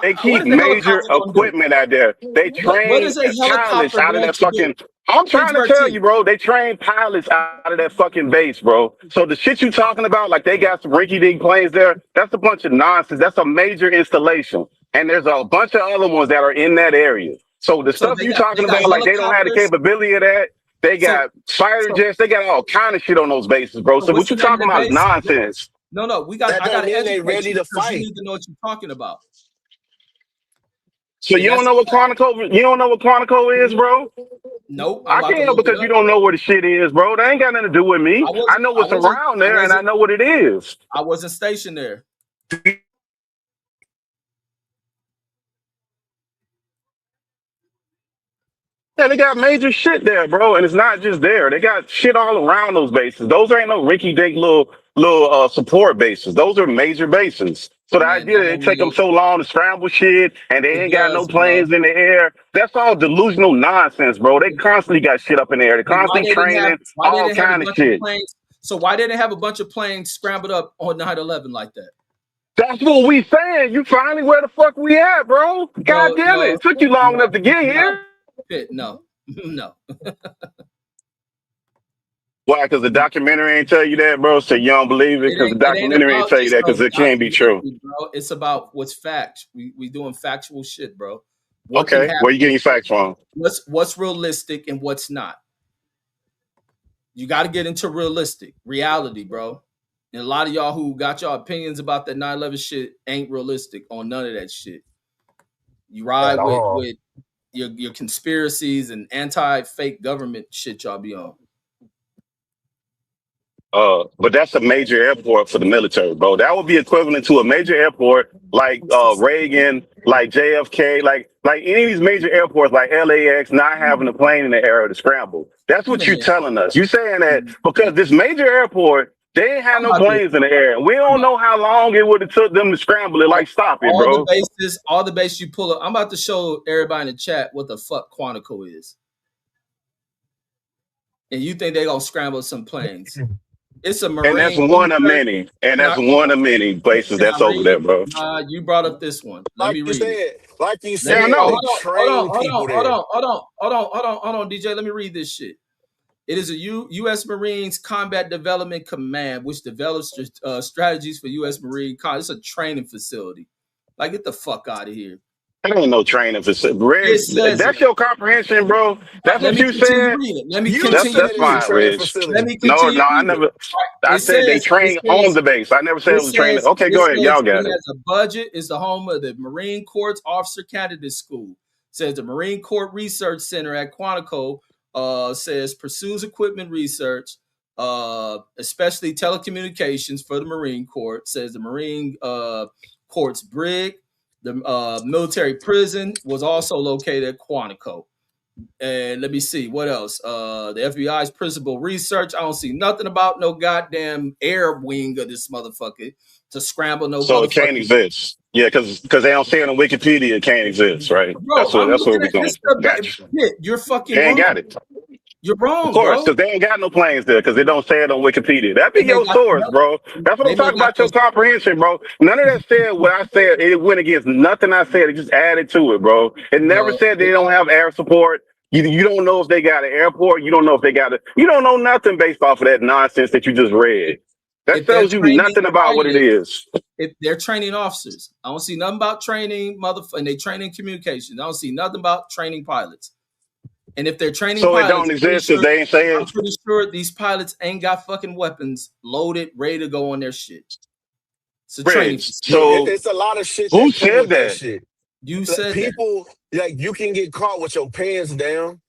They what keep is a major helicopter gonna do? equipment out there. They What train is a pilots helicopter out of going that to do? fucking. I'm trying to Pittsburgh tell T. you, bro. They train pilots out of that fucking base, bro. So the shit you talking about, like they got some rinky-dink planes there, that's a bunch of nonsense. That's a major installation, and there's a bunch of other ones that are in that area. So the So stuff you talking they got about, like they don't have the helicopters. capability of that. They So got fighter so jets. They got all kind of shit on those bases, bro. so So what's what the you name of talking the about is base? nonsense. No, That I don't gotta mean they educate ready you to because you fight. need to know what you're talking about. So And you don't that's know what Quantico? You don't know what Quantico is, bro? nope, I'm I about to can't look it because you up. don't know where the shit is, bro. That ain't got nothing to do with me. I know what's around there and I know what it is. I wasn't stationed there. Yeah, they got major shit there, bro, and it's not just there. They got shit all around those bases. Those ain't no rinky-dink little support bases. Those are major bases. So the Man, idea not that it take them only so long to scramble shit and they it ain't got no does, bro. planes in the air, that's all delusional nonsense, bro. They constantly got shit up in the air. They Then constantly training, why they all didn't have a kind of bunch of shit. planes? So why didn't they have a bunch of planes scrambled up on 9/11 like that? That's what we saying. You finally where the fuck we at, bro? God No, damn it. no, It took you long enough to get no, here. Pitt, no, no. Why? Because the documentary ain't tell you that, bro. So you don't believe it? Because the It ain't documentary ain't about tell you just that no because it can't be true. documentary, bro. It's about what's facts. We doing factual shit, bro. What can Okay, where you happen? getting your facts from? What's realistic and what's not? You got to get into reality, bro. And a lot of y'all who got y'all opinions about that 9/11 shit ain't realistic on none of that shit. You At ride all. with your conspiracies and anti-fake government shit y'all be on. But that's a major airport for the military, bro. That would be equivalent to a major airport like Reagan, like JFK, like any of these major airports like LAX not having a plane in the air to scramble. That's what you're Man, telling us. You saying that man. because this major airport, they ain't had I'm no about to planes in the air. We don't know how long it would have took them to scramble it. Like, stop it, bro. all the bases you pull up. I'm about to show everybody in the chat what the fuck Quantico is. And you think they gonna scramble some planes. It's a And that's Marine one of research. many. And Can I, that's one of many places can I that's over read there, it? bro. You brought up this one. Let Like me you read it. said, like you Let Yeah, I me said, know. they train people there. hold on, DJ. Let me read this shit. It is a U.S. Marines Combat Development Command, which develops strategies for U.S. Marine. It's a training facility. Like, get the fuck out of here. That ain't no training facility. It Reg, says it. that's your comprehension, bro. That's Let what me you continue said. reading. Let me You continue said That's it's a reading. fine, training Reg. Let facility. me No, continue no, I reading. never. I It said they says, train on the base. I never said it it was training. says, Okay, it go ahead. says Y'all got it it. has a budget. It's the home of the Marine Corps Officer Candidate School. It says the Marine Corps Research Center at Quantico says pursues equipment research, especially telecommunications for the Marine Corps. It says the Marine Corps Brig, the military prison was also located at Quantico. And let me see what else. The FBI's principal research. I don't see nothing about no goddamn air wing of this motherfucker to scramble no So it can't motherfucking. exist. Yeah, because they don't say it on Wikipedia. It can't exist, right? Bro, That's what I'm that's looking what we're at going. this stuff. Gotcha. Shit, you're fucking They ain't wrong. got it. You're Of wrong, course, bro. because they ain't got no planes there because they don't say it on Wikipedia. That be They may your got source, bro. That's what I'm they may talking got about, your those. comprehension, bro. None of that said what I said. It went against nothing I said. It just added to it, bro. It never Well, said they don't have air support. You don't know if they got an airport. You don't know if they got a. You don't know nothing based off of that nonsense that you just read. That if they're tells you training nothing about what it pilots, is. if they're training officers, I don't see nothing about training and they training communications. I don't see nothing about training pilots. And if they're training So it pilots, don't exist because they ain't say I'm it. pretty sure these pilots ain't got fucking weapons loaded, ready to go on their shit. It's a training Rich. facility. So It's a lot of shit who that come said with that that? shit. You Like, said that. people, like, you can get caught with your pants down.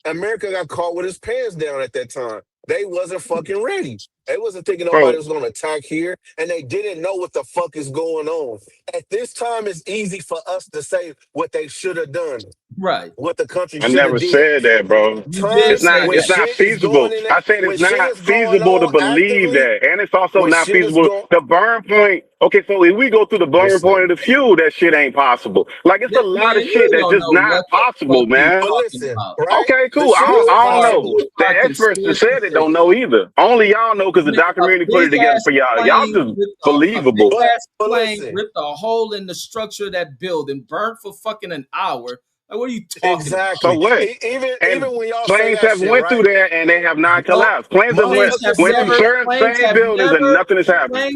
America got caught with his pants down at that time. They wasn't fucking ready. They wasn't thinking nobody Bro, was going to attack here, and they didn't know what the fuck is going on. At this time, it's easy for us to say what they should have done, Right. what the country I should have newhen did. said that, bro. You did Time It's say not. when It's that. not shit is going feasible. in, I said when it's shit not is going feasible to on believe actively, that, and it's also when not shit is feasible. going. The burn point. Okay, so if we go through the burn point of Listen, the fuel, that shit ain't possible. Like it's a lot Man, of shit you that's don't just know not what the fuck possible, you man. but talking listen, about. right? Okay, The cool. shit is I don't know. possible. You The are experts that conspiracy said it don't theory. know either. Only y'all know because the Man, a documentary put big it together ass for y'all. Y'all plane just ripped a big believable. ass But plane listen, ripped a hole in the structure of that building, burnt for fucking an hour. Like, what are you talking about? So exactly. what? Even And when y'all say planes that have shit, went through right? there and they have not Mo- collapsed. Planes have Motherfuckers went through say certain same buildings and nothing has happened.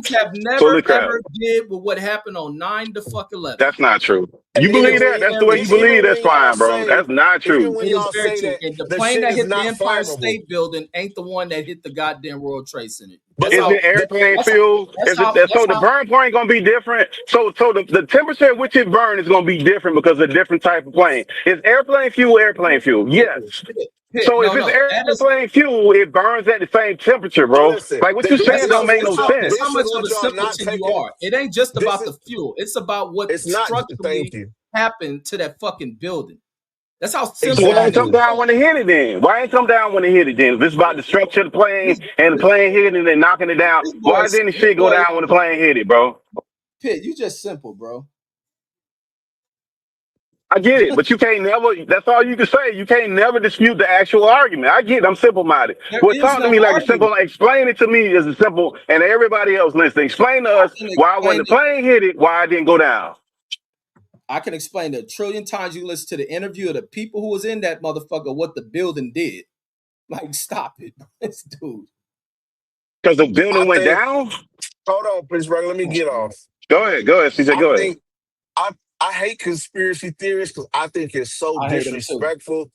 Fully crap. ever did with what happened on 9 to fuck 11. That's not true. You It even believe is that? when That's the way very you true. believe. even That's when y'all fine, bro. say That's not even true. when It is y'all very say true. that And the the plane shit that is hit the not Empire flammable. State Building ain't the one that hit the goddamn World Trade Center. But That's Is look, how it airplane that's fuel? that's Is it how that's so the how burn point gonna be different? So the temperature at which it burn is gonna be different because of a different type of plane. Is airplane fuel? Yes. So if no, it's no. That is airplane fuel, it burns at the same temperature, but bro. listen, Like what you That's saying how don't make this no is sense. how this is much of what a y'all not simpleton you taking. are. It ain't just This about is the fuel. It's about what it's not. Thank structurally you. happened to that fucking building. That's how So simple why that ain't come is, Exactly. down bro. when they hit it then? Why ain't come down when they hit it then? If it's about the structure of the plane This, and the plane hitting and then knocking it down, this boy, why didn't the this shit go boy, down when the plane hit it, bro? Pitt, you just simple, bro. I get it, but you can't never, that's all you can say. You can't never dispute the actual argument. I get it, I'm simple minded. There Well, is talk to no me like a argument. simple, explain it to me as a simple, and everybody else listening. Explain to I us can why when explain the it. plane hit it, why it didn't go down. I can explain it a trillion times. You listen to the interview of the people who was in that motherfucker, what the building did. Like, stop it, this dude. Because the I building went think. down? Hold on, Prince Rock. Let me get off. Go ahead, CJ, I go ahead. think I I hate conspiracy theories because I think it's so I hate him too. disrespectful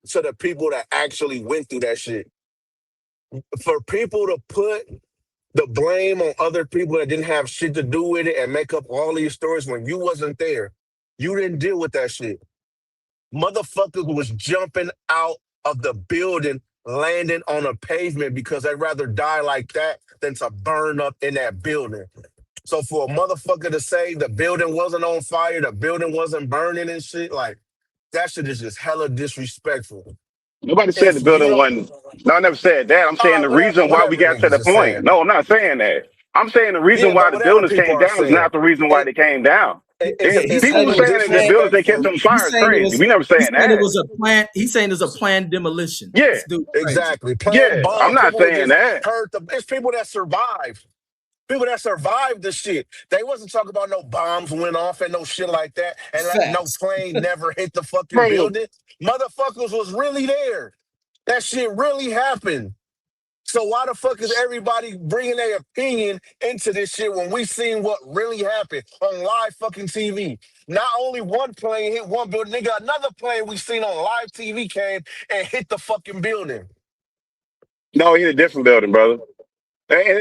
to the people that actually went through that shit. For people to put the blame on other people that didn't have shit to do with it and make up all these stories when you wasn't there, you didn't deal with that shit. Motherfuckers was jumping out of the building, landing on a pavement because they'd rather die like that than to burn up in that building. So for a motherfucker to say the building wasn't on fire, the building wasn't burning and shit, like that shit is just hella disrespectful. Nobody said If the you building don't, wasn't. No, I never said that. I'm all saying right, the whatever, reason why we whatever got to niggas the are point. saying. No, I'm not saying that. I'm saying the reason Yeah, why but the whatever buildings people came are down is saying, not the reason why it, they came down. Yeah, it's he's People saying were it was saying that the buildings they kept disrespectful. on fire he's is saying it crazy. was We never he's saying saying it that. was a plan. He's saying it's a planned demolition. Yeah, This dude crazy. Exactly. Playing yeah. I'm bomb. not People were saying just that. hurt. It's people that survived. People that survived the shit. They wasn't talking about no bombs went off and no shit like that, and that no Facts. plane never hit the fucking Bro, building. Motherfuckers was really there. That shit really happened. So why the fuck is everybody bringing their opinion into this shit when we seen what really happened on live fucking TV? Not only one plane hit one building, nigga, another plane we seen on live TV came and hit the fucking building. no, he in a different building, brother.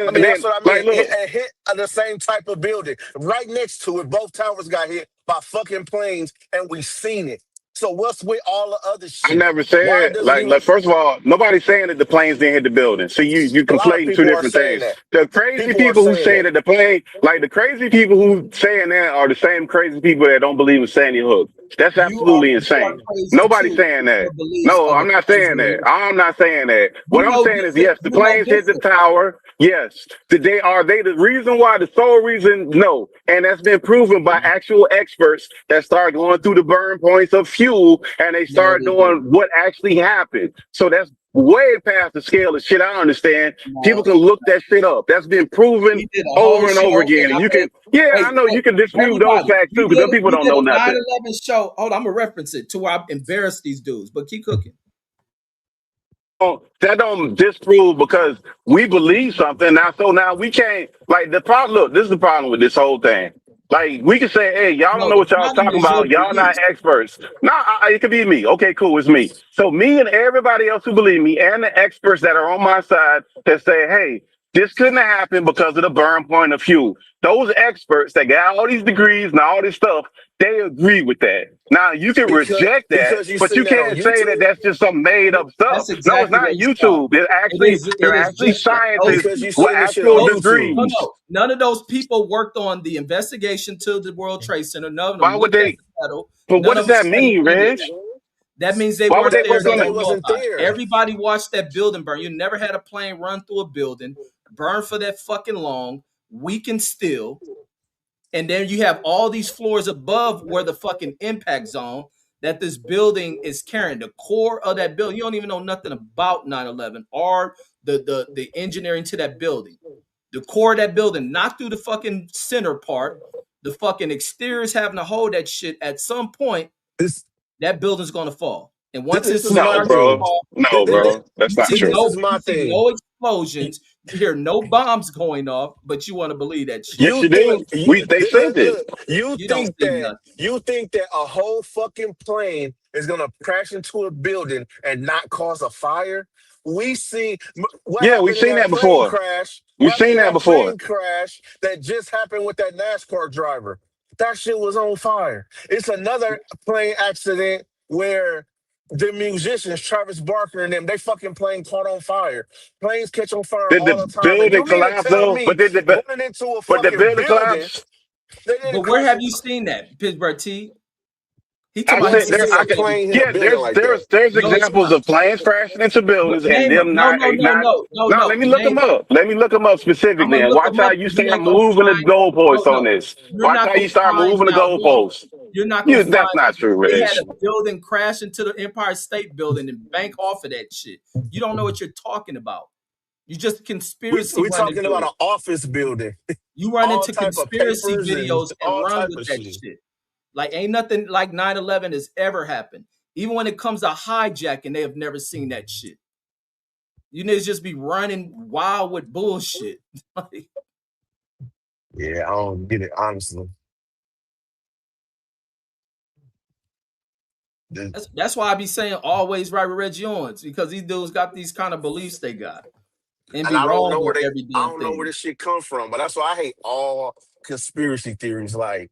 I And mean, that's then, what I like, mean. look, It hit the same type of building. Right next to it, both towers got hit by fucking planes, and we seen it. So what's with all the other I shit? never Why said doesn't like even first of all, nobody's saying that the planes didn't hit the building. So you a lot of conflating two people are different saying things. that. The crazy People are people who saying say that. that the plane, like the crazy people who saying that are the same crazy people that don't believe in Sandy Hook. That's absolutely You are insane. crazy Nobody's too. saying Your that. beliefs No, are I'm the not saying crazy. that. I'm not saying that. What You I'm know saying is different. yes, the You know planes hit the different. tower. Yes. Are they the reason why? The sole reason? No. And that's been proven by actual experts that start going through the burn points of fuel and they No, start they didn't. doing what actually happened. So that's way past the scale of shit I understand. People No. can look that shit up. That's been proven We did a whole over and over show, and again. And I you made. can, yeah, I Hey, know you can dispute those everybody, facts too, because them people we don't did know a nothing. 9/11 show. Hold on, I'm gonna reference it to where I embarrassed these dudes, but keep cooking. That don't disprove because we believe something now. So now we can't like the problem. Look, this is the problem with this whole thing. Like we can say, "Hey, y'all don't No, know the what y'all problem talking is your about. Y'all not beliefs. experts." No, it could be me. Okay, cool, it's me. So me and everybody else who believe me and the experts that are on my side that say, "Hey, this couldn't have happened because of the burn point of fuel." Those experts that got all these degrees and all this stuff, they agree with that. Now you can reject that, Because you but you seen that on can't say that YouTube? that's just some made up stuff. That's No, it's exactly not what it's called. YouTube. They're It actually is. they're It is actually just that those scientists Because you people. with seen this shit actual on Those YouTube. no, degrees. no. None of those people worked on the investigation to the World Trade Center. None of Why them would looked at they? the metal. But what None does of them that studied mean, any of Reg? that. That means they Why would weren't they there work Because on to they it? know wasn't about it. there. Everybody watched that building burn. You never had a plane run through a building, burn for that fucking long, weaken still, and then you have all these floors above where the fucking impact zone that this building is carrying. The core of that building, you don't even know nothing about 9/11 or the engineering to that building. The core of that building, not through the fucking center part. The fucking exterior is having to hold that shit. At some point, This that building's gonna fall. And once it this is my No, starts to bro. thing. fall, No, bro. That's not true. This is my you see thing. no explosions, you hear no bombs going off, but you want to believe that shit. Yes, You you think do. They look, said it. look, you You don't think see that nothing. a whole fucking plane is gonna crash into a building and not cause a fire? We see what Yeah, we've happened in seen that that plane before. crash. We've What happened seen in that that before. plane crash that just happened with that NASCAR driver? That shit was on fire. It's another plane accident where the musicians, Travis Barker and them, they fucking plane caught on fire. Planes catch on fire Did all the the time. And building you mean to collapse tell though? me running into a But the fucking building building, collapse? they didn't But where crash have it? you seen that, Pittsburgh T? He You talking I about he won't said said see there. this I a could. shit. plane hit a Yeah, building like that. there's No, it's examples not. of planes crashing into buildings and Name them no, not no, no, not. no, no, No, no. let me look Name. them up. Let me look them up I'm specifically gonna and look watch him how up, you but you start ain't gonna moving the find. No, goalposts on no, this. you're Watch not how gonna you start find moving the not one. goalposts. You're not gonna find. That's not true, They had Reg. a building crash into the Empire State Building and bank off of that shit. You don't know what you're talking about. You just conspiracy We running talking about through an it. office building, You run all into type of conspiracy papers and videos and all run type with of that shit. shit. Like ain't nothing like 9/11 has ever happened. Even when it comes to hijacking, they have never seen that shit. You niggas just be running wild with bullshit. Like, Yeah, I don't get it honestly. The- that's why I be saying always right with Reggie Owens, because these dudes got these kind of beliefs they got and And be I don't wrong know where on they, every I damn don't know where thing. this shit come from, but that's why I hate all conspiracy theories. Like,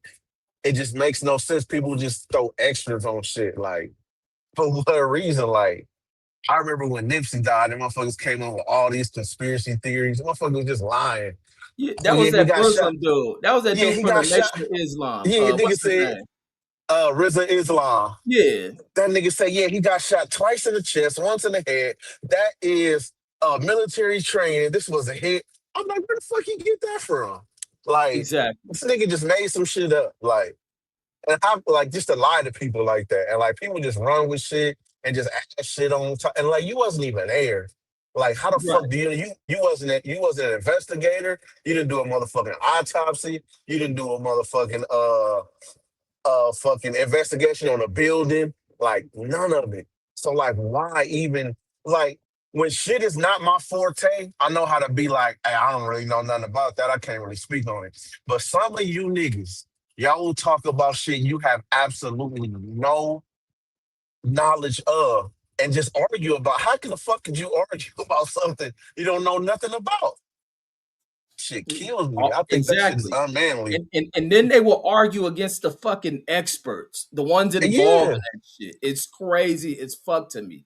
it just makes no sense. People just throw extras on shit. Like, for what reason? Like, I remember when Nipsey died, and motherfuckers came on with all these conspiracy theories. Motherfuckers was just lying. Yeah, Oh that yeah, was he that got shot. Muslim dude. That was that Yeah, dude he from the got shot. Nation of Islam. Yeah, nigga What's his said, name? Rizza Islam. Yeah, That nigga say, yeah, he got shot twice in the chest, once in the head. That is military training. This was a hit. I'm like, where the fuck you get that from? Like, exactly. this nigga just made some shit up. Like, and I like just to lie to people like that. And like people just run with shit and just add shit on top. And like you wasn't even there. Like, how the Right. fuck do you wasn't an investigator? You didn't do a motherfucking autopsy. You didn't do a motherfucking fucking investigation on a building, like none of it. So like why even like when shit is not my forte, I know how to be like, hey, I don't really know nothing about that. I can't really speak on it. But some of you niggas, y'all will talk about shit you have absolutely no knowledge of and just argue about. How can the fuck could you argue about something you don't know nothing about? Shit kills me. I think that shit is Exactly. unmanly. And then they will argue against the fucking experts, the ones And involved yeah, in that shit. It's crazy. It's fuck to me.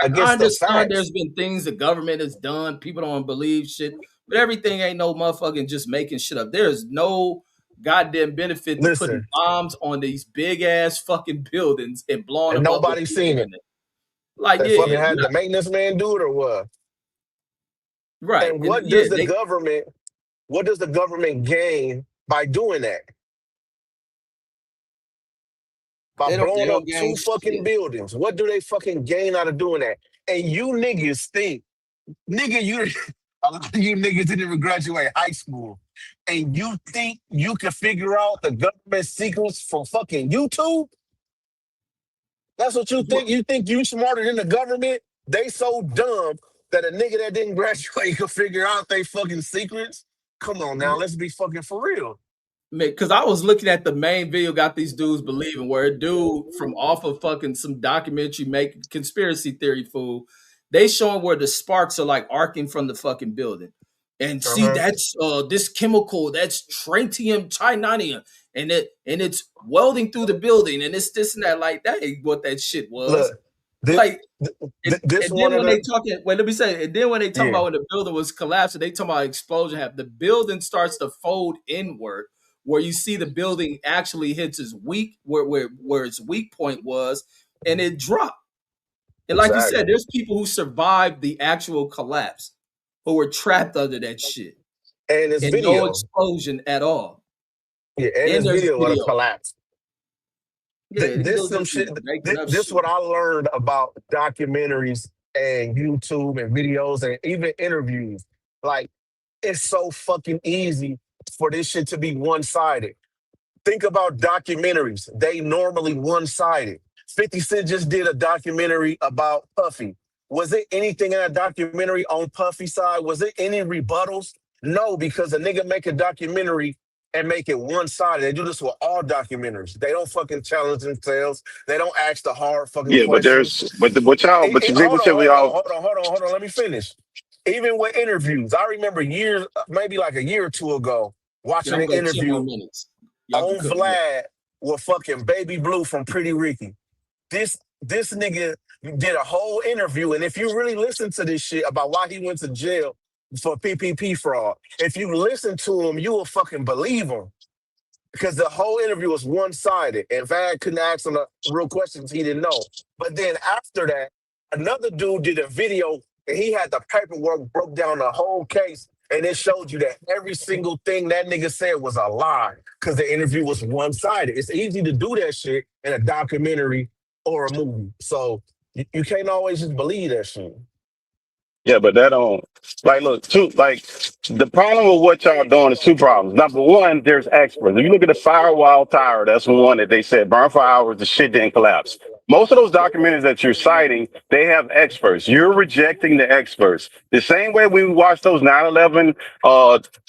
Like I against the understand facts. there's been things the government has done. People don't believe shit, but everything ain't no motherfucking just making shit up. There's no goddamn benefit to putting Listen, bombs on these big ass fucking buildings and blowing and them up with nobody seen people it. in it. Like, They yeah, fucking had the maintenance man do it or what? right. And And yeah, they what does the government gain by doing that? By they blowing don't up gain two fucking shit. buildings. What do they fucking gain out of doing that? And you niggas think, nigga, you a lot of you niggas didn't even graduate high school. And you think you can figure out the government secrets from fucking YouTube? That's what you think? You think you smarter than the government? They so dumb that a nigga that didn't graduate could figure out they fucking secrets? Come on now, let's be fucking for real. Because I was looking at the main video, got these dudes believing where a dude from off of fucking some documentary make conspiracy theory fool. They showing where the sparks are like arcing from the fucking building. And see, Uh-huh. that's this chemical, that's tritium titanium, and it's welding through the building, and it's this and that. Like that ain't what that shit was. Look, this, Like, this and one then of when they the talking, wait, let me say, and then when they talking yeah. about when the building was collapsing, they talking about explosion happened. The building starts to fold inward, where you see the building actually hits its weak, where its weak point was, and it dropped. And like you said, Exactly. there's people who survived the actual collapse, who were trapped under that shit, And this and no video. explosion at all. Yeah, and And this there's video of the video. collapse. Yeah, these This dudes some just be shit. making up This shit. what I learned about documentaries and YouTube and videos and even interviews. Like, it's so fucking easy for this shit to be one-sided. Think about documentaries. They normally one-sided. 50 Cent just did a documentary about Puffy. Was it anything in that documentary on Puffy's side? Was it any rebuttals? No, because a nigga make a documentary and make it one-sided. They do this with all documentaries. They don't fucking challenge themselves. They don't ask the hard fucking Yeah, but questions. there's what y'all but you people Hold on, say we hold on, all. hold on, hold on, hold on. Let me finish. Even with interviews, I remember years, maybe like a year or two ago, Yeah, watching I'm an gonna go 10 more interview minutes. Y'all can on cook. Yeah. Vlad with fucking Baby Blue from Pretty Ricky. This nigga did a whole interview, and if you really listen to this shit about why he went to jail for PPP fraud, if you listen to him, you will fucking believe him. because the whole interview was one-sided, and Van couldn't ask him the real questions he didn't know. But then after that, another dude did a video, and he had the paperwork, broke down the whole case, and it showed you that every single thing that nigga said was a lie because the interview was one-sided. It's easy to do that shit in a documentary or a movie. So you can't always just believe that shit. Yeah, but that don't like look the problem with what y'all doing is two problems. Number one, there's experts. If you look at the Firewall Tower, that's the one that they said burned for hours, the shit didn't collapse. Most of those documentaries that you're citing, they have experts. You're rejecting the experts. The same way we watch those 9/11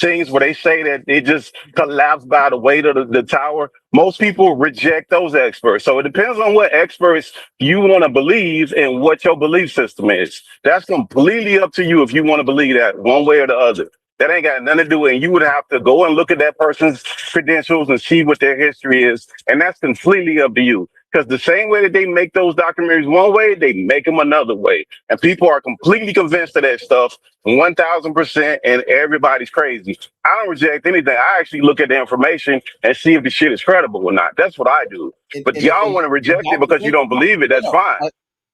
things where they say that it just collapsed by the weight of the tower. Most people reject those experts. So it depends on what experts you want to believe and what your belief system is. That's completely up to you if you want to believe that one way or the other. That ain't got nothing to do with it. And you would have to go and look at that person's credentials and see what their history is. And that's completely up to you. Because the same way that they make those documentaries one way, they make them another way. And people are completely convinced of that stuff 1000%, and everybody's crazy. I don't reject anything. I actually look at the information and see if the shit is credible or not. That's what I do. But y'all want to reject it because you don't believe it. That's fine.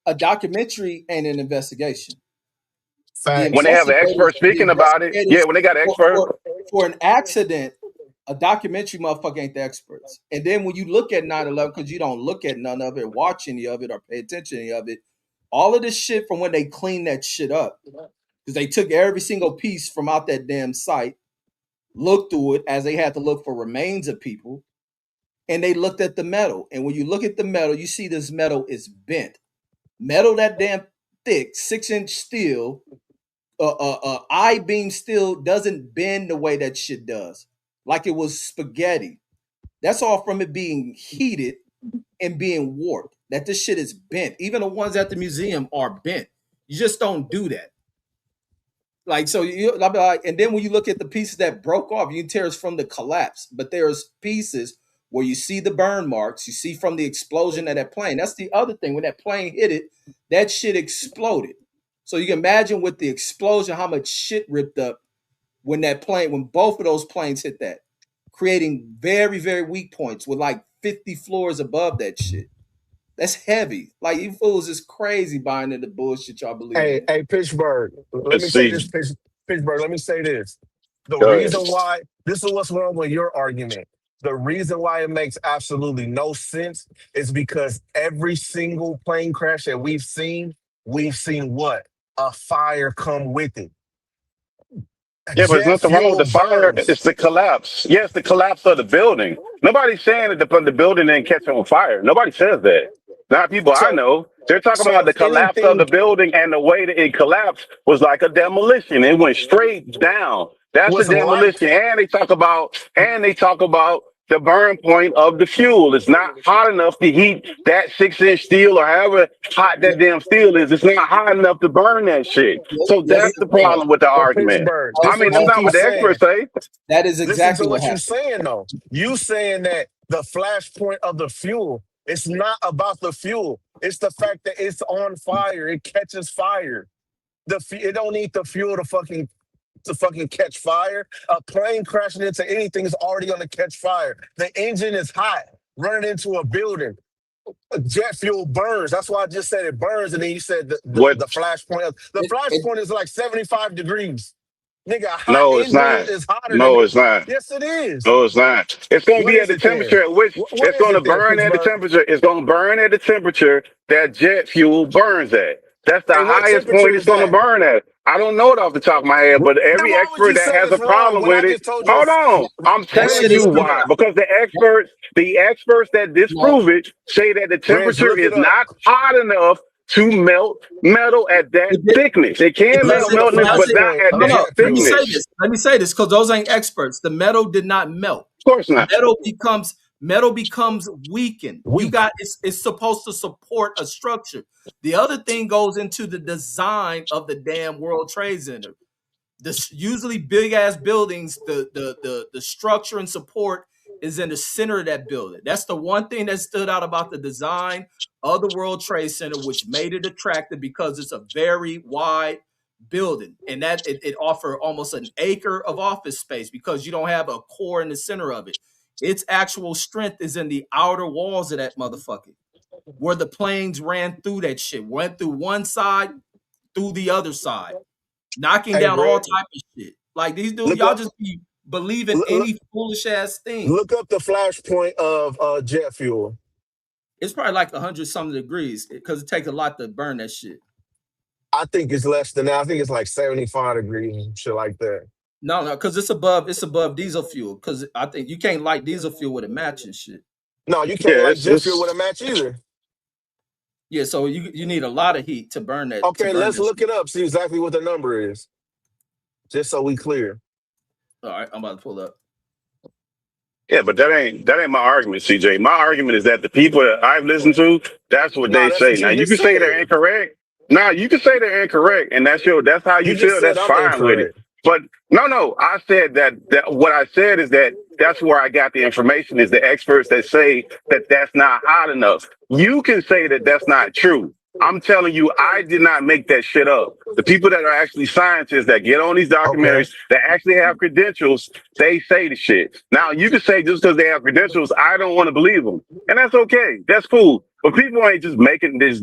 A documentary ain't an investigation. When they have an expert speaking about it, yeah, when they got an expert. For an accident, a documentary motherfucker ain't the experts. And then when you look at 9/11, because you don't look at none of it, watch any of it, or pay attention to any of it, all of this shit from when they cleaned that shit up, because they took every single piece from out that damn site, looked through it as they had to look for remains of people, and they looked at the metal. And when you look at the metal, you see this metal is bent. Metal that damn thick, 6-inch steel, I-beam steel doesn't bend the way that shit does. Like it was spaghetti. That's all from it being heated and being warped. That this shit is bent. Even the ones at the museum are bent. You just don't do that. Like, so you like, and then when you look at the pieces that broke off, you can tell it's from the collapse. But there's pieces where you see the burn marks, you see from the explosion of that plane. That's the other thing. When that plane hit it, that shit exploded. So you can imagine with the explosion how much shit ripped up when both of those planes hit that, creating very, very weak points with like 50 floors above that shit. That's heavy. Like, you fools is crazy buying into bullshit y'all believe in. Hey, Pittsburgh. Let Let's me say see. this, Pittsburgh. Let me say this. The Go ahead. reason why this is what's wrong with your argument. The reason why it makes absolutely no sense is because every single plane crash that we've seen what? A fire come with it. Yeah, but there's Jet nothing wrong with fuel the fire. burns. It's the collapse. Yes, the collapse of the building. Nobody's saying that the building didn't catch on fire. Nobody says that. Not people I So, know. They're talking so about if the collapse of anything, the building, and the way that it collapsed was like a demolition. It went straight down. That's a was light. demolition. And they talk about the burn point of the fuel. It's not hot enough to heat that 6-inch steel, or however hot that damn steel is. It's not hot enough to burn that shit. So Yes, that's the problem with the But argument. Pittsburgh, I this is mean, what that's you not keep what the saying. experts say. that is Listen exactly to what what you happened. saying though. You saying that the flash point of the fuel, it's not about the fuel. It's the fact that it's on fire. It catches fire. It don't need the fuel to fucking catch fire. A plane crashing into anything is already gonna catch fire. The engine is hot. Running into a building. Jet fuel burns. That's why I just said it burns. And then you said What? the flash point. The flash point is like 75 degrees. Nigga, a hot No, it's engine not. is hotter than No, it. it's not. Yes, it is. No, it's not. It's going to What be at is the it then? temperature at which What it's is going to it then, burn at the Pittsburgh? temperature. It's going to burn at the temperature that jet fuel burns at. That's the And what highest temperature point it's is going to that? burn at. I don't know it off the top of my head, but Then every why would expert you that say has it's a wrong problem when with I it, just told you hold on. I'm That Reg, telling shit you is look it why. up. Because the experts that no. disprove it say that the Reg, temperature look is it up. not hot enough to melt metal at that It, did, thickness. It it can melt That's doesn't. the meltness, flash but Does it? not point at of No, that no. jet Let me say fuel. thickness. this. Let me say this, because those ain't experts. The metal did not melt. Of course not. Metal becomes weakened. You Weak. got it's supposed to support a structure. The other thing goes into the design of the damn World Trade Center. This usually big ass buildings, the structure and support is in the center of that building. That's the one thing that stood out about the design of the World Trade Center, which made it attractive, because it's a very wide building, and that it offer almost an acre of office space because you don't have a core in the center of it. Its actual strength is in the outer walls of that motherfucker, where the planes ran through that shit, went through one side, through the other side, knocking Hey, down all Brett, type of shit. Like these dudes, look y'all up just be believing look, any foolish ass thing. look up the flashpoint of jet fuel. It's probably like 100-something degrees because it takes a lot to burn that shit. I think it's less than that. I think it's like 75 degrees, shit like that. No, because it's above diesel fuel. Because I think you can't light diesel fuel with a match and shit. No, you can't Yeah, like jet fuel with a match either. Yeah, so you need a lot of heat to burn that. Okay, let's look shit. it up, see exactly what the number is. Just so we clear. All right, I'm about to pull up. Yeah, but that ain't my argument, CJ. My argument is that the people that I've listened to, that's what No, they that's say. what Now you you just can say they're said. incorrect. No, you can say they're incorrect, and that's how You you just feel. said That's I'm fine with it. incorrect. But no, I said that what I said is that's where I got the information is the experts that say that that's not hot enough. You can say that that's not true. I'm telling you, I did not make that shit up. The people that are actually scientists that get on these Okay. documentaries that actually have credentials, they say the shit. Now, you can say just because they have credentials, I don't want to believe them. And that's okay. That's cool. But people ain't just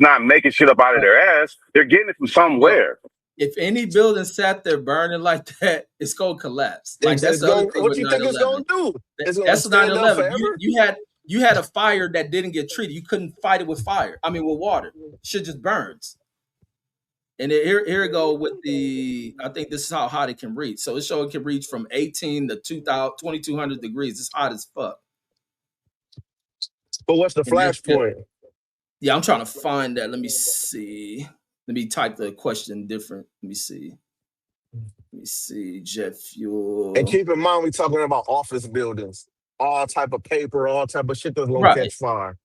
not making shit up out of their ass. They're getting it from somewhere. If any building sat there burning like that, it's gonna collapse. Like that's It's the other going, thing what with you think it's 9/11. going to do? It's going to That's stand up 9/11. forever? You had a fire that didn't get treated. You couldn't fight it with fire. I mean, with water. Shit just burns. And here it go with the. I think this is how hot it can reach. So it shows it can reach from 18 to 2,200 degrees. It's hot as fuck. But what's the flashpoint? Yeah, I'm trying to find that. Let me see. Let me type the question different. Let me see. Jet fuel. And keep in mind, we're talking about office buildings. All type of paper, all type of shit that's going to Right. catch fire.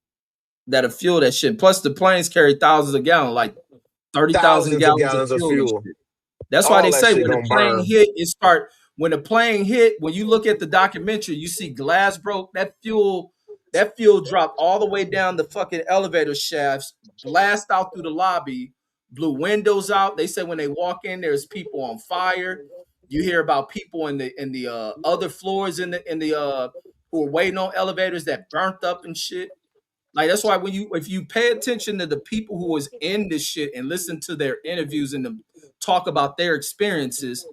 That'll fuel that shit. Plus, the planes carry thousands of gallons, like 30,000 Thousands of gallons gallons of of fuel. And fuel. shit. That's why All they that say shit when the gonna plane burn. hit, when the plane hit, when you look at the documentary, you see glass broke. That fuel dropped all the way down the fucking elevator shafts, blast out through the lobby, blew windows out. They said when they walk in, there's people on fire. You hear about people in the other floors in the who are waiting on elevators that burnt up and shit. Like that's why if you pay attention to the people who was in this shit and listen to their interviews and them talk about their experiences,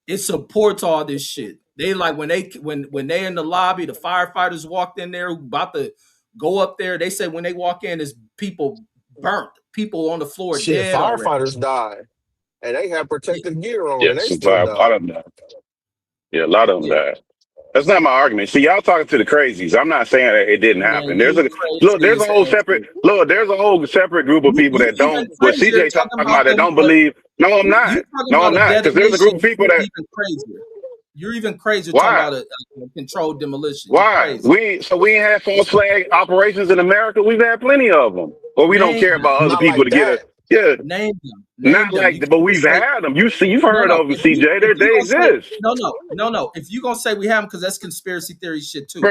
it supports all this shit. They like when they in the lobby, the firefighters walked in there about to go up there. They said when they walk in, there's people burnt, people on the floor Shit, dead already. firefighters died. And they have protective gear on, and they Yes, a still lot died. of them died. Yeah, a lot of them died. That's not my argument. See, y'all talking to the crazies. I'm not saying that it didn't happen. Man, There's you there's crazy a as whole hell. separate group of people You that even don't. What crazier CJ talking talking about about that don't the believe. No, I'm you not. talking No, I'm about a not. Because there's a group detonation. of people You're that. even crazier. You're even crazier talking Why? about a controlled demolition. You're Why? crazy. We ain't had false flag operations in America. We've had plenty of them. Or we don't Name care them. about other Not people like to get a. that. Yeah, Name them. not Name them. like You that. But can't we've just say had them. You've no, heard no. of them, CJ. They Gonna say exist. no. If you gonna say we have them, because that's conspiracy theory shit too.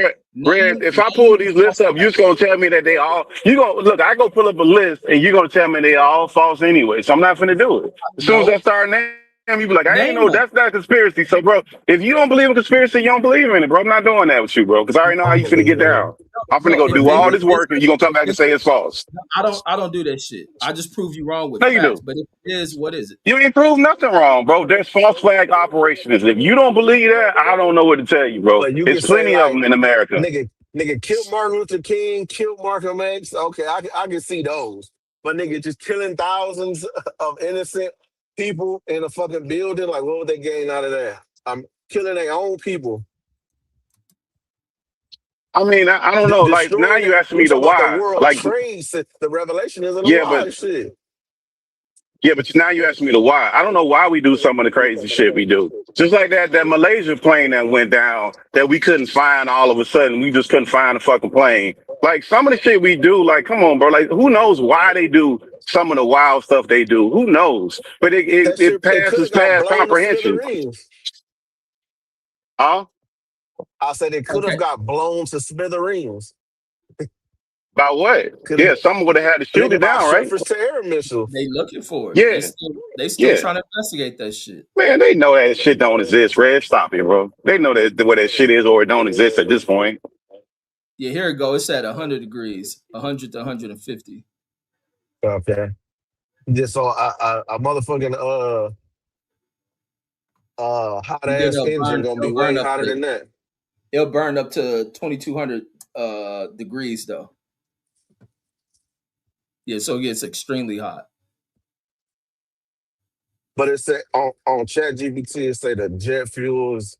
Brad, if I pull Name these the false lists up, you're just gonna tell me that they all. You gonna look? I go pull up a list, and you're gonna tell me they all false anyway. So I'm not gonna do it. As soon as I no. start naming, you be like, I ain't Name know them. that's not conspiracy. So, bro, if you don't believe in conspiracy, you don't believe in it, bro. I'm not doing that with you, bro, because I already know how you finna get down. I'm finna No, go if do all any, this work, and you're gonna come back and say it's false. I don't do that shit. I just prove you wrong with No, you facts. do. But if it is, what is it? You ain't proved nothing wrong, bro. There's false flag operations. If you don't believe that, I don't know what to tell you, bro. But you can There's say, plenty of them like, in America. nigga killed Martin Luther King, killed Malcolm X. Okay, I can see those. But nigga just killing thousands of innocent people in a fucking building, like, what would they gain out of that? I'm killing their own people. I mean, I don't know. Like now Destroying you it. asking We me the talking about the why. World Like, Trade Center. The revelation isn't a yeah, lie, but shit. Yeah, but now you asking me the why. I don't know why we do some of the crazy shit we do. Just like that Malaysia plane that went down that we couldn't find all of a sudden. We just couldn't find a fucking plane. Like some of the shit we do, like, come on, bro. Like, who knows why they do some of the wild stuff they do? Who knows? But That it shit, it could passes have got past blown to comprehension. smithereens. Huh? I said it could Okay. have got blown to smithereens. About what? Could have, Yeah, someone would have had to shoot nigga, it by down, right? surface to air missiles. They looking for it. Yeah, They still yeah. trying to investigate that shit. Man, they know that shit don't exist, Red. Stop it, bro. They know that what that shit is or it don't exist at this point. Yeah, here it go. It's at 100 degrees, 100 to 150. Okay. Just so a motherfucking hot And then ass engine gonna be way hotter than that. it'll burn up to 2200 degrees though. Yeah, so it gets extremely hot. But it said on ChatGPT, it say the jet fuel is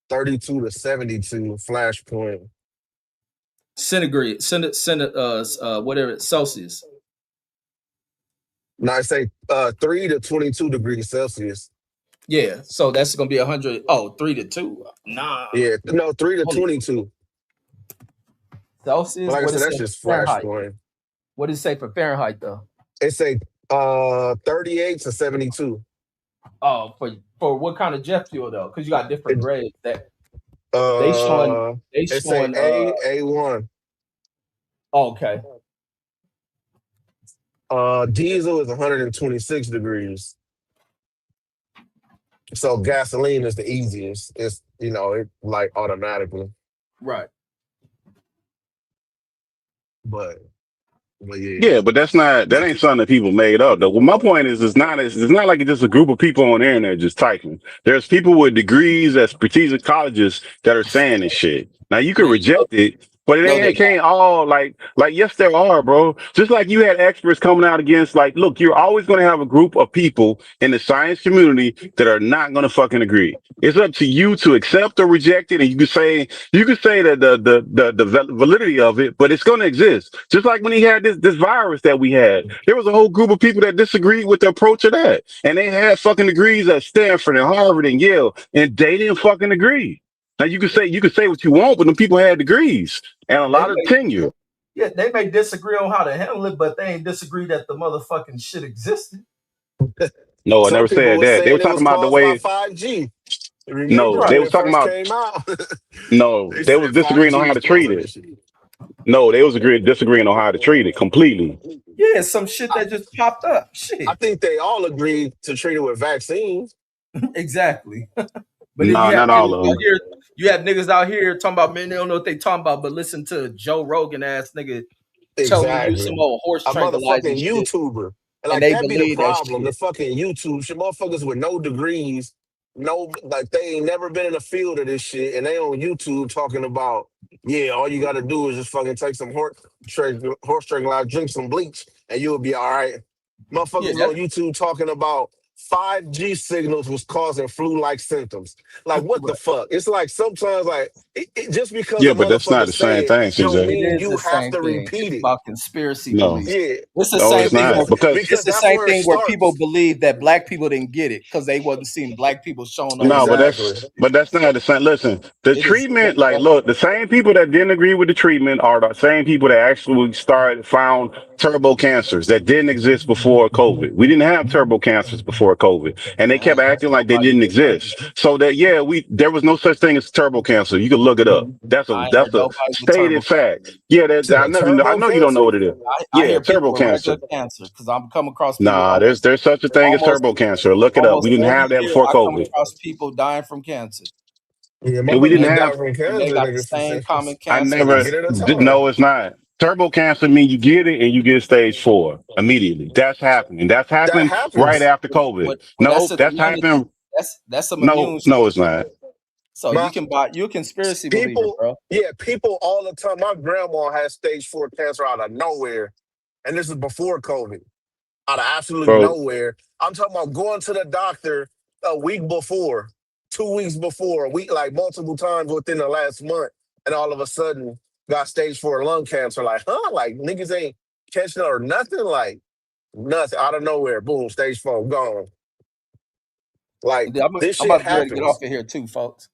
32 to 72 flashpoint. Centigrade, whatever, Celsius. Now I say 3 to 22 degrees Celsius. Yeah, so that's gonna be 100. Oh, 3 to 2. Nah. Yeah, no, 3 to 22. Celsius. Like I What said, is that's it just for Fahrenheit? flashpoint. What does it say for Fahrenheit though? It say 38 to 72. Oh, for what kind of jet fuel though? Because you got different It, grades. That they showing it say A1. Oh, okay. Diesel is 126 degrees. So gasoline is the easiest. It's it like automatically. Right. But yeah. Yeah, but that ain't something that people made up though. Well, my point is it's not like it's just a group of people on the internet just typing. There's people with degrees at strategic colleges that are saying this shit. Now you can Yeah, reject it, but it can't all like yes there are, bro. Just like you had experts coming out against look, you're always gonna have a group of people in the science community that are not gonna fucking agree. It's up to you to accept or reject it, and you can say that the validity of it, but it's gonna exist. Just like when he had this virus that we had, there was a whole group of people that disagreed with the approach of that, and they had fucking degrees at Stanford and Harvard and Yale, and they didn't fucking agree. Now you can say what you want, but the people had degrees and a lot of tenure. Yeah, they may disagree on how to handle it, but they ain't disagree that the motherfucking shit existed. No, I Some never people said was that. They were saying it talking was about the caused by way. 5G. Remember No, when they it was talking first about. came out? No, They they said was disagreeing 5G on how was to treat causing it. this shit. No, they was disagreeing on how to treat it completely. Yeah, some shit that just popped up. Shit. I think they all agreed to treat it with vaccines. Exactly. But then No, you have not all of niggas out them. here. You have niggas out here talking about, man, they don't know what they talking about, but listen to Joe Rogan ass nigga tell them to use some Exactly. old horse A tranquilizer motherfucking shit, YouTuber. And and like they that be the believe that problem. The shit. fucking YouTube shit. Motherfuckers with no degrees, no like they ain't never been in the field of this shit. And they on YouTube talking about, yeah, all you gotta do is just fucking take some horse tranquilizer, drink some bleach, and you'll be all right. Yeah, Motherfuckers on YouTube talking about 5G signals was causing flu-like symptoms. Like what the right. fuck? It's like sometimes like just because a Yeah, but that's not motherfucker the say same it thing, don't CJ. It mean is you the have same to thing. repeat It's it. about conspiracy No, beliefs. Yeah, It's the no, same it's thing not where because it's because the that's same where it thing where people starts. believe that black people didn't get it because they wasn't seeing black people showing up no, in the Exactly. but that's not the same. Listen, the it is treatment, like, look, the same people that didn't agree with the treatment are the same people that actually found turbo cancers that didn't exist before COVID. We didn't have turbo cancers before COVID, and they I kept ain't heard acting like they nobody didn't say that. exist. So that there was no such thing as turbo cancer. You can look it up. I ain't heard That's a nobody with turbo stated fact. cancer. Yeah, To the I turbo know you don't know cancer? what it is. I Yeah, hear people turbo with cancer. regular cancer because I'm come across people Nah, there's such a thing as almost turbo cancer. Look it up. We didn't every have that year. before I come COVID, across people dying from cancer, Yeah, and we and didn't they motherfuckers got die from and they cancer, got the nigga, same common I cancer for as never get at a no, time. it's not. Turbo cancer means you get it and you get stage 4 immediately. That's happening. That's That happened right happens. after COVID. that's No, an that's immunity. happened. That's some No, immune no, shit. it's not. So My you a conspiracy believer, people, bro. yeah, people all the time. My grandma had stage 4 cancer out of nowhere. And this is before COVID. Out of absolutely Bro, nowhere. I'm talking about going to the doctor a week before, 2 weeks before, a week, like multiple times within the last month, and all of a sudden got stage 4 lung cancer. Like, huh? Like niggas ain't catching it or nothing. Like nothing out of nowhere. Boom, stage 4 gone. Like this I'm shit about to get ready to get off happens. of here too, folks.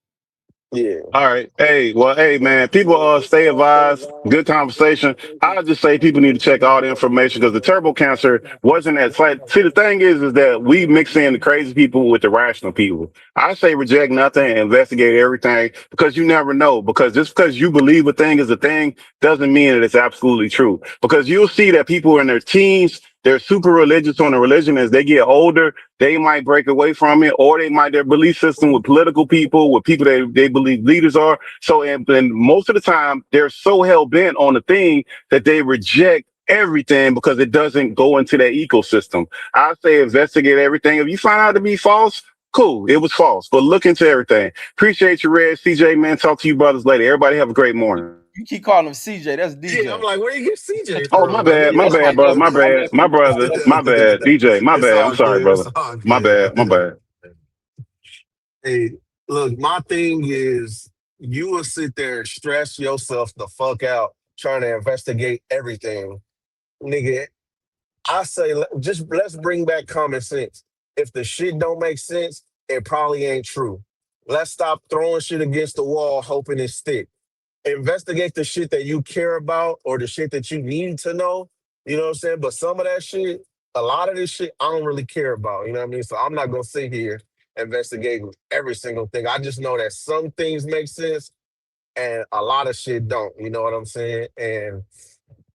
Yeah. all right. Hey, man, people stay advised. Good conversation. I just say people need to check all the information because the turbo cancer wasn't as like see the thing is that we mix in the crazy people with the rational people. I say reject nothing and investigate everything because you never know. Because just because you believe a thing is a thing doesn't mean that it's absolutely true. Because you'll see that people in their teens they're super religious on a religion. As they get older, they might break away from it, or they might their belief system with political people, with people they believe leaders are. So, and most of the time, they're so hell bent on the thing that they reject everything because it doesn't go into their ecosystem. I say investigate everything. If you find out to be false, cool, it was false, but look into everything. Appreciate you, Red. CJ, man, talk to you brothers later. Everybody have a great morning. You keep calling him CJ. That's Yeah, I'm DJ. like, where you get CJ Oh, from? Like, my That's my bad, brother, my nephew. bad, my brother, my bad, DJ, my it's bad. I'm all sorry, good. It's brother. all My good. bad. Hey, look, my thing is you will sit there and stress yourself the fuck out trying to investigate everything. Nigga, I say just let's bring back common sense. If the shit don't make sense, it probably ain't true. Let's stop throwing shit against the wall hoping it stick. Investigate the shit that you care about or the shit that you need to know. You know what I'm saying? But some of that shit, a lot of this shit, I don't really care about. You know what I mean? So I'm not gonna sit here investigating every single thing. I just know that some things make sense and a lot of shit don't. You know what I'm saying? And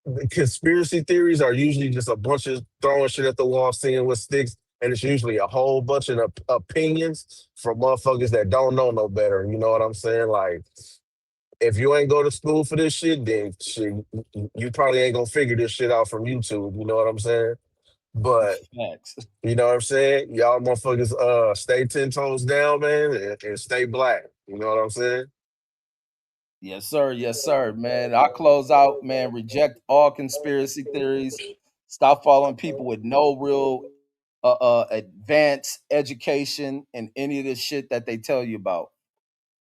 the conspiracy theories are usually just a bunch of throwing shit at the wall, seeing what sticks. And it's usually a whole bunch of opinions from motherfuckers that don't know no better. You know what I'm saying? Like, if you ain't go to school for this shit, then shit, you probably ain't gonna figure this shit out from YouTube. You know what I'm saying? But Facts. you know what I'm saying? Y'all motherfuckers stay 10 toes down, man, and stay black. You know what I'm saying? Yes, sir. Yes, sir, man. I close out, man. Reject all conspiracy theories. Stop following people with no real advanced education in any of this shit that they tell you about.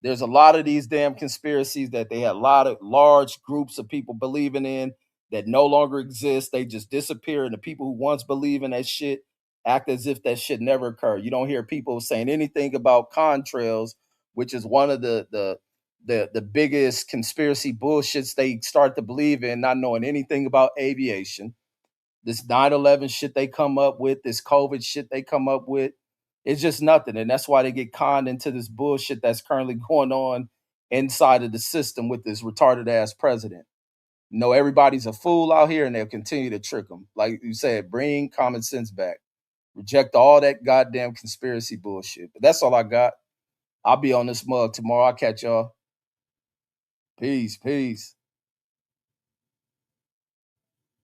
There's a lot of these damn conspiracies that they had a lot of large groups of people believing in that no longer exist. They just disappear. And the people who once believe in that shit act as if that shit never occurred. You don't hear people saying anything about contrails, which is one of the biggest conspiracy bullshits they start to believe in, not knowing anything about aviation. This 9/11 shit they come up with, this COVID shit they come up with, it's just nothing. And that's why they get conned into this bullshit that's currently going on inside of the system with this retarded ass president. You know, everybody's a fool out here and they'll continue to trick them. Like you said, bring common sense back. Reject all that goddamn conspiracy bullshit. But that's all I got. I'll be on this mug tomorrow. I'll catch y'all. Peace.